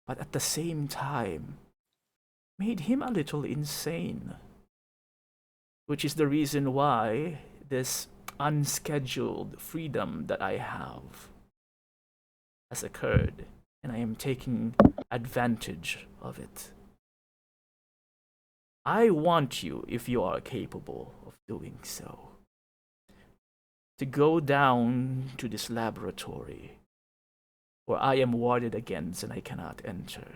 but at the same time made him a little insane. Which is the reason why this unscheduled freedom that I have has occurred, and I am taking advantage of it. I want you, if you are capable of doing so, to go down to this laboratory where I am warded against and I cannot enter,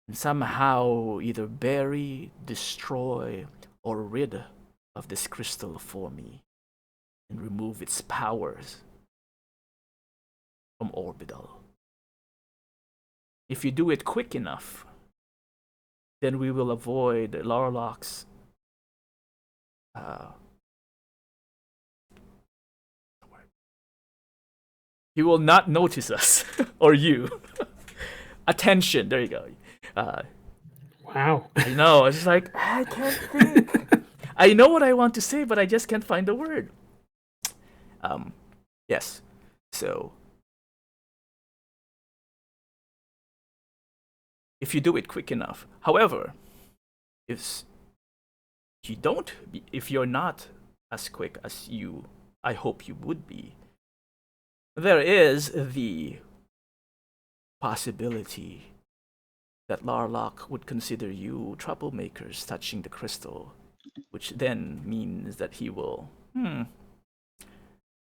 and somehow either bury, destroy, or rid of this crystal for me and remove its powers from Orbital. If you do it quick enough, then we will avoid Larloch's he will not notice us or you. Attention, there you go. Wow. I know, it's like I can't think. I know what I want to say, but I just can't find the word. Yes. So if you do it quick enough. However, if you're not as quick as I hope you would be, there is the possibility that Larloch would consider you troublemakers touching the crystal, which then means that he will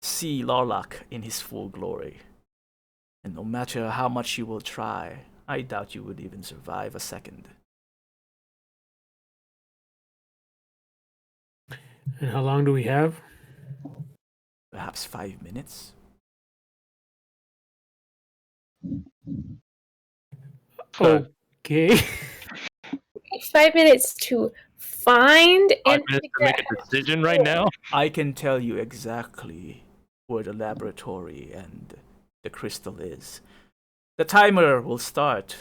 see Larloch in his full glory. And no matter how much you will try, I doubt you would even survive a second. And how long do we have? Perhaps 5 minutes? Okay. 5 minutes to find 5 and minutes to figure make out a how to decision do right it. now? I can tell you exactly where the laboratory and the crystal is. The timer will start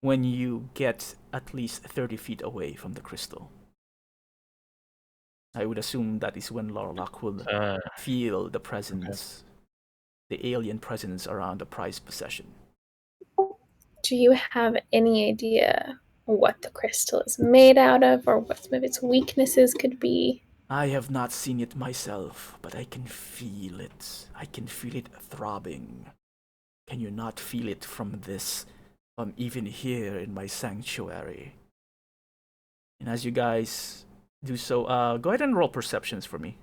when you get at least 30 feet away from the crystal. I would assume that is when Larloch will feel the presence, the alien presence around the prized possession. Do you have any idea what the crystal is made out of, or what some of its weaknesses could be? I have not seen it myself, but I can feel it. I can feel it throbbing. Can you not feel it from this, even here in my sanctuary? And as you guys do so, go ahead and roll perceptions for me.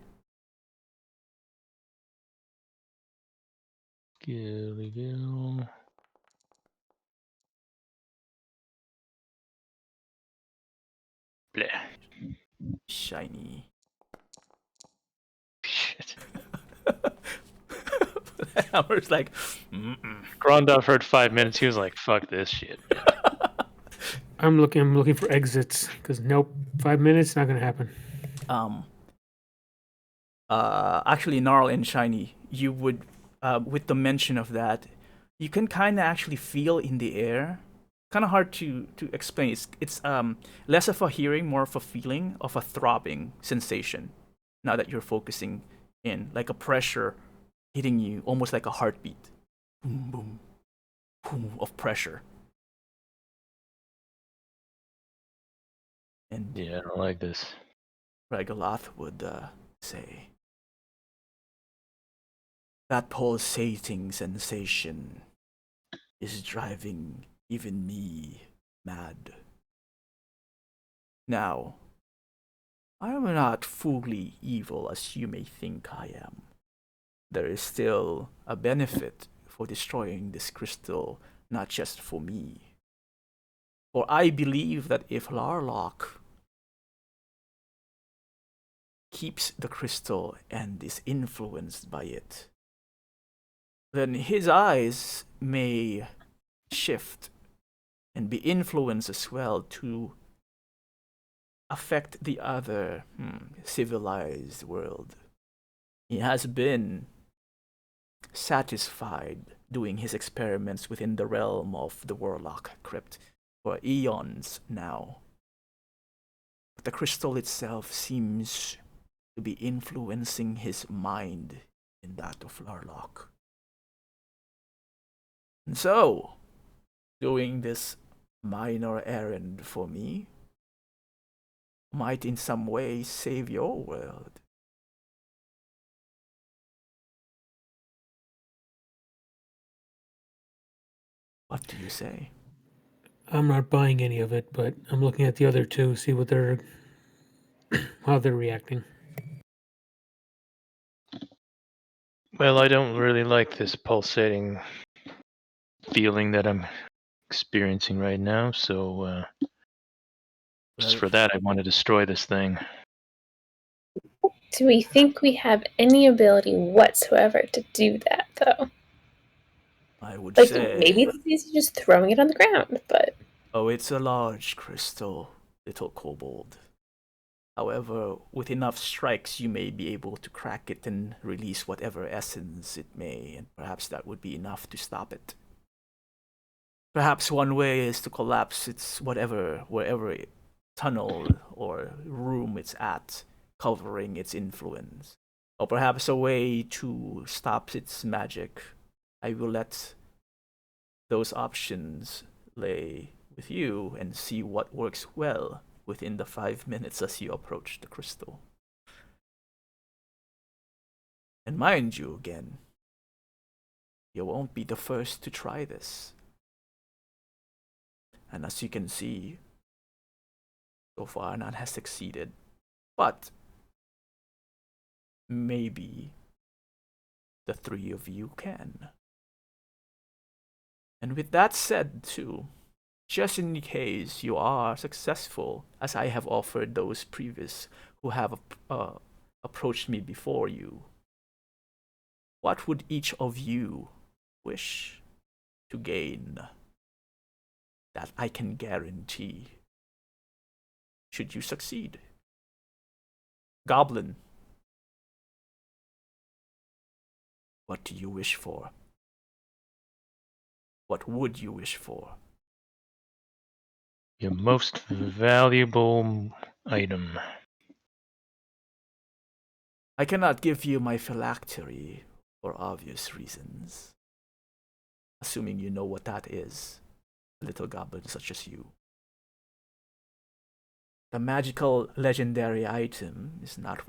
Gillyville. Bleh. Shiny. Shit. Hammer's like, mm-mm. Grondov heard 5 minutes. He was like, "Fuck this shit." I'm looking for exits because nope, 5 minutes not gonna happen. Actually, Gnarl and Shiny, you would, with the mention of that, you can kind of actually feel in the air. Kind of hard to explain. It's less of a hearing, more of a feeling of a throbbing sensation. Now that you're focusing in, like a pressure hitting you, almost like a heartbeat. Boom, boom, boom of pressure. And Yeah, I don't like this. Regaloth would say, that pulsating sensation is driving even me mad. Now, I am not fully evil as you may think I am. There is still a benefit for destroying this crystal, not just for me. For I believe that if Larloch keeps the crystal and is influenced by it, then his eyes may shift and be influenced as well to affect the other civilized world. He has been satisfied doing his experiments within the realm of the Warlock Crypt for eons now. But the crystal itself seems to be influencing his mind in that of Larloch. And so, doing this minor errand for me might in some way save your world. What do you say? I'm not buying any of it, but I'm looking at the other two, see what they're how they're reacting. Well, I don't really like this pulsating feeling that I'm experiencing right now, so just for that, I want to destroy this thing. Do we think we have any ability whatsoever to do that, though? I would Like, say, maybe it's easy just throwing it on the ground, but oh, it's a large crystal, little kobold. However, with enough strikes, you may be able to crack it and release whatever essence it may, and perhaps that would be enough to stop it. Perhaps one way is to collapse its wherever tunnel or room it's at, covering its influence. Or perhaps a way to stop its magic. I will let those options lay with you and see what works well within the 5 minutes as you approach the crystal. And mind you, again, you won't be the first to try this. And as you can see, so far none has succeeded. But maybe the three of you can. And with that said, too, just in case you are successful, as I have offered those previous who have approached me before you, what would each of you wish to gain that I can guarantee should you succeed? Goblin, what do you wish for? What would you wish for? Your most valuable item. I cannot give you my phylactery for obvious reasons. Assuming you know what that is, a little goblin such as you. The magical legendary item is not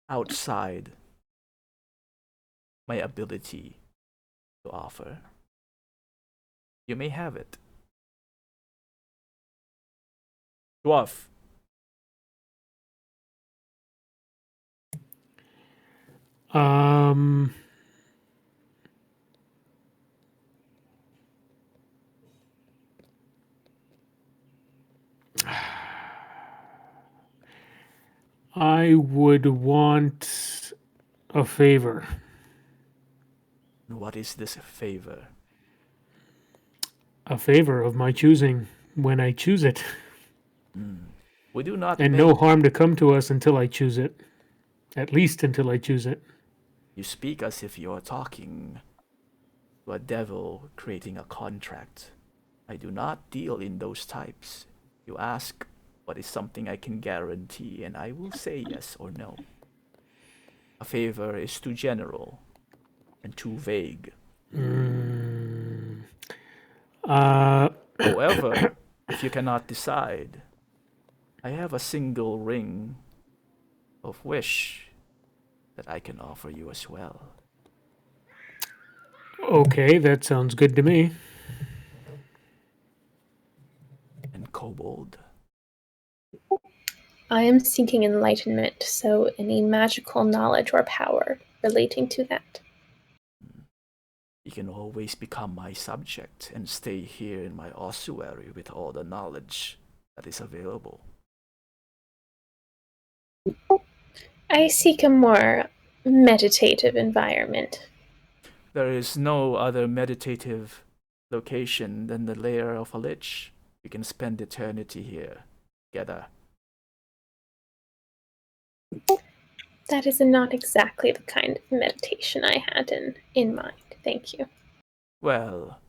outside my ability to offer. You may have it. Dwarf. I would want a favor. What is this favor? A favor of my choosing when I choose it. We do not And make... no harm to come to us until I choose it. At least until I choose it. You speak as if you are talking to a devil creating a contract. I do not deal in those types. You ask what is something I can guarantee, and I will say yes or no. A favor is too general and too vague. However, if you cannot decide, I have a single ring of wish that I can offer you as well. Okay, that sounds good to me. And kobold. I am seeking enlightenment, so any magical knowledge or power relating to that. You can always become my subject and stay here in my ossuary with all the knowledge that is available. I seek a more meditative environment. There is no other meditative location than the lair of a lich. You can spend eternity here together. That is not exactly the kind of meditation I had in mind. Thank you. Well,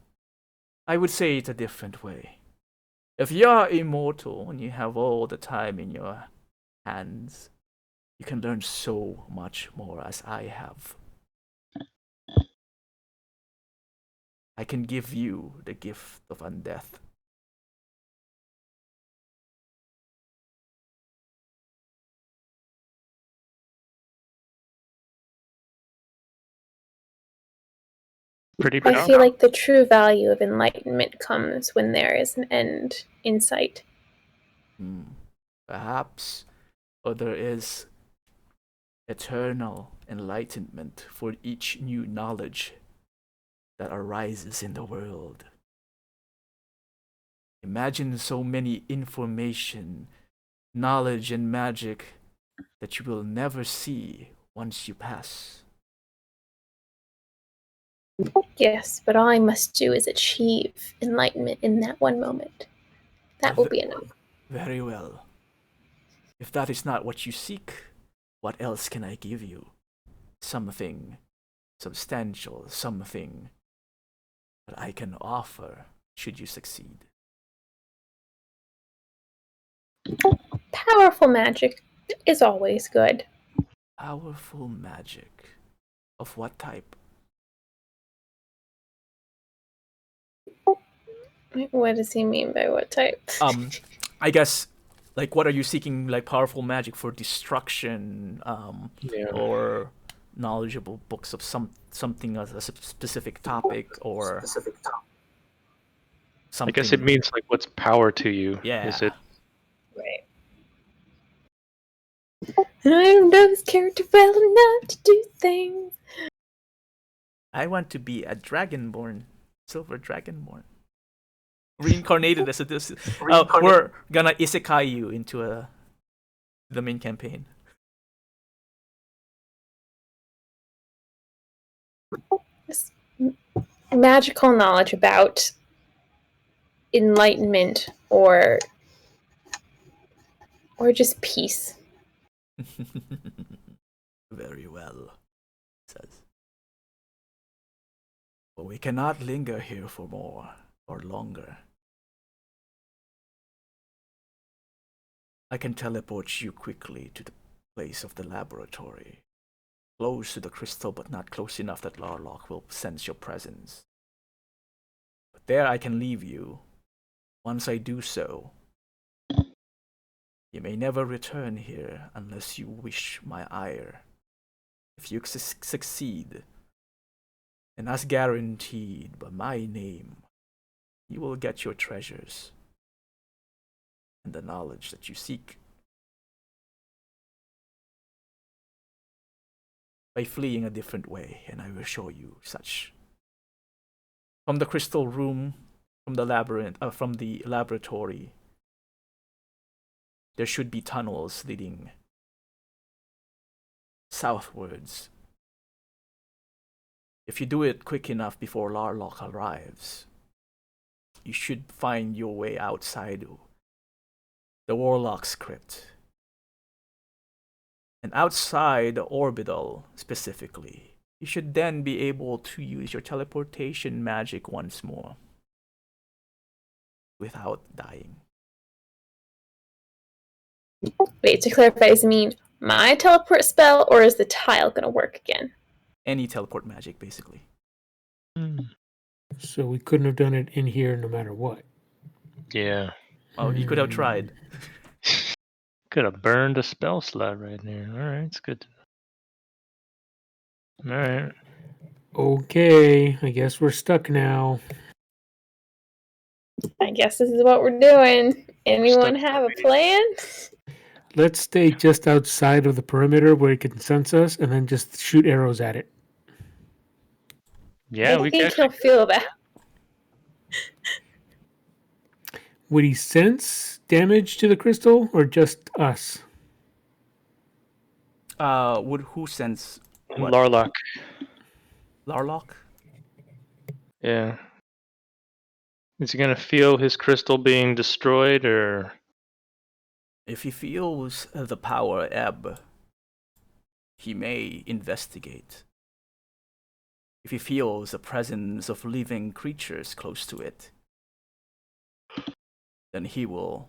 I would say it a different way. If you are immortal and you have all the time in your hands, you can learn so much more as I have. I can give you the gift of undeath. Pretty I powerful. feel like the true value of enlightenment comes when there is an end in sight. Perhaps, or there is eternal enlightenment for each new knowledge that arises in the world. Imagine so many information, knowledge, and magic that you will never see once you pass. Yes, but all I must do is achieve enlightenment in that one moment. That will be enough. Very well. If that is not what you seek, what else can I give you? Something substantial, something that I can offer should you succeed. Powerful magic is always good. Powerful magic. Of what type? What does he mean by what type? I guess, like, what are you seeking? Like, powerful magic for destruction, or knowledgeable books of something as a specific topic, or something. I guess it means like what's power to you. Yeah. Is it? Right. I don't know this character well enough to do things. I want to be a dragonborn, silver dragonborn, reincarnated as a this. We're gonna isekai you into the main campaign. Just magical knowledge about enlightenment or just peace. Very well, says. But we cannot linger here for more or longer. I can teleport you quickly to the place of the laboratory. Close to the crystal, but not close enough that Larloch will sense your presence. But there I can leave you. Once I do so, you may never return here unless you wish my ire. If you succeed, and as guaranteed by my name, you will get your treasures and the knowledge that you seek. By fleeing a different way, and I will show you such. From the crystal room, from the laboratory, there should be tunnels leading southwards. If you do it quick enough before Larloch arrives, you should find your way outside the Warlock's crypt. And outside the orbital, specifically, you should then be able to use your teleportation magic once more without dying. Wait, to clarify, does it mean my teleport spell, or is the tile going to work again? Any teleport magic, basically. So we couldn't have done it in here no matter what. Yeah. Well, you could have tried. Could have burned a spell slot right there. Alright, it's good. Alright. Okay, I guess we're stuck now. I guess this is what we're doing. Anyone have a plan? Let's stay just outside of the perimeter where it can sense us and then just shoot arrows at it. Yeah, I we think can. he'll feel that. Would he sense damage to the crystal or just us? Would who sense what? Larloch. Larloch? Yeah. Is he gonna feel his crystal being destroyed, or? If he feels the power ebb, he may investigate. If he feels the presence of living creatures close to it, then he will,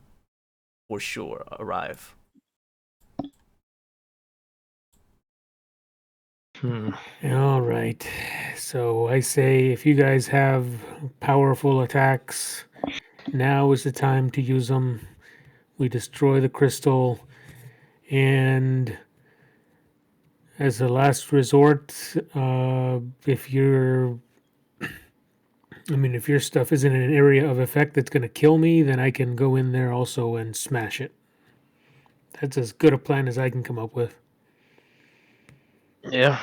for sure, arrive. All right. So I say if you guys have powerful attacks, now is the time to use them. We destroy the crystal, and as a last resort, if your stuff isn't in an area of effect that's going to kill me, then I can go in there also and smash it. That's as good a plan as I can come up with. Yeah.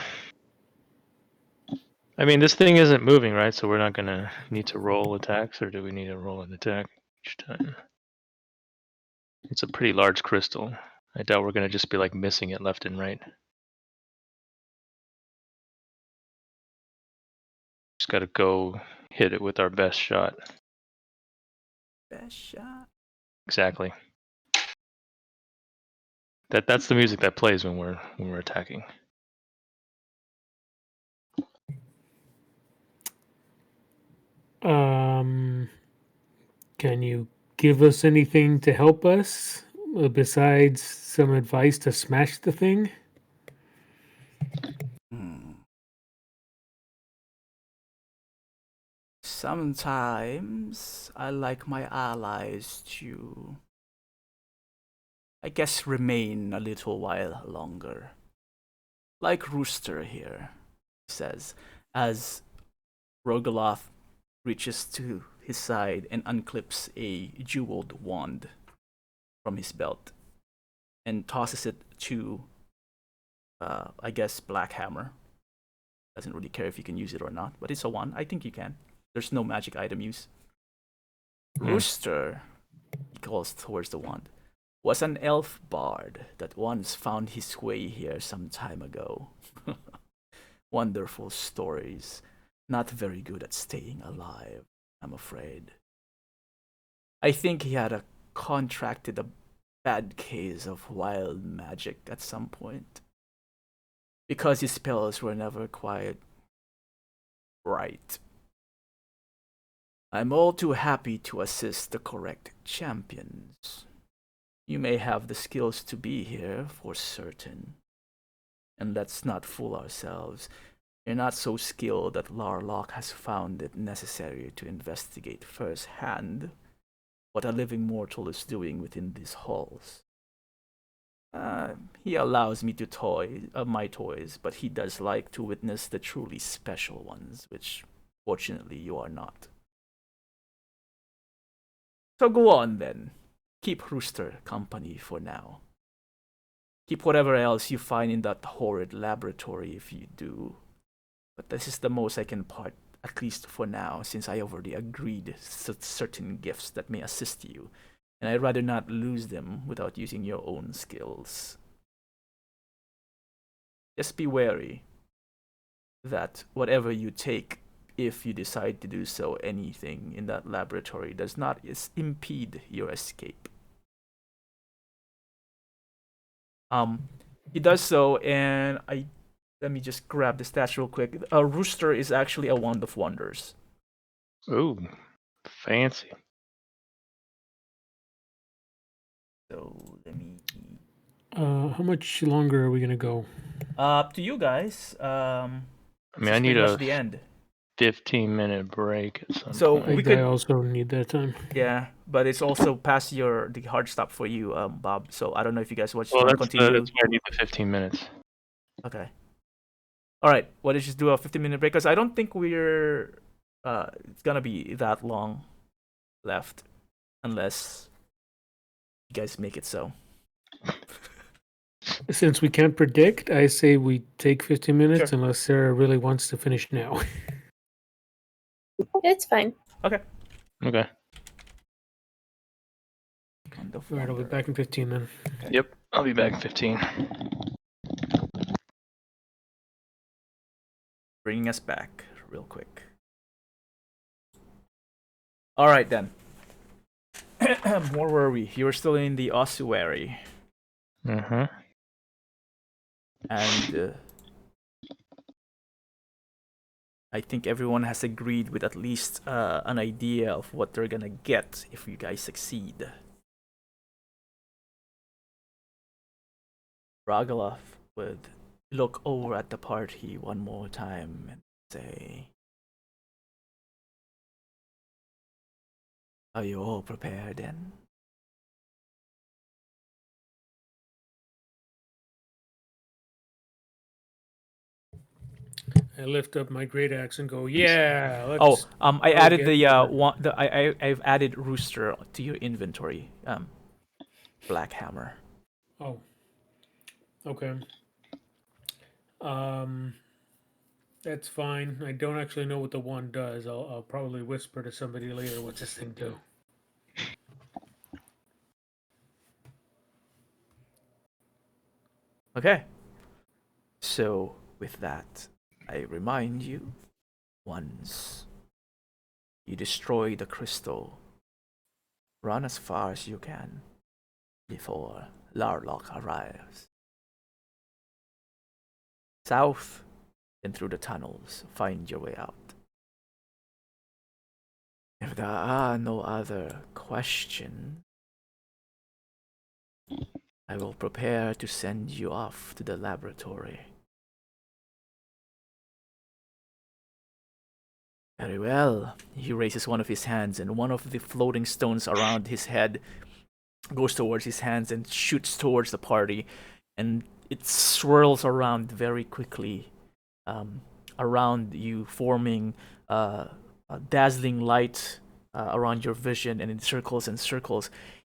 I mean, this thing isn't moving, right? So we're not gonna need to roll attacks, or do we need to roll an attack each time? It's a pretty large crystal. I doubt we're gonna just be like missing it left and right. Just gotta go hit it with our best shot. Best shot. Exactly. That's the music that plays when we're attacking. Can you give us anything to help us besides some advice to smash the thing? Sometimes I like my allies to, I guess, remain a little while longer. Like Rooster here, says, as Rogoloth reaches to his side and unclips a jeweled wand from his belt and tosses it to, I guess, Blackhammer, Doesn't really care if you can use it or not, but it's a wand. I think you can. There's no magic item use. Rooster, he calls towards the wand, was an elf bard that once found his way here some time ago. Wonderful stories. Not very good at staying alive, I'm afraid. I think he had contracted a bad case of wild magic at some point, because his spells were never quite right. I'm all too happy to assist the correct champions. You may have the skills to be here for certain. And let's not fool ourselves. You're not so skilled that Larloch has found it necessary to investigate firsthand what a living mortal is doing within these halls. He allows me to toy my toys, but he does like to witness the truly special ones, which fortunately you are not. So go on then. Keep Rooster company for now. Keep whatever else you find in that horrid laboratory if you do. But this is the most I can part, at least for now, since I already agreed certain gifts that may assist you, and I'd rather not lose them without using your own skills. Just be wary that whatever you take, if you decide to do so, anything in that laboratory does not impede your escape. He does so, and let me just grab the stats real quick. Rooster is actually a wand of wonders. Ooh, fancy. So let me. How much longer are we gonna go? Up to you guys. I mean, I need a the end. 15-minute break at some So point. I also need that time. Yeah, but it's also past the hard stop for you, Bob. So I don't know if you guys want Well, to that's continue. why I need the 15 minutes. Okay. All right. Why don't you just do a 15-minute break? Because I don't think we're it's gonna be that long left, unless you guys make it so. Since we can't predict, I say we take 15 minutes Sure. unless Sarah really wants to finish now. It's fine. Okay. Okay. All right, I'll be back in 15 then. Okay. Yep, I'll be back in 15. Bringing us back real quick. All right then. Where were we? You were still in the ossuary, Mm-hmm. and I think everyone has agreed with at least an idea of what they're gonna get if you guys succeed. Ragaloff would look over at the party one more time and say, "Are you all prepared then?" I lift up my great axe and go, yeah. I added I've added Rooster to your inventory. Black Hammer. Oh, okay. That's fine. I don't actually know what the one does. I'll probably whisper to somebody later. What's this thing do? Okay. So with that, I remind you, once you destroy the crystal, run as far as you can before Larloch arrives. South, then through the tunnels, find your way out. If there are no other questions, I will prepare to send you off to the laboratory. Very well. He raises one of his hands, and one of the floating stones around his head goes towards his hands and shoots towards the party, and it swirls around very quickly around you, forming a dazzling light around your vision, and it circles and circles,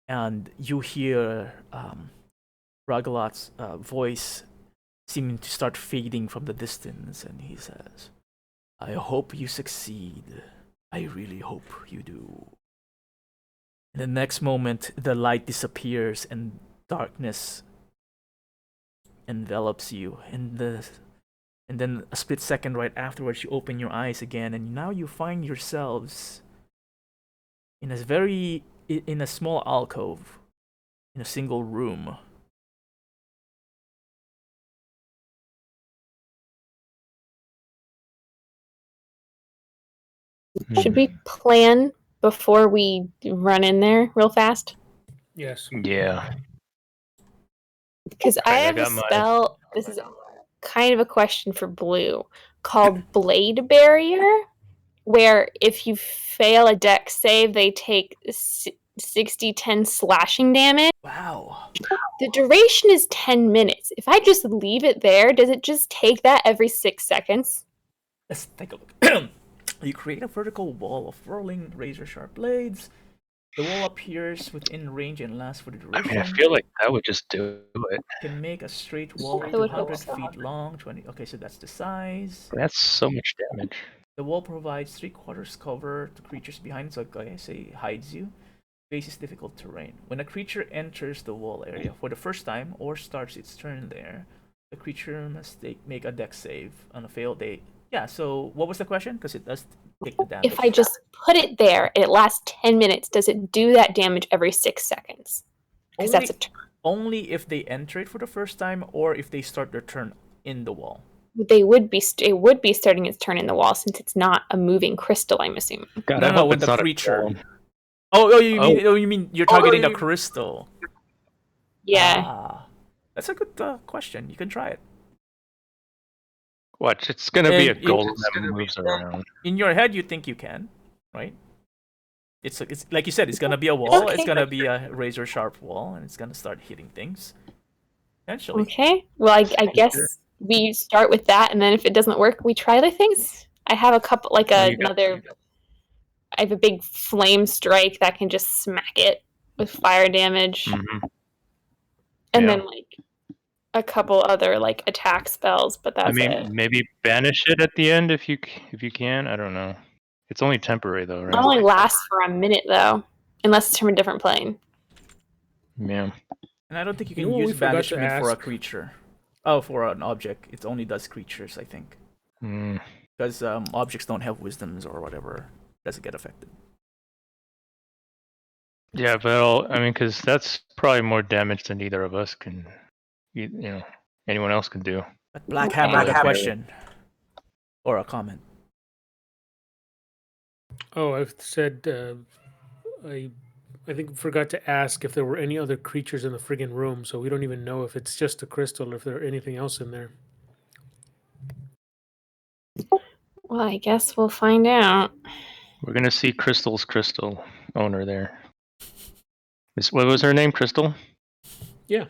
and you hear Ragaloth's voice seeming to start fading from the distance, and he says, "I hope you succeed. I really hope you do." In the next moment, the light disappears and darkness envelops you. And then a split second right afterwards, you open your eyes again, and now you find yourselves in a small alcove, in a single room. Should we plan before we run in there real fast? Yes. Yeah. Because I Alright, I have a got mine. spell. This is kind of a question for Blue, called Blade Barrier, where if you fail a dex save, they take 60-10 slashing damage. Wow. The duration is 10 minutes. If I just leave it there, does it just take that every 6 seconds? Let's take a look. You create a vertical wall of whirling razor-sharp blades. The wall appears within range and lasts for the I duration. mean, I feel like that would just do it. Can make a straight wall I would hope 200 so. feet long. 20. Okay, so that's the size. That's so much damage. The wall provides 3/4 cover to creatures behind, so like I say, hides you. Faces difficult terrain. When a creature enters the wall area for the first time or starts its turn there, the creature must make a dex save. On a failed day. Yeah, so what was the question? Because it does take the damage. If I just put it there and it lasts 10 minutes, does it do that damage every 6 seconds? Because that's a turn. Only if they enter it for the first time or if they start their turn in the wall. It would be starting its turn in the wall since it's not a moving crystal, I'm assuming. God, No, with the creature. You mean you're targeting the crystal? Yeah. That's a good question. You can try it. Watch, it's gonna be a And golem that moves around. In your head, you think you can, right? It's like you said, it's gonna be a wall. Okay. It's gonna be a razor sharp wall, and it's gonna start hitting things. Eventually. Okay. Well, I guess we start with that, and then if it doesn't work, we try other things. I have a couple, like I have a big flame strike that can just smack it with fire damage, and then like a couple other like attack spells, but that's it. Maybe banish it at the end if you can. I don't know. It's only temporary though, right? It only lasts for a minute though, unless it's from a different plane. Yeah. And I don't think you You can know what we use forgot to banishment for a ask? creature. Oh, for an object. It only does creatures, I think. Because objects don't have wisdoms or whatever. Doesn't get affected. Yeah, but because that's probably more damage than either of us can, anyone else can do. But Black Hammer had a question. Or a comment. Oh, I've said I think we forgot to ask if there were any other creatures in the friggin' room, so we don't even know if it's just a crystal or if there's anything else in there. Well, I guess we'll find out. We're gonna see Crystal's crystal owner there. What was her name? Crystal? Yeah.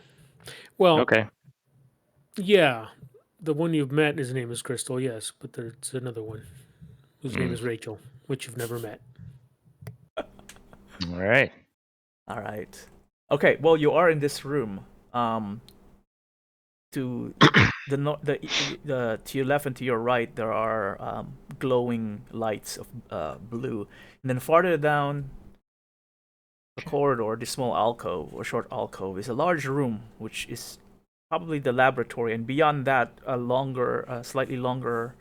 Well, Okay. yeah. The one you've met, his name is Crystal, yes, but there's another one whose name is Rachel, which you've never met. All right. Okay, well, you are in this room. To to your left and to your right, there are glowing lights of blue, and then farther down the corridor, this small alcove or short alcove is a large room, which is probably the laboratory, and beyond that, a slightly longer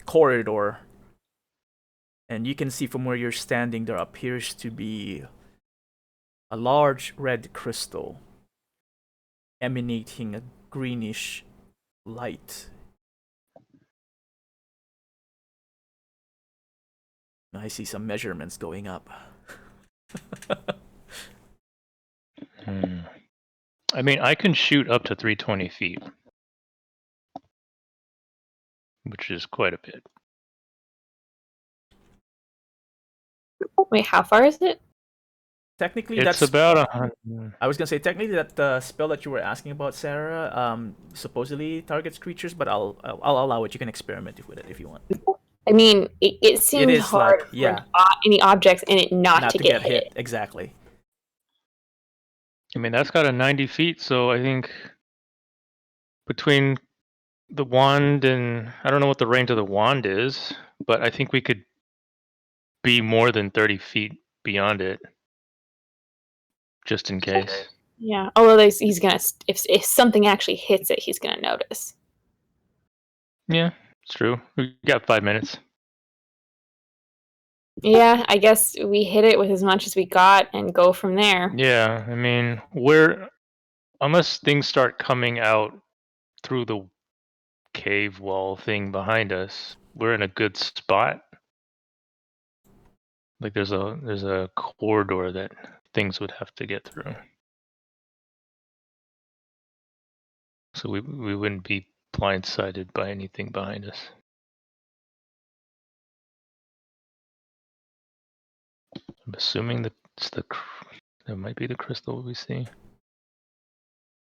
corridor. And you can see from where you're standing, there appears to be a large red crystal emanating a greenish light. I see some measurements going up. I can shoot up to 320 feet, which is quite a bit. Wait, how far is it? Technically, It's that's about 100. I was gonna say technically that spell that you were asking about, Sarah, supposedly targets creatures, but I'll allow it. You can experiment with it if you want. I mean, it seems is hard like- yeah. for any objects in it not to get hit. Exactly. That's got a 90 feet, so I think between the wand and I don't know what the range of the wand is, but I think we could be more than 30 feet beyond it, just in case. Yeah. Although he's gonna, if something actually hits it, he's gonna notice. Yeah, it's true. We got 5 minutes. Yeah, I guess we hit it with as much as we got and go from there. Yeah, I mean, unless things start coming out through the cave wall thing behind us, we're in a good spot. Like there's a corridor that things would have to get through. So we wouldn't be blindsided by anything behind us. I'm assuming that that might be the crystal we see.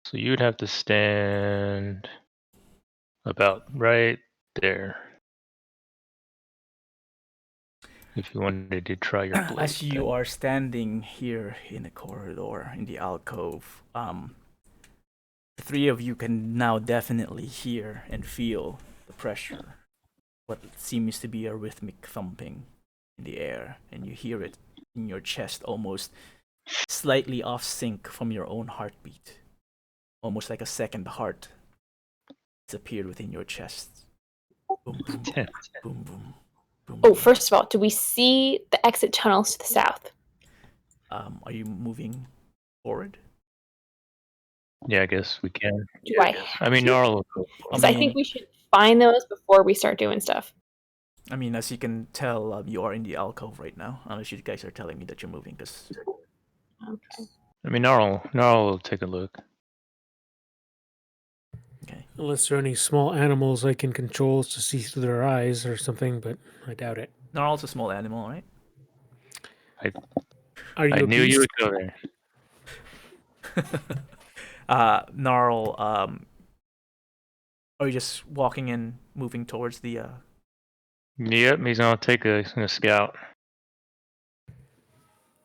So you'd have to stand about right there if you wanted to try your blade. As you are standing here in the corridor, in the alcove, the three of you can now definitely hear and feel the pressure. What seems to be a rhythmic thumping in the air, and you hear it in your chest, almost slightly off sync from your own heartbeat. Almost like a second heart. It's appeared within your chest. Boom, boom, boom, boom, boom. Oh, first of all, do we see the exit tunnels to the south? Are you moving forward? Yeah, I guess we can. Do I? I mean, Gnarl will go for Because it. I think we should find those before we start doing stuff. I mean, as you can tell, you are in the alcove right now, unless you guys are telling me that you're moving, because... Okay. I mean, Gnarl will take a look. Okay. Unless there are any small animals I can control to see through their eyes or something, but I doubt it. Gnarl's a small animal, right? Are you I a knew you beast? would go there. Gnarl, are you just walking and moving towards the... Yep, he's gonna scout.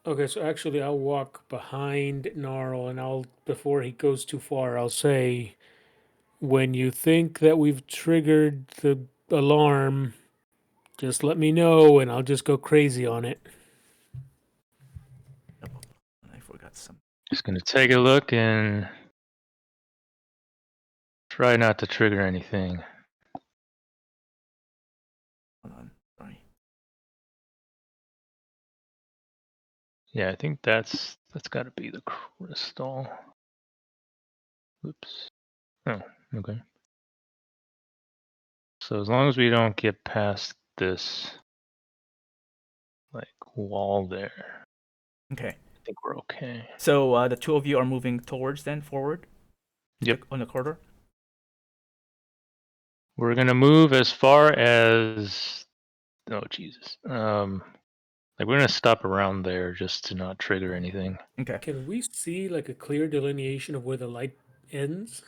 Okay, so actually I'll walk behind Gnarl and before he goes too far, I'll say, when you think that we've triggered the alarm, just let me know and I'll just go crazy on it. I forgot some... Just gonna take a look and try not to trigger anything. Hold on, sorry. Yeah, I think that's got to be the crystal. Oops. Oh, okay. So as long as we don't get past this like wall there, Okay. I think we're okay. So the two of you are moving towards then, forward? Yep. On the corridor? We're gonna move as far as oh Jesus. Like we're gonna stop around there just to not trigger anything. Okay. Can we see like a clear delineation of where the light ends?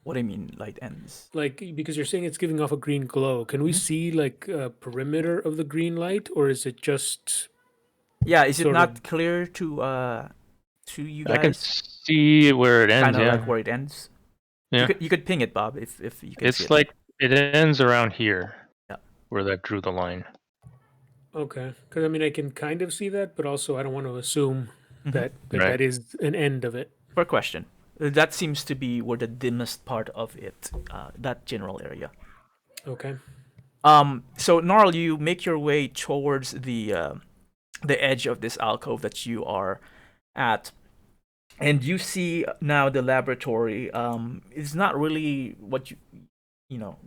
What do you mean, light ends? Like, because you're saying it's giving off a green glow. Can we see like a perimeter of the green light, or is it just Yeah, is it sort not of- clear to you I can guys? see where it ends. Kind of Yeah. like where it ends? Yeah. You could ping it, Bob, if you can see It's it. like it ends around here. Yeah. Where that drew the line. okay? Because I mean, I can kind of see that, but also I don't want to assume Mhm. that Right. that is an end of it. For question. That seems to be where the dimmest part of it, that general area. Okay. So Gnarl, you make your way towards the edge of this alcove that you are at, and you see now the laboratory. It's not really what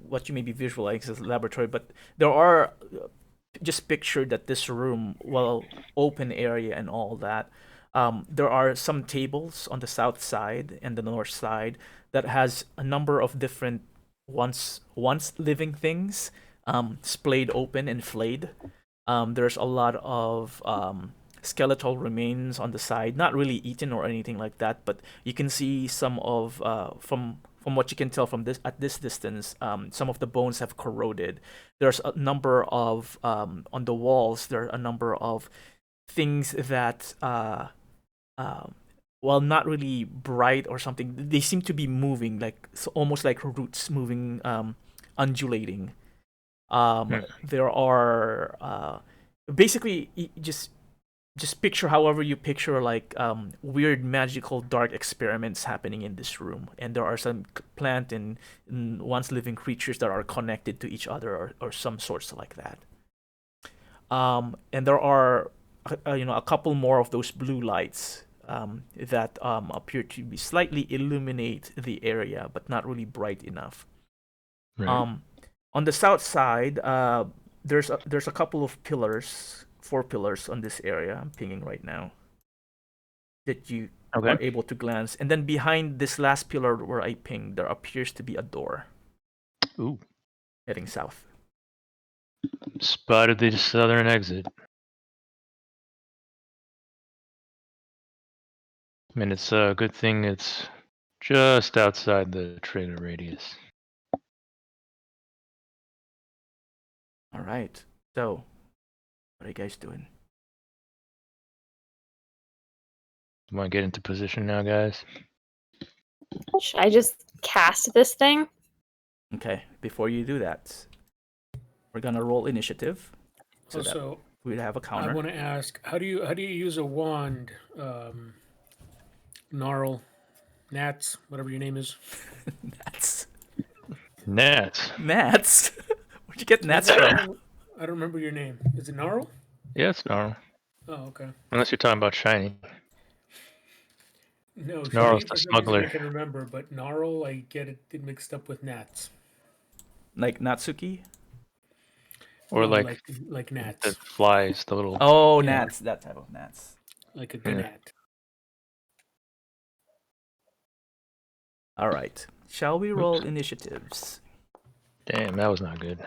what you maybe visualize as a laboratory, but there are just picture that this room, well, open area and all that. There are some tables on the south side and the north side that has a number of different once living things splayed open and flayed. There's a lot of skeletal remains on the side, not really eaten or anything like that, but you can see some of from what you can tell from this at this distance, some of the bones have corroded. There's a number of on the walls. There are a number of things that while not really bright or something, they seem to be moving, like almost like roots moving, undulating. There are basically just picture however you picture like weird magical dark experiments happening in this room, and there are some plant and once living creatures that are connected to each other or some sorts like that. And there are a couple more of those blue lights that appear to be slightly illuminate the area, but not really bright enough. Right. On the south side, there's a couple of pillars, 4 pillars on this area. I'm pinging right now that you Okay. are able to glance, and then behind this last pillar where I pinged, there appears to be a door. Ooh. Heading south. Spotted the southern exit. I mean, it's a good thing it's just outside the trigger radius. All right. So, what are you guys doing? Want to get into position now, guys? Should I just cast this thing? Okay. Before you do that, we're gonna roll initiative. So that Also, we'd have a I counter. want to ask, how do you use a wand, Gnarl, Nats, whatever your name is? Gnats. Gnats. Gnats. Where'd you get gnats from? I don't remember your name. Is it Gnarl? Yeah, it's Gnarl. Oh, okay. Unless you're talking about shiny. No, Gnarl's Shiny the for some reason smuggler. I can remember, but Gnarl, I get it mixed up with Nats. Like Natsuki? Or No, like like the gnats, flies, the little. Oh, Yeah. gnats. That type of gnats. like a Yeah. gnat. All right. Shall we roll initiatives? Damn, that was not good.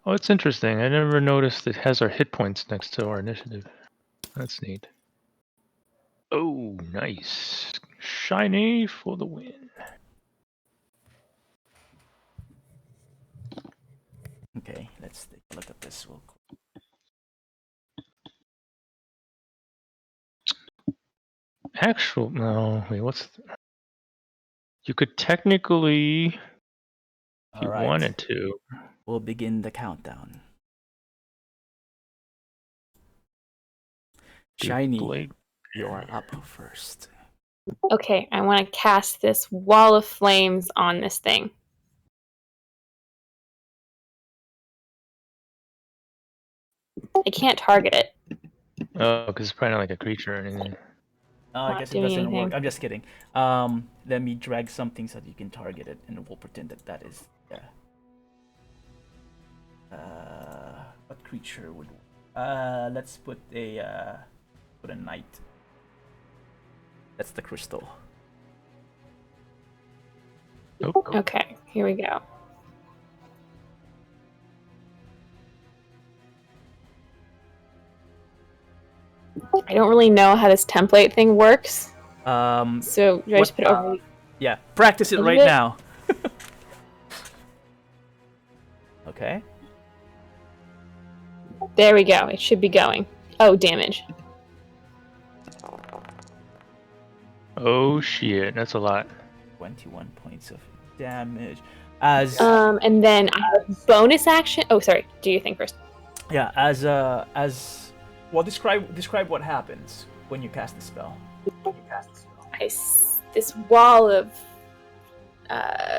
Oh, it's interesting. I never noticed it has our hit points next to our initiative. That's neat. Oh, nice. Shiny for the win. Okay, let's take a look at this real quick. No, wait, you could technically, if All you right. wanted to. We'll begin the countdown. Shiny, Blade. you're up first. Okay, I want to cast this wall of flames on this thing. I can't target it. Oh, because it's probably not like a creature or anything. I Not guess it doing doesn't work. anything. I'm just kidding. Let me drag something so that you can target it, and we'll pretend that is. What creature would? Let's put a knight. That's the crystal. Oh, Okay, here we go. I don't really know how this template thing works. So do I just put it over? Yeah, practice it Is right it? now. Okay. There we go. It should be going. Oh, damage. oh shit, that's a lot. 21 points of damage. As And then I have bonus action. Oh, sorry. Do your thing first. yeah, well, describe what happens when you cast the spell. This wall of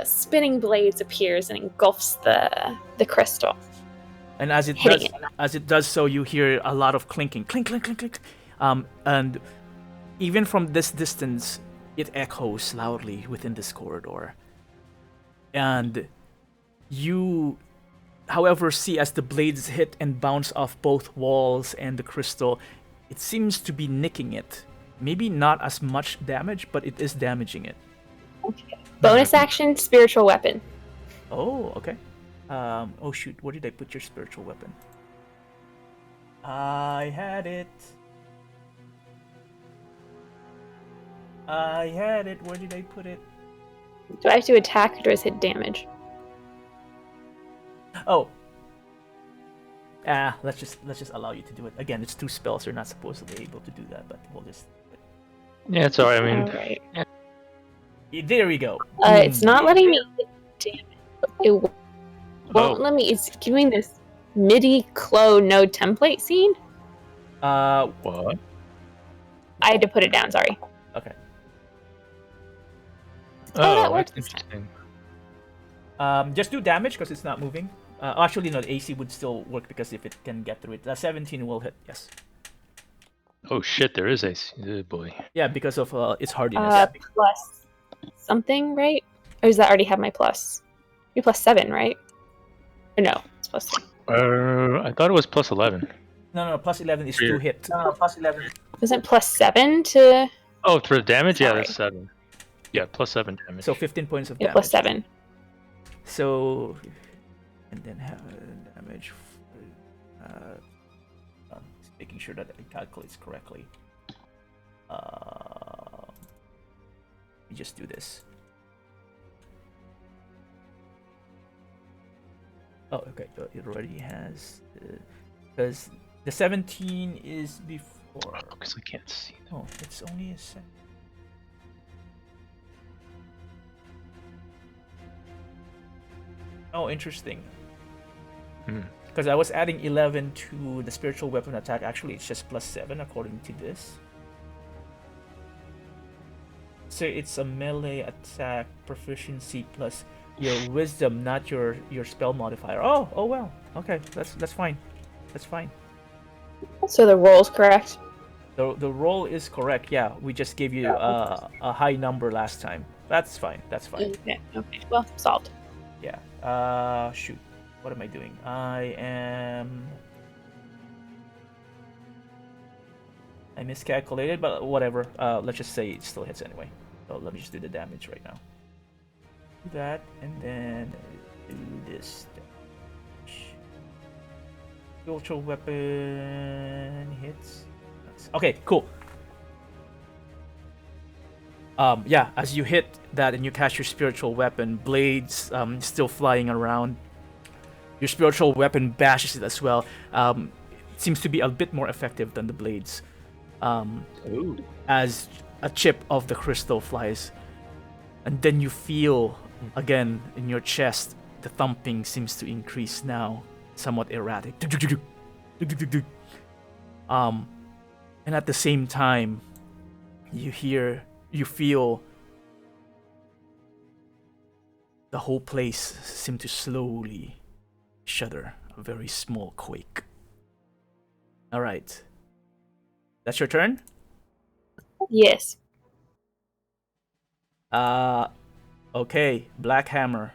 spinning blades appears and engulfs the crystal. And as it Hitting does so, you hear a lot of clinking, clink, clink, clink, clink. And even from this distance, it echoes loudly within this corridor. And you, however, see as the blades hit and bounce off both walls and the crystal, it seems to be nicking it. Maybe not as much damage, but it is damaging it. Bonus action, spiritual weapon. Oh, okay. Oh shoot, where did I put your spiritual weapon? I had it. Where did I put it? Do I have to attack or does it hit damage? Oh. Let's just allow you to do it. Again, it's 2 spells. You're not supposedly able to do that, but we'll just. Yeah, it's alright. I mean, Alright. There we go. It's not letting me. Damn it. It won't Oh. let me. It's giving this MIDI Clo no template scene. What? I had to put it down. Sorry. Okay. Oh, that Oh, works that's this time. interesting. Just do damage because it's not moving. Actually, no, the AC would still work because if it can get through it. 17 will hit, yes. Oh shit, there is AC. Oh boy. Yeah, because of its hardiness. Plus something, right? Or does that already have my plus? You're plus 7, right? Or no, it's plus 3. I thought it was plus 11. No, plus 11 is Weird. 2 hit. Wasn't plus 7 to Oh, for the damage? Yeah, Sorry. that's 7. Yeah, plus 7 damage. So 15 points of yeah, damage. plus 7? So, and then have damage. Just making sure that it calculates correctly. Let me just do this. Oh, okay. It already has because the 17 is before. Because I can't see. Oh, it's only a second. Oh, interesting. Because I was adding 11 to the spiritual weapon attack. Actually, it's just plus 7 according to this. So it's a melee attack proficiency plus your wisdom, not your spell modifier. Oh well. Okay, that's fine. That's fine. So the roll's correct? The roll is correct. Yeah, we just gave you a high number last time. That's fine. That's fine. Okay. Well, solved. Yeah. Shoot. What am I doing? I miscalculated, but whatever. Let's just say it still hits anyway. So let me just do the damage right now. Do that, and then do this damage. Spiritual weapon hits. Okay, cool. Yeah, as you hit that and you cast your spiritual weapon, blades still flying around. Your spiritual weapon bashes it as well. It seems to be a bit more effective than the blades. As a chip of the crystal flies. And then you feel, again, in your chest, the thumping seems to increase now. Somewhat erratic. And at the same time, you feel the whole place seem to slowly shudder, a very small quake. All right, that's your turn. Yes. Okay, Black Hammer.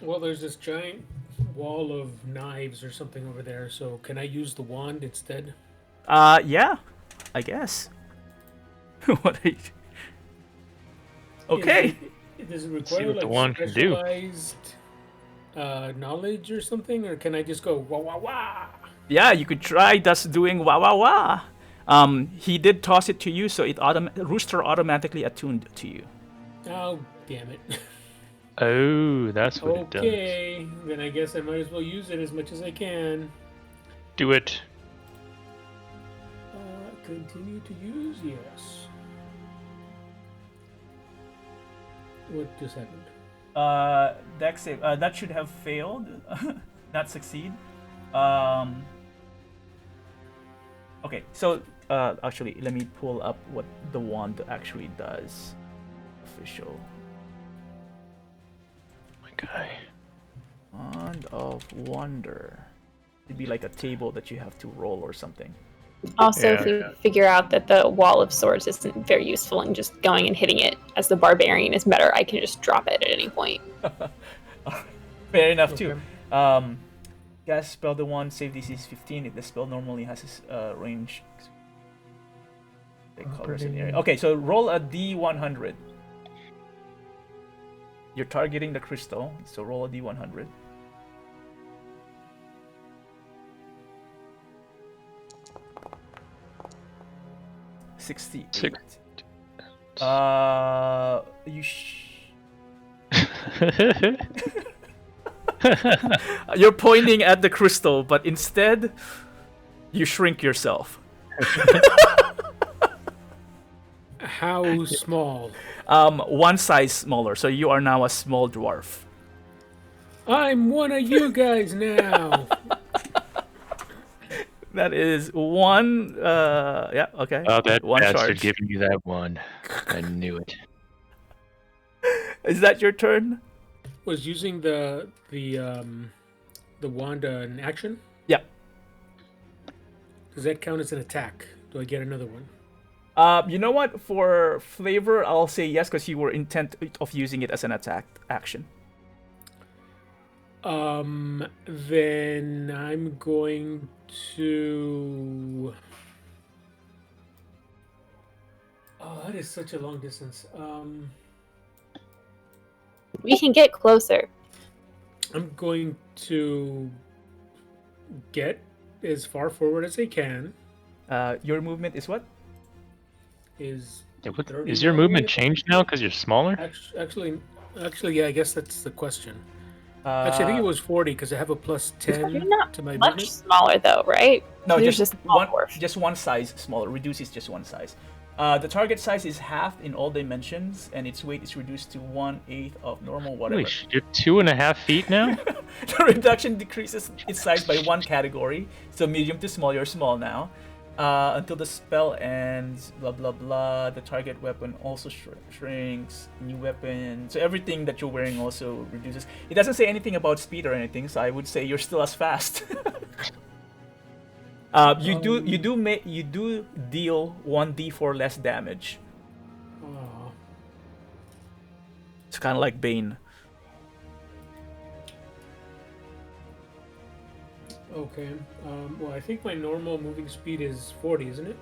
Well, there's this giant wall of knives or something over there. So can I use the wand instead? Yeah, I guess. What? Okay. Does it See require what the like wand can do. specialized knowledge or something, or can I just go wah wah wah? Yeah, you could try just doing wah wah wah. He did toss it to you, so Rooster automatically attuned to you. Oh, damn it. Oh, that's what it does. Okay, then I guess I might as well use it as much as I can. Do it. Continue to use, yes. What just happened? Dex save. That should have failed, not succeed. Okay, so actually, let me pull up what the wand actually does. Official. My guy. Wand of Wonder. It'd be like a table that you have to roll or something. Also, Yeah. if we figure out that the Wall of Swords isn't very useful and just going and hitting it as the barbarian is better, I can just drop it at any point. Fair enough, too. Cast spell the wand, save DC is 15 if the spell normally has its range. Covers an area. Okay, so roll a D100. You're targeting the crystal, so roll a D100. 68. Six. You You're pointing at the crystal, but instead, you shrink yourself. How small? One size smaller, so you are now a small dwarf. I'm one of you guys now. That is one. Yeah. Okay. Oh, that one bastard charge. giving you that one. I knew it. Is that your turn? Was using the wand an action? Yeah. Does that count as an attack? Do I get another one? You know what? For flavor, I'll say yes because you were intent of using it as an attack action. Then I'm going to. Oh, that is such a long distance. We can get closer. I'm going to get as far forward as I can. Your movement is what? Is Yeah, what, 30 is your miles movement away? changed now because you're smaller? Actually, yeah. I guess that's the question. Actually, I think it was 40 because I have a plus 10 You're not to my much movement. smaller though, right? No, You're just small one. dwarf. Just one size smaller. Reduces just one size. The target size is halved in all dimensions, and its weight is reduced to 1/8 of normal whatever. Holy shit, you're 2.5 feet now? The reduction decreases its size by one category. So medium to small, you're small now. Until the spell ends, blah blah blah. The target weapon also shrinks. New weapon. So everything that you're wearing also reduces. It doesn't say anything about speed or anything, so I would say you're still as fast. You do deal 1d4 less damage. Oh. It's kind of like Bane. Okay. Well, I think my normal moving speed is 40, isn't it?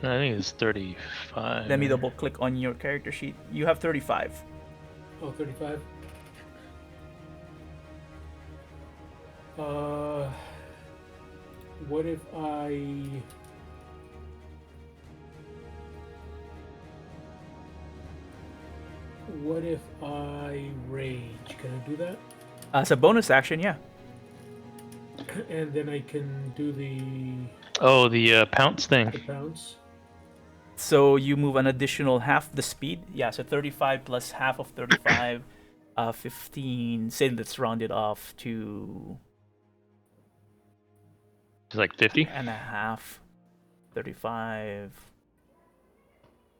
I think it's 35. Let me double click on your character sheet. You have 35. Oh, 35. What if I... What if I rage? Can I do that? As a bonus action, yeah. And then I can do the Oh, the pounce thing. pounce. So you move an additional half the speed. Yeah, so 35 plus half of 35, 15. Say let's round it off to It's like 50? and a half. 35,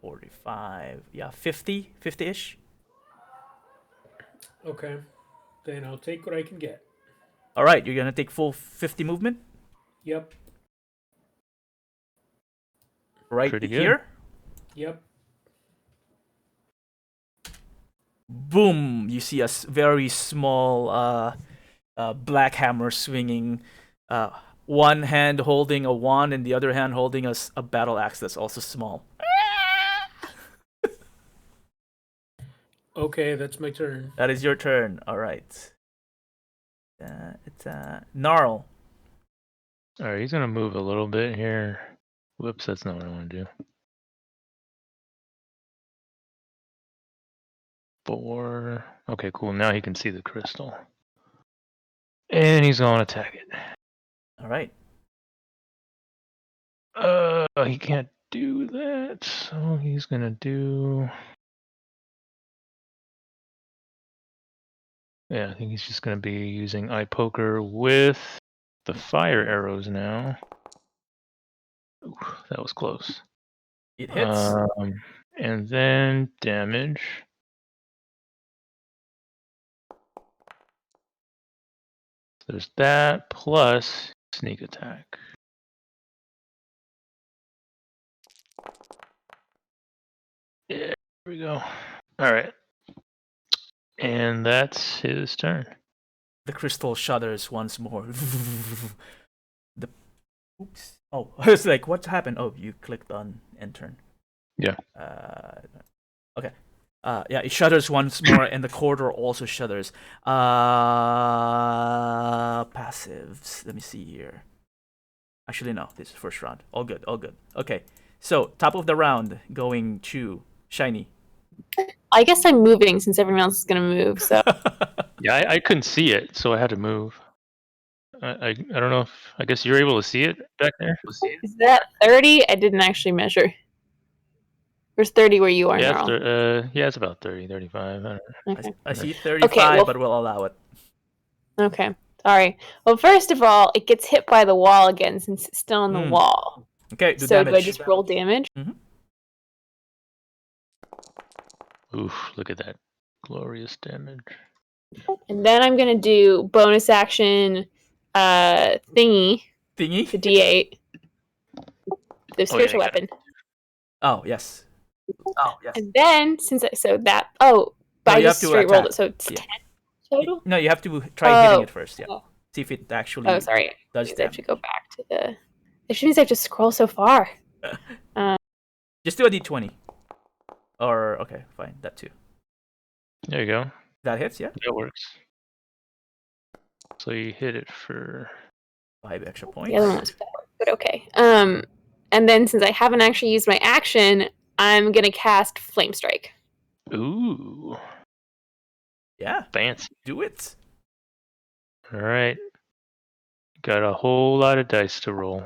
45. Yeah, 50, 50-ish. Okay. Then I'll take what I can get. All right, you're gonna take full 50 movement Yep. Pretty right good. here. Yep. Boom! You see a very small black hammer swinging. One hand holding a wand and the other hand holding a battle axe that's also small. Okay, that's my turn. That is your turn. All right. It's Gnarl. Alright, he's gonna move a little bit here. Whoops, that's not what I want to do. 4. Okay, cool. Now he can see the crystal. And he's gonna attack it. All right. He can't do that, so he's gonna do... Yeah, I think he's just gonna be using eye poker with the fire arrows now. Ooh, that was close. It hits. And then damage. There's that plus sneak attack. Yeah, here we go. Alright. And that's his turn. The crystal shudders once more. The oops. Oh, I was like, what happened? Oh, you clicked on end turn. Yeah. Okay. Yeah, it shudders once more, and the corridor also shudders. Passives. Let me see here. Actually, no. This is first round. All good. All good. Okay. So top of the round, going to Shiny. I guess I'm moving since everyone else is gonna move. So Yeah, I couldn't see it, so I had to move. I don't know if I guess you're able to see it back there. is that 30? I didn't actually measure. There's 30 where you are, Yeah, Gnarl. yeah, it's about 30, 35. I don't know. Okay. I see 35, Okay, well- but we'll allow it. Okay. Sorry. Well, first of all, it gets hit by the wall again since it's still on the Hmm. wall. Okay, do So damage. do I just roll damage? Oof, look at that glorious damage. And then I'm gonna do bonus action thingy, Thingy? the D8. The spiritual you got weapon. Oh, yes. And then since but No, I you just have to straight rolled attack. it, so it's Yeah. 10 total? No, you have to try hitting Oh. it first. Yeah. Oh. See if it actually Oh, sorry. does I have damage. to go back to the. It means I have to scroll so far. Just do a d20. Or, okay, fine. That too. There you go. That hits, yeah? That works. So you hit it for 5 extra The points. other one was 4, but okay. And then since I haven't actually used my action, I'm gonna cast Flame Strike. ooh, Yeah, fancy. do it. All right, got a whole lot of dice to roll.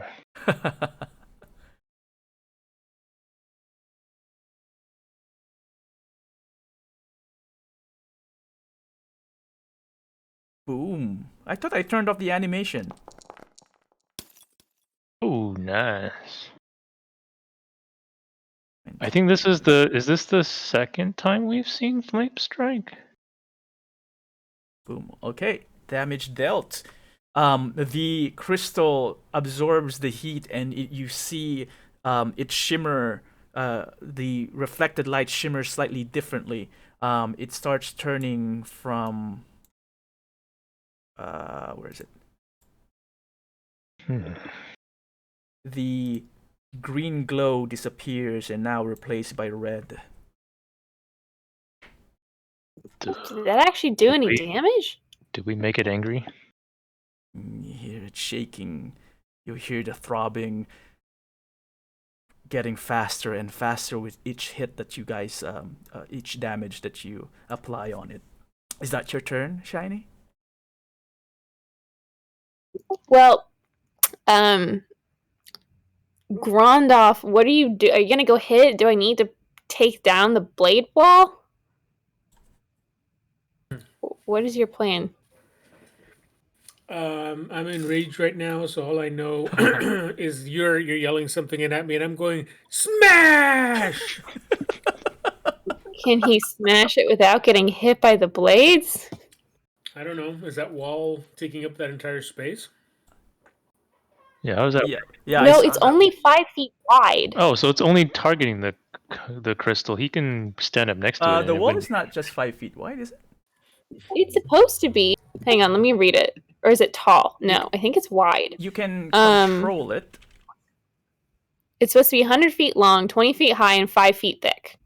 Boom. I thought I turned off the animation. Ooh, nice. I think this is is this the second time we've seen Flame Strike? Boom. Okay. Damage dealt. The crystal absorbs the heat, and you see it shimmer. The reflected light shimmers slightly differently. It starts turning from. Where is it? The green glow disappears and now replaced by red. Did that actually do any Wait. damage? Did we make it angry? You hear it shaking. You hear the throbbing getting faster and faster with each hit that you guys, each damage that you apply on it. Is that your turn, Shiny? Well, Grondoff, what do you do? Are you gonna go hit it? Do I need to take down the blade wall? What is your plan? I'm in rage right now, so all I know is you're yelling something at me, and I'm going smash. Can he smash it without getting hit by the blades? I don't know. Is that wall taking up that entire space? Yeah, how's that? Yeah. No, it's only 5 feet wide. Oh, so it's only targeting the crystal. He can stand up next to it. The and it wall wouldn't- is not just 5 feet wide, is it? It's supposed to be. Hang on, let me read it. Or is it tall? No, I think it's wide. You can control it. It's supposed to be 100 feet long, 20 feet high, and 5 feet thick.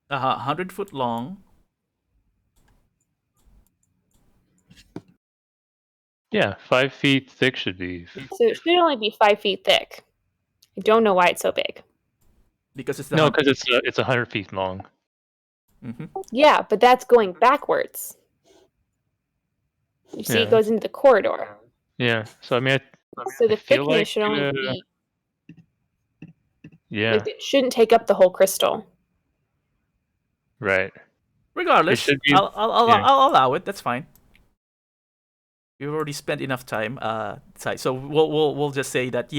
100 foot long. Yeah, 5 feet thick should be. So it should only be 5 feet thick. I don't know why it's so big. Because it's the No, because it's 100 feet long. Yeah, but that's going backwards. You see, Yeah. it goes into the corridor. Yeah. So I mean, So the feel thickness like, should only be. yeah, Like, it shouldn't take up the whole crystal. right. Regardless, should be- I'll yeah. allow it. That's fine. We've already spent enough time. So we'll just say that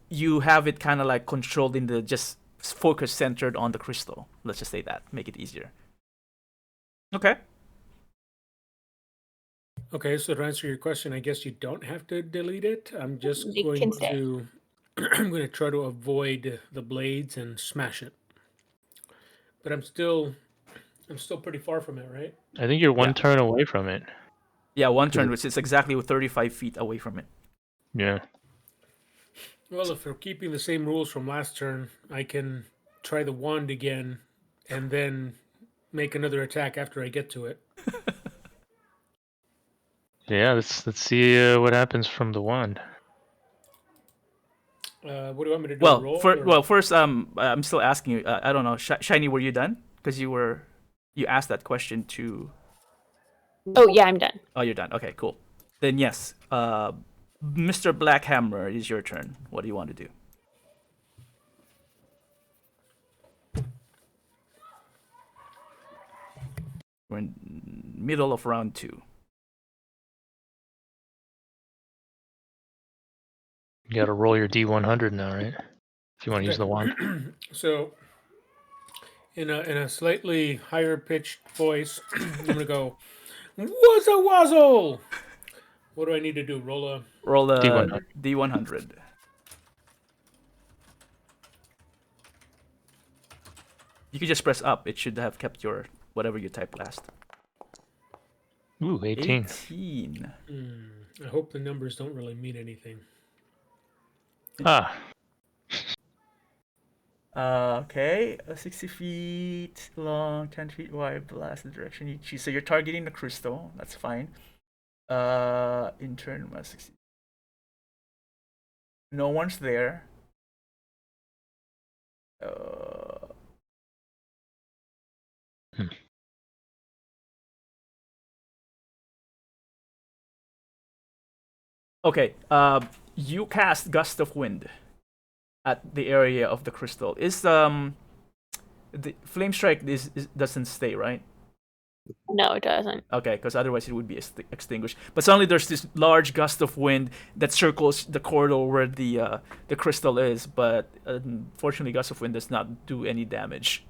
you have it kind of like controlled in the just focus centered on the crystal. Let's just say that, make it easier. Okay. Okay, so to answer your question, I guess you don't have to delete it. I'm just It going can stay. to I'm going to try to avoid the blades and smash it. But I'm still pretty far from it, right? I think you're one Yeah. turn away from it. Yeah, one turn, which is exactly 35 feet away from it. Yeah. Well, if we're keeping the same rules from last turn, I can try the wand again and then make another attack after I get to it. Yeah. Let's see what happens from the wand. What do you want me to do? Roll? First, I'm still asking you. I don't know, Shiny, were you done? Because you asked that question to. Oh yeah, I'm done. Oh, you're done. Okay, cool. Then yes, Mr. Blackhammer, it is your turn. What do you want to do? We're in middle of round 2. You got to roll your D100 now, right? If you want to use the wand. So, in a slightly higher pitched voice, I'm gonna go, "Wazza wazzle!" What do I need to do? Roll a D100. D100. You could just press up. It should have kept your whatever you typed last. Ooh, 18. 18. I hope the numbers don't really mean anything. Ah. Okay, 60 feet long, 10 feet wide, blast the direction you choose. So you're targeting the crystal. That's fine. In turn, 60. No one's there. Okay. You cast Gust of Wind at the area of the crystal. Is the flame strike doesn't stay, right? No, it doesn't. Okay, because otherwise it would be extinguished. But suddenly there's this large gust of wind that circles the corridor where the crystal is. But unfortunately, gust of wind does not do any damage.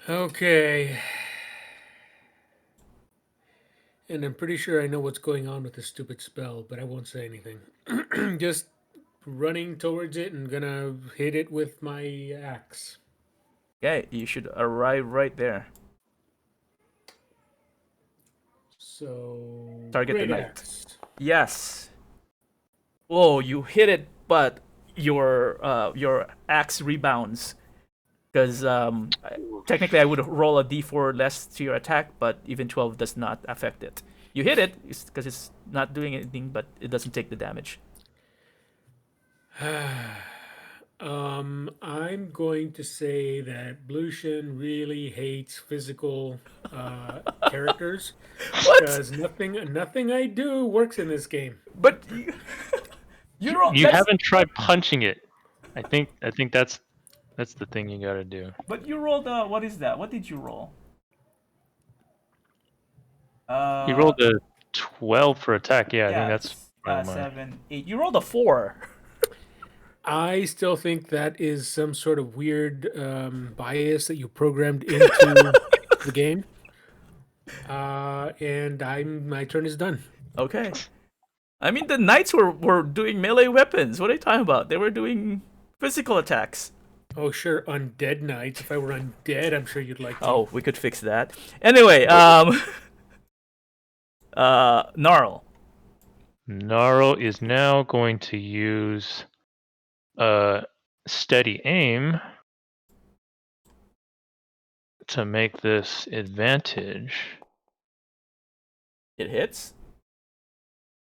Okay. And I'm pretty sure I know what's going on with this stupid spell, but I won't say anything. Just running towards it and gonna hit it with my axe. Okay, you should arrive right there. So Target the great knight. axe. Yes. Whoa, you hit it, but your axe rebounds. Because technically I would roll a d4 less to your attack, but even 12 does not affect it. You hit it because it's not doing anything, but it doesn't take the damage. I'm going to say that Blution really hates physical characters because nothing I do works in this game. But you haven't tried punching it. I think that's the thing you gotta do. But you rolled what is that? What did you roll? You rolled a 12 for attack. Yeah, I think that's 7, 8. You rolled a 4. I still think that is some sort of weird bias that you programmed into the game. And my turn is done. Okay. I mean, the knights were doing melee weapons. What are you talking about? They were doing physical attacks. Oh, sure, undead knights. If I were undead, I'm sure you'd like to. Oh, we could fix that. Anyway, Gnarl. Gnarl is now going to use steady aim to make this advantage. It hits.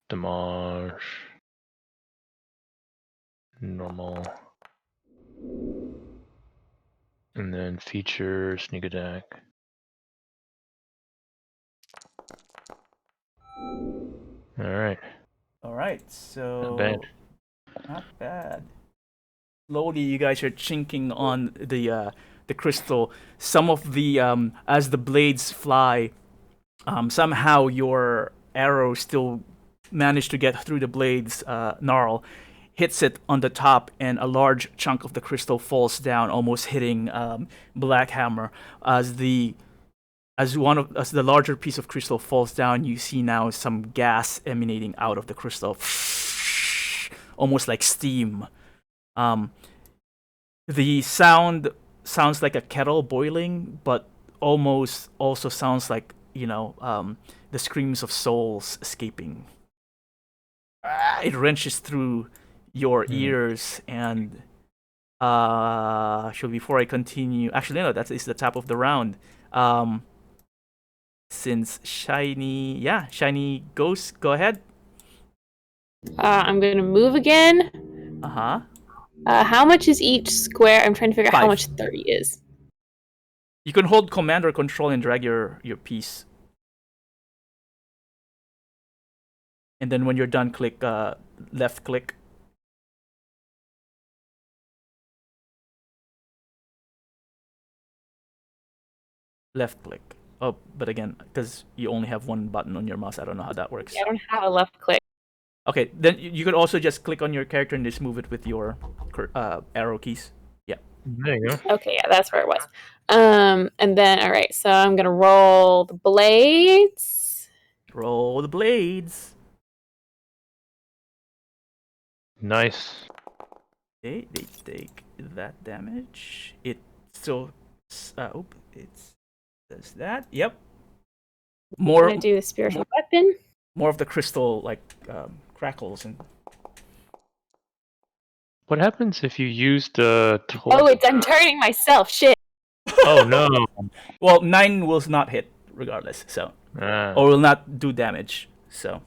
Damage. Normal. And then feature sneak attack. Alright, so Not bad. Not bad. Slowly you guys are chinking on the crystal. Some of the as the blades fly, somehow your arrow still managed to get through the blades. Gnarl hits it on the top, and a large chunk of the crystal falls down, almost hitting Blackhammer. As the larger piece of crystal falls down, you see now some gas emanating out of the crystal, almost like steam. The sound sounds like a kettle boiling, but almost also sounds like the screams of souls escaping. It wrenches through your ears, and before I continue, actually no, that is the top of the round. Since Shiny goes, go ahead. I'm gonna move again. Uh-huh. How much is each square? I'm trying to figure out how 5. much 30 is. You can hold command or control and drag your piece. And then when you're done, click left click. Left click. Oh, but again, because you only have one button on your mouse, I don't know how that works. I don't have a left click. Okay, then you could also just click on your character and just move it with your arrow keys. Yeah. There you go. Okay, yeah, that's where it was. And then all right, so I'm gonna roll the blades. Roll the blades. Nice. Okay, they take that damage. It still, it does that. Yep. I'm More gonna do the spiritual weapon. more of the crystal like crackles and. What happens if you use the toll? Oh, I'm turning myself. Shit. Oh no. Well, 9 will not hit regardless, so or will not do damage. So.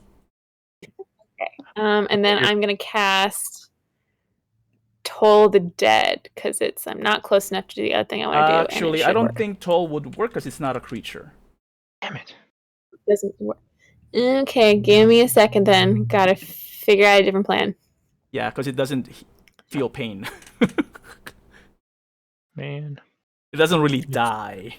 And then I'm gonna cast Toll the Dead because I'm not close enough to do the other thing I want to do. Actually, I don't think Toll would work because it's not a creature. Damn it. Doesn't work. Okay, give me a second then. Gotta figure out a different plan. Yeah, because it doesn't feel pain. Man. It doesn't really die.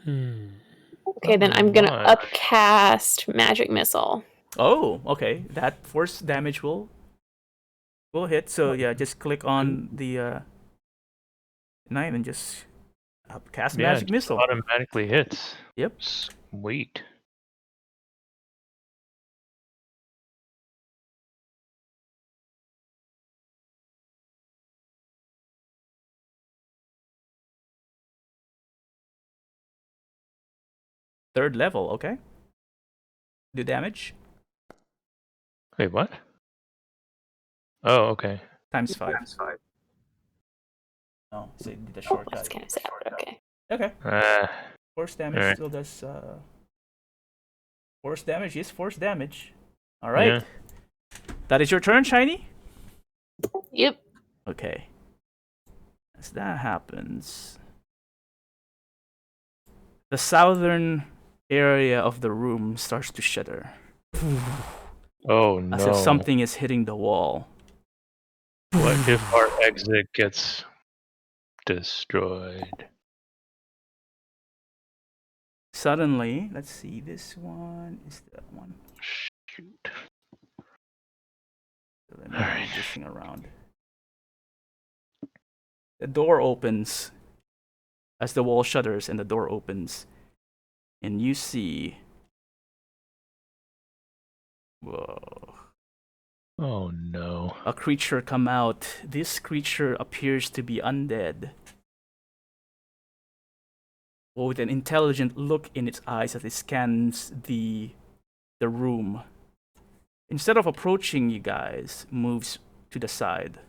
Okay, then I'm gonna upcast Magic Missile. Oh, okay. That force damage will hit. So yeah, just click on the 9 and just upcast Magic Missile. Automatically hits. Yep. Sweet. Third level, okay. Do damage. Wait, what? Oh, okay. Times 5. Oh, so it did a shortcut. That's kind of sad, but okay. Okay. Force damage Alright. still does. Force damage is force damage. All right. Yeah. That is your turn, Shiny. Yep. Okay. As that happens, the southern area of the room starts to shudder. Oh no. As if something is hitting the wall. What if our exit gets destroyed? Suddenly, let's see, this one is the one. Shoot. So let me move this thing around. The door opens as the wall shudders and the door opens. And you see. Whoa. Oh no. A creature come out. This creature appears to be undead. With an intelligent look in its eyes as it scans the room. Instead of approaching you guys, moves to the side.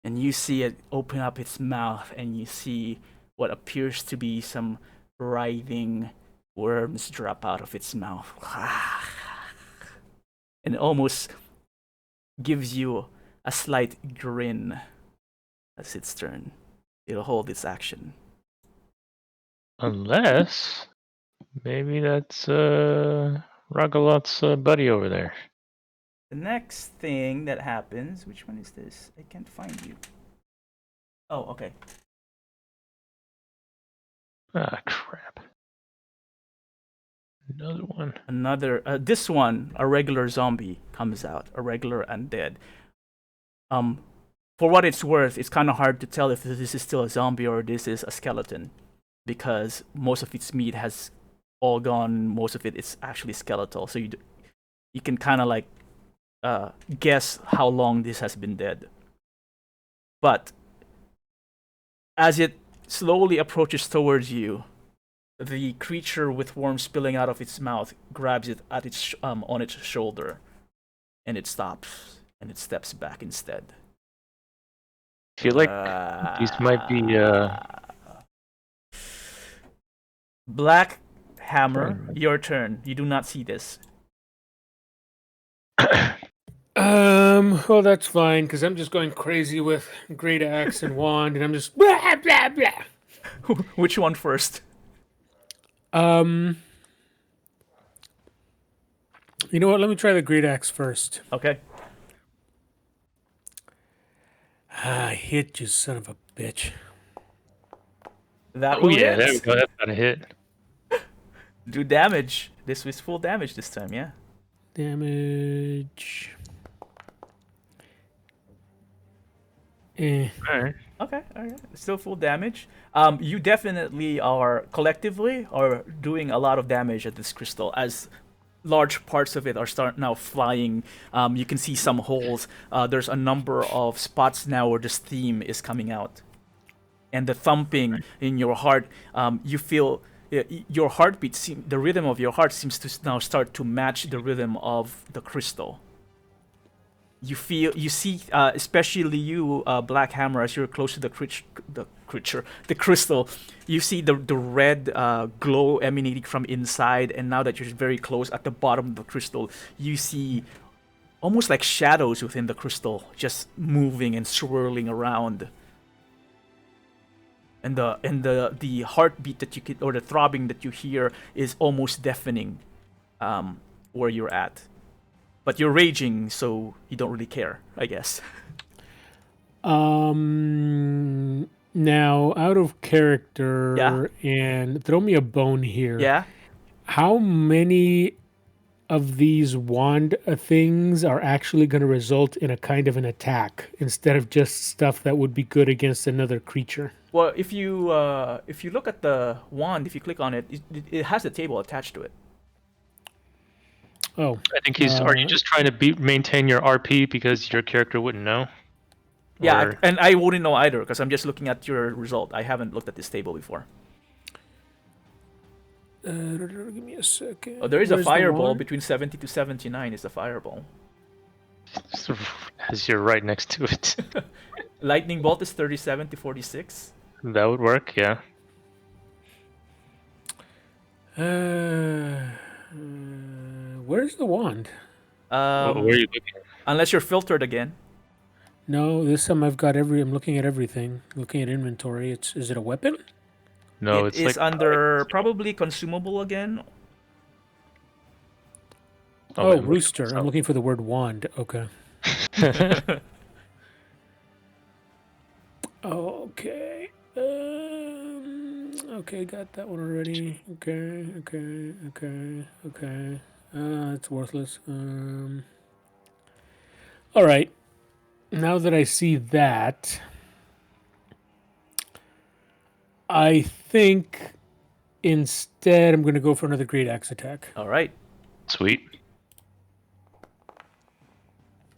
And you see it open up its mouth and you see what appears to be some writhing worms drop out of its mouth. And it almost gives you a slight grin as its turn. It'll hold its action. Unless maybe that's Ragalot's buddy over there. The next thing that happens, which one is this? I can't find you. Oh, okay. Ah, crap. Another one. This one, a regular zombie comes out, a regular undead. For what it's worth, it's kind of hard to tell if this is still a zombie or this is a skeleton, because most of its meat has all gone. Most of it is actually skeletal, so you can kind of like guess how long this has been dead. But as it slowly approaches towards you, the creature with worms spilling out of its mouth grabs it at its on its shoulder, and it stops and it steps back instead. I feel like these might be Black Hammer, your turn. You do not see this. Well, that's fine because I'm just going crazy with great axe and wand, and I'm just blah blah blah. Which one first? You know what? Let me try the great axe first. Okay. I hit you, son of a bitch. That Oh will yeah, hit. there we go. That's got a hit. Do damage. This was full damage this time, yeah. Damage. All right. Okay, all right. Still full damage. You definitely are collectively are doing a lot of damage at this crystal as large parts of it are now flying. You can see some holes. There's a number of spots now where this theme is coming out, and the thumping in your heart. You feel your heartbeat. The rhythm of your heart seems to now start to match the rhythm of the crystal. You see, especially you, Black Hammer, as you're close to the crystal, you see the red glow emanating from inside, and now that you're very close at the bottom of the crystal, you see almost like shadows within the crystal, just moving and swirling around. And the heartbeat that you can, or the throbbing that you hear, is almost deafening, where you're at. But you're raging, so you don't really care, I guess. Now, out of character, Yeah. and throw me a bone here. Yeah. How many of these wand things are actually going to result in a kind of an attack instead of just stuff that would be good against another creature? Well, if you look at the wand, if you click on it, it has a table attached to it. Oh, I think he's. Are you just trying to maintain your RP because your character wouldn't know? Yeah, Or- and I wouldn't know either because I'm just looking at your result. I haven't looked at this table before. give me a second. Oh, there is Where's a the fireball wand? between 70 to 79 is the fireball. As you're right next to it. Lightning bolt is 37 to 46. That would work, yeah. Where's the wand? Where are you looking? Unless you're filtered again. No, this time I've got I'm looking at everything. Looking at inventory. Is it a weapon? No, It it's is like under probably consumable again. Oh, wait, rooster. I'm looking for the word wand. Okay. Okay. Okay, got that one already. Okay. It's worthless. All right. Now that I see that, I think instead I'm going to go for another great axe attack. All right. Sweet.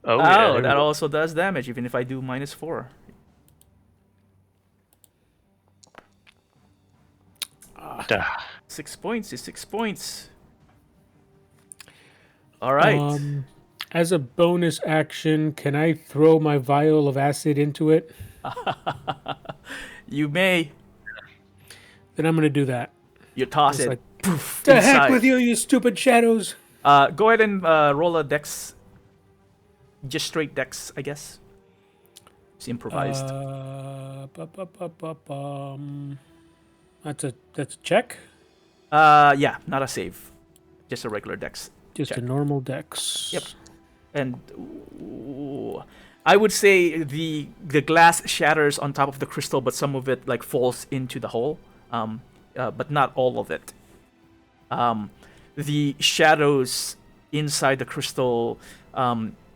Oh, Oh, yeah. there we that go. also does damage, even if I do -4. Ah, 6 points is 6 points. All right. As a bonus action, can I throw my vial of acid into it? You may. Then I'm going to do that. You toss It's it. like, Poof, the inside. heck with you, you stupid shadows. Go ahead and roll a dex. Just straight dex, I guess. It's improvised. That's a check. Yeah, not a save. Just a regular dex. Just check. a normal dex. Yep. And ooh, I would say the glass shatters on top of the crystal, but some of it like falls into the hole. But not all of it. The shadows inside the crystal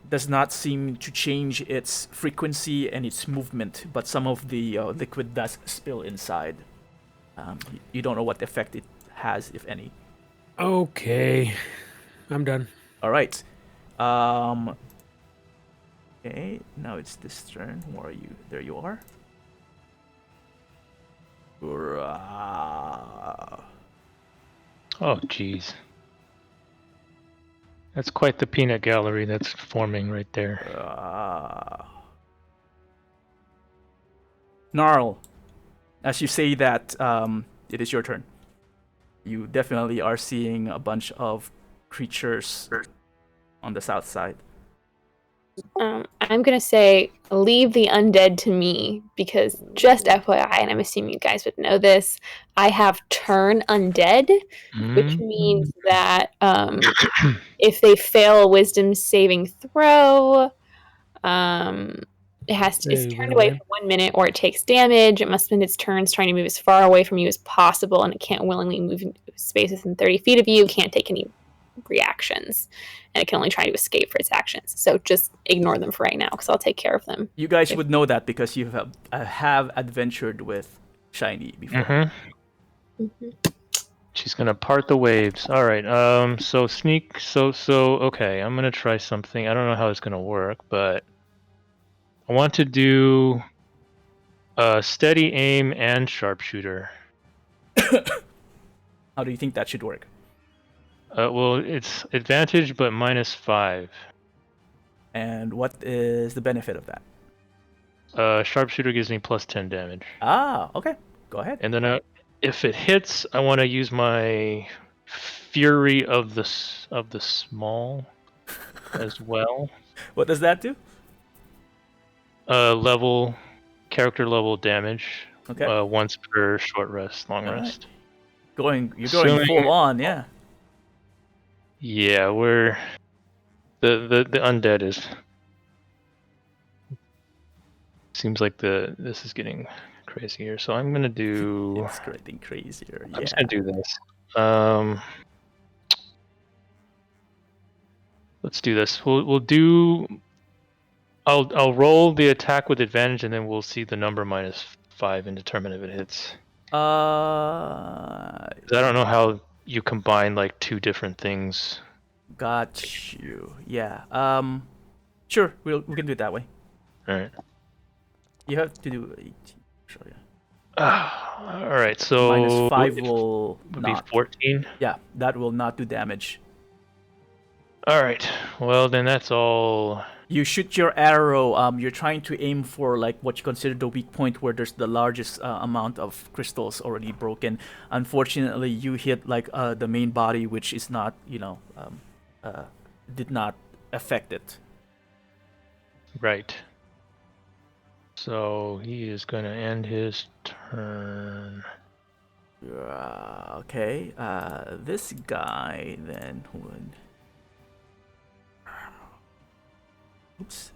does not seem to change its frequency and its movement, but some of the liquid does spill inside. You don't know what effect it has, if any. Okay, I'm done. All right. Okay, now it's this turn. Where are you? There you are. oh, jeez. That's quite the peanut gallery that's forming right there. Gnarl, as you say that, it is your turn. You definitely are seeing a bunch of creatures on the south side. I'm gonna say leave the undead to me because just FYI, and I'm assuming you guys would know this, I have turn undead, which means that if they fail a wisdom saving throw, it's turned away for 1 minute or it takes damage. It must spend its turns trying to move as far away from you as possible, and it can't willingly move in space within 30 feet of you. Can't take any reactions, and it can only try to escape for its actions. So just ignore them for right now, because I'll take care of them. You guys would know that because you have adventured with Shiny before. She's gonna part the waves. All right. So sneak. So okay. I'm gonna try something. I don't know how it's gonna work, but I want to do steady aim and sharpshooter. How do you think that should work? Well, it's advantage, but -5. And what is the benefit of that? Sharpshooter gives me +10 damage. Ah, okay. Go ahead. And then if it hits, I want to use my Fury of the Small as well. What does that do? Character level damage. Okay. Once per short rest, long rest. You're going full on, yeah. Yeah, we're the undead is. Seems like this is getting crazier, so I'm gonna do. It's getting crazier. I'm just gonna do this. Let's do this. We'll do. I'll roll the attack with advantage, and then we'll see the number -5 and determine if it hits. 'Cause I don't know how you combine like two different things. Got you. Yeah. Sure. We can do it that way. All right. You have to do 18. Sure. Yeah. All right. So -5 will be not. 14. Yeah, that will not do damage. All right. Well, then that's all. You shoot your arrow. You're trying to aim for like what you consider the weak point, where there's the largest amount of crystals already broken. Unfortunately, you hit like the main body, which is not, did not affect it. Right. So he is going to end his turn. Okay. This guy then would. Oops.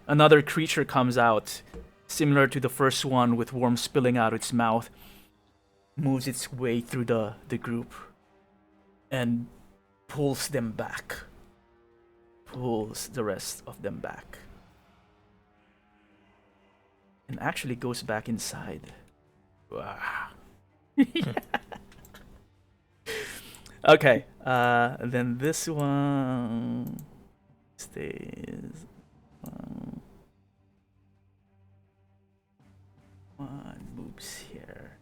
Another creature comes out, similar to the first one, with worms spilling out its mouth, moves its way through the group, and pulls them back. Pulls the rest of them back. And actually goes back inside. Wow. Okay, then this one stays. One moves here.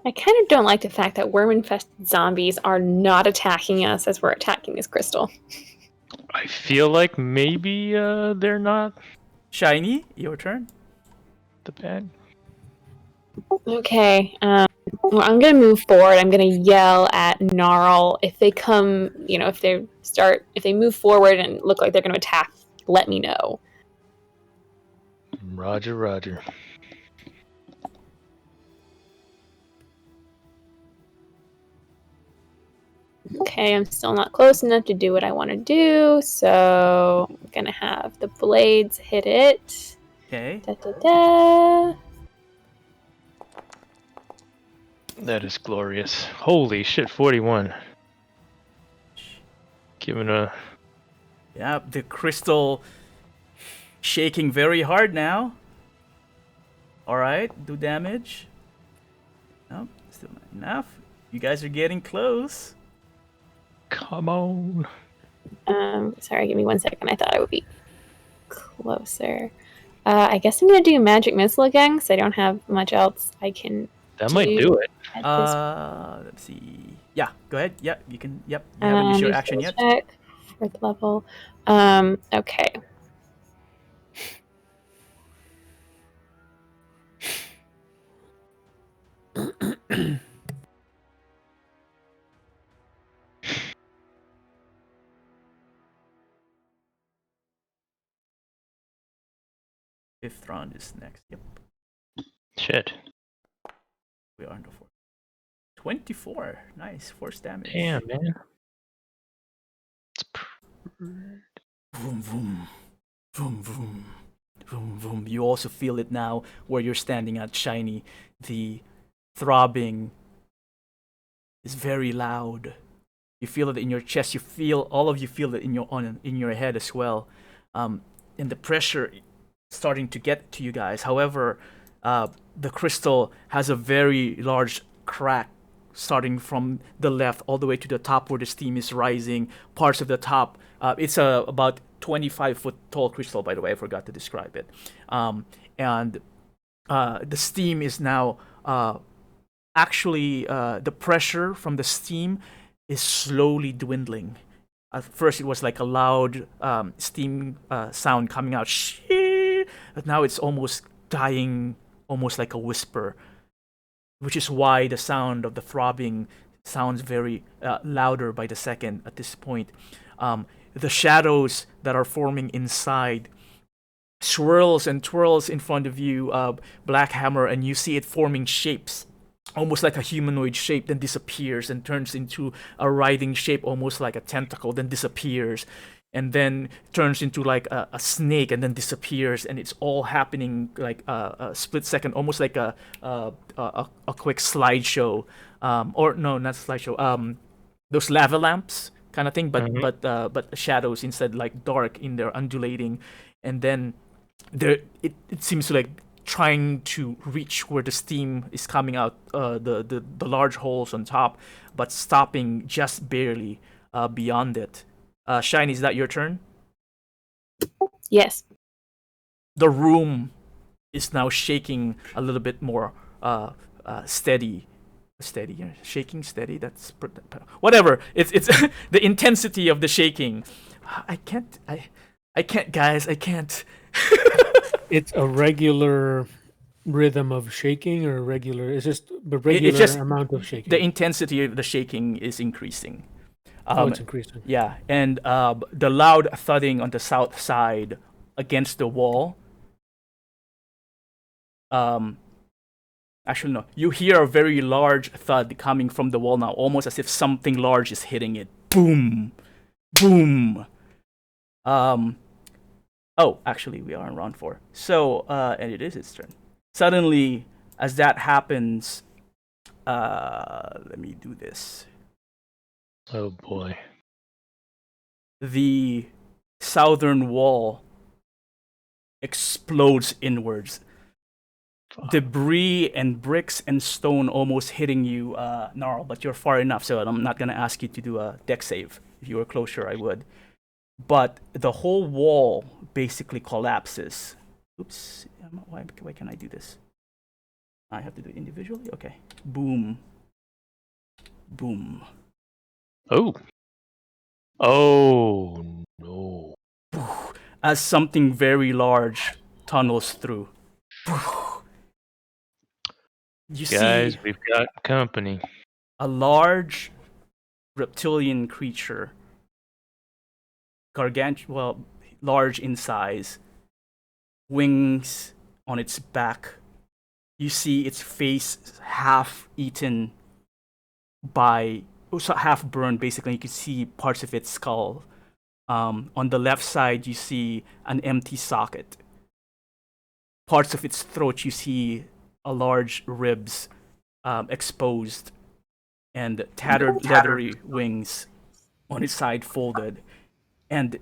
I kind of don't like the fact that worm-infested zombies are not attacking us as we're attacking this crystal. I feel like maybe they're not Shiny, your turn. the bad. Okay. Well, I'm gonna move forward. I'm gonna yell at Gnarl. If they come, if they move forward and look like they're gonna attack, let me know. Roger, roger. Okay, I'm still not close enough to do what I want to do, so I'm gonna have the blades hit it. Okay. Da, da, da. That is glorious. Holy shit, 41. Given a... Yeah, the crystal shaking very hard now. Alright, do damage. Nope, still not enough. You guys are getting close. Come on. Sorry, give me 1 second. I thought I would be closer. I guess I'm gonna do magic missile again, because I don't have much else I can. That might do it. Let's see. Yeah, go ahead. Yeah, you can. Yep, you haven't used your action yet. Check, 4th level. Okay. Fifth round is next. Yep, Shit. we are in the fourth. 24. Nice. Force damage. Damn, man. Vroom, vroom. Vroom, vroom. Vroom, vroom. You also feel it now where you're standing at, Shiny. The throbbing is very loud. You feel it in your chest. All of you feel it in your head as well. And the pressure starting to get to you guys. However, the crystal has a very large crack starting from the left all the way to the top where the steam is rising. Parts of the top, it's about 25-foot tall crystal, by the way. I forgot to describe it. And the steam is now actually the pressure from the steam is slowly dwindling. At first, it was like a loud steam sound coming out, but now it's almost dying, almost like a whisper, which is why the sound of the throbbing sounds very louder by the second at this point. The shadows that are forming inside swirls and twirls in front of you, Black Hammer, and you see it forming shapes, almost like a humanoid shape, then disappears and turns into a writhing shape, almost like a tentacle, then disappears, and then turns into like a snake, and then disappears, and it's all happening like a split second, almost like a quick slideshow, or no, not slideshow, those lava lamps kind of thing, but shadows instead, like dark in there, undulating, and then there it seems to like trying to reach where the steam is coming out, the large holes on top, but stopping just barely beyond it. Shiny, is that your turn? Yes. The room is now shaking a little bit more steady. Shaking steady. That's whatever. It's the intensity of the shaking. I can't, guys. I can't. It's a regular rhythm of shaking, or regular. It's just the regular It's just amount of shaking. The intensity of the shaking is increasing. It's increasing. Yeah, and the loud thudding on the south side against the wall. Actually, no. You hear a very large thud coming from the wall now, almost as if something large is hitting it. Boom, boom. Oh, actually, we are on round 4. So, and it is its turn. Suddenly, as that happens, let me do this. Oh boy. The southern wall explodes inwards. Debris and bricks and stone almost hitting you, Gnarl, but you're far enough, so I'm not going to ask you to do a dex save. If you were closer, I would. But the whole wall basically collapses. Oops, why can I do this? I have to do it individually? Okay. Boom. Boom. Oh. Oh, no. As something very large tunnels through. You Guys, see we've got company. a large reptilian creature, large in size, wings on its back. You see its face half eaten half burned, basically. You can see parts of its skull. On the left side, you see an empty socket. Parts of its throat, you see a large ribs exposed, and tattered leathery wings on its side folded, and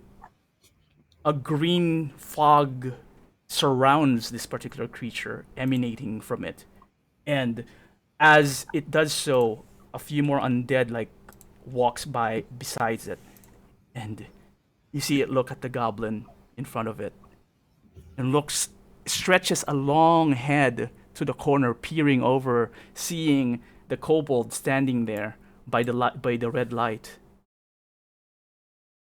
a green fog surrounds this particular creature, emanating from it. And as it does so, a few more undead walks by besides it, and you see it look at the goblin in front of it, and stretches a long head to the corner, peering over, seeing the kobold standing there by the red light,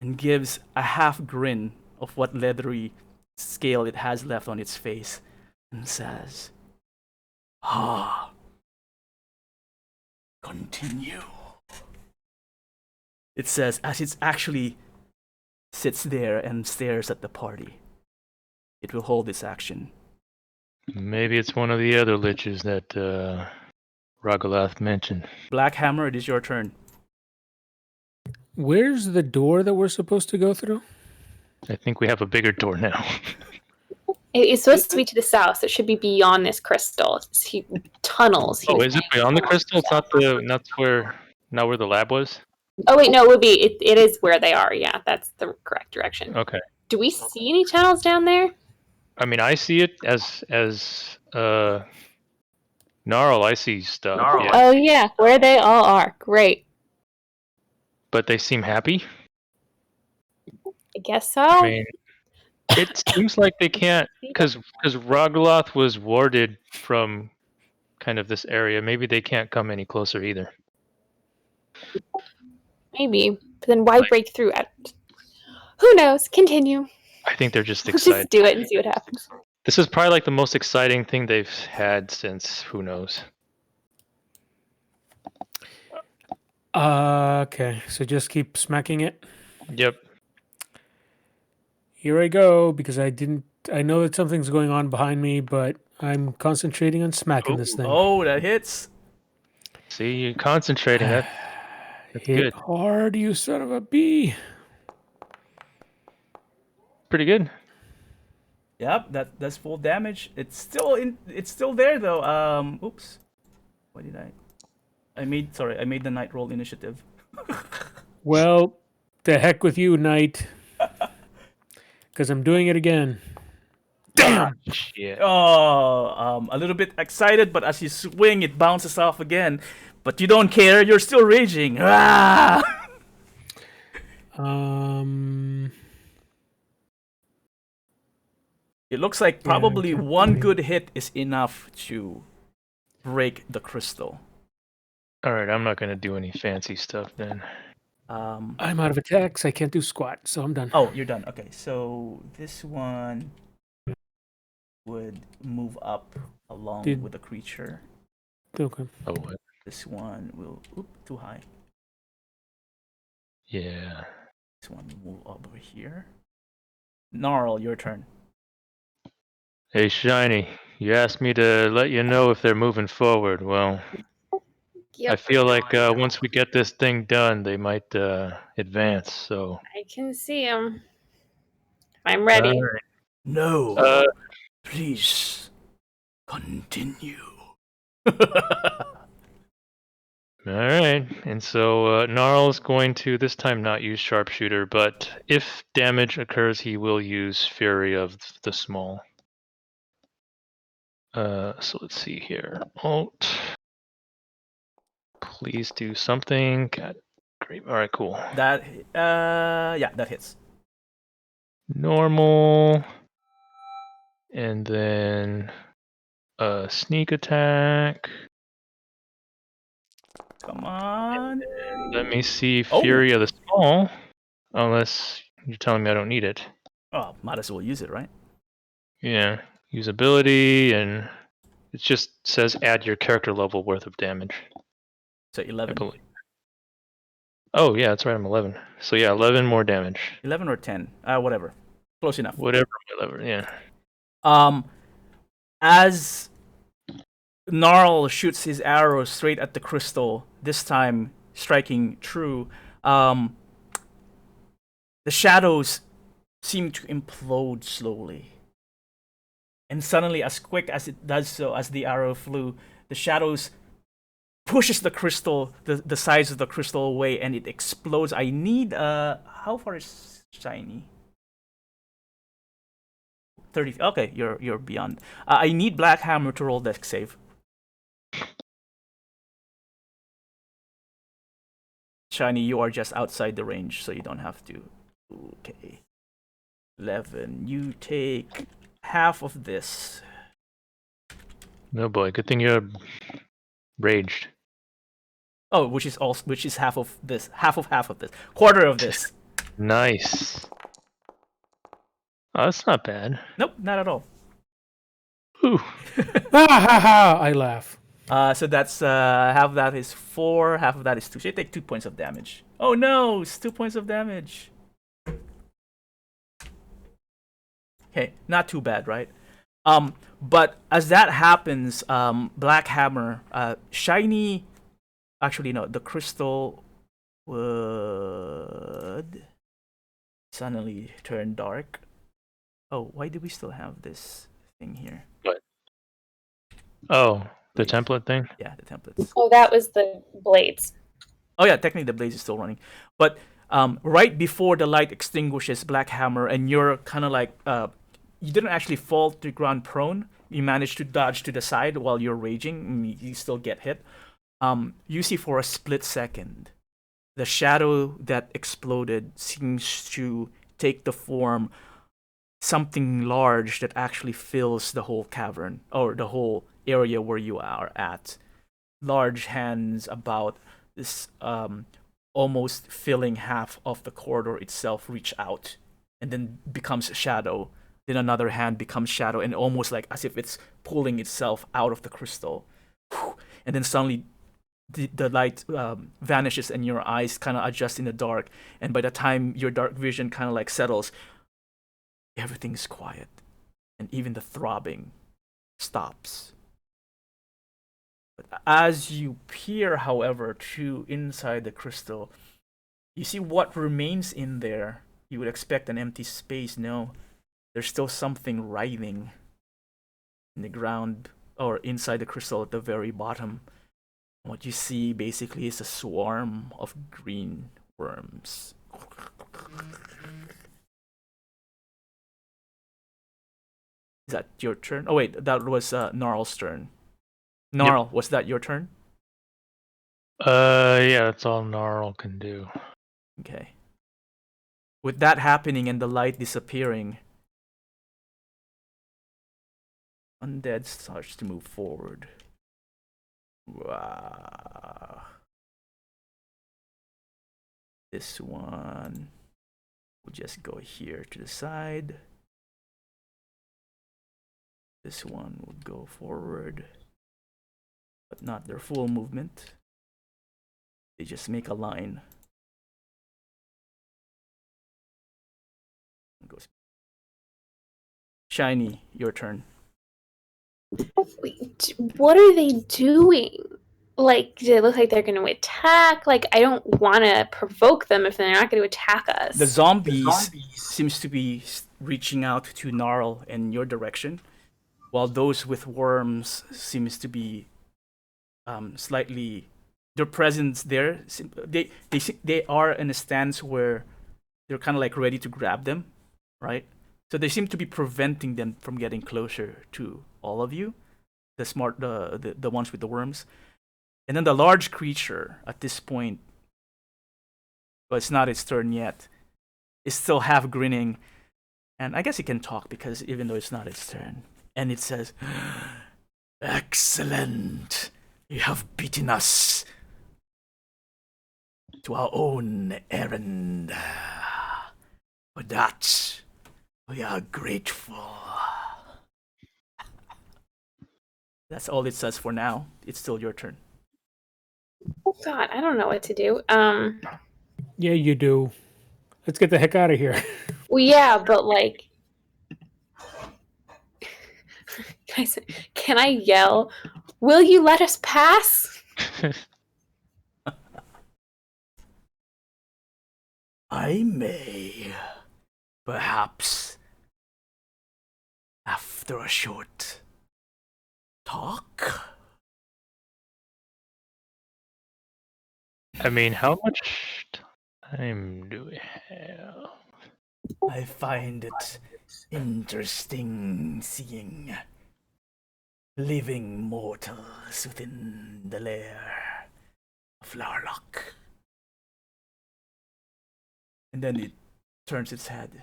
and gives a half grin of what leathery scale it has left on its face, and says, Continue. It says as it actually sits there and stares at the party. It will hold its action. Maybe it's one of the other liches that Ragalath mentioned. Black Hammer, it is your turn. Where's the door that we're supposed to go through? I think we have a bigger door now. It's supposed to be to the south. It should be beyond this crystal. Tunnels. Oh, is it beyond the crystal? It's not where the lab was? Oh wait, no, it would be. It is where they are. Yeah, that's the correct direction. Okay. Do we see any tunnels down there? I mean, I see it as Gnarl. I see stuff. Yeah. Oh yeah, where they all are. Great. But they seem happy. I guess so. I mean, it seems like they can't, because Ragaloth was warded from kind of this area. Maybe they can't come any closer either. Maybe. But then why break through? Who knows? Continue. I think they're just Let's excited. just do it and see what happens. This is probably like the most exciting thing they've had since who knows. Okay, so just keep smacking it. Yep. Here I go, because I know that something's going on behind me, but I'm concentrating on smacking this thing. Oh, that hits. See, you're concentrating. That's Hit good. hard, you son of a bee. Pretty good. Yep, that's full damage. It's still there though. Oops. What did I made the night roll initiative. Well, the heck with you, Knight. Because I'm doing it again. Damn! Shit. Oh, a little bit excited, but as you swing, it bounces off again. But you don't care. You're still raging. Ah! It looks like probably one good hit is enough to break the crystal. All right, I'm not gonna do any fancy stuff then. I'm out of attacks. I can't do squat, so I'm done. Oh, you're done. Okay, so this one would move up along with the creature. Okay. Oh, what? This one will... Oop, too high. Yeah. This one will move over here. Gnarl, your turn. Hey, Shiny, you asked me to let you know if they're moving forward. Well, Yep. I feel like once we get this thing done, they might advance, so... I can see him. I'm ready. All right. No. Please continue. Alright, and so Gnarl's going to this time not use Sharpshooter, but if damage occurs, he will use Fury of the Small. So let's see here. Alt. Please do something. God, great. Alright, cool. That, yeah, that hits. Normal. And then sneak attack. Come on. And let me see Fury of the Small. Unless you're telling me I don't need it. Oh, might as well use it, right? Yeah. Usability, and it just says add your character level worth of damage. So 11. Oh, yeah, that's right. I'm 11. So yeah, 11 more damage. 11 or 10. Whatever. Close enough. Whatever my level, yeah. As Gnarl shoots his arrow straight at the crystal, this time striking true, the shadows seem to implode slowly. And suddenly, as quick as it does so, as the arrow flew, the shadows pushes the crystal, the sides of the crystal away, and it explodes. I need, how far is Shiny? 30. Okay, you're beyond. I need Black Hammer to roll dex save. Shiny, you are just outside the range, so you don't have to. Okay. 11. You take half of this. No boy, good thing you're raged. Oh, which is half of this, half of this, quarter of this. Nice. Oh, that's not bad. Nope, not at all. Ooh. Ah, ha, ha, I laugh. So that's half of that is 4, half of that is 2. So you take 2 points of damage. Oh no, it's 2 points of damage. Okay, not too bad, right? But as that happens, Black Hammer, shiny. Actually, no, the crystal would suddenly turn dark. Oh, why do we still have this thing here? What? Oh, the Blades. template thing? Yeah, the templates. Oh, that was the blades. Oh yeah, technically the blaze is still running, but right before the light extinguishes, Black Hammer, and you're kind of like you didn't actually fall to the ground prone. You managed to dodge to the side while you're raging. You still get hit. You see for a split second, the shadow that exploded seems to take the form something large that actually fills the whole cavern or the whole area where you are at. Large hands about this almost filling half of the corridor itself reach out and then becomes shadow. Then another hand becomes shadow and almost like as if it's pulling itself out of the crystal. And then suddenly the light vanishes and your eyes kind of adjust in the dark. And by the time your dark vision kind of like settles, everything's quiet. And even the throbbing stops. But as you peer, however, to inside the crystal, you see what remains in there. You would expect an empty space. No, there's still something writhing in the ground or inside the crystal at the very bottom. What you see basically is a swarm of green worms. Is that your turn? Oh wait, that was Gnarl's turn. Gnarl, yep. Was that your turn? Yeah, that's all Gnarl can do. Okay. With that happening and the light disappearing, Undead starts to move forward. Wow. This one will just go here to the side. This one would go forward, but not their full movement. They just make a line. Goes. Shiny, your turn. Wait, what are they doing? Like, do they look like they're going to attack? Like, I don't want to provoke them if they're not going to attack us. The zombies seems to be reaching out to Gnarl in your direction, while those with worms seems to be slightly. Their presence there, they are in a stance where they're kind of like ready to grab them, right? So they seem to be preventing them from getting closer to all of you, the ones with the worms. And then the large creature at this point, but it's not its turn yet, is still half grinning. And I guess it can talk because even though it's not its turn. And it says, "Excellent! You have beaten us to our own errand. For that, we are grateful." That's all it says for now. It's still your turn. Oh God, I don't know what to do. Yeah, you do. Let's get the heck out of here. Well, yeah, but like, can I yell, "Will you let us pass?" I may, perhaps, after a short talk. I mean, how much time do we have? I find it interesting seeing living mortals within the lair of Larloch. And then it turns its head.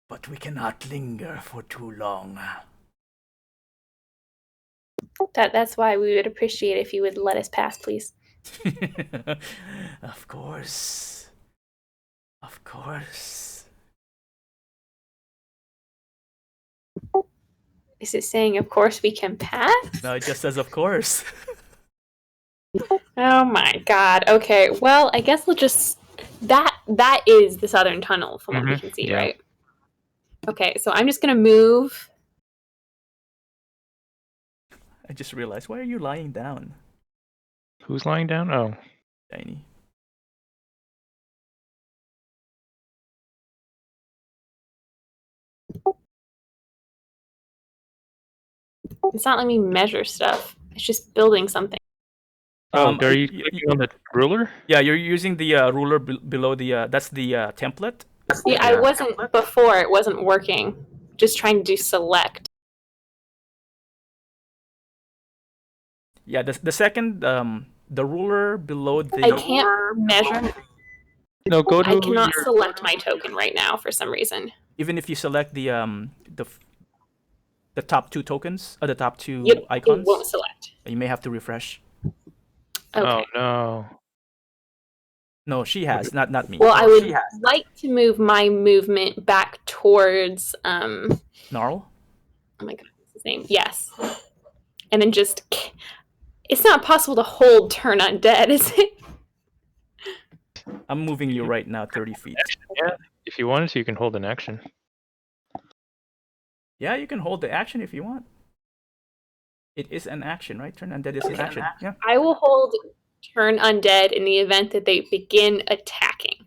But we cannot linger for too long. That's why we would appreciate if you would let us pass, please. Of course. Of course. Is it saying, of course we can pass? No, it just says, of course. Oh my god. Okay, well, I guess we'll just... That is the southern tunnel from what we can see, yeah. right? Okay, so I'm just gonna move... I just realized, why are you lying down, Who's lying down? Oh. Shiny? It's not letting me measure stuff. It's just building something. Oh, are you clicking on the ruler? Yeah, you're using the ruler below the. That's the template. See, I wasn't before. It wasn't working. Just trying to do select. Yeah, the second the ruler below the. I can't measure. No, go to. I cannot select my token right now for some reason. Even if you select the top two tokens, or the top two Yep, icons, it won't select. you may have to refresh. Okay. Oh no. No, she has, not me. Well, I would like to move my movement back towards Gnarl? oh my god, what's his name? Yes. And then just it's not possible to hold turn undead, is it? I'm moving you right now 30 feet. Yeah, if you wanted to, you can hold an action. Yeah, you can hold the action if you want. It is an action, right? Turn undead is an action. Yeah. I will hold turn undead in the event that they begin attacking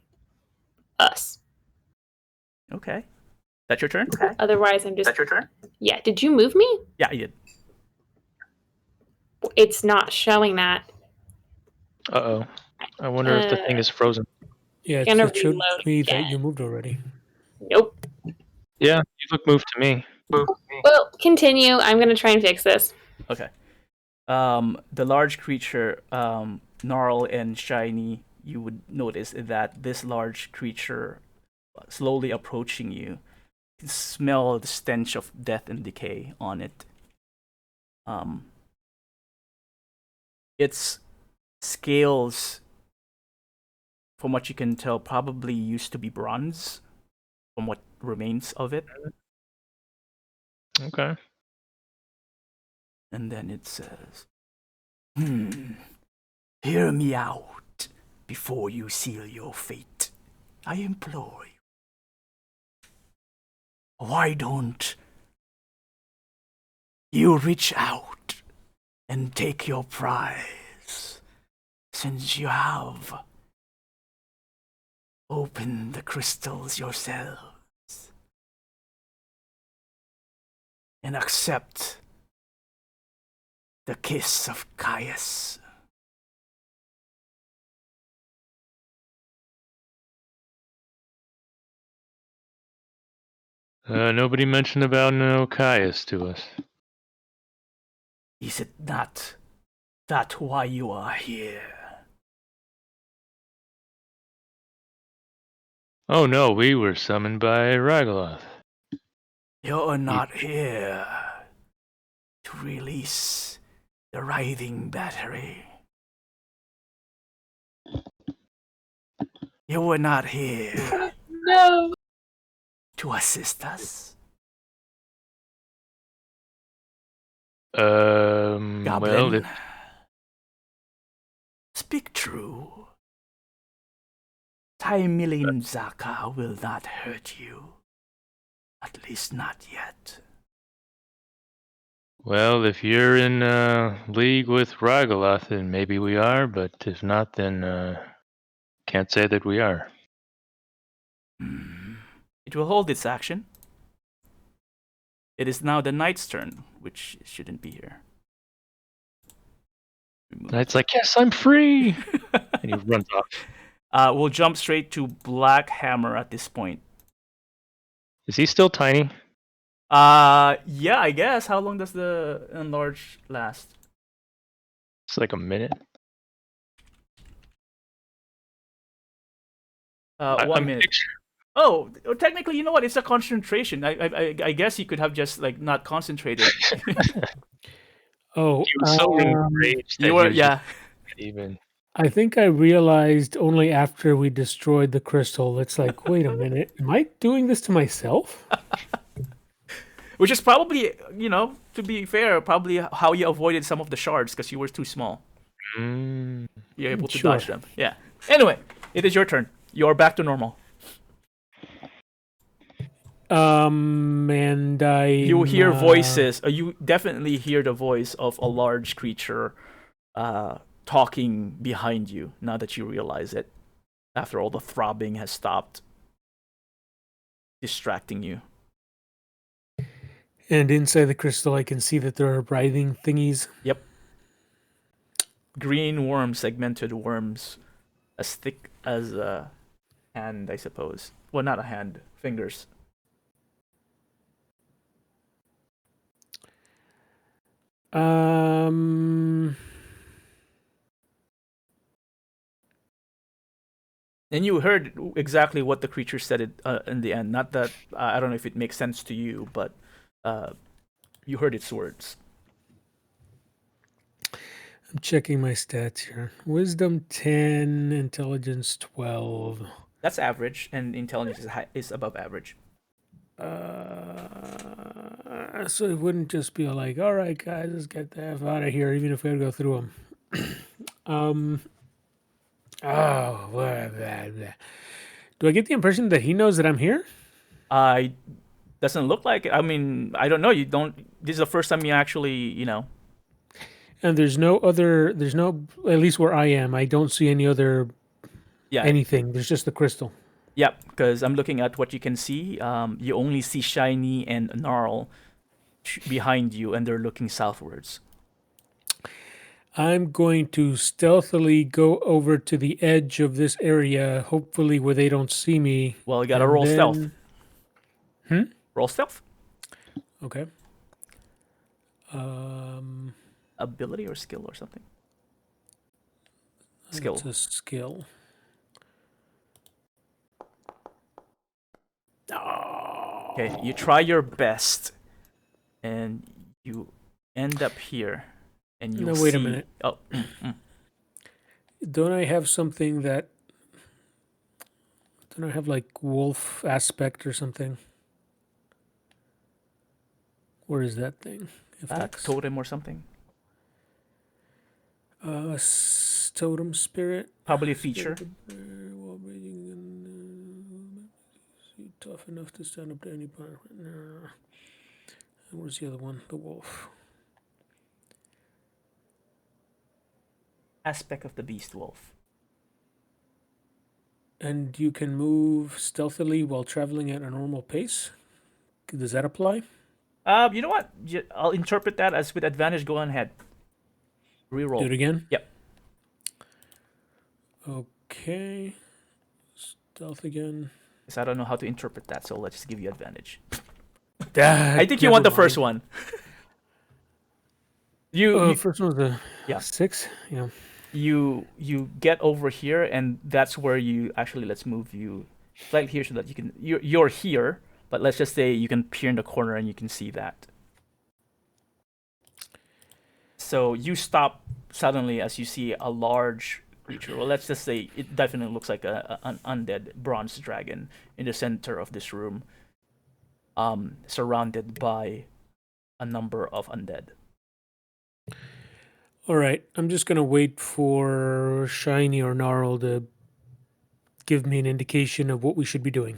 us. Okay. That's your turn? Okay. Otherwise, I'm just... That's your turn? Yeah. Did you move me? Yeah, I did. It's not showing that. Uh-oh. I wonder if the thing is frozen. Yeah, it Gonna showed reload me again. that you moved already. Nope. Yeah, you look moved to me. Well, continue. I'm going to try and fix this. Okay. The large creature, Gnarl and Shiny, you would notice that this large creature slowly approaching you. You can smell the stench of death and decay on it. Its scales, from what you can tell, probably used to be bronze, from what remains of it. Okay. And then it says, hear me out before you seal your fate. I implore you. Why don't you reach out and take your prize, since you have opened the crystals yourselves, and accept the kiss of Caius. Nobody mentioned about no Caius to us. Is it not that why you are here? Oh no, we were summoned by Ragaloth. You're not here to release the writhing battery. You were not here No. to assist us. Well, Goblin, speak true. Taimilin Zaka will not hurt you. At least not yet. well, if you're in league with Ragaloth, then maybe we are, but if not, then can't say that we are. It will hold its action. It is now the knight's turn, which shouldn't be here. Knight's like, yes, I'm free! And he runs off. We'll jump straight to Black Hammer at this point. Is he still tiny? Yeah, I guess. How long does the enlarge last? It's like a minute. 1 minute. Oh, technically, you know what? It's a concentration. I guess he could have just like not concentrated. Oh, He was so enraged that You were, he was yeah. even. I think I realized only after we destroyed the crystal. It's like, wait a minute, am I doing this to myself? Which is probably, to be fair, probably how you avoided some of the shards because you were too small. You're able to dodge them. Yeah. Anyway, it is your turn. You're back to normal. And you hear voices. You definitely hear the voice of a large creature talking behind you now that you realize it, after all the throbbing has stopped distracting you. And inside the crystal, I can see that there are writhing thingies. Yep. Green worms, segmented worms, as thick as a hand, I suppose. Well, not a hand, fingers. And you heard exactly what the creature said in the end. Not that I don't know if it makes sense to you, but you heard its words. I'm checking my stats here. Wisdom 10, intelligence 12. That's average, and intelligence is above average. So it wouldn't just be like, all right, guys, let's get the F out of here, even if we had to go through them. Blah, blah, blah. Do I get the impression that he knows that I'm here? Doesn't look like it. I mean, I don't know. You don't. This is the first time you actually, And there's no, at least where I am, I don't see any other anything. There's just the crystal. Yep, because I'm looking at what you can see. You only see Shiny and Gnarl behind you, and they're looking southwards. I'm going to stealthily go over to the edge of this area, hopefully where they don't see me. Well, you gotta roll stealth. Roll stealth. Okay. Ability or skill or something? Skill. It's a skill. Okay, you try your best, and you end up here, and you wait a minute. Oh. Don't I have something that... Don't I have, like, wolf aspect or something? Where is that thing? Totem or something? Totem spirit. Probably a feature. Tough enough to stand up to any part. And where's the other one? The wolf. Aspect of the beast wolf. And you can move stealthily while traveling at a normal pace? Does that apply? You know what? I'll interpret that as with advantage. Go on ahead. Reroll. Do it again? Yep. Okay. Stealth again. Because I don't know how to interpret that, so let's just give you advantage. I think you want the first one. First one was a 6. Yeah. You get over here, and that's where you actually, let's move you slightly here so that you can you're here, but let's just say you can peer in the corner and you can see that. So you stop suddenly as you see a large creature. Well, let's just say it definitely looks like an undead bronze dragon in the center of this room, surrounded by a number of undead. All right, I'm just going to wait for Shiny or Gnarl to give me an indication of what we should be doing.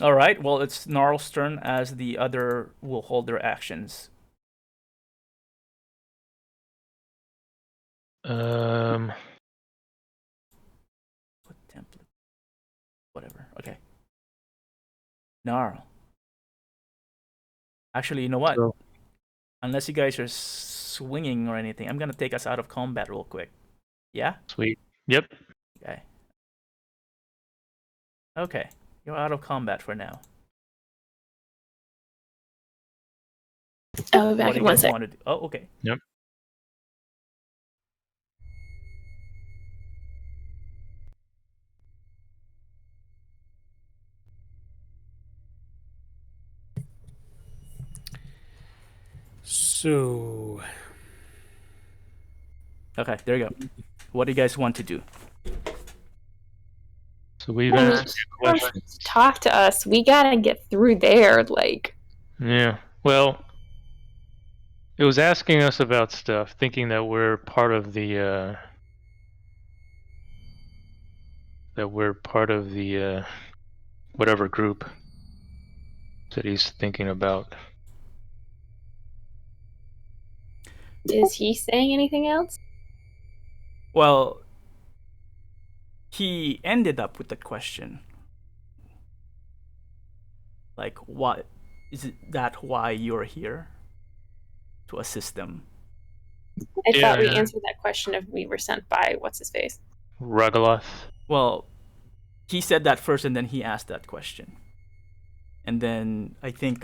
All right, well, it's Gnarl's turn, as the other will hold their actions. What template? Whatever, okay. Gnarl. Actually, you know what? So, unless you guys are swinging or anything, I'm gonna take us out of combat real quick. Yeah? Sweet. Yep. Okay. Okay. You're out of combat for now. I'll be back in 1 sec. Oh, okay. Yep. So... Okay, there you go. What do you guys want to do? So we've asked you questions. Talk to us. We gotta get through there. Like, Yeah. Well, it was asking us about stuff, thinking that we're part of the whatever group that he's thinking about. Is he saying anything else? Well, he ended up with that question. Like, what is it that why you're here? To assist them. I thought we Yeah. answered that question if we were sent by what's his face. Ragaloth. Well, he said that first, and then he asked that question. And then I think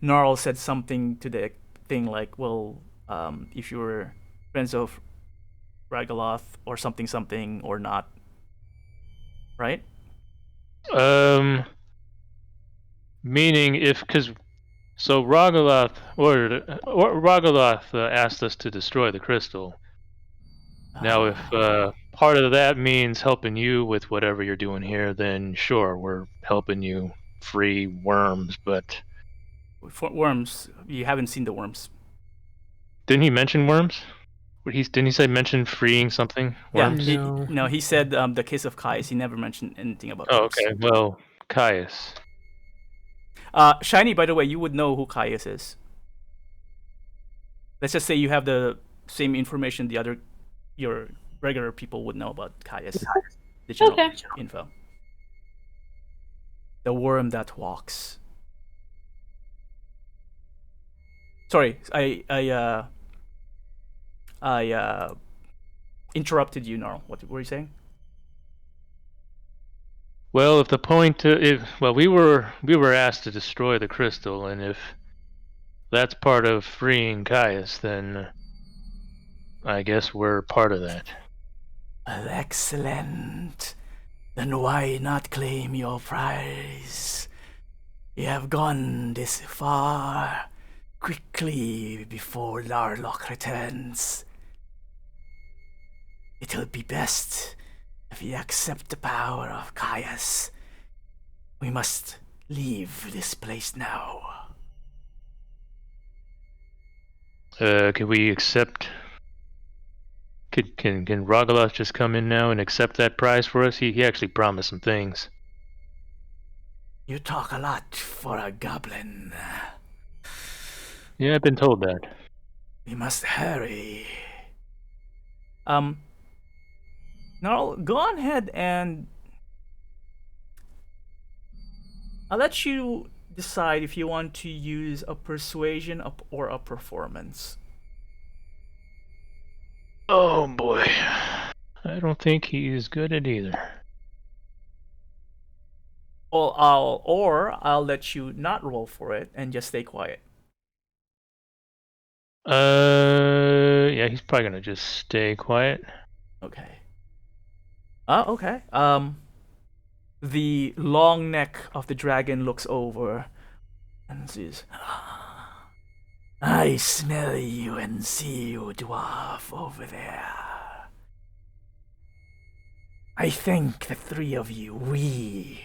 Gnarl said something to the thing like, well, if you were friends of Ragaloth or something or not, right? Meaning because Ragaloth asked us to destroy the crystal. Now, if part of that means helping you with whatever you're doing here, then sure, we're helping you free worms. But For worms, you haven't seen the worms. didn't he mention worms? Didn't he say mention freeing something? Worms? Yeah, no, he said the case of Caius. He never mentioned anything about Oh, worms. okay. Well, Caius. Shiny, by the way, you would know who Caius is. Let's just say you have the same information your regular people would know about Caius. Digital Okay. info. The worm that walks. Sorry, I interrupted you, Gnarl. What were you saying? Well, if the point, we were asked to destroy the crystal, and if that's part of freeing Caius, then I guess we're part of that. Well, excellent. Then why not claim your prize? You have gone this far quickly before Larloch returns. It'll be best if you accept the power of Caius. We must leave this place now. Can we accept? Can Ragaloth just come in now and accept that prize for us? He actually promised some things. You talk a lot for a goblin. Yeah, I've been told that. We must hurry. Gnarl, go on ahead and I'll let you decide if you want to use a persuasion or a performance. Oh boy. I don't think he's good at either. I'll let you not roll for it and just stay quiet. Yeah, he's probably gonna just stay quiet. Okay. Okay. The long neck of the dragon looks over and says, I smell you and see you, dwarf, over there. I thank the three of you. We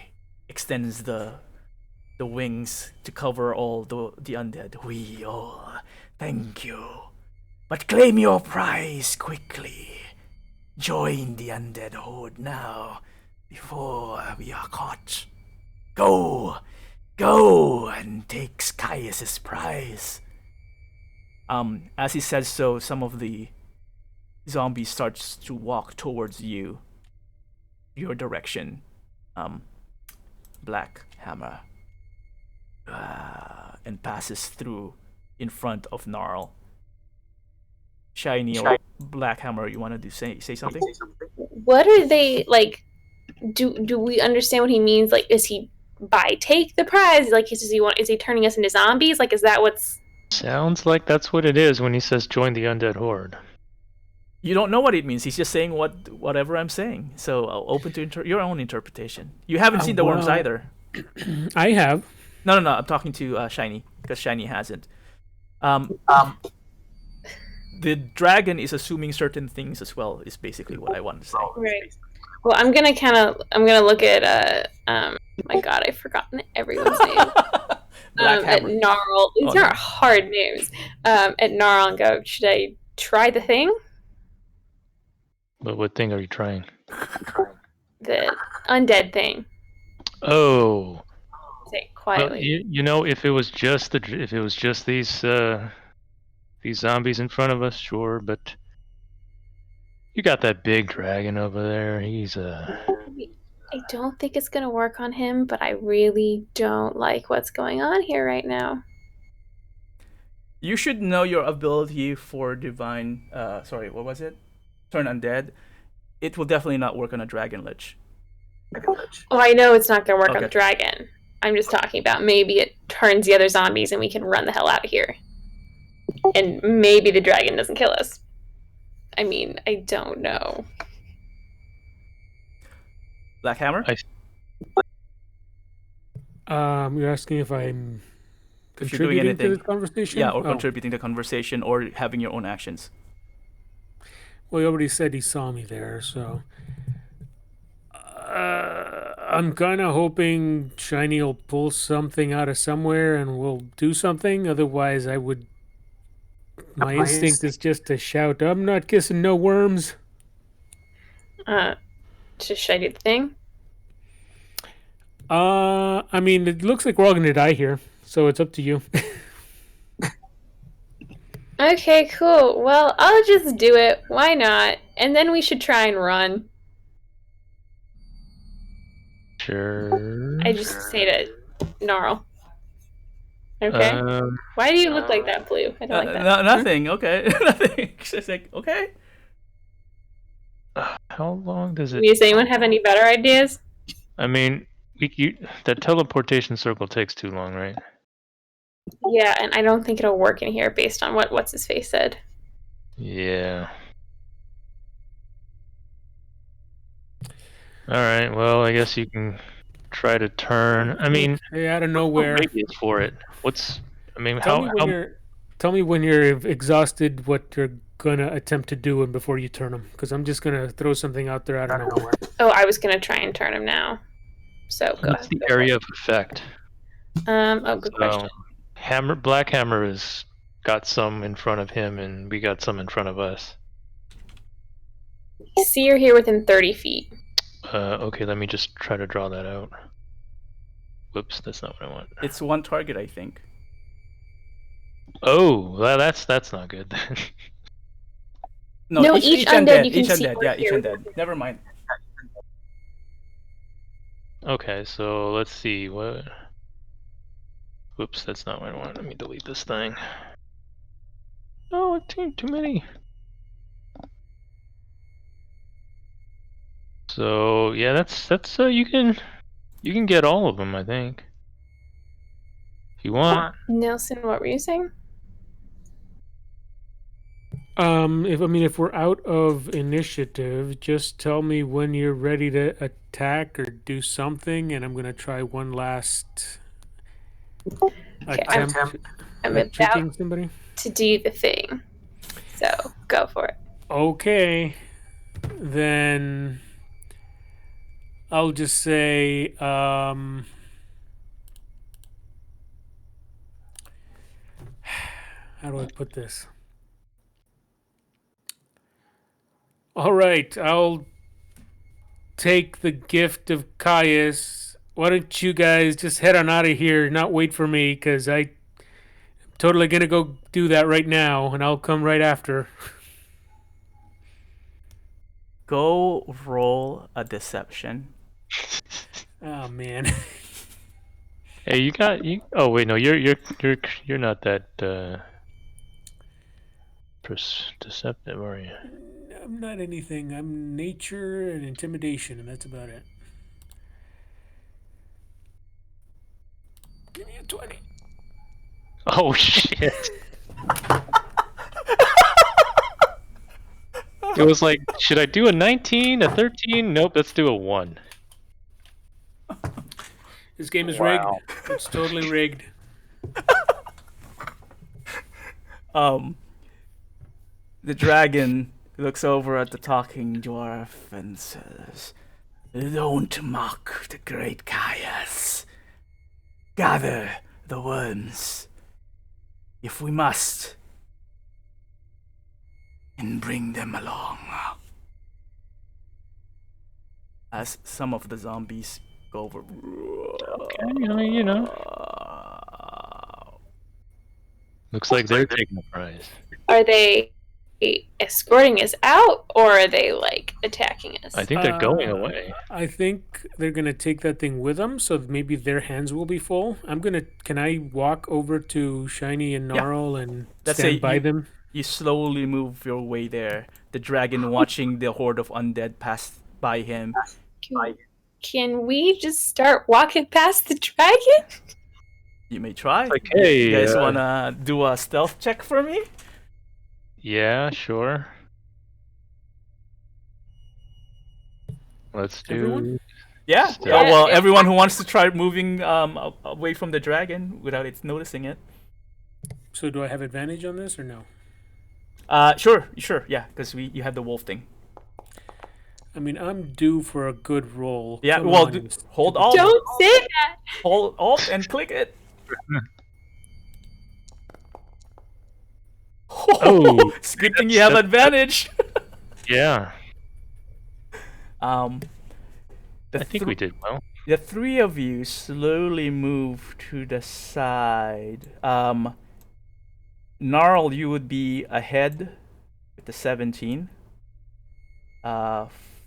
extends the wings to cover all the undead. We all thank you. But claim your prize quickly. Join the undead horde now, before we are caught. Go and take Caius's prize. As he says so, some of the zombies starts to walk towards you, your direction. Black Hammer, and passes through in front of Gnarl. Shiny or Black Hammer, you want to say something? What are they like? Do we understand what he means? Like, is he take the prize? Like, is he turning us into zombies? Like, is that what's? Sounds like that's what it is when he says join the undead horde. You don't know what it means. He's just saying whatever I'm saying. So open to your own interpretation. You haven't seen the worms either. I have. No. I'm talking to Shiny because Shiny hasn't. The dragon is assuming certain things as well. Is basically what I wanted to say. Right. Well, I'm gonna look at my God, I've forgotten everyone's name. Black at Hammer. Gnarl. These Oh, aren't no. hard names. At Gnarl and go, should I try the thing? But what thing are you trying? The undead thing. Oh, Say it well, quietly. you know, if it was just these zombies in front of us, sure. But you got that big dragon over there. He's I don't think it's going to work on him, but I really don't like what's going on here right now. You should know your ability for divine. Sorry, what was it? Turn undead. It will definitely not work on a dragon lich. Oh, I know it's not going to work on Okay. the dragon. I'm just talking about maybe it turns the other zombies and we can run the hell out of here. And maybe the dragon doesn't kill us. I mean, I don't know. Black Hammer. You're asking if I'm If you're doing contributing to anything. this conversation? Yeah, or Oh. contributing to conversation or having your own actions. Well, he already said he saw me there, so I'm kind of hoping Shiny will pull something out of somewhere and we'll do something. Otherwise, I would. My instinct is just to shout, "I'm not kissing no worms." Should I do the thing? I mean, it looks like we're all gonna die here, so it's up to you. Okay, cool. Well, I'll just do it. Why not? And then we should try and run. sure. I just say to Gnarl. Okay? Why do you look like that, Blue? I don't like that. Nothing. Okay. Nothing. It's like okay. How long does it? Does anyone have any better ideas? I mean, that teleportation circle takes too long, right? Yeah, and I don't think it'll work in here based on what's his face said. Yeah. All right. Well, I guess you can try to turn. I mean, Hey, out of no nowhere. radius for it. Tell me Tell me when you're exhausted what you're gonna attempt to do and before you turn them, because I'm just gonna throw something out there out of nowhere. Oh, I was gonna try and turn him now. So go what's ahead. the area of effect? Good question. Black Hammer has got some in front of him, and we got some in front of us. See, you're here within 30 feet. Okay, let me just try to draw that out. Whoops, that's not what I want. It's one target, I think. Oh, well, that's not good. No, each undead you can each see undead. right Yeah, each here. undead. Never mind. Okay, so let's see what. Whoops, that's not what I want. Let me delete this thing. Oh, too many. So yeah, that's you can get all of them, I think, if you want. Nelson, what were you saying? If we're out of initiative, just tell me when you're ready to attack or do something, and I'm gonna try one last attempt I'm at tricking about somebody. to do the thing. So go for it. Okay, then I'll just say, how do I put this? All right, I'll take the gift of Caius. Why don't you guys just head on out of here, not wait for me, because I'm totally gonna go do that right now, and I'll come right after. Go roll a deception. Oh man. Hey, you. Oh wait, no, you're not that deceptive, are you? I'm not anything. I'm nature and intimidation, and that's about it. Give me a 20. Oh shit! It was like, should I do a 19, a 13? Nope, let's do a 1. This game is rigged. It's totally rigged. The dragon looks over at the talking dwarf and says, "Don't mock the great Caius. Gather the worms, if we must, and bring them along. As some of the zombies go over. Okay, I mean, you know. Looks like they're taking the prize. Are they escorting us out, or are they like attacking us? I think they're going away. I think they're gonna take that thing with them, so maybe their hands will be full. Can I walk over to Shiny and Gnarl and stand by them? You slowly move your way there. The dragon watching the horde of undead pass by him. Can we just start walking past the dragon? You may try. Like, hey, you guys wanna do a stealth check for me? Yeah, sure. Let's do. Everyone? Yeah. Stealth. Well, everyone who wants to try moving away from the dragon without it noticing it. So do I have advantage on this or no? Sure, yeah, because you have the wolf thing. I mean, I'm due for a good roll. Yeah, Come well, on. hold Alt. Don't say that. Hold Alt and click it. Oh, it's good thing you have advantage. Yeah, I I think we did well. The three of you slowly move to the side. Gnarl, you would be ahead with the 17.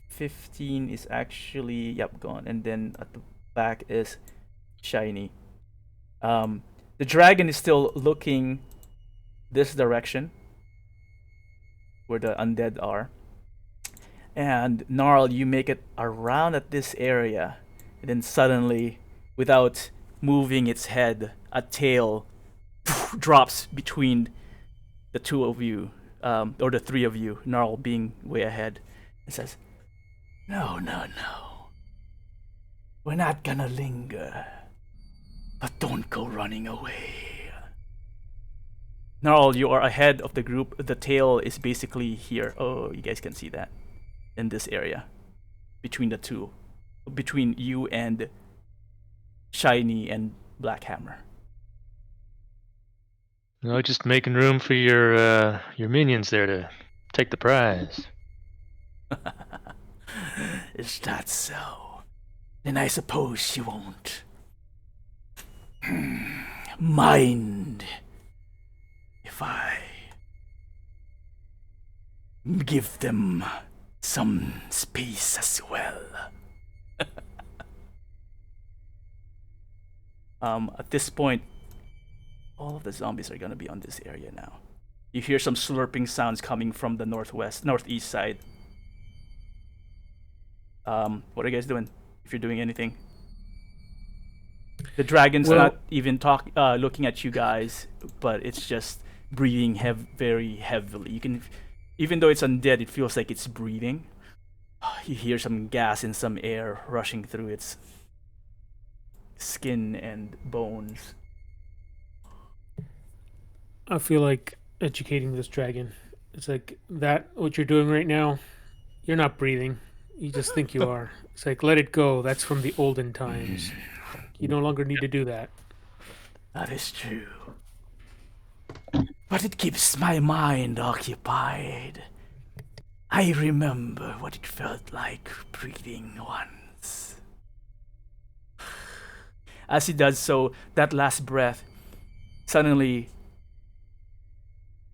15 is actually gone, and then at the back is Shiny. The dragon is still looking this direction where the undead are. And Gnarl, you make it around at this area, and then suddenly, without moving its head, a tail drops between the two of you, or the three of you, Gnarl being way ahead. It says, No. We're not gonna linger. But don't go running away. Gnarl, you are ahead of the group. The tail is basically here. Oh, you guys can see that. In this area. Between the two. Between you and Shiny and Black Hammer. No, just making room for your minions there to take the prize. Is that so? Then I suppose you won't mind if I give them some space as well. At this point, all of the zombies are gonna be on this area now. You hear some slurping sounds coming from the northeast side. What are you guys doing? If you're doing anything, the dragon's not even looking at you guys, but it's just breathing very heavily. You can, even though it's undead, it feels like it's breathing. You hear some gas and some air rushing through its skin and bones. I feel like educating this dragon. It's like that, what you're doing right now, you're not breathing. You just think you are. It's like, let it go. That's from the olden times. You no longer need to do that. That is true. But it keeps my mind occupied. I remember what it felt like breathing once. As he does so, that last breath, suddenly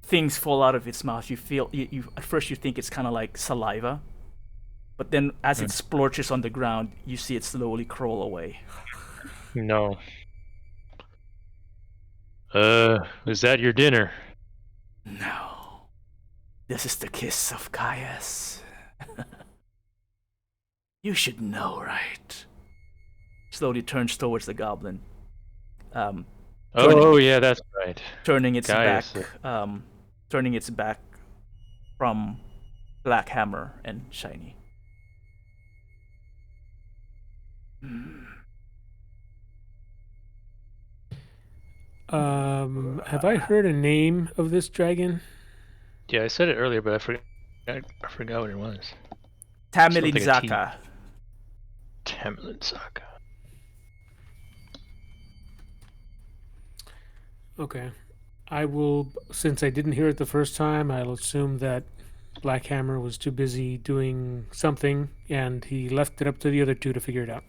things fall out of its mouth. You feel, you at first you think it's kind of like saliva. But then as it splorches on the ground, you see it slowly crawl away. No. Is that your dinner? No. This is the kiss of Caius. You should know, right? Slowly turns towards the goblin. Oh yeah, that's right. Turning its Caius. back from Black Hammer and Shiny. Have I heard a name of this dragon? Yeah, I said it earlier, but I forgot what it was. Tamilin Something a T. Zaka. Tamlin Saka. Okay. I will, since I didn't hear it the first time, I'll assume that Blackhammer was too busy doing something and he left it up to the other two to figure it out.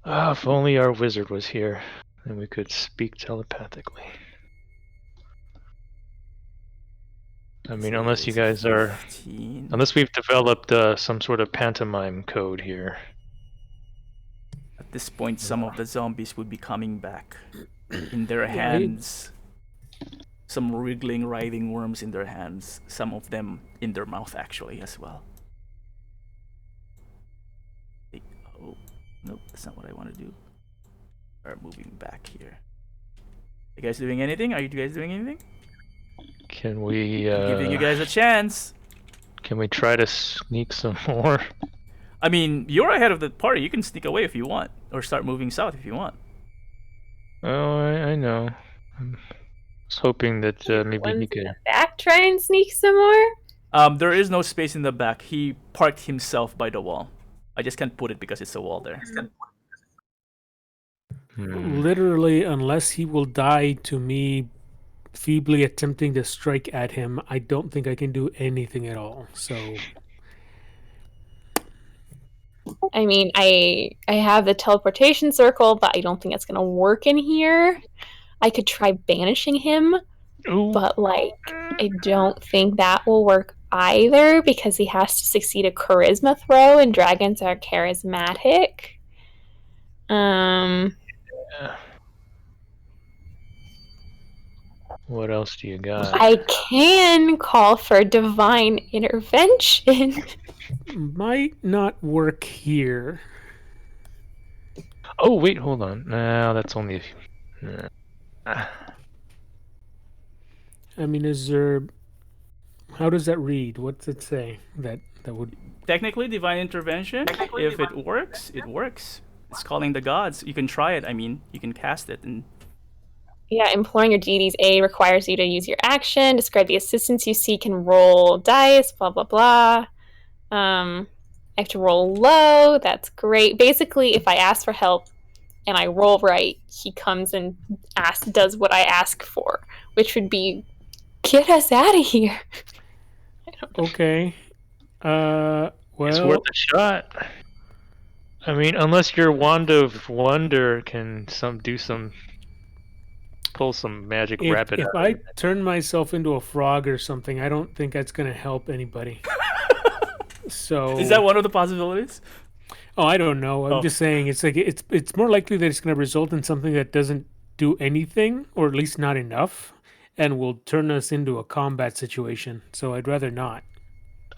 If only our wizard was here, then we could speak telepathically. I mean, unless you guys are... 15. Unless we've developed some sort of pantomime code here. At this point, some of the zombies would be coming back. In their Yeah, hands, some wriggling, writhing worms in their hands. Some of them in their mouth, actually, as well. Oh, nope, that's not what I want to do. We're moving back here. You guys doing anything? Are you guys doing anything? Can we... I'm giving you guys a chance. Can we try to sneak some more? I mean, you're ahead of the party. You can sneak away if you want, or start moving south if you want. Oh, I know. I was hoping that maybe Ones he in could... the back try and sneak some more. There is no space in the back. He parked himself by the wall. I just can't put it because it's a wall there. Literally, unless he will die to me feebly attempting to strike at him, I don't think I can do anything at all. So I mean, I have the teleportation circle, but I don't think it's gonna work in here. I could try banishing him, Ooh. but like I don't think that will work either because he has to succeed a charisma throw, and dragons are charismatic. Yeah. What else do you got? I can call for divine intervention. might not work here. Oh, wait, hold on. No, that's only... I mean, is there? How does that read? What's it say? That would. Technically, divine intervention. If it works, it works. It's calling the gods. You can try it. I mean, you can cast it and. Yeah, imploring your deity's aid requires you to use your action, describe the assistance you seek, and roll dice, blah, blah, blah. I have to roll low. That's great. Basically, if I ask for help and I roll right, he comes and does what I ask for, which would be, get us out of here. Okay. Well. It's worth a shot. I mean, unless your Wand of Wonder can pull some magic rabbit If out. I turn myself into a frog or something, I don't think that's going to help anybody. So Is that one of the possibilities? Oh, I don't know. I'm just saying it's like it's more likely that it's going to result in something that doesn't do anything, or at least not enough, and will turn us into a combat situation. So I'd rather not.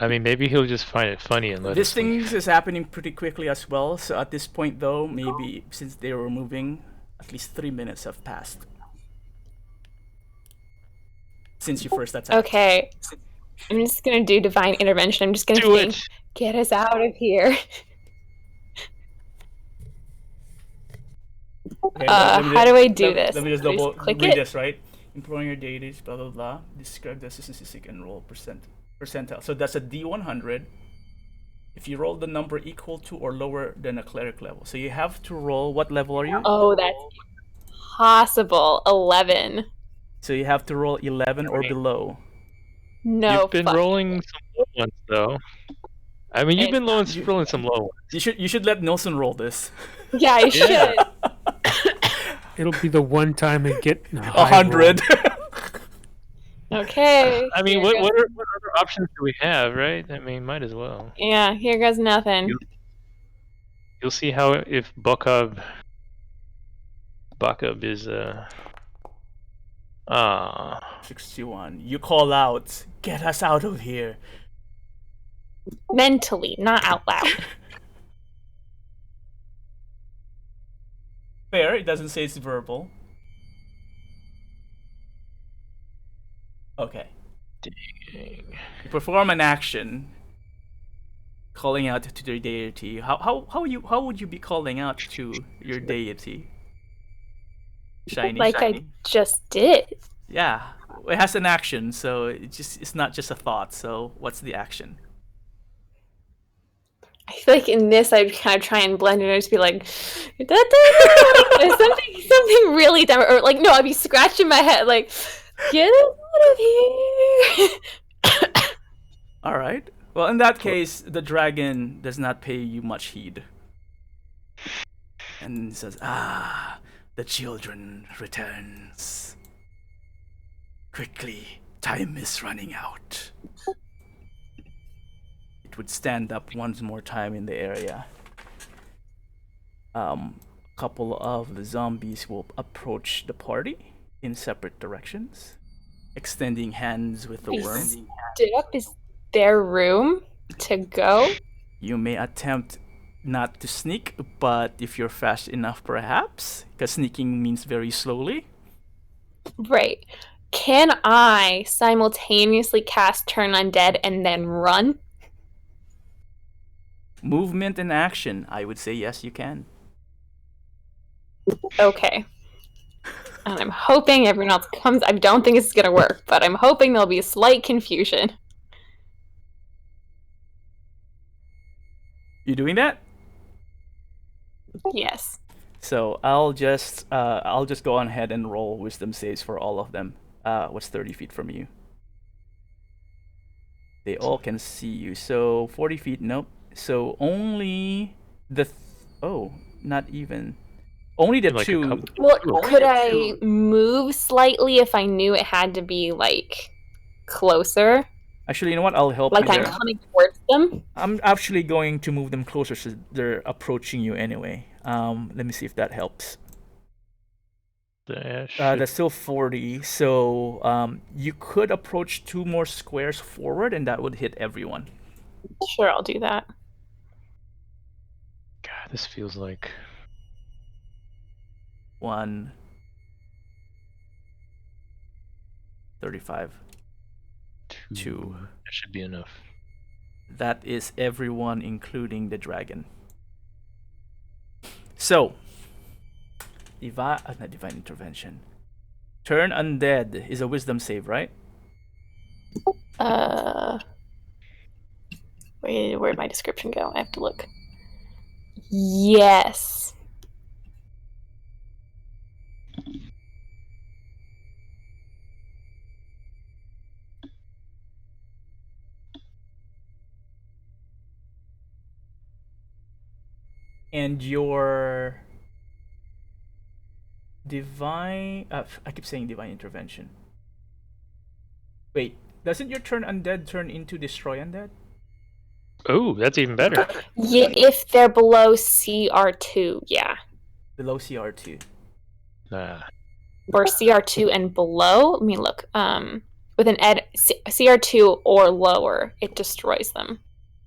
I mean, maybe he'll just find it funny and let This us thing leave. is happening pretty quickly as well. So at this point, though, maybe since they were moving, at least 3 minutes have passed since you first attacked. Okay. I'm just going to do divine intervention. I'm just going to Do think, it! get us out of here. Okay, how do I do this? Let me just Do I double click read it? this, right? Imploring your deities, blah blah blah. Describe the assistance you seek and roll percentile. So that's a D100. If you roll the number equal to or lower than a cleric level, so you have to roll. What level are you? Oh, that's possible. 11. So you have to roll 11 or below. No. You've been fuck. rolling some low ones, though. I mean, you've been rolling some low ones. You should let Nelson roll this. Yeah, I should. It'll be the one time I get 100. Okay. I mean, here what goes- other options do we have, right? I mean, might as well. Yeah, here goes nothing. You'll see how if Bakub is 61. You call out, "Get us out of here!" Mentally, not out loud. Fair. It doesn't say it's verbal. Okay. dang. You perform an action, calling out to their deity. How would you be calling out to your deity? Shiny. Like I just did. Yeah, it has an action, so it's not just a thought. So what's the action? I feel like in this, I'd kind of try and blend it and just be like, something really dumb, or like, no, I'd be scratching my head, like, get out of here. All right. Well, in that case, the dragon does not pay you much heed. And says, "Ah, the children returns. Quickly, time is running out." It would stand up once more time in the area. A couple of the zombies will approach the party in separate directions, extending hands with the worm. Stood up is their room to go. You may attempt not to sneak, but if you're fast enough, perhaps, because sneaking means very slowly. Right. Can I simultaneously cast Turn Undead and then run? Movement and action, I would say yes, you can. Okay. And I'm hoping everyone else comes. I don't think it's gonna work, but I'm hoping there'll be a slight confusion. You doing that? Yes. So I'll just go on ahead and roll wisdom saves for all of them. What's 30 feet from you? They all can see you. So 40 feet, nope. So only the not even. Only the Like a two. couple- Well, could I move slightly if I knew it had to be like closer? Actually, you know what? I'll help Like you I'm there. coming towards them? I'm actually going to move them closer so they're approaching you anyway. Let me see if that helps. That's still 40, so you could approach 2 more squares forward and that would hit everyone. Sure, I'll do that. God, this feels like 1 35. 2. That should be enough. That is everyone, including the dragon. So, not divine intervention. Turn undead is a wisdom save, right? Where'd my description go? I have to look. Yes. And your divine... I keep saying divine intervention. Wait, doesn't your turn undead turn into destroy undead? Oh, that's even better. Yeah, if they're below CR2, yeah. Below CR2. Or CR2 and below. Let me look. With an CR2 or lower, it destroys them.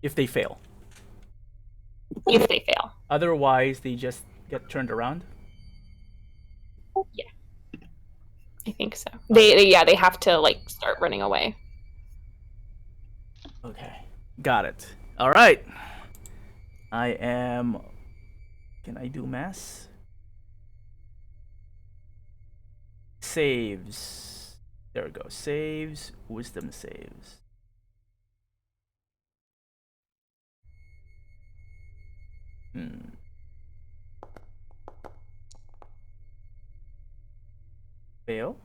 If they fail. If they fail. Otherwise, they just get turned around? Yeah. I think so. They have to like start running away. Okay. Got it. All right. I am... Can I do mass? Saves. There we go. Saves. Wisdom saves. Fail.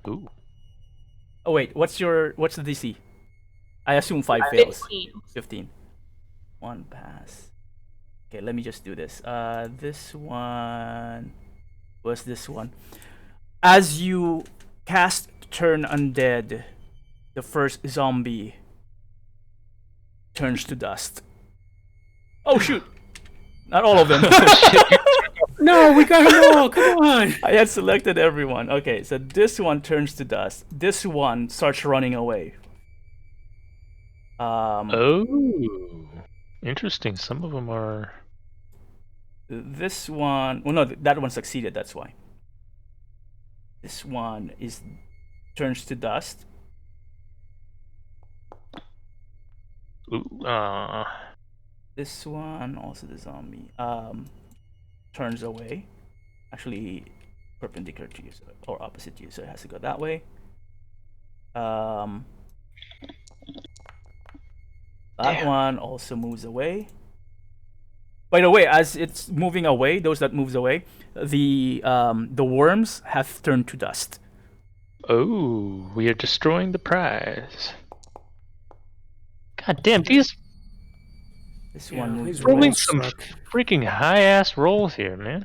Ooh. Oh wait, what's the DC? I assume 5 fails. 15. 1 pass. Okay, let me just do this. This one was this one. As you cast Turn Undead, the first zombie turns to dust. Oh shoot! Not all of them. No, we got them all. Come on. I had selected everyone. Okay, so this one turns to dust. This one starts running away. Oh, interesting. Some of them are. This one, well, no, that one succeeded. That's why. This one turns to dust. Ooh, This one, also the zombie, turns away. Actually, perpendicular to you, or opposite to you, so it has to go that way. That Damn. one also moves away. By the way, as it's moving away, those that moves away, the worms have turned to dust. Oh, we are destroying the prize. God damn, these This Yeah, one moves these away. rolling rolls some suck. freaking high ass rolls here, man.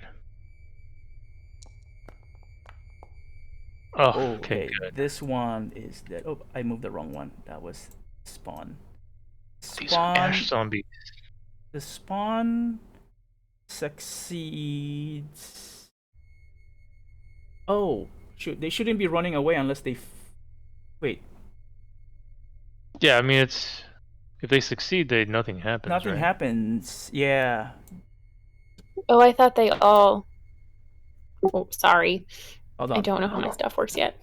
Oh, Oh, okay, okay. good. This one is dead. Oh, I moved the wrong one. That was spawn. These are ash zombies. The spawn succeeds. Oh, shoot! They shouldn't be running away unless they. Wait, Yeah, I mean it's if they succeed, nothing happens. nothing right? happens. Yeah. Oh, I thought they all. Oh, sorry. Hold I on. don't know how my stuff works yet.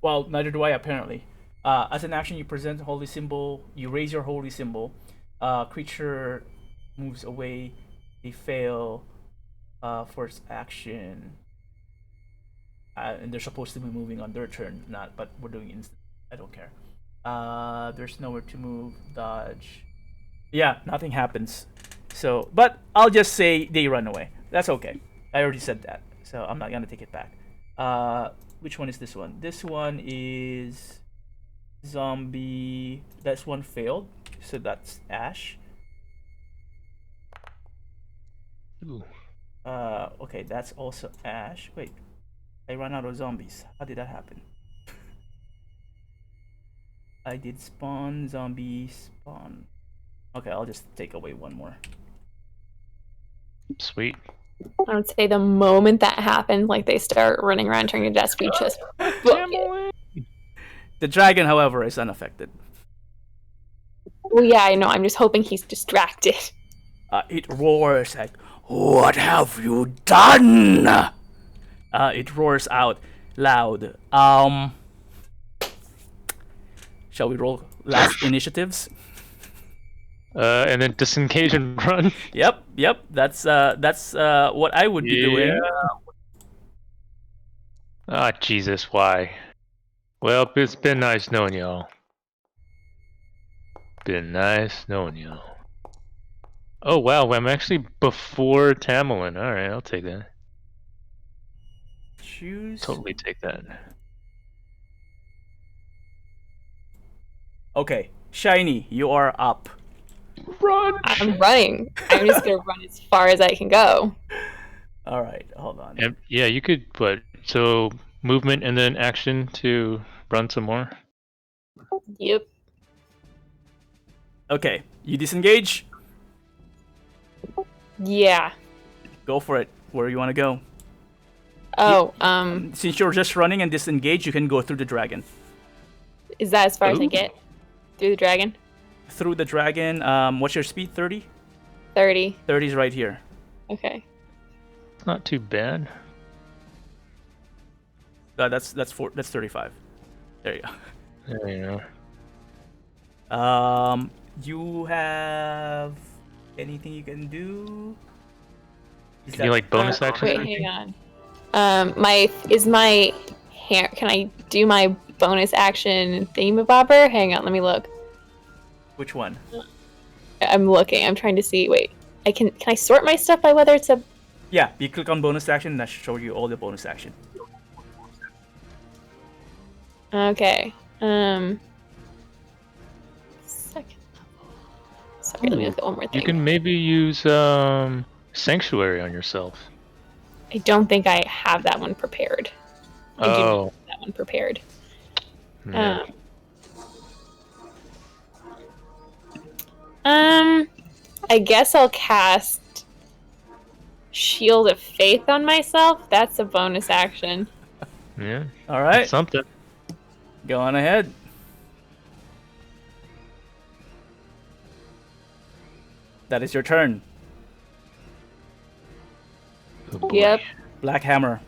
Well, neither do I apparently. As an action, you present a holy symbol. You raise your holy symbol. Creature moves away. They fail. First action. And they're supposed to be moving on their turn, not. But we're doing instant. I don't care. There's nowhere to move. Dodge. Yeah, nothing happens. So, but I'll just say they run away. That's okay. I already said that, so I'm not gonna take it back. Which one is this one? This one is zombie. This one failed, so that's Ash. Ooh. Okay, that's also Ash. Wait, I ran out of zombies. How did that happen? I did spawn zombie spawn. Okay, I'll just take away one more. Sweet. I would say the moment that happens, like they start running around turning to dust, we just book it. The dragon, however, is unaffected. Well, yeah, I know. I'm just hoping he's distracted. It roars like, "What have you done?" It roars out loud. Shall we roll last initiatives? And then disengage and run. Yep. That's what I would be doing. Ah, Jesus, why? Well, it's been nice knowing y'all. Been nice knowing y'all. Oh wow, I'm actually before Tamerlane. All right, I'll take that. Choose. Totally take that. Okay, Shiny, you are up. Run! I'm running. I'm just gonna run as far as I can go. All right, hold on. And, yeah, you could, but so movement and then action to run some more. Yep. Okay, you disengage. Yeah. Go for it. Where you want to go? Oh, Since you're just running and disengage, you can go through the dragon. is that as far as I Ooh. get? Through the dragon? Through the dragon. What's your speed? 30? 30. 30 is right here. Okay. It's not too bad. That's 35. There you There you go. go. You have anything you can do? Can you like bonus action? Wait, hang on. Can I do my bonus action thingamabobber? Hang on, let me look. Which one? I'm looking. I'm trying to see. Wait, can I sort my stuff by whether it's a? Yeah, you click on bonus action, and that should show you all the bonus action. Okay. Second level. Sorry, let me look at one more thing. You can maybe use sanctuary on yourself. I don't think I have that one prepared. I do not Oh, have that one prepared. yeah. I guess I'll cast Shield of Faith on myself. That's a bonus action. Yeah. All right, That's something. go on ahead. That is your turn. Oh, boy. Yep. Black Hammer.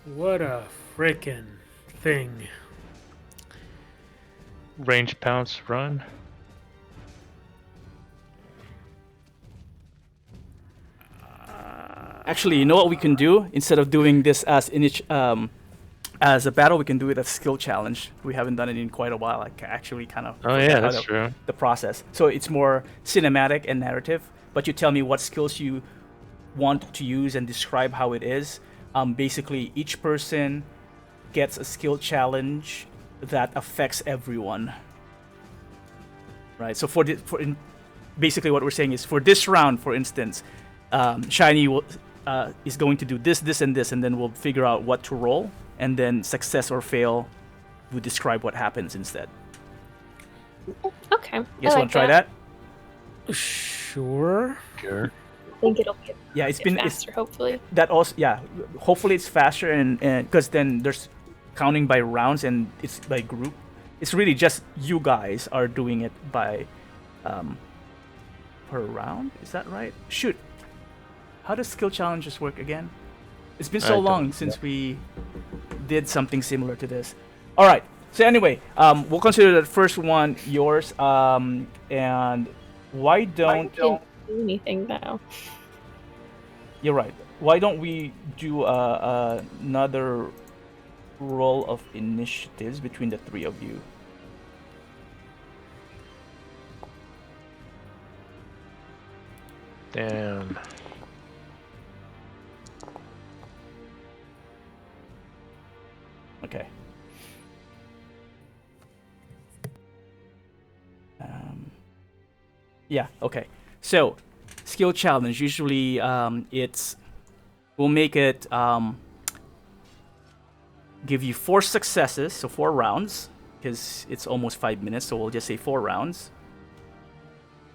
What a frickin' thing. Range pounce run. Actually, you know what we can do? Instead of doing this as As a battle, we can do it as skill challenge. We haven't done it in quite a while. I actually kind of Oh yeah, that's true. the process. So it's more cinematic and narrative. But you tell me what skills you want to use and describe how it is. Basically, each person gets a skill challenge that affects everyone. Right. So basically, what we're saying is for this round, for instance, Shiny is going to do this, this, and this, and then we'll figure out what to roll, and then success or fail, we describe what happens instead. Okay. You guys want to try that? Sure. Sure. I think it'll be It's been faster, hopefully. that also hopefully it's faster and because then there's counting by rounds and it's by group. It's really just you guys are doing it by per round. Is that right? Shoot. How does skill challenges work again? It's been so long since we did something similar to this. All right. So anyway, we'll consider the first one yours. And why don't do anything now? You're right. Why don't we do another roll of initiatives between the three of you? Damn. Okay. Yeah, okay. So, skill challenge, usually we'll make it give you 4 successes, so 4 rounds, because it's almost 5 minutes, so we'll just say 4 rounds.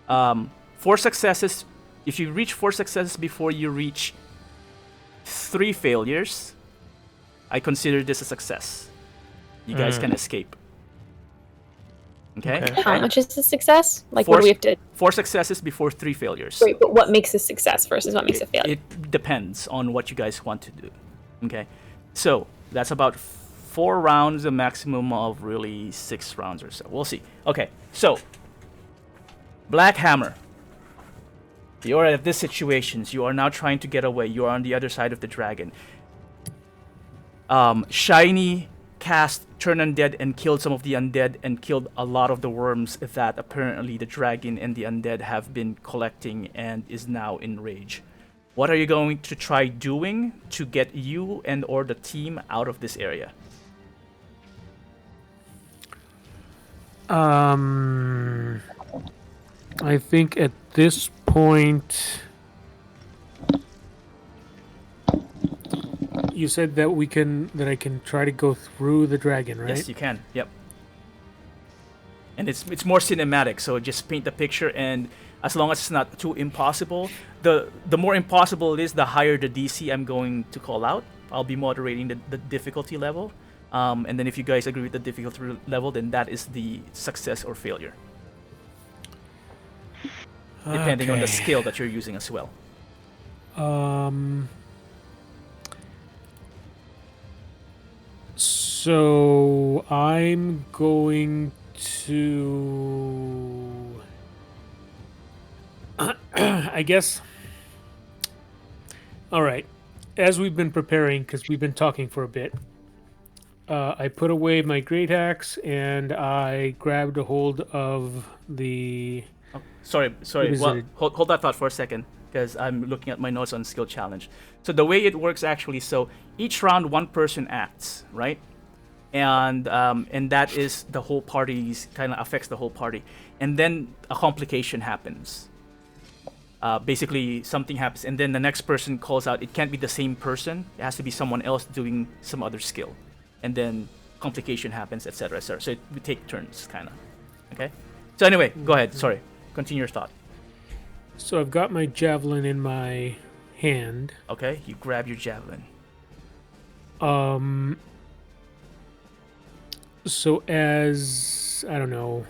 4 successes, if you reach 4 successes before you reach 3 failures, I consider this a success. You guys can escape. Okay? How much is the success? Like, 4, what do we have to... 4 successes before 3 failures. Wait, but what makes a success versus what makes a failure? It depends on what you guys want to do. Okay? So, that's about 4 rounds, a maximum of really 6 rounds or so. We'll see. Okay, so, Black Hammer. You're at this situation. You are now trying to get away. You are on the other side of the dragon. Shiny cast Turn Undead and killed some of the undead and killed a lot of the worms that apparently the dragon and the undead have been collecting and is now in rage. What are you going to try doing to get you and or the team out of this area? I think at this point, you said that I can try to go through the dragon, right? Yes, you can. Yep. And it's more cinematic, so just paint the picture, and as long as it's not too impossible, the more impossible it is, the higher the DC I'm going to call out. I'll be moderating the difficulty level, and then if you guys agree with the difficulty level, then that is the success or failure, depending on the skill that you're using as well. So I'm going to, I guess. All right. As we've been preparing, because we've been talking for a bit, I put away my great axe and I grabbed a hold of the. Oh, sorry. Well, hold that thought for a second, because I'm looking at my notes on skill challenge. So the way it works actually, so each round one person acts, right? And that is the whole party's kind of affects the whole party, and then a complication happens. Basically, something happens, and then the next person calls out. It can't be the same person. It has to be someone else doing some other skill, and then complication happens, etc., etc. So we take turns, kind of. Okay. So anyway, go ahead. Sorry. Continue your thought. So I've got my javelin in my hand. Okay. You grab your javelin. So as I don't know,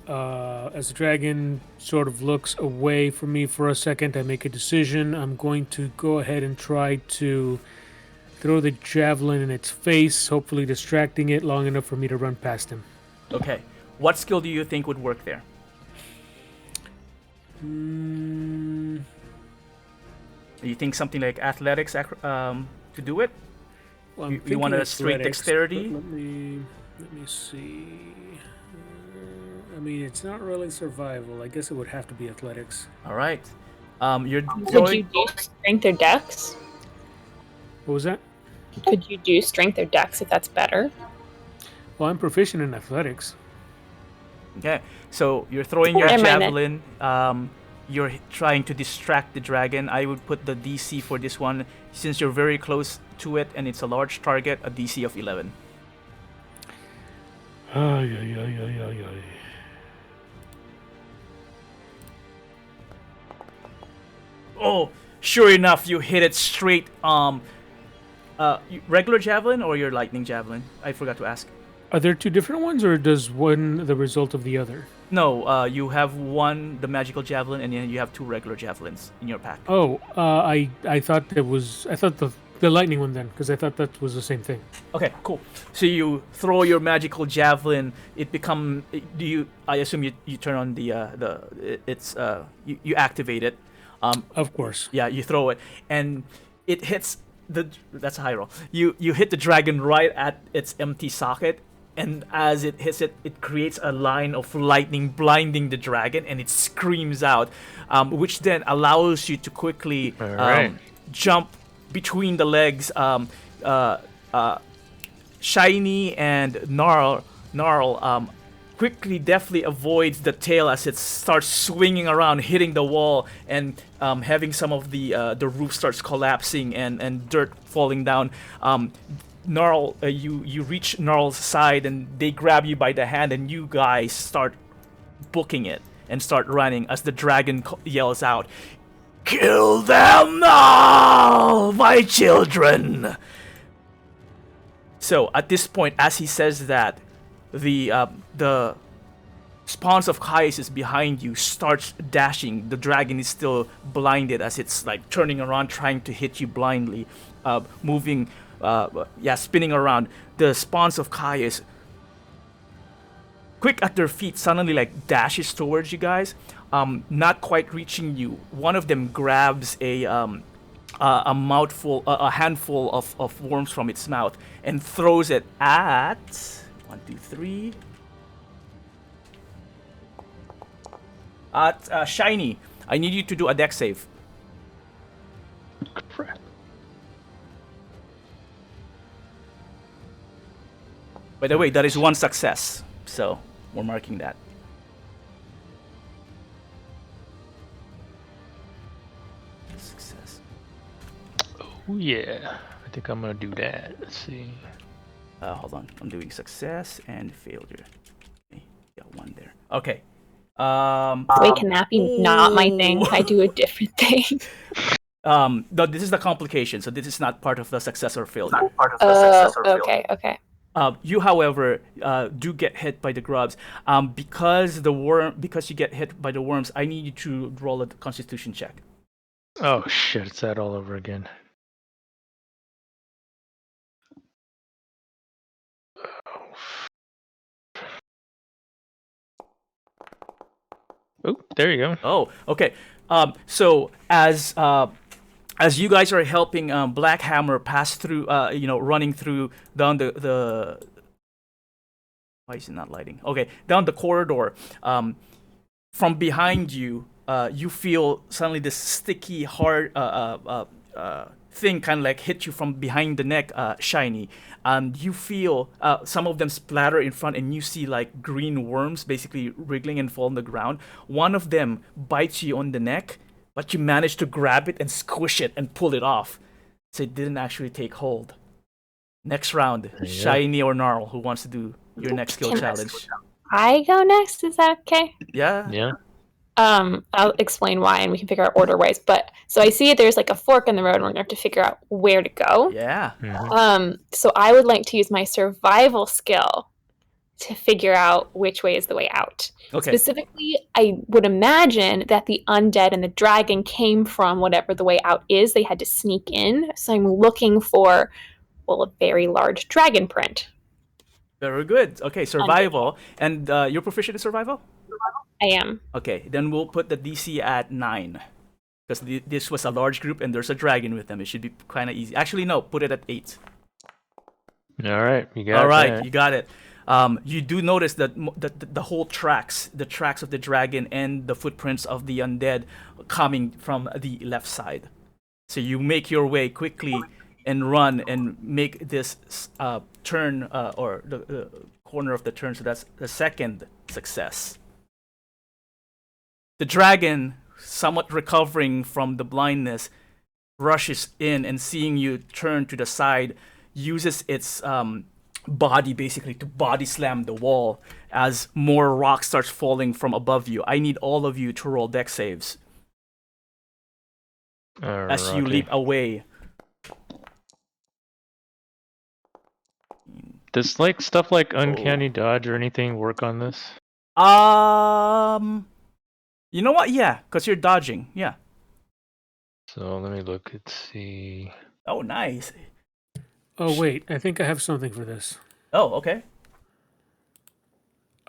as the dragon sort of looks away from me for a second, I make a decision. I'm going to go ahead and try to throw the javelin in its face, hopefully distracting it long enough for me to run past him. Okay. What skill do you think would work there? Mm, Do you think something like athletics to do it? Well, You want thinking a straight athletics, dexterity? but let me see. I mean, it's not really survival. I guess it would have to be athletics. All right. You're Could throwing. you do strength or dex? What was that? Could you do strength or dex if that's better? Well, I'm proficient in athletics. Okay, so you're throwing your Never mind then. javelin. You're trying to distract the dragon. I would put the DC for this one, since you're very close to it and it's a large target, a DC of 11. Ay, ay, ay, ay, ay, ay. Oh, sure enough, you hit it straight. Regular javelin or your lightning javelin? I forgot to ask. Are there two different ones, or does one the result of the other? No, you have one, the magical javelin, and then you have two regular javelins in your pack. Oh, I thought the lightning one then, because I thought that was the same thing. Okay, cool. So you throw your magical javelin. I assume you turn on you activate it. Of course. Yeah, you throw it, and it hits that's a high roll. You hit the dragon right at its empty socket, and as it hits it, it creates a line of lightning blinding the dragon, and it screams out, which then allows you to quickly jump between the legs. Shiny and Gnarl quickly, deftly avoids the tail as it starts swinging around, hitting the wall, and having some of the roof starts collapsing and dirt falling down. Gnarl, you reach Gnarl's side, and they grab you by the hand, and you guys start booking it and start running as the dragon yells out, "Kill them all, my children!" So at this point, as he says that, the spawns of Caius behind you starts dashing. The dragon is still blinded as it's like turning around, trying to hit you blindly, spinning around. The spawns of Caius, quick at their feet, suddenly like dashes towards you guys, not quite reaching you. One of them grabs a handful of worms from its mouth and throws it at 1, 2, 3. At Shiny. I need you to do a dex save. Crap. By the way, that is one success, so we're marking that. Success. Oh yeah, I think I'm gonna do that. Let's see. Hold on, I'm doing success and failure. Okay, got one there. Okay. Wait, can that be not my thing? I do a different thing. No, this is the complication, so this is not part of the success or failure. Okay. You, however, do get hit by the grubs. Because you get hit by the worms, I need you to roll a Constitution check. Oh shit, it's that all over again. Oh, there you go. Oh, okay. So as you guys are helping Black Hammer pass through, running through down the why is it not lighting? Okay, down the corridor. From behind you, you feel suddenly this sticky, hard thing kind of like hit you from behind the neck, Shiny. You feel some of them splatter in front, and you see like green worms basically wriggling and fall on the ground. One of them bites you on the neck, but you manage to grab it and squish it and pull it off. So it didn't actually take hold. Next round, Shiny or Gnarl, who wants to do your next skill challenge? I go next, is that okay? Yeah. Yeah. I'll explain why, and we can figure out order-wise. But so I see there's like a fork in the road, and we're gonna have to figure out where to go. Yeah. Mhm. So I would like to use my survival skill to figure out which way is the way out. Okay. Specifically, I would imagine that the undead and the dragon came from whatever the way out is. They had to sneak in. So I'm looking for, a very large dragon print. Very good. Okay, survival. And you're proficient in survival? I am. Okay, then we'll put the DC at 9. Because this was a large group and there's a dragon with them. It should be kind of easy. Actually, no, put it at 8. All right, you got All right, that. you got it. You do notice that the whole tracks, the tracks of the dragon and the footprints of the undead coming from the left side. So you make your way quickly and run and make this turn or the corner of the turn. So that's the second success. The dragon, somewhat recovering from the blindness, rushes in and seeing you turn to the side, uses its body basically to body slam the wall as more rock starts falling from above you. I need all of you to roll dex saves as you Alrighty. leap away. Does like stuff like uncanny dodge or anything work on this? You know what? Yeah, because you're dodging. Yeah. So let me look and see. Oh, nice. Oh wait, I think I have something for this. Oh, okay.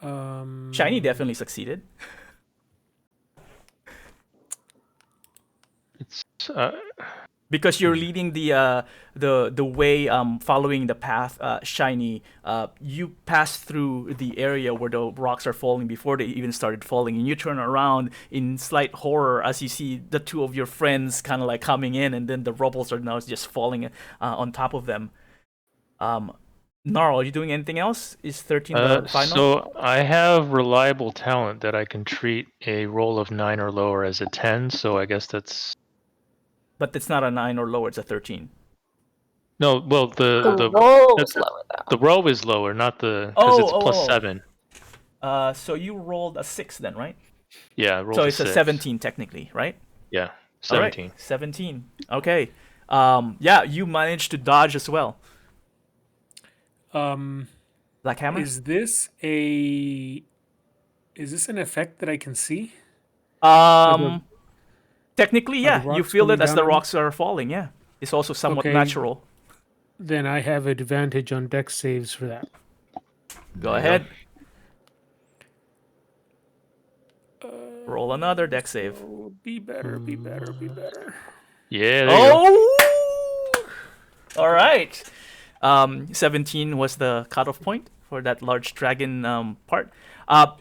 Um, Shiny definitely succeeded. It's Because you're leading the way, following the path, Shiny. You pass through the area where the rocks are falling before they even started falling, and you turn around in slight horror as you see the two of your friends kind of like coming in, and then the rubbles are now just falling on top of them. Gnarl, are you doing anything else? Is 13 the final? So I have reliable talent that I can treat a roll of 9 or lower as a 10. So I guess that's But it's not a 9 or lower; it's a 13. no. Well, The the roll that's- was lower though. the row is lower, not the because it's plus 7. So you rolled a 6 then, right? Yeah, roll So a it's 6. a 17 technically, right? Yeah, All right, 17. 17. Okay. Yeah, you managed to dodge as well. Black Hammer? is this an effect that I can see? Technically, Are the yeah. You rocks feel it coming as down the on me? rocks are falling, yeah. It's also somewhat Okay. natural. Then I have advantage on dex saves for that. Go There you ahead. Roll another deck save. Oh, be better, be better, be better. Yeah, there you go. Oh! All right. 17 was the cutoff point for that large dragon part.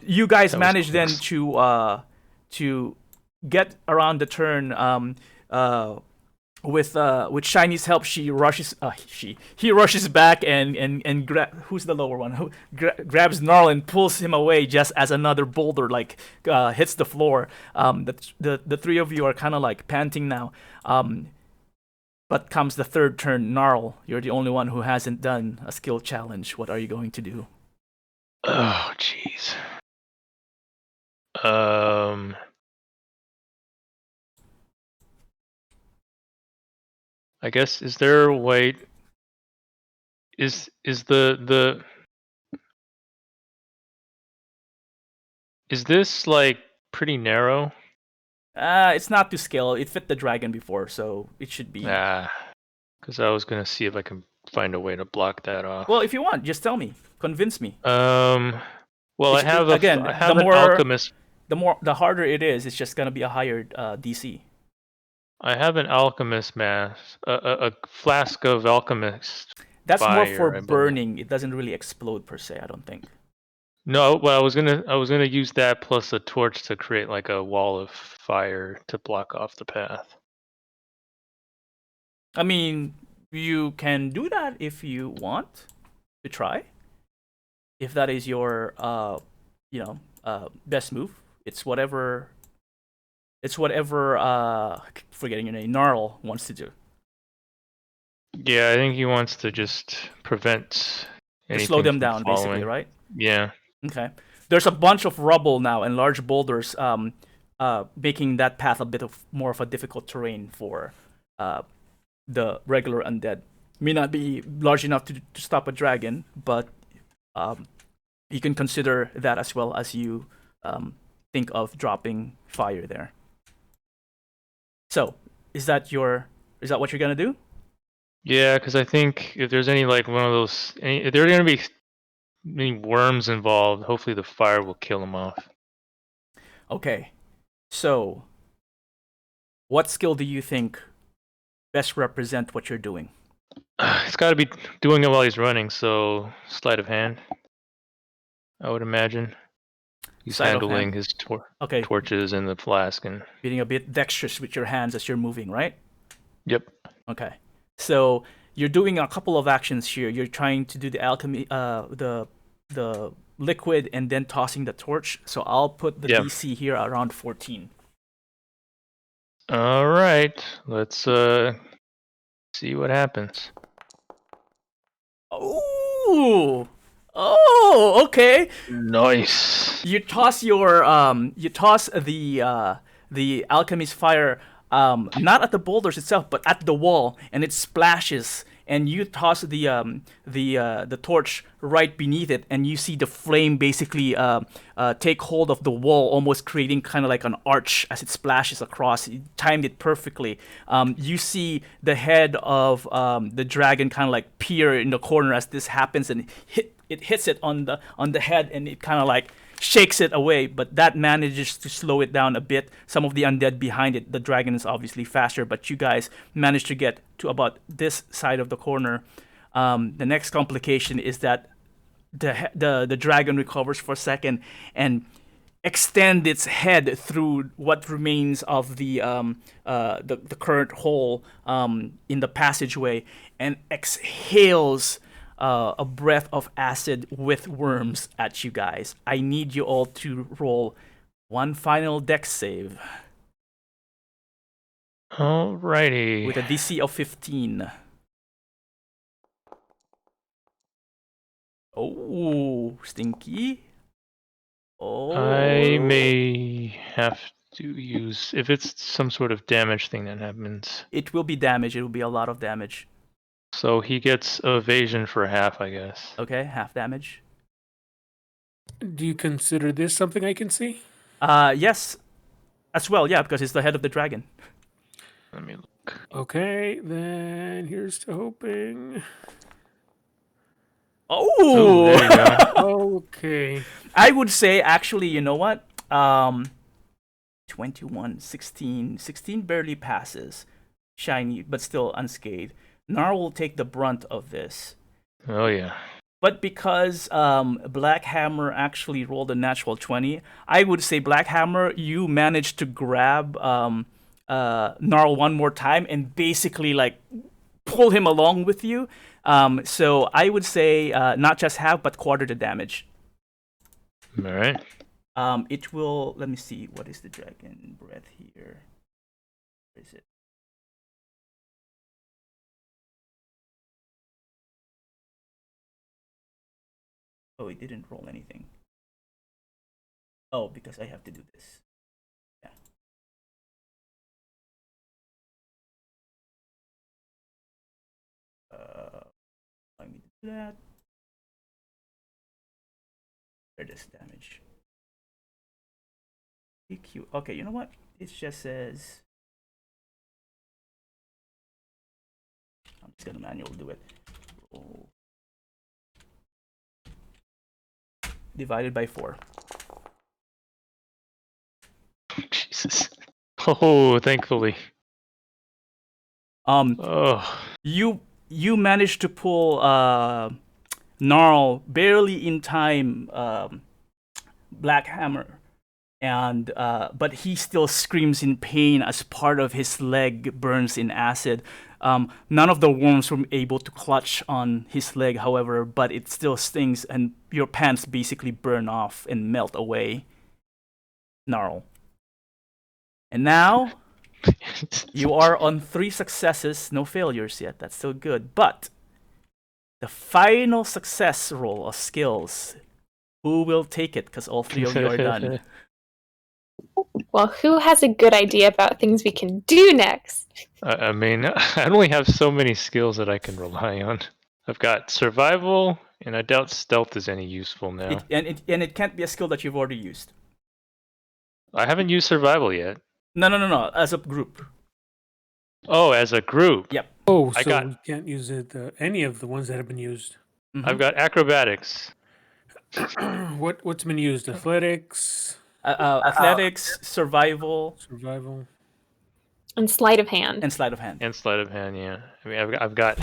You guys That was managed then close. to get around the turn with Shiny's help. He rushes back and who's the lower one? Who grabs Gnarl and pulls him away just as another boulder like hits the floor. The three of you are kind of like panting now. But comes the third turn, Gnarl. You're the only one who hasn't done a skill challenge. What are you going to do? Oh, jeez. I guess is there a way? Is the is this like pretty narrow? It's not to scale. It fit the dragon before, so it should be. Because I was gonna see if I can find a way to block that off. Well, if you want, just tell me. Convince me. Well, I have again, I have the an more alchemist. the harder it is, it's just gonna be a higher DC. I have an alchemist mask, a flask of alchemist. That's more fire, for I believe. burning. It doesn't really explode per se. I don't think. No, well, I was gonna use that plus a torch to create like a wall of fire to block off the path. I mean, you can do that if you want to try. If that is your best move, it's whatever. It's whatever. Forgetting your name, Gnarl wants to do. Yeah, I think he wants to just prevent To anything slow them from down, falling. basically, right? Yeah. Okay. There's a bunch of rubble now and large boulders, making that path a bit more of a difficult terrain for the regular undead. May not be large enough to stop a dragon, but you can consider that as well as you think of dropping fire there. So, is that what you're gonna do? Yeah, because I think if there's any like one of those, if there are gonna be any worms involved, hopefully the fire will kill them off. Okay. So, what skill do you think best represent what you're doing? It's got to be doing it while he's running, so sleight of hand, I would imagine. He's Sleight of handling hand. his Okay, torches and the flask and... being a bit dexterous with your hands as you're moving, right? Yep. Okay. So you're doing a couple of actions here. You're trying to do the alchemy, the liquid, and then tossing the torch. So I'll put the DC here around 14. All right. Let's see what happens. Ooh. Oh, okay. Nice. You toss the alchemy's fire not at the boulders itself, but at the wall, and it splashes. And you toss the torch right beneath it, and you see the flame basically take hold of the wall, almost creating kind of like an arch as it splashes across. You timed it perfectly. You see the head of the dragon kind of like peer in the corner as this happens, and it hits it on the head, and it kind of like shakes it away, but that manages to slow it down a bit. Some of the undead behind it, the dragon is obviously faster, but you guys manage to get to about this side of the corner. The next complication is that the dragon recovers for a second and extend its head through what remains of the current hole in the passageway, and exhales a breath of acid with worms at you guys. I need you all to roll one final dex save. Alrighty. With a DC of 15. Oh, stinky. Oh. I may have to use... If it's some sort of damage thing that happens. It will be damage. It will be a lot of damage. So he gets evasion for half, I guess. Okay, half damage. Do you consider this something I can see? Yes. As well, yeah, because it's the head of the dragon. Let me look. Okay, then here's to hoping. Oh! There you go. Okay. I would say, actually, you know what? 21, 16. 16 barely passes. Shiny, but still unscathed. Nar will take the brunt of this. Oh, yeah. But because Black Hammer actually rolled a natural 20, I would say, Black Hammer, you managed to grab Gnarl one more time and basically like pull him along with you. So I would say not just half, but quarter the damage. All right. It will, let me see, what is the dragon breath here? Where is it? Oh, it didn't roll anything. Oh, because I have to do this. Yeah. Let me do that. There, this damage. EQ. Okay, you know what? It just says. I'm just gonna manual do it. Roll. Divided by 4. Jesus. Oh, thankfully. Oh. You managed to pull Gnarl barely in time, Black Hammer, and but he still screams in pain as part of his leg burns in acid. None of the worms were able to clutch on his leg, however, but it still stings, and your pants basically burn off and melt away. Gnarl. And now, you are on 3 successes, no failures yet. That's still good. But the final success roll of skills, who will take it? Because all 3 of you are done. Well, who has a good idea about things we can do next? I mean, I only have so many skills that I can rely on. I've got survival, and I doubt stealth is any useful now. It can't be a skill that you've already used. I haven't used survival yet. No. As a group. Oh, as a group. Yep. Oh, so we can't use it any of the ones that have been used. Mm-hmm. I've got acrobatics. What's been used? Athletics. Athletics, survival. And sleight of hand. and sleight of hand. And sleight of hand, yeah. I mean, I've got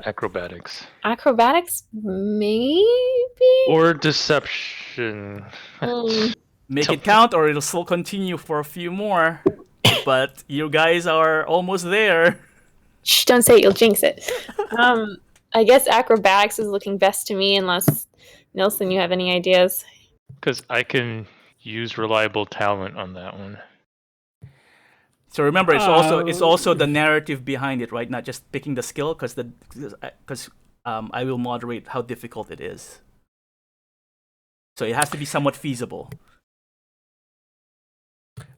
acrobatics Acrobatics, maybe? or deception. Make it count, or it'll still continue for a few more. But you guys are almost there. Shh, don't say it, you'll jinx it. I guess acrobatics is looking best to me, unless Nilsson, you have any ideas? Because I can use reliable talent on that one. So remember, it's also the narrative behind it, right? Not just picking the skill, because I will moderate how difficult it is. So it has to be somewhat feasible.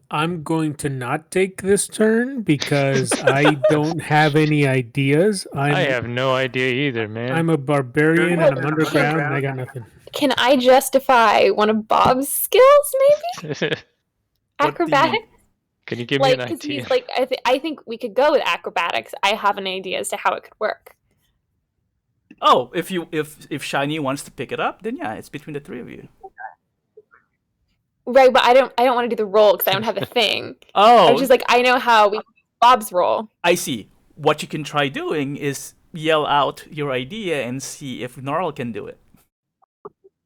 I'm going to not take this turn because I don't have any ideas. I have no idea either, man. I'm a barbarian and I'm underground and I got nothing. Can I justify one of Bob's skills, maybe? Acrobatics? Can you give me an idea? He's like, I think we could go with acrobatics. I have an idea as to how it could work. Oh, if Shiny wants to pick it up, then yeah, it's between the three of you. Right, but I don't want to do the roll because I don't have the thing. Oh, I was just like, I know how we Bob's roll. I see. What you can try doing is yell out your idea and see if Gnarl can do it.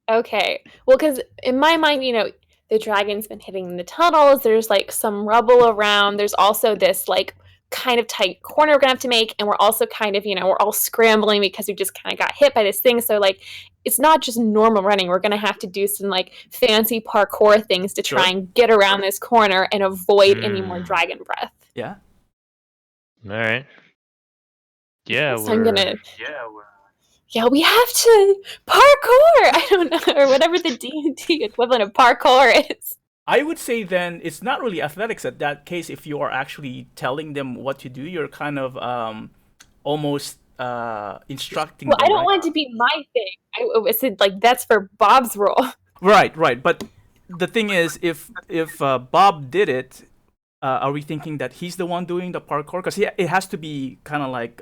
Okay. Well, because in my mind, the dragon's been hitting the tunnels. There's like some rubble around. There's also this like kind of tight corner we're gonna have to make, and we're also kind of, we're all scrambling because we just kind of got hit by this thing. So like, it's not just normal running. We're gonna have to do some like fancy parkour things to try and get around this corner and avoid any more dragon breath. Yeah. All right. Yeah. So I'm gonna. Yeah, we have to parkour. I don't know, or whatever the D&D equivalent of parkour is. I would say then it's not really athletics at that case. If you are actually telling them what to do, you're kind of almost instructing them. I don't want it to be my thing. I said like that's for Bob's role. Right. But the thing is, if Bob did it, are we thinking that he's the one doing the parkour? Because it has to be kind of like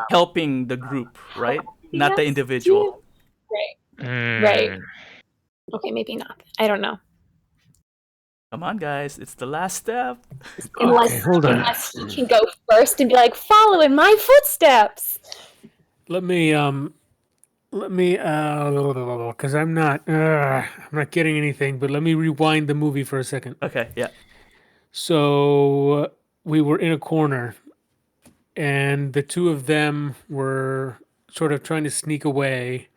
helping the group, right? Not the individual. Right. Okay, maybe not. I don't know. Come on, guys. It's the last step. Unless he can go first and be like, follow in my footsteps. Let me, because I'm not getting anything, but let me rewind the movie for a second. Okay, yeah. So we were in a corner, and the two of them were sort of trying to sneak away.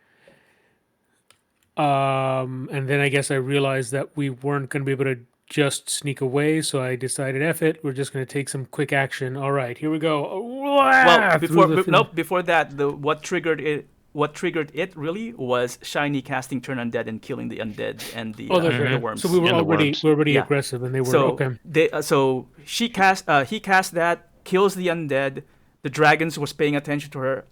And then I guess I realized that we weren't going to be able to just sneak away, so I decided, F it, we're just going to take some quick action. All right, here we go. Well, before that, what triggered it really was Shiny casting Turn Undead and killing the undead and the worms. So we were already aggressive, and they were okay. So he cast that, kills the undead. The dragons was paying attention to her.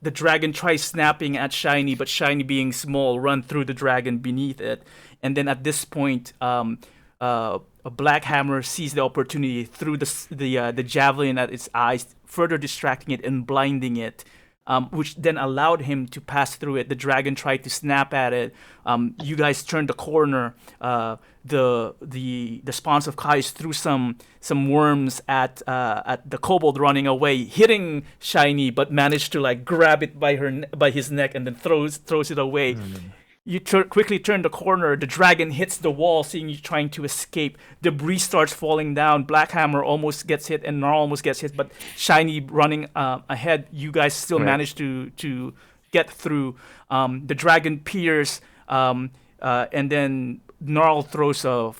The dragon tries snapping at Shiny, but Shiny, being small, run through the dragon beneath it. And then at this point, a Black Hammer sees the opportunity through the javelin at its eyes, further distracting it and blinding it, which then allowed him to pass through it. The dragon tried to snap at it. You guys turned the corner. The spawns of Kais threw some worms at the kobold running away, hitting Shiny, but managed to like grab it by his neck and then throws it away. You quickly turn the corner. The dragon hits the wall, seeing you trying to escape. Debris starts falling down. Black Hammer almost gets hit, and Gnarl almost gets hit. But Shiny running ahead, you guys still manage to get through. The dragon peers, and then Gnarl throws a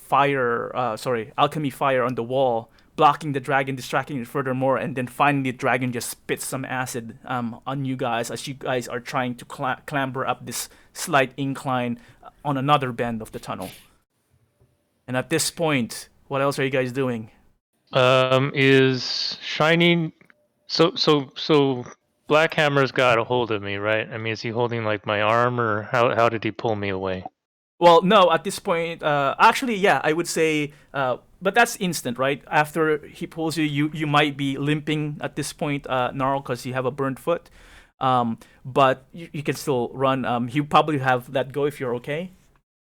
alchemy fire on the wall, blocking the dragon, distracting it furthermore, and then finally the dragon just spits some acid on you guys as you guys are trying to clamber up this slight incline on another bend of the tunnel. And at this point, what else are you guys doing? Is Shiny... So Black Hammer's got a hold of me, right? I mean, is he holding like my arm, or how did he pull me away? Well, no, at this point, actually, yeah, I would say, but that's instant, right? After he pulls you, you might be limping at this point, Gnarl, because you have a burned foot. But you can still run. You probably have that go if you're okay.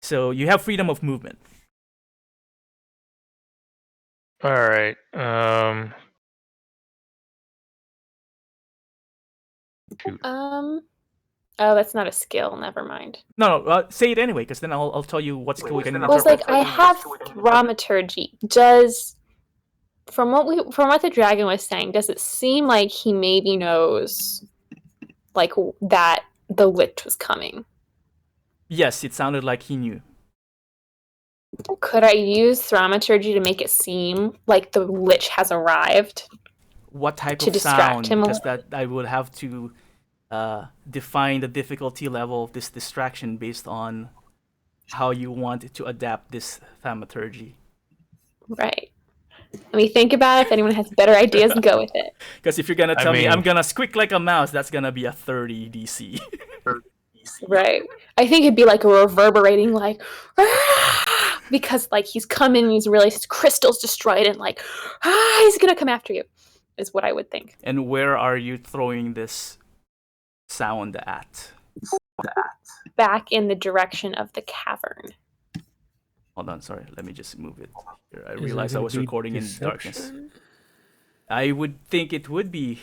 So you have freedom of movement. All right. Shoot. Oh, that's not a skill. Never mind. No, say it anyway, because then I'll tell you what skill we can I was interpret. like, I have thaumaturgy. Does from what the dragon was saying, does it seem like he maybe knows, like, that the Lich was coming? Yes, it sounded like he knew. Could I use thaumaturgy to make it seem like the Lich has arrived? What type To of distract sound? him a Because that I would have to define the difficulty level of this distraction based on how you want to adapt this thaumaturgy. Right. Let me think about it. If anyone has better ideas, go with it. Because if you're gonna tell me I'm gonna squeak like a mouse, that's gonna be a 30 DC. Right. I think it'd be like a reverberating, like, because like he's coming, he's really, his crystal's destroyed, and like, he's gonna come after you, is what I would think. And where are you throwing this sound at? Back in the direction of the cavern. Hold on, sorry. Let me just move it here. I Is it realized I gonna was be recording in darkness. deception? I would think it would be,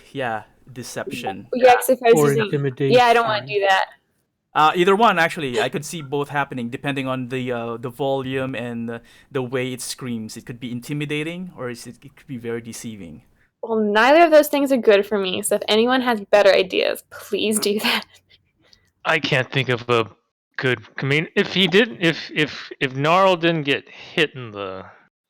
deception. Yeah, because if I was Or using, intimidation? yeah, I don't want to do that. Either one, actually. I could see both happening depending on the volume and the way it screams. It could be intimidating, or it could be very deceiving. Well, neither of those things are good for me. So if anyone has better ideas, please do that. I can't think of a good. I mean, if Gnarl didn't get hit in the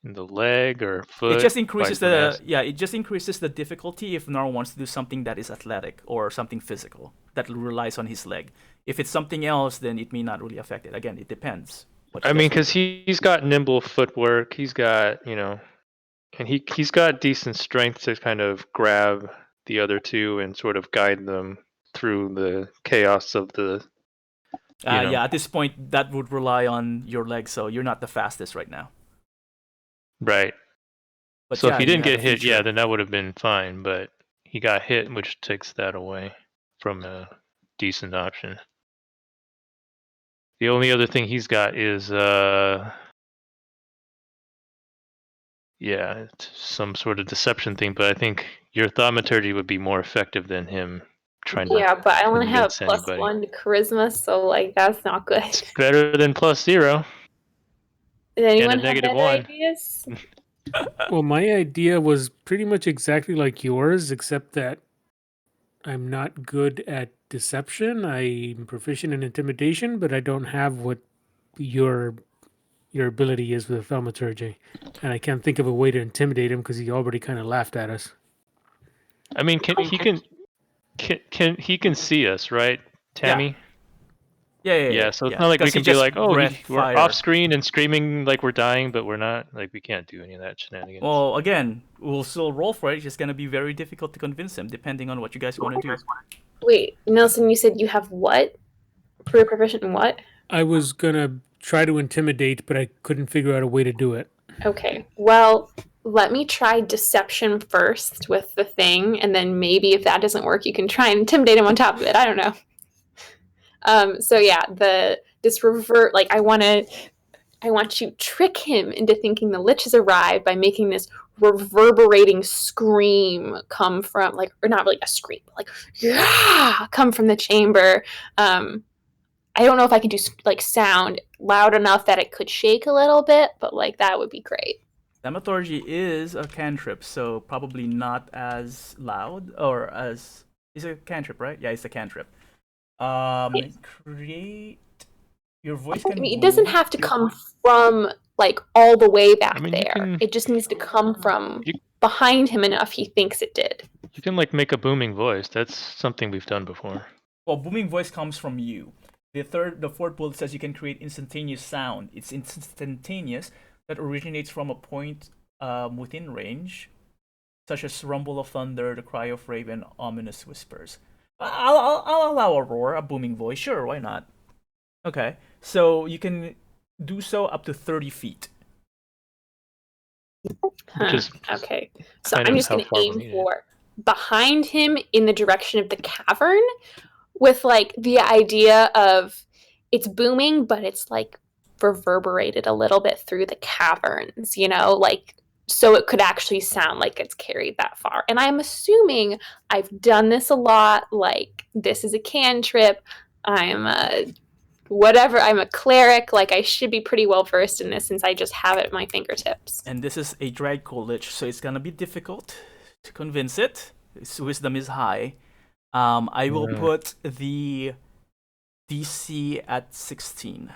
leg or foot, It just increases by some acid. it just increases the difficulty if Nar wants to do something that is athletic or something physical that relies on his leg. If it's something else, then it may not really affect it. Again, it depends. I mean, because he's got nimble footwork, he's got and he's got decent strength to kind of grab the other two and sort of guide them through the chaos of the. At this point, that would rely on your leg, so you're not the fastest right now. Right. But so if he didn't you get have a hit, future. then that would have been fine. But he got hit, which takes that away from a decent option. The only other thing he's got is it's some sort of deception thing. But I think your thaumaturgy would be more effective than him trying to. Yeah, but I only have convince a anybody. +1 to charisma, so like that's not good. It's better than +0. Does anyone And a have better -1. ideas? Well, my idea was pretty much exactly like yours, except that I'm not good at deception. I'm proficient in intimidation, but I don't have what your ability is with thaumaturgy, and I can't think of a way to intimidate him because he already kind of laughed at us. I mean, he can see us, right, Tammy? Yeah. So it's not like we can be like, oh, we're fire. off screen and screaming like we're dying, but we're not. Like, we can't do any of that shenanigans. Well, again, we'll still roll for it. It's just gonna be very difficult to convince him, depending on what you guys want to do. Wait, Nelson, you said you have what? Career proficient in what? I was gonna try to intimidate, but I couldn't figure out a way to do it. Okay, well, let me try deception first with the thing, and then maybe if that doesn't work, you can try and intimidate him on top of it. I don't know. So yeah, this revert, like I want to trick him into thinking the Lich has arrived by making this reverberating scream come from, like, or not really a scream, but like, yeah, come from the chamber. I don't know if I can do like sound loud enough that it could shake a little bit, but like that would be great. Thaumaturgy is a cantrip, so probably not as loud or as. It's a cantrip, right? Yeah, it's a cantrip. Create your voice. I mean, it doesn't have to come from like all the way back there. It just needs to come from behind him enough he thinks it did. You can like make a booming voice. That's something we've done before. Well, booming voice comes from you. The fourth bullet says you can create instantaneous sound. It's instantaneous that originates from a point within range, such as rumble of thunder, the cry of raven, ominous whispers. I'll allow a roar, a booming voice. Sure, why not? Okay, so you can do so up to 30 feet. Okay, so I'm just going to aim for behind him in the direction of the cavern, with like the idea of it's booming, but it's like reverberated a little bit through the caverns, like so it could actually sound like it's carried that far. And I'm assuming I've done this a lot. Like, this is a cantrip. I'm a cleric. Like, I should be pretty well versed in this since I just have it at my fingertips. And this is a Dragcool Lich, so it's gonna be difficult to convince it. Its wisdom is high. I will put the DC at 16.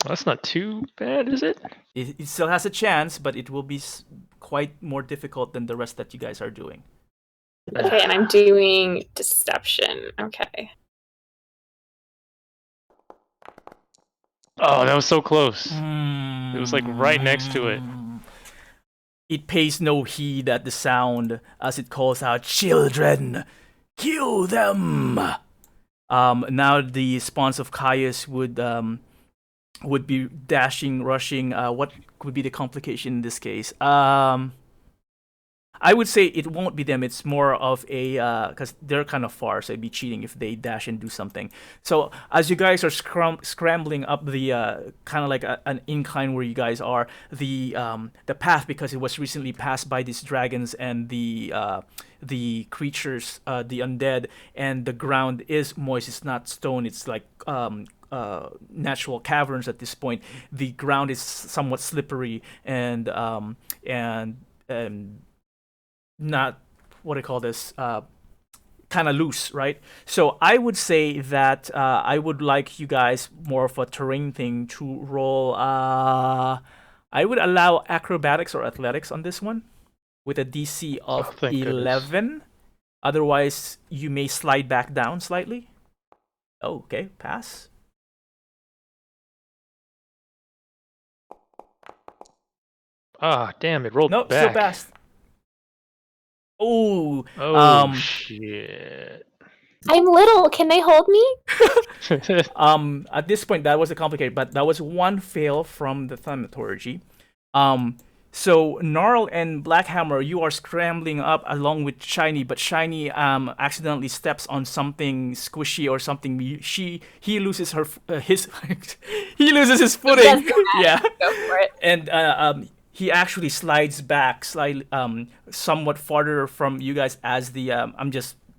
That's not too bad, is it? It still has a chance, but it will be quite more difficult than the rest that you guys are doing. Okay, and I'm doing deception. Okay. Oh, that was so close. It was like right next to it. It pays no heed at the sound as it calls out, "Children, kill them!" Now the spawns of Caius would be dashing, rushing. What would be the complication in this case? I would say it won't be them. It's more of a because they're kind of far, so it'd be cheating if they dash and do something. So as you guys are scrambling up the kind of like an incline where you guys are, the path, because it was recently passed by these dragons and the creatures, the undead, and the ground is moist. It's not stone. It's like natural caverns at this point. The ground is somewhat slippery and not, what do I call this, kind of loose, right? So I would say that I would like you guys more of a terrain thing to roll. I would allow acrobatics or athletics on this one with a DC of 11. Goodness. Otherwise, you may slide back down slightly. Oh, okay, pass. Ah, damn, it rolled back. Nope, still passed. Oh, shit. I'm little. Can they hold me? At this point, that was a complicated, but that was one fail from the thaumaturgy. So Gnarl and Blackhammer, you are scrambling up along with Shiny, but Shiny accidentally steps on something squishy or something. He loses he loses his footing. Yeah, go for it. And he actually slides back slightly, somewhat farther from you guys as the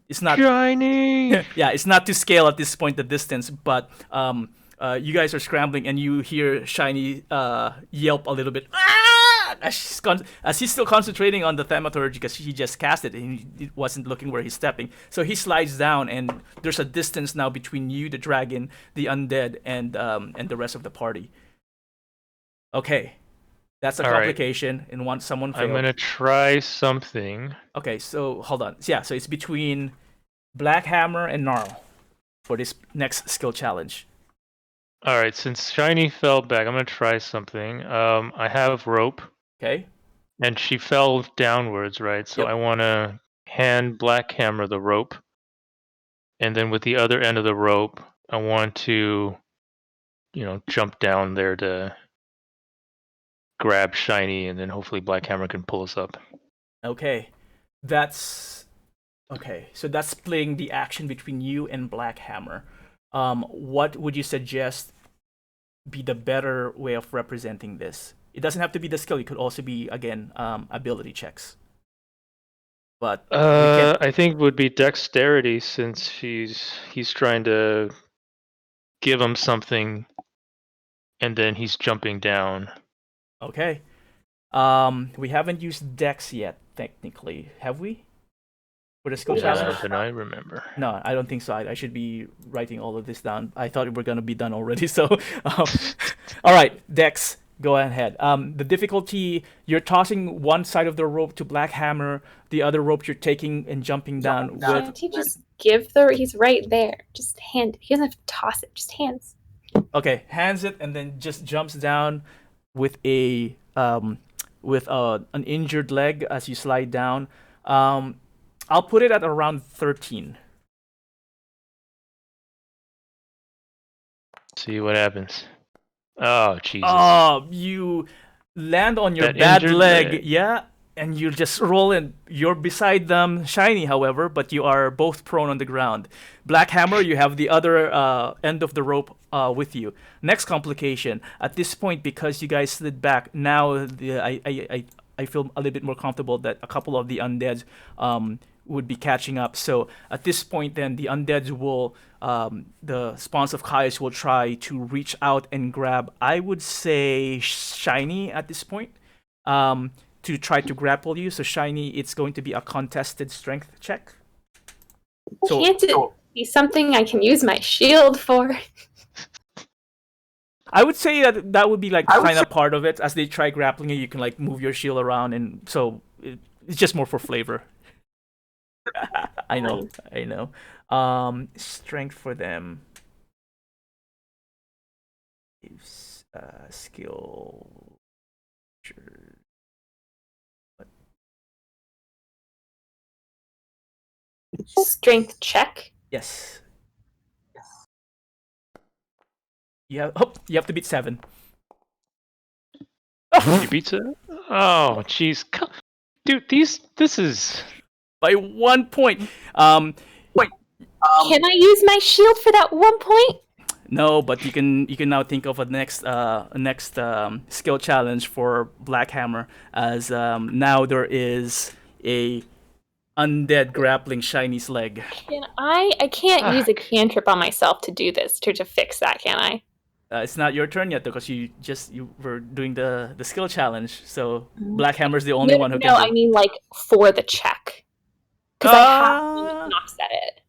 it's not Shiny. Yeah, it's not to scale at this point, the distance, but you guys are scrambling and you hear Shiny yelp a little bit. As he's still concentrating on the thaumaturgy because he just cast it and he wasn't looking where he's stepping. So he slides down and there's a distance now between you, the dragon, the undead, and the rest of the party. Okay. That's a complication, and someone failed. I'm gonna try something. Okay, so hold on. Yeah, so it's between Blackhammer and Gnarl for this next skill challenge. All right, since Shiny fell back, I'm gonna try something. I have rope. Okay. And she fell downwards, right? So I want to hand Blackhammer the rope, and then with the other end of the rope, I want to, jump down there to grab Shiny, and then hopefully Blackhammer can pull us up. Okay, that's okay. So that's splitting the action between you and Blackhammer. What would you suggest be the better way of representing this? It doesn't have to be the skill. It could also be, again, ability checks. But I think it would be dexterity, since he's trying to give him something, and then he's jumping down. Okay. We haven't used Dex yet, technically. Have we? For the skill challenge? Than I remember. No, I don't think so. I should be writing all of this down. I thought we were going to be done already. So, all right, Dex, go ahead. The difficulty, you're tossing one side of the rope to Blackhammer, the other rope you're taking and jumping down with... Can't he just give he's right there. Just hand it. He doesn't have to toss it, just hands. Okay, hands it and then just jumps down with an injured leg as you slide down. I'll put it at around 13. See what happens. Oh, Jesus. Oh, you land on your bad leg, yeah, and you just roll in. You're beside them, Shiny, however, but you are both prone on the ground. Blackhammer, you have the other end of the rope with you. Next complication. At this point, because you guys slid back, now I feel a little bit more comfortable that a couple of the undeads would be catching up. So at this point, then the undeads will, the spawns of Kais will try to reach out and grab, I would say, Shiny at this point, to try to grapple you. So Shiny, it's going to be a contested strength check. So, Can't it be something I can use my shield for? I would say that would be like kind of part of it. As they try grappling you, you can like move your shield around, and so it's just more for flavor. I know. Strength for them is skill. Strength check. Yes. You have to beat 7. You beat it? Oh, jeez. Dude, this is... By 1 point. Can I use my shield for that 1 point? No, but you can now think of a next skill challenge for Blackhammer, as now there is a undead grappling Shiny's leg. Can I can't use a cantrip on myself to do this, to fix that, can I? It's not your turn yet, though, because you were doing the skill challenge. So Blackhammer's the only one who can. No, I mean like for the check, because I have to offset it.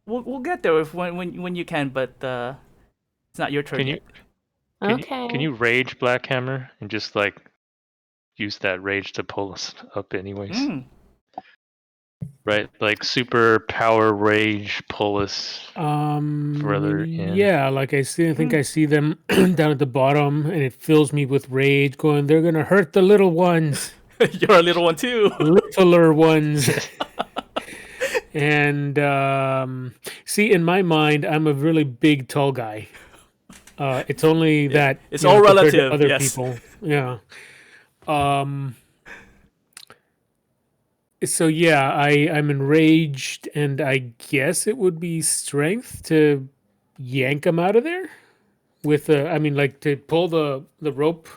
We'll get there when you can, but it's not your turn yet. Can you rage Blackhammer and just like use that rage to pull us up anyways? Right, like super power rage pull us further in. Yeah, like I think I see them down at the bottom, and it fills me with rage. Going, they're gonna hurt the little ones. You're a little one too. Littler ones. And see, in my mind, I'm a really big, tall guy. It's only that it's all relative. Other yes. people, yeah. So yeah, I'm enraged, and I guess it would be strength to yank him out of there. With like to pull the rope,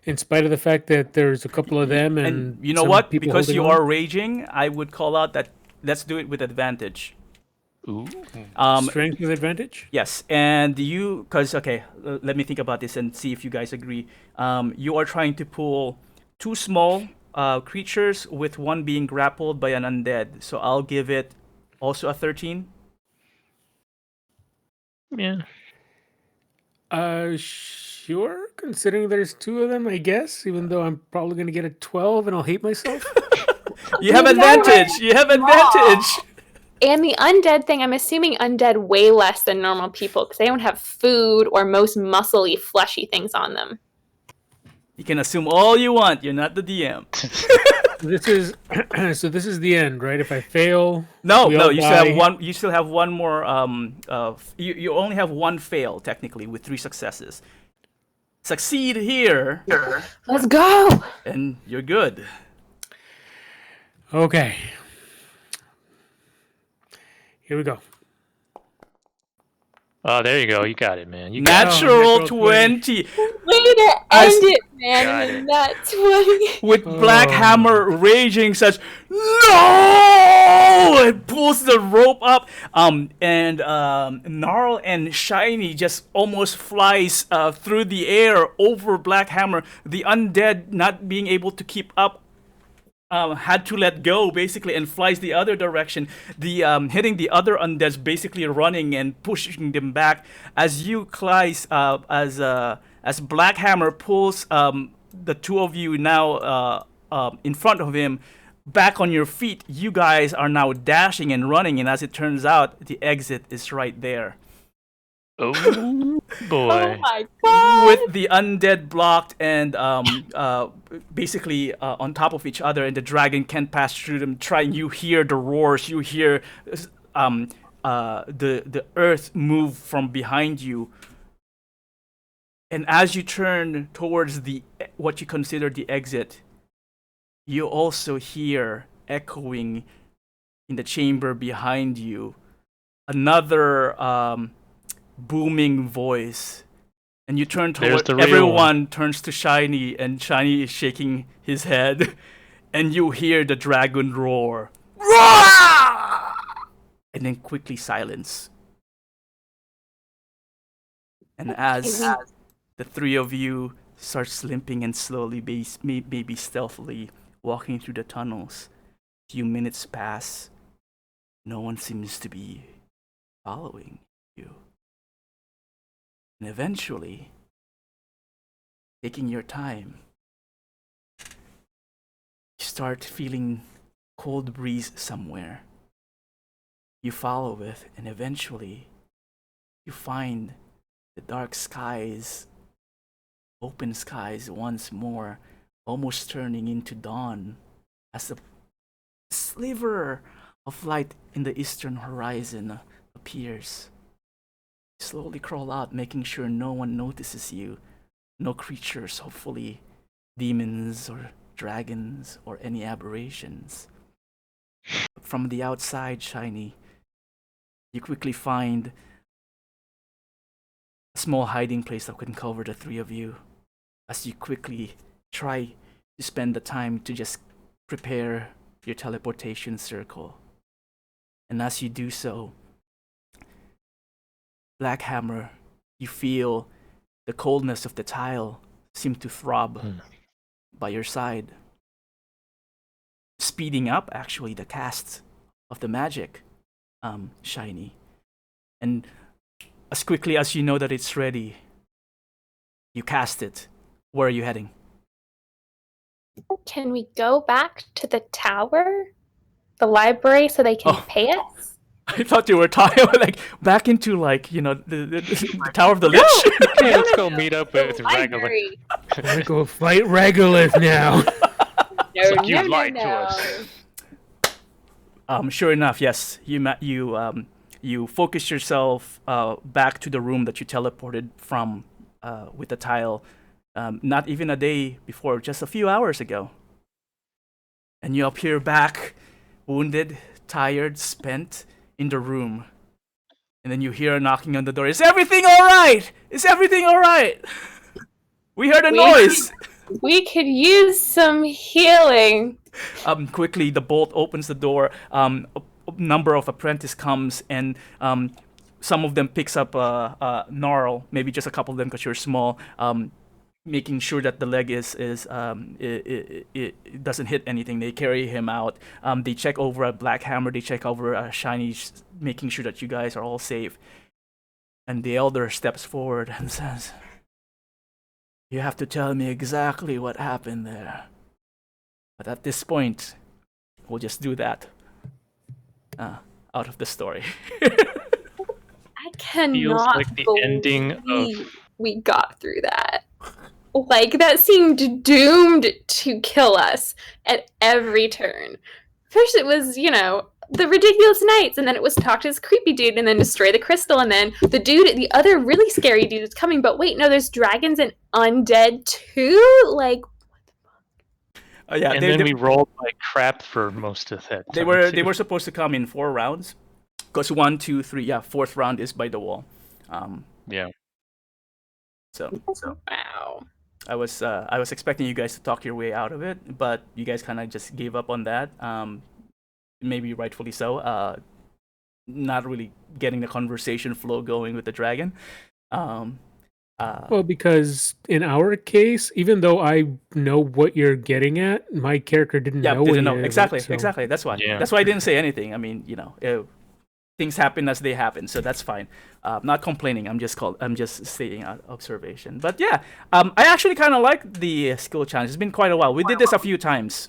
in spite of the fact that there's a couple of them, and you know what? Because you are raging, I would call out that let's do it with advantage. Ooh. Strength with advantage? Yes, and let me think about this and see if you guys agree. You are trying to pull 2 small creatures, with one being grappled by an undead. So I'll give it also a 13. Yeah. Sure. Considering there's 2 of them, I guess. Even though I'm probably gonna get a 12, and I'll hate myself. You have advantage. You have advantage. And the undead thing, I'm assuming undead way less than normal people, because they don't have food or most muscly, fleshy things on them. You can assume all you want. You're not the DM. This is the end, right? If I fail, no, you still have one. You still have one more. You only have 1 fail technically, with 3 successes. Succeed here. Let's go. And you're good. Okay. Here we go. Oh, there you go. You got it, man. You got natural 20. Way to end it, man. Nat 20. With Blackhammer raging such, no! It pulls the rope up. And Gnarl and Shiny just almost flies through the air over Blackhammer. The undead, not being able to keep up, had to let go basically and flies the other direction. The hitting the other undeads, basically running and pushing them back as you Kleis, as Blackhammer pulls the 2 of you now in front of him back on your feet. You guys are now dashing and running, and as it turns out, the exit is right there. Oh boy! Oh my god! With the undead blocked and basically on top of each other, and the dragon can't pass through them. You hear the roars. You hear the earth move from behind you. And as you turn towards what you consider the exit, you also hear echoing in the chamber behind you another booming voice, And you turn There's toward the real everyone turns to Shiny, and Shiny is shaking his head, and you hear the dragon roar. Roar! And then quickly silence. And as the three of you start slipping and slowly, maybe stealthily walking through the tunnels, a few minutes pass. No one seems to be following you. And eventually, taking your time, you start feeling cold breeze somewhere. You follow it, and eventually, you find the dark skies, open skies once more, almost turning into dawn as a sliver of light in the eastern horizon appears. You slowly crawl out, making sure no one notices you. No creatures, hopefully demons or dragons or any aberrations. From the outside, Shiny, you quickly find a small hiding place that can cover the three of you as you quickly try to spend the time to just prepare your teleportation circle. And as you do so, Blackhammer, you feel the coldness of the tile seem to throb by your side, speeding up actually the cast of the magic, Shiny. And as quickly as you know that it's ready, you cast it. Where are you heading? Can we go back to the tower, the library, so they can pay us? I thought you were talking like back into the Tower of the Lich. Okay, let's go meet up with Regolith. Library. Let's go fight Regolith now. No, Like you no, no, lied to no. us. Sure enough, yes. You focus yourself back to the room that you teleported from with the tile. Not even a day before, just a few hours ago. And you appear back, wounded, tired, spent, in the room. And then you hear a knocking on the door. Is everything alright? Is everything alright? We heard a noise! We could use some healing. Quickly, the bolt opens the door. A number of apprentices comes, and some of them picks up Gnarl, maybe just a couple of them because you're small, making sure that the leg it doesn't hit anything. They carry him out. They check over a Blackhammer. They check over a Shiny, making sure that you guys are all safe. And the elder steps forward and says, "You have to tell me exactly what happened there. But at this point, we'll just do that out of the story." I cannot like the believe ending of- we got through that. Like, that seemed doomed to kill us at every turn. First it was, the ridiculous knights, and then it was talk to this creepy dude, and then destroy the crystal, and then the other really scary dude is coming, but wait, no, there's dragons and undead too? Like, Yeah, and then we rolled like crap for most of that. They were supposed to come in 4 rounds, because 1, 2, 3, fourth round is by the wall. Yeah. So wow. I was expecting you guys to talk your way out of it, but you guys kind of just gave up on that. Maybe rightfully so. Not really getting the conversation flow going with the dragon. Well, because in our case, even though I know what you're getting at, my character didn't know. Exactly. So. Exactly. That's why. Yeah. That's why I didn't say anything. I mean, things happen as they happen, so that's fine. Not complaining. I'm just stating observation. But yeah, I actually kind of like the skill challenge. It's been quite a while. We did this a few times.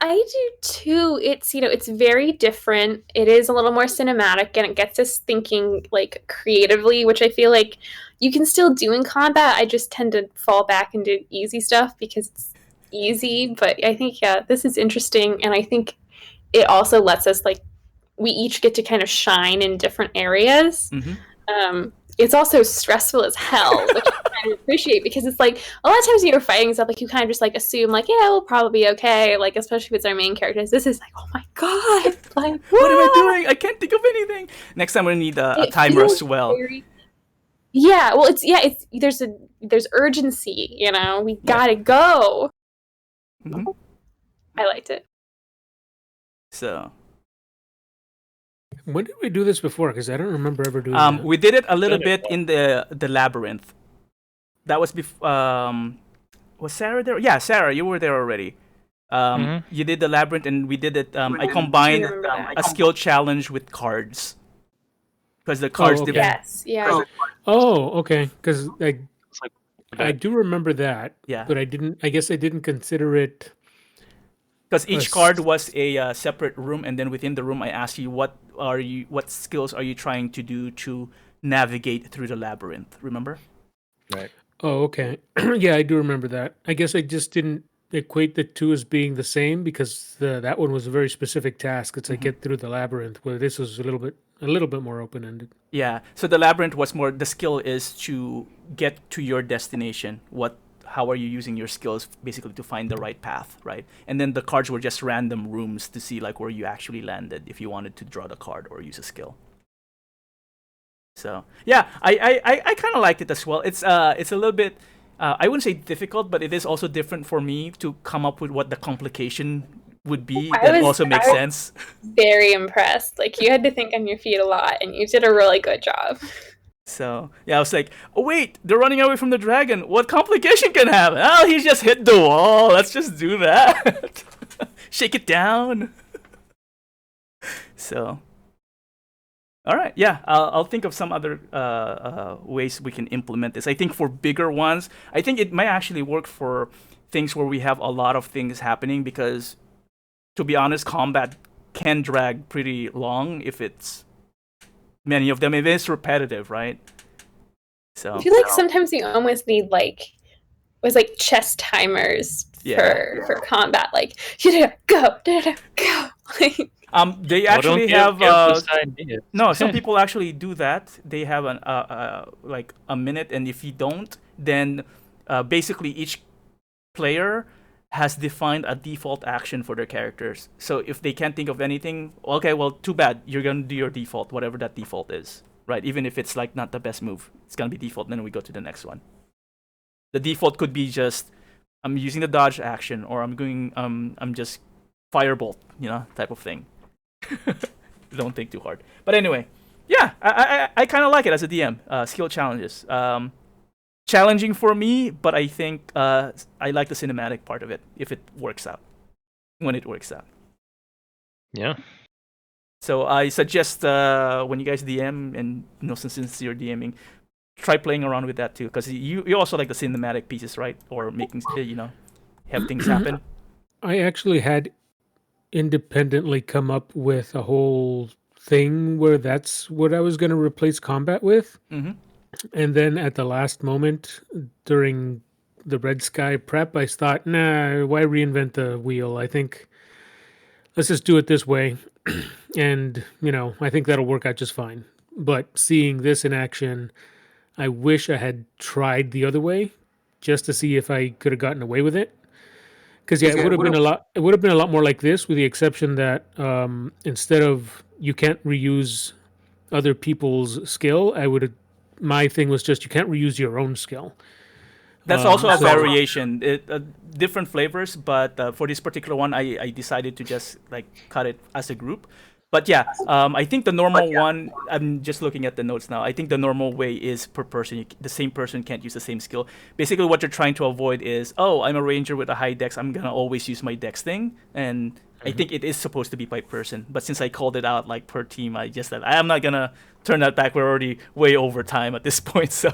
I do too. It's it's very different. It is a little more cinematic, and it gets us thinking like creatively, which I feel like you can still do in combat. I just tend to fall back and do easy stuff because it's easy. But I think this is interesting, and I think it also lets us we each get to kind of shine in different areas. Mm-hmm. It's also stressful as hell, which I kind of appreciate because it's like a lot of times when you're fighting stuff, you kind of just assume we'll probably be okay. Especially if it's our main characters. This is oh my god, what am I doing? I can't think of anything. Next time we need a timer as well. Yeah, well, it's there's urgency, you know. We gotta go. Hmm. I liked it. So When did we do this before? Because I don't remember ever doing that. we did it a little bit in the labyrinth. That was before. Was Sarah there? Yeah, Sarah, you were there already. You did the labyrinth, and we did it. I combined a skill challenge with cards because the cards. okay. Yes, yeah. Oh, okay. Because It's like I do remember that. Yeah. But I didn't. I guess I didn't consider it. Because each card was a separate room, and then within the room, I asked you what skills are you trying to do to navigate through the labyrinth. Remember? right. Oh, okay. Yeah, I do remember that. I guess I just didn't equate the two as being the same because that one was a very specific task. It's like get through the labyrinth, where this was a little bit more open ended. Yeah. So the labyrinth was more. The skill is to get to your destination. How are you using your skills basically to find the right path, right? And then the cards were just random rooms to see like where you actually landed if you wanted to draw the card or use a skill. So yeah, I kind of liked it as well. It's a little bit I wouldn't say difficult, but it is also different for me to come up with what the complication would be. That also makes sense. Very impressed. Like you had to think on your feet a lot, and you did a really good job. So yeah, I was like, oh wait, they're running away from the dragon. What complication can happen? Oh, he just hit the wall. Let's just do that. Shake it down. So, all right, yeah, I'll think of some other ways we can implement this. I think for bigger ones, I think it might actually work for things where we have a lot of things happening because, to be honest, combat can drag pretty long if it's many of them. It is repetitive, right? So I feel like sometimes you almost need like chess timers for combat. Like go. Like, they actually don't have ideas. no. Some people actually do that. They have an like a minute, and if you don't, then basically each player has defined a default action for their characters. So if they can't think of anything, okay, well, too bad. You're gonna do your default, whatever that default is, right? Even if it's like not the best move, it's gonna be default. And then we go to the next one. The default could be just I'm using the dodge action, or I'm just firebolt, type of thing. Don't think too hard. But anyway, yeah, I kind of like it as a DM. Skill challenges. Challenging for me, but I think I like the cinematic part of it if it works out. When it works out. Yeah. So I suggest when you guys DM, and since you're DMing, try playing around with that too, because you also like the cinematic pieces, right? Or making have things happen. I actually had independently come up with a whole thing where that's what I was going to replace combat with. Mm-hmm. And then at the last moment during the Red Sky prep, I thought, nah, why reinvent the wheel? I think let's just do it this way. And, I think that'll work out just fine. But seeing this in action, I wish I had tried the other way just to see if I could have gotten away with it. Because it would have been a lot. It would have been a lot more like this, with the exception that instead of you can't reuse other people's skill, my thing was just you can't reuse your own skill. That's also a variation, different flavors. But for this particular one, I decided to just like cut it as a group. But yeah, I think the normal one, I'm just looking at the notes now. I think the normal way is per person. The same person can't use the same skill. Basically, what you're trying to avoid is, I'm a ranger with a high dex. I'm going to always use my dex thing. And I think it is supposed to be by person. But since I called it out like per team, I just said, I'm not going to turn that back. We're already way over time at this point. So.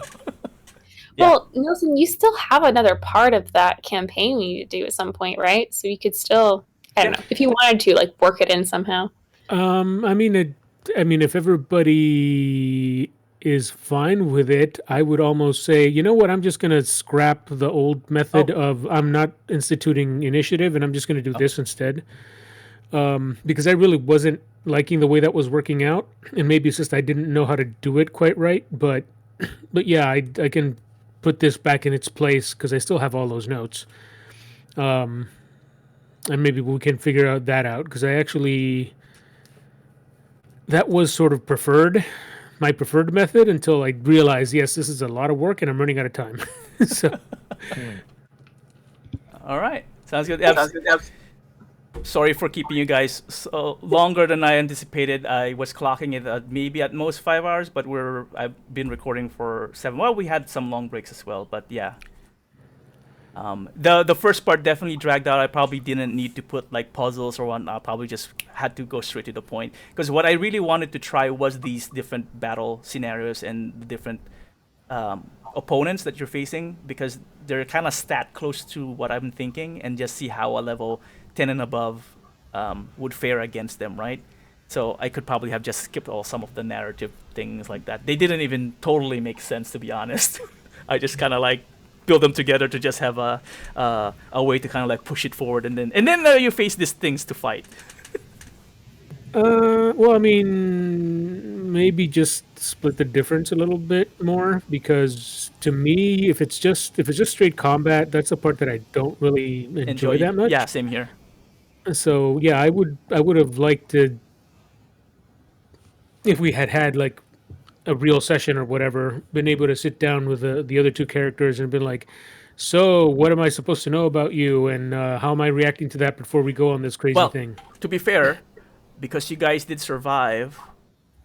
Yeah. Well, Nelson, you still have another part of that campaign you need to do at some point, right? So you could still, I don't know, if you wanted to, like, work it in somehow. I mean, if everybody is fine with it, I would almost say, you know what? I'm just gonna scrap the old method of I'm not instituting initiative, and I'm just gonna do this instead. Because I really wasn't liking the way that was working out, and maybe it's just I didn't know how to do it quite right. But yeah, I can put this back in its place because I still have all those notes. And maybe we can figure out because I actually. That was sort of preferred, my preferred method until I realize, yes, this is a lot of work and I'm running out of time. So All right, sounds good. Sorry for keeping you guys so longer than I anticipated. I was clocking it at maybe at most 5 hours, but I've been recording for 7. Well, we had some long breaks as well, but yeah. The first part definitely dragged out. I probably didn't need to put like puzzles or whatnot. Probably just had to go straight to the point. Because what I really wanted to try was these different battle scenarios and different opponents that you're facing, because they're kind of stat close to what I'm thinking, and just see how a level 10 and above would fare against them, right? So I could probably have just skipped some of the narrative things like that. They didn't even totally make sense, to be honest. I just kind of like build them together to just have a way to kind of like push it forward, and then you face these things to fight. well, I mean, maybe just split the difference a little bit more, because to me, if it's just straight combat, that's the part that I don't really enjoy that much. Yeah, same here. So yeah, I would have liked to, if we had like a real session or whatever, been able to sit down with the other two characters and been like, so what am I supposed to know about you, and how am I reacting to that before we go on this crazy thing? To be fair, because you guys did survive,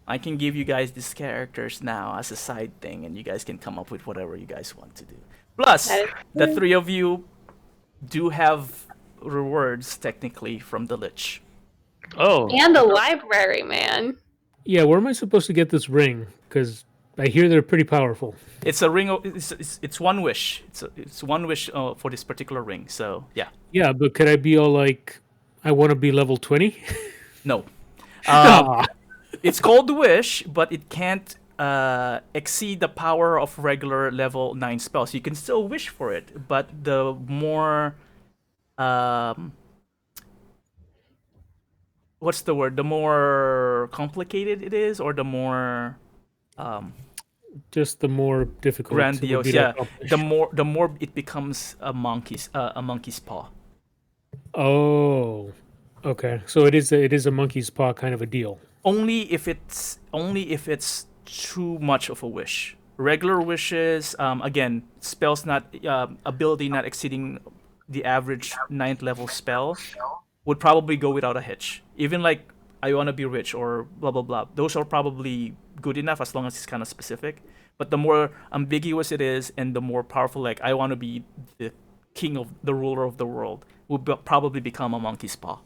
I can give you guys these characters now as a side thing, and you guys can come up with whatever you guys want to do. Plus, the 3 of you do have rewards technically from the Lich. Oh. And the library, man. Yeah, where am I supposed to get this ring? Because I hear they're pretty powerful. It's a ring. It's one wish. It's one wish for this particular ring. So yeah. Yeah, but could I be all like, I want to be level 20? No. It's called wish, but it can't exceed the power of regular level 9 spells. You can still wish for it, but the more what's the word? The more complicated it is, or the more just the more difficult. Grandiose, yeah. The more it becomes a monkey's paw. Oh, okay. So it is a monkey's paw kind of a deal. Only if it's too much of a wish. Regular wishes, again, spells not ability not exceeding the average 9th level spell, would probably go without a hitch. Even like I want to be rich or blah blah blah. Those are probably good enough as long as it's kind of specific. But the more ambiguous it is, and the more powerful, like I want to be the king of the ruler of the world, would probably become a monkey's paw.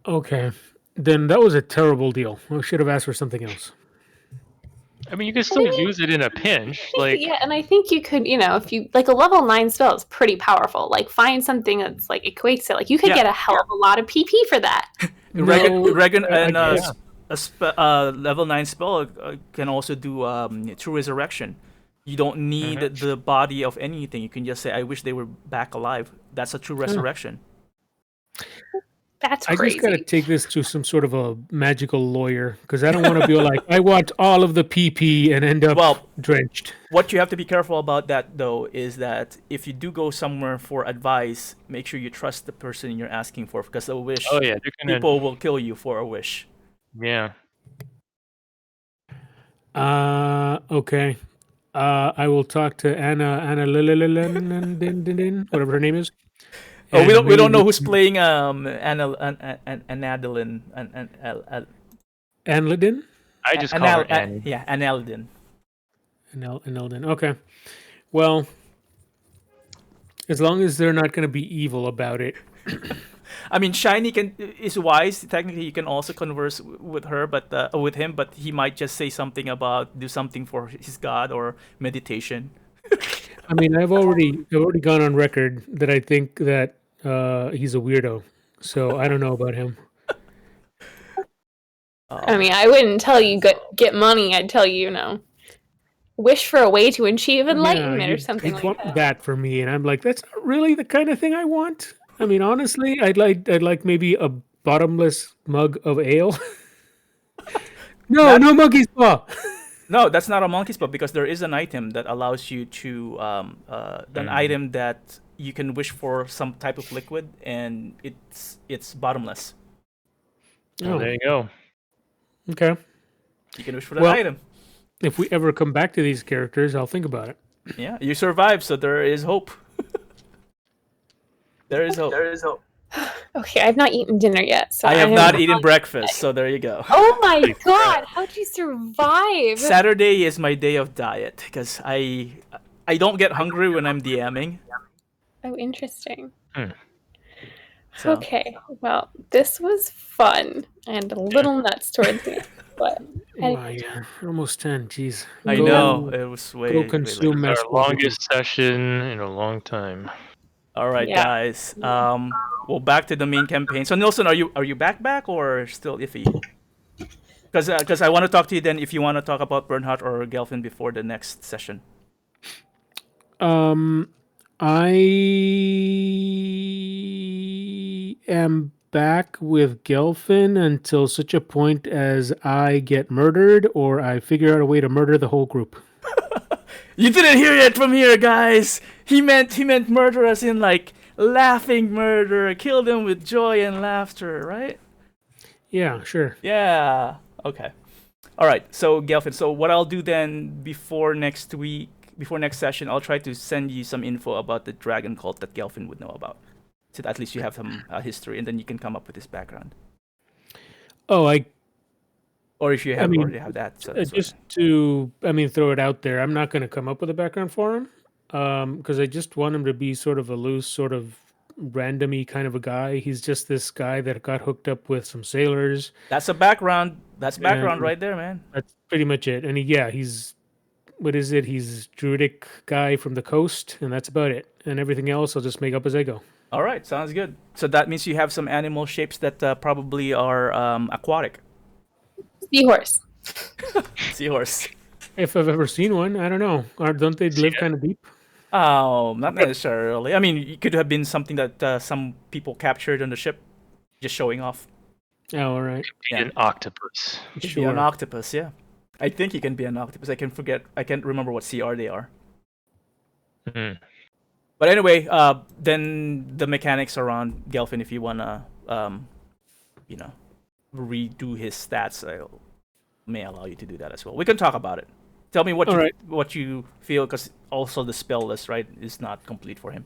Okay, then that was a terrible deal. I should have asked for something else. I mean, you can still use it in a pinch. Like, yeah, and I think you could, if you like a level 9 spell is pretty powerful. Like find something that's like equates to, like you could get a hell of a lot of PP for that. Level 9 spell can also do True Resurrection. You don't need the body of anything. You can just say, "I wish they were back alive." That's a True Resurrection. That's crazy. I just gotta take this to some sort of a magical lawyer, because I don't want to be like, I want all of the PP and end up drenched. What you have to be careful about that, though, is that if you do go somewhere for advice, make sure you trust the person you're asking for, because a wish, people will kill you for a wish. Yeah. Okay. I will talk to Anna whatever her name is. Oh, we don't know who's playing Anadeline. Anladin? I just call her Annie. Yeah, Analdin. Analdin. Okay. Well, as long as they're not going to be evil about it. I mean, Shiny is wise. Technically, you can also converse with her, with him, but he might just say something about do something for his god or meditation. I mean, I've already gone on record that I think that he's a weirdo, so I don't know about him. I mean, I wouldn't tell you get money. I'd tell you, wish for a way to achieve enlightenment or something like that. That for me, and I'm like, that's not really the kind of thing I want. I mean, honestly, I'd like maybe a bottomless mug of ale. No monkey's paw. No, that's not a monkey's paw, because there is an item that allows you to an item that you can wish for some type of liquid, and it's bottomless. Oh, there you go. Okay. You can wish for that Well- item. If we ever come back to these characters, I'll think about it. Yeah, you survived, so there is hope. There is hope. Okay, I've not eaten dinner yet, so I have am not eaten breakfast, so there you go. Oh my god! How'd you survive? Saturday is my day of diet because I don't get hungry when I'm DMing. Oh, interesting. So. Okay, well, this was fun and a little nuts towards the end, but Wow, yeah, almost 10. Jeez. I Go- know it was way. Go way consume late. Our mashed longest session in a long time. All right, Yeah. guys. Well, back to the main campaign. So Nelson, are you back or still iffy? Because I want to talk to you then if you want to talk about Bernhardt or Gelfin before the next session. I am back with Gelfin until such a point as I get murdered or I figure out a way to murder the whole group. You didn't hear it from here, guys. He meant murder as in like laughing murder, kill them with joy and laughter, right? Yeah, sure. Yeah. Okay. All right. So Gelfin, so what I'll do then before next session, I'll try to send you some info about the dragon cult that Gelfin would know about. So that at least you have some history, and then you can come up with his background. Oh, Or if you have mean, already have that. So that's just to, throw it out there. I'm not going to come up with a background for him because I just want him to be sort of a loose, sort of randomy kind of a guy. He's just this guy that got hooked up with some sailors. that's a background. That's background And- right there, man. That's pretty much it. And he's what is it? He's druidic guy from the coast, and that's about it. And everything else I'll just make up as I go. All right, sounds good. So that means you have some animal shapes that probably are aquatic. seahorse. Seahorse. If I've ever seen one, I don't know. Or don't they live kind of deep? Oh, not necessarily. I mean, it could have been something that some people captured on the ship, just showing off. Oh, all right. Yeah. An octopus. Could be Sure. an octopus, yeah. I think he can be an octopus. I can't remember what CR they are. Mhm. But anyway, then the mechanics around Gelfin, if you wanna, redo his stats, I may allow you to do that as well. We can talk about it. Tell me what All right. what you feel, because also the spell list, right, is not complete for him.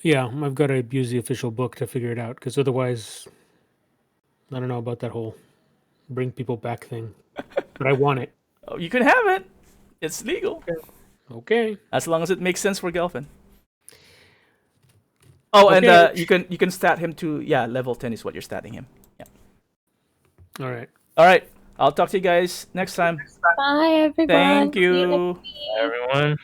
Yeah, I've got to use the official book to figure it out because otherwise, I don't know about that whole bring people back thing. But I want it. Oh, you can have it. It's legal Okay. as long as it makes sense for Gelfin. Oh, Okay. and you can stat him to level 10 is what you're statting him. Yeah. All right. All right. I'll talk to you guys next time. Bye, everyone. Thank See you next you. week. Everyone.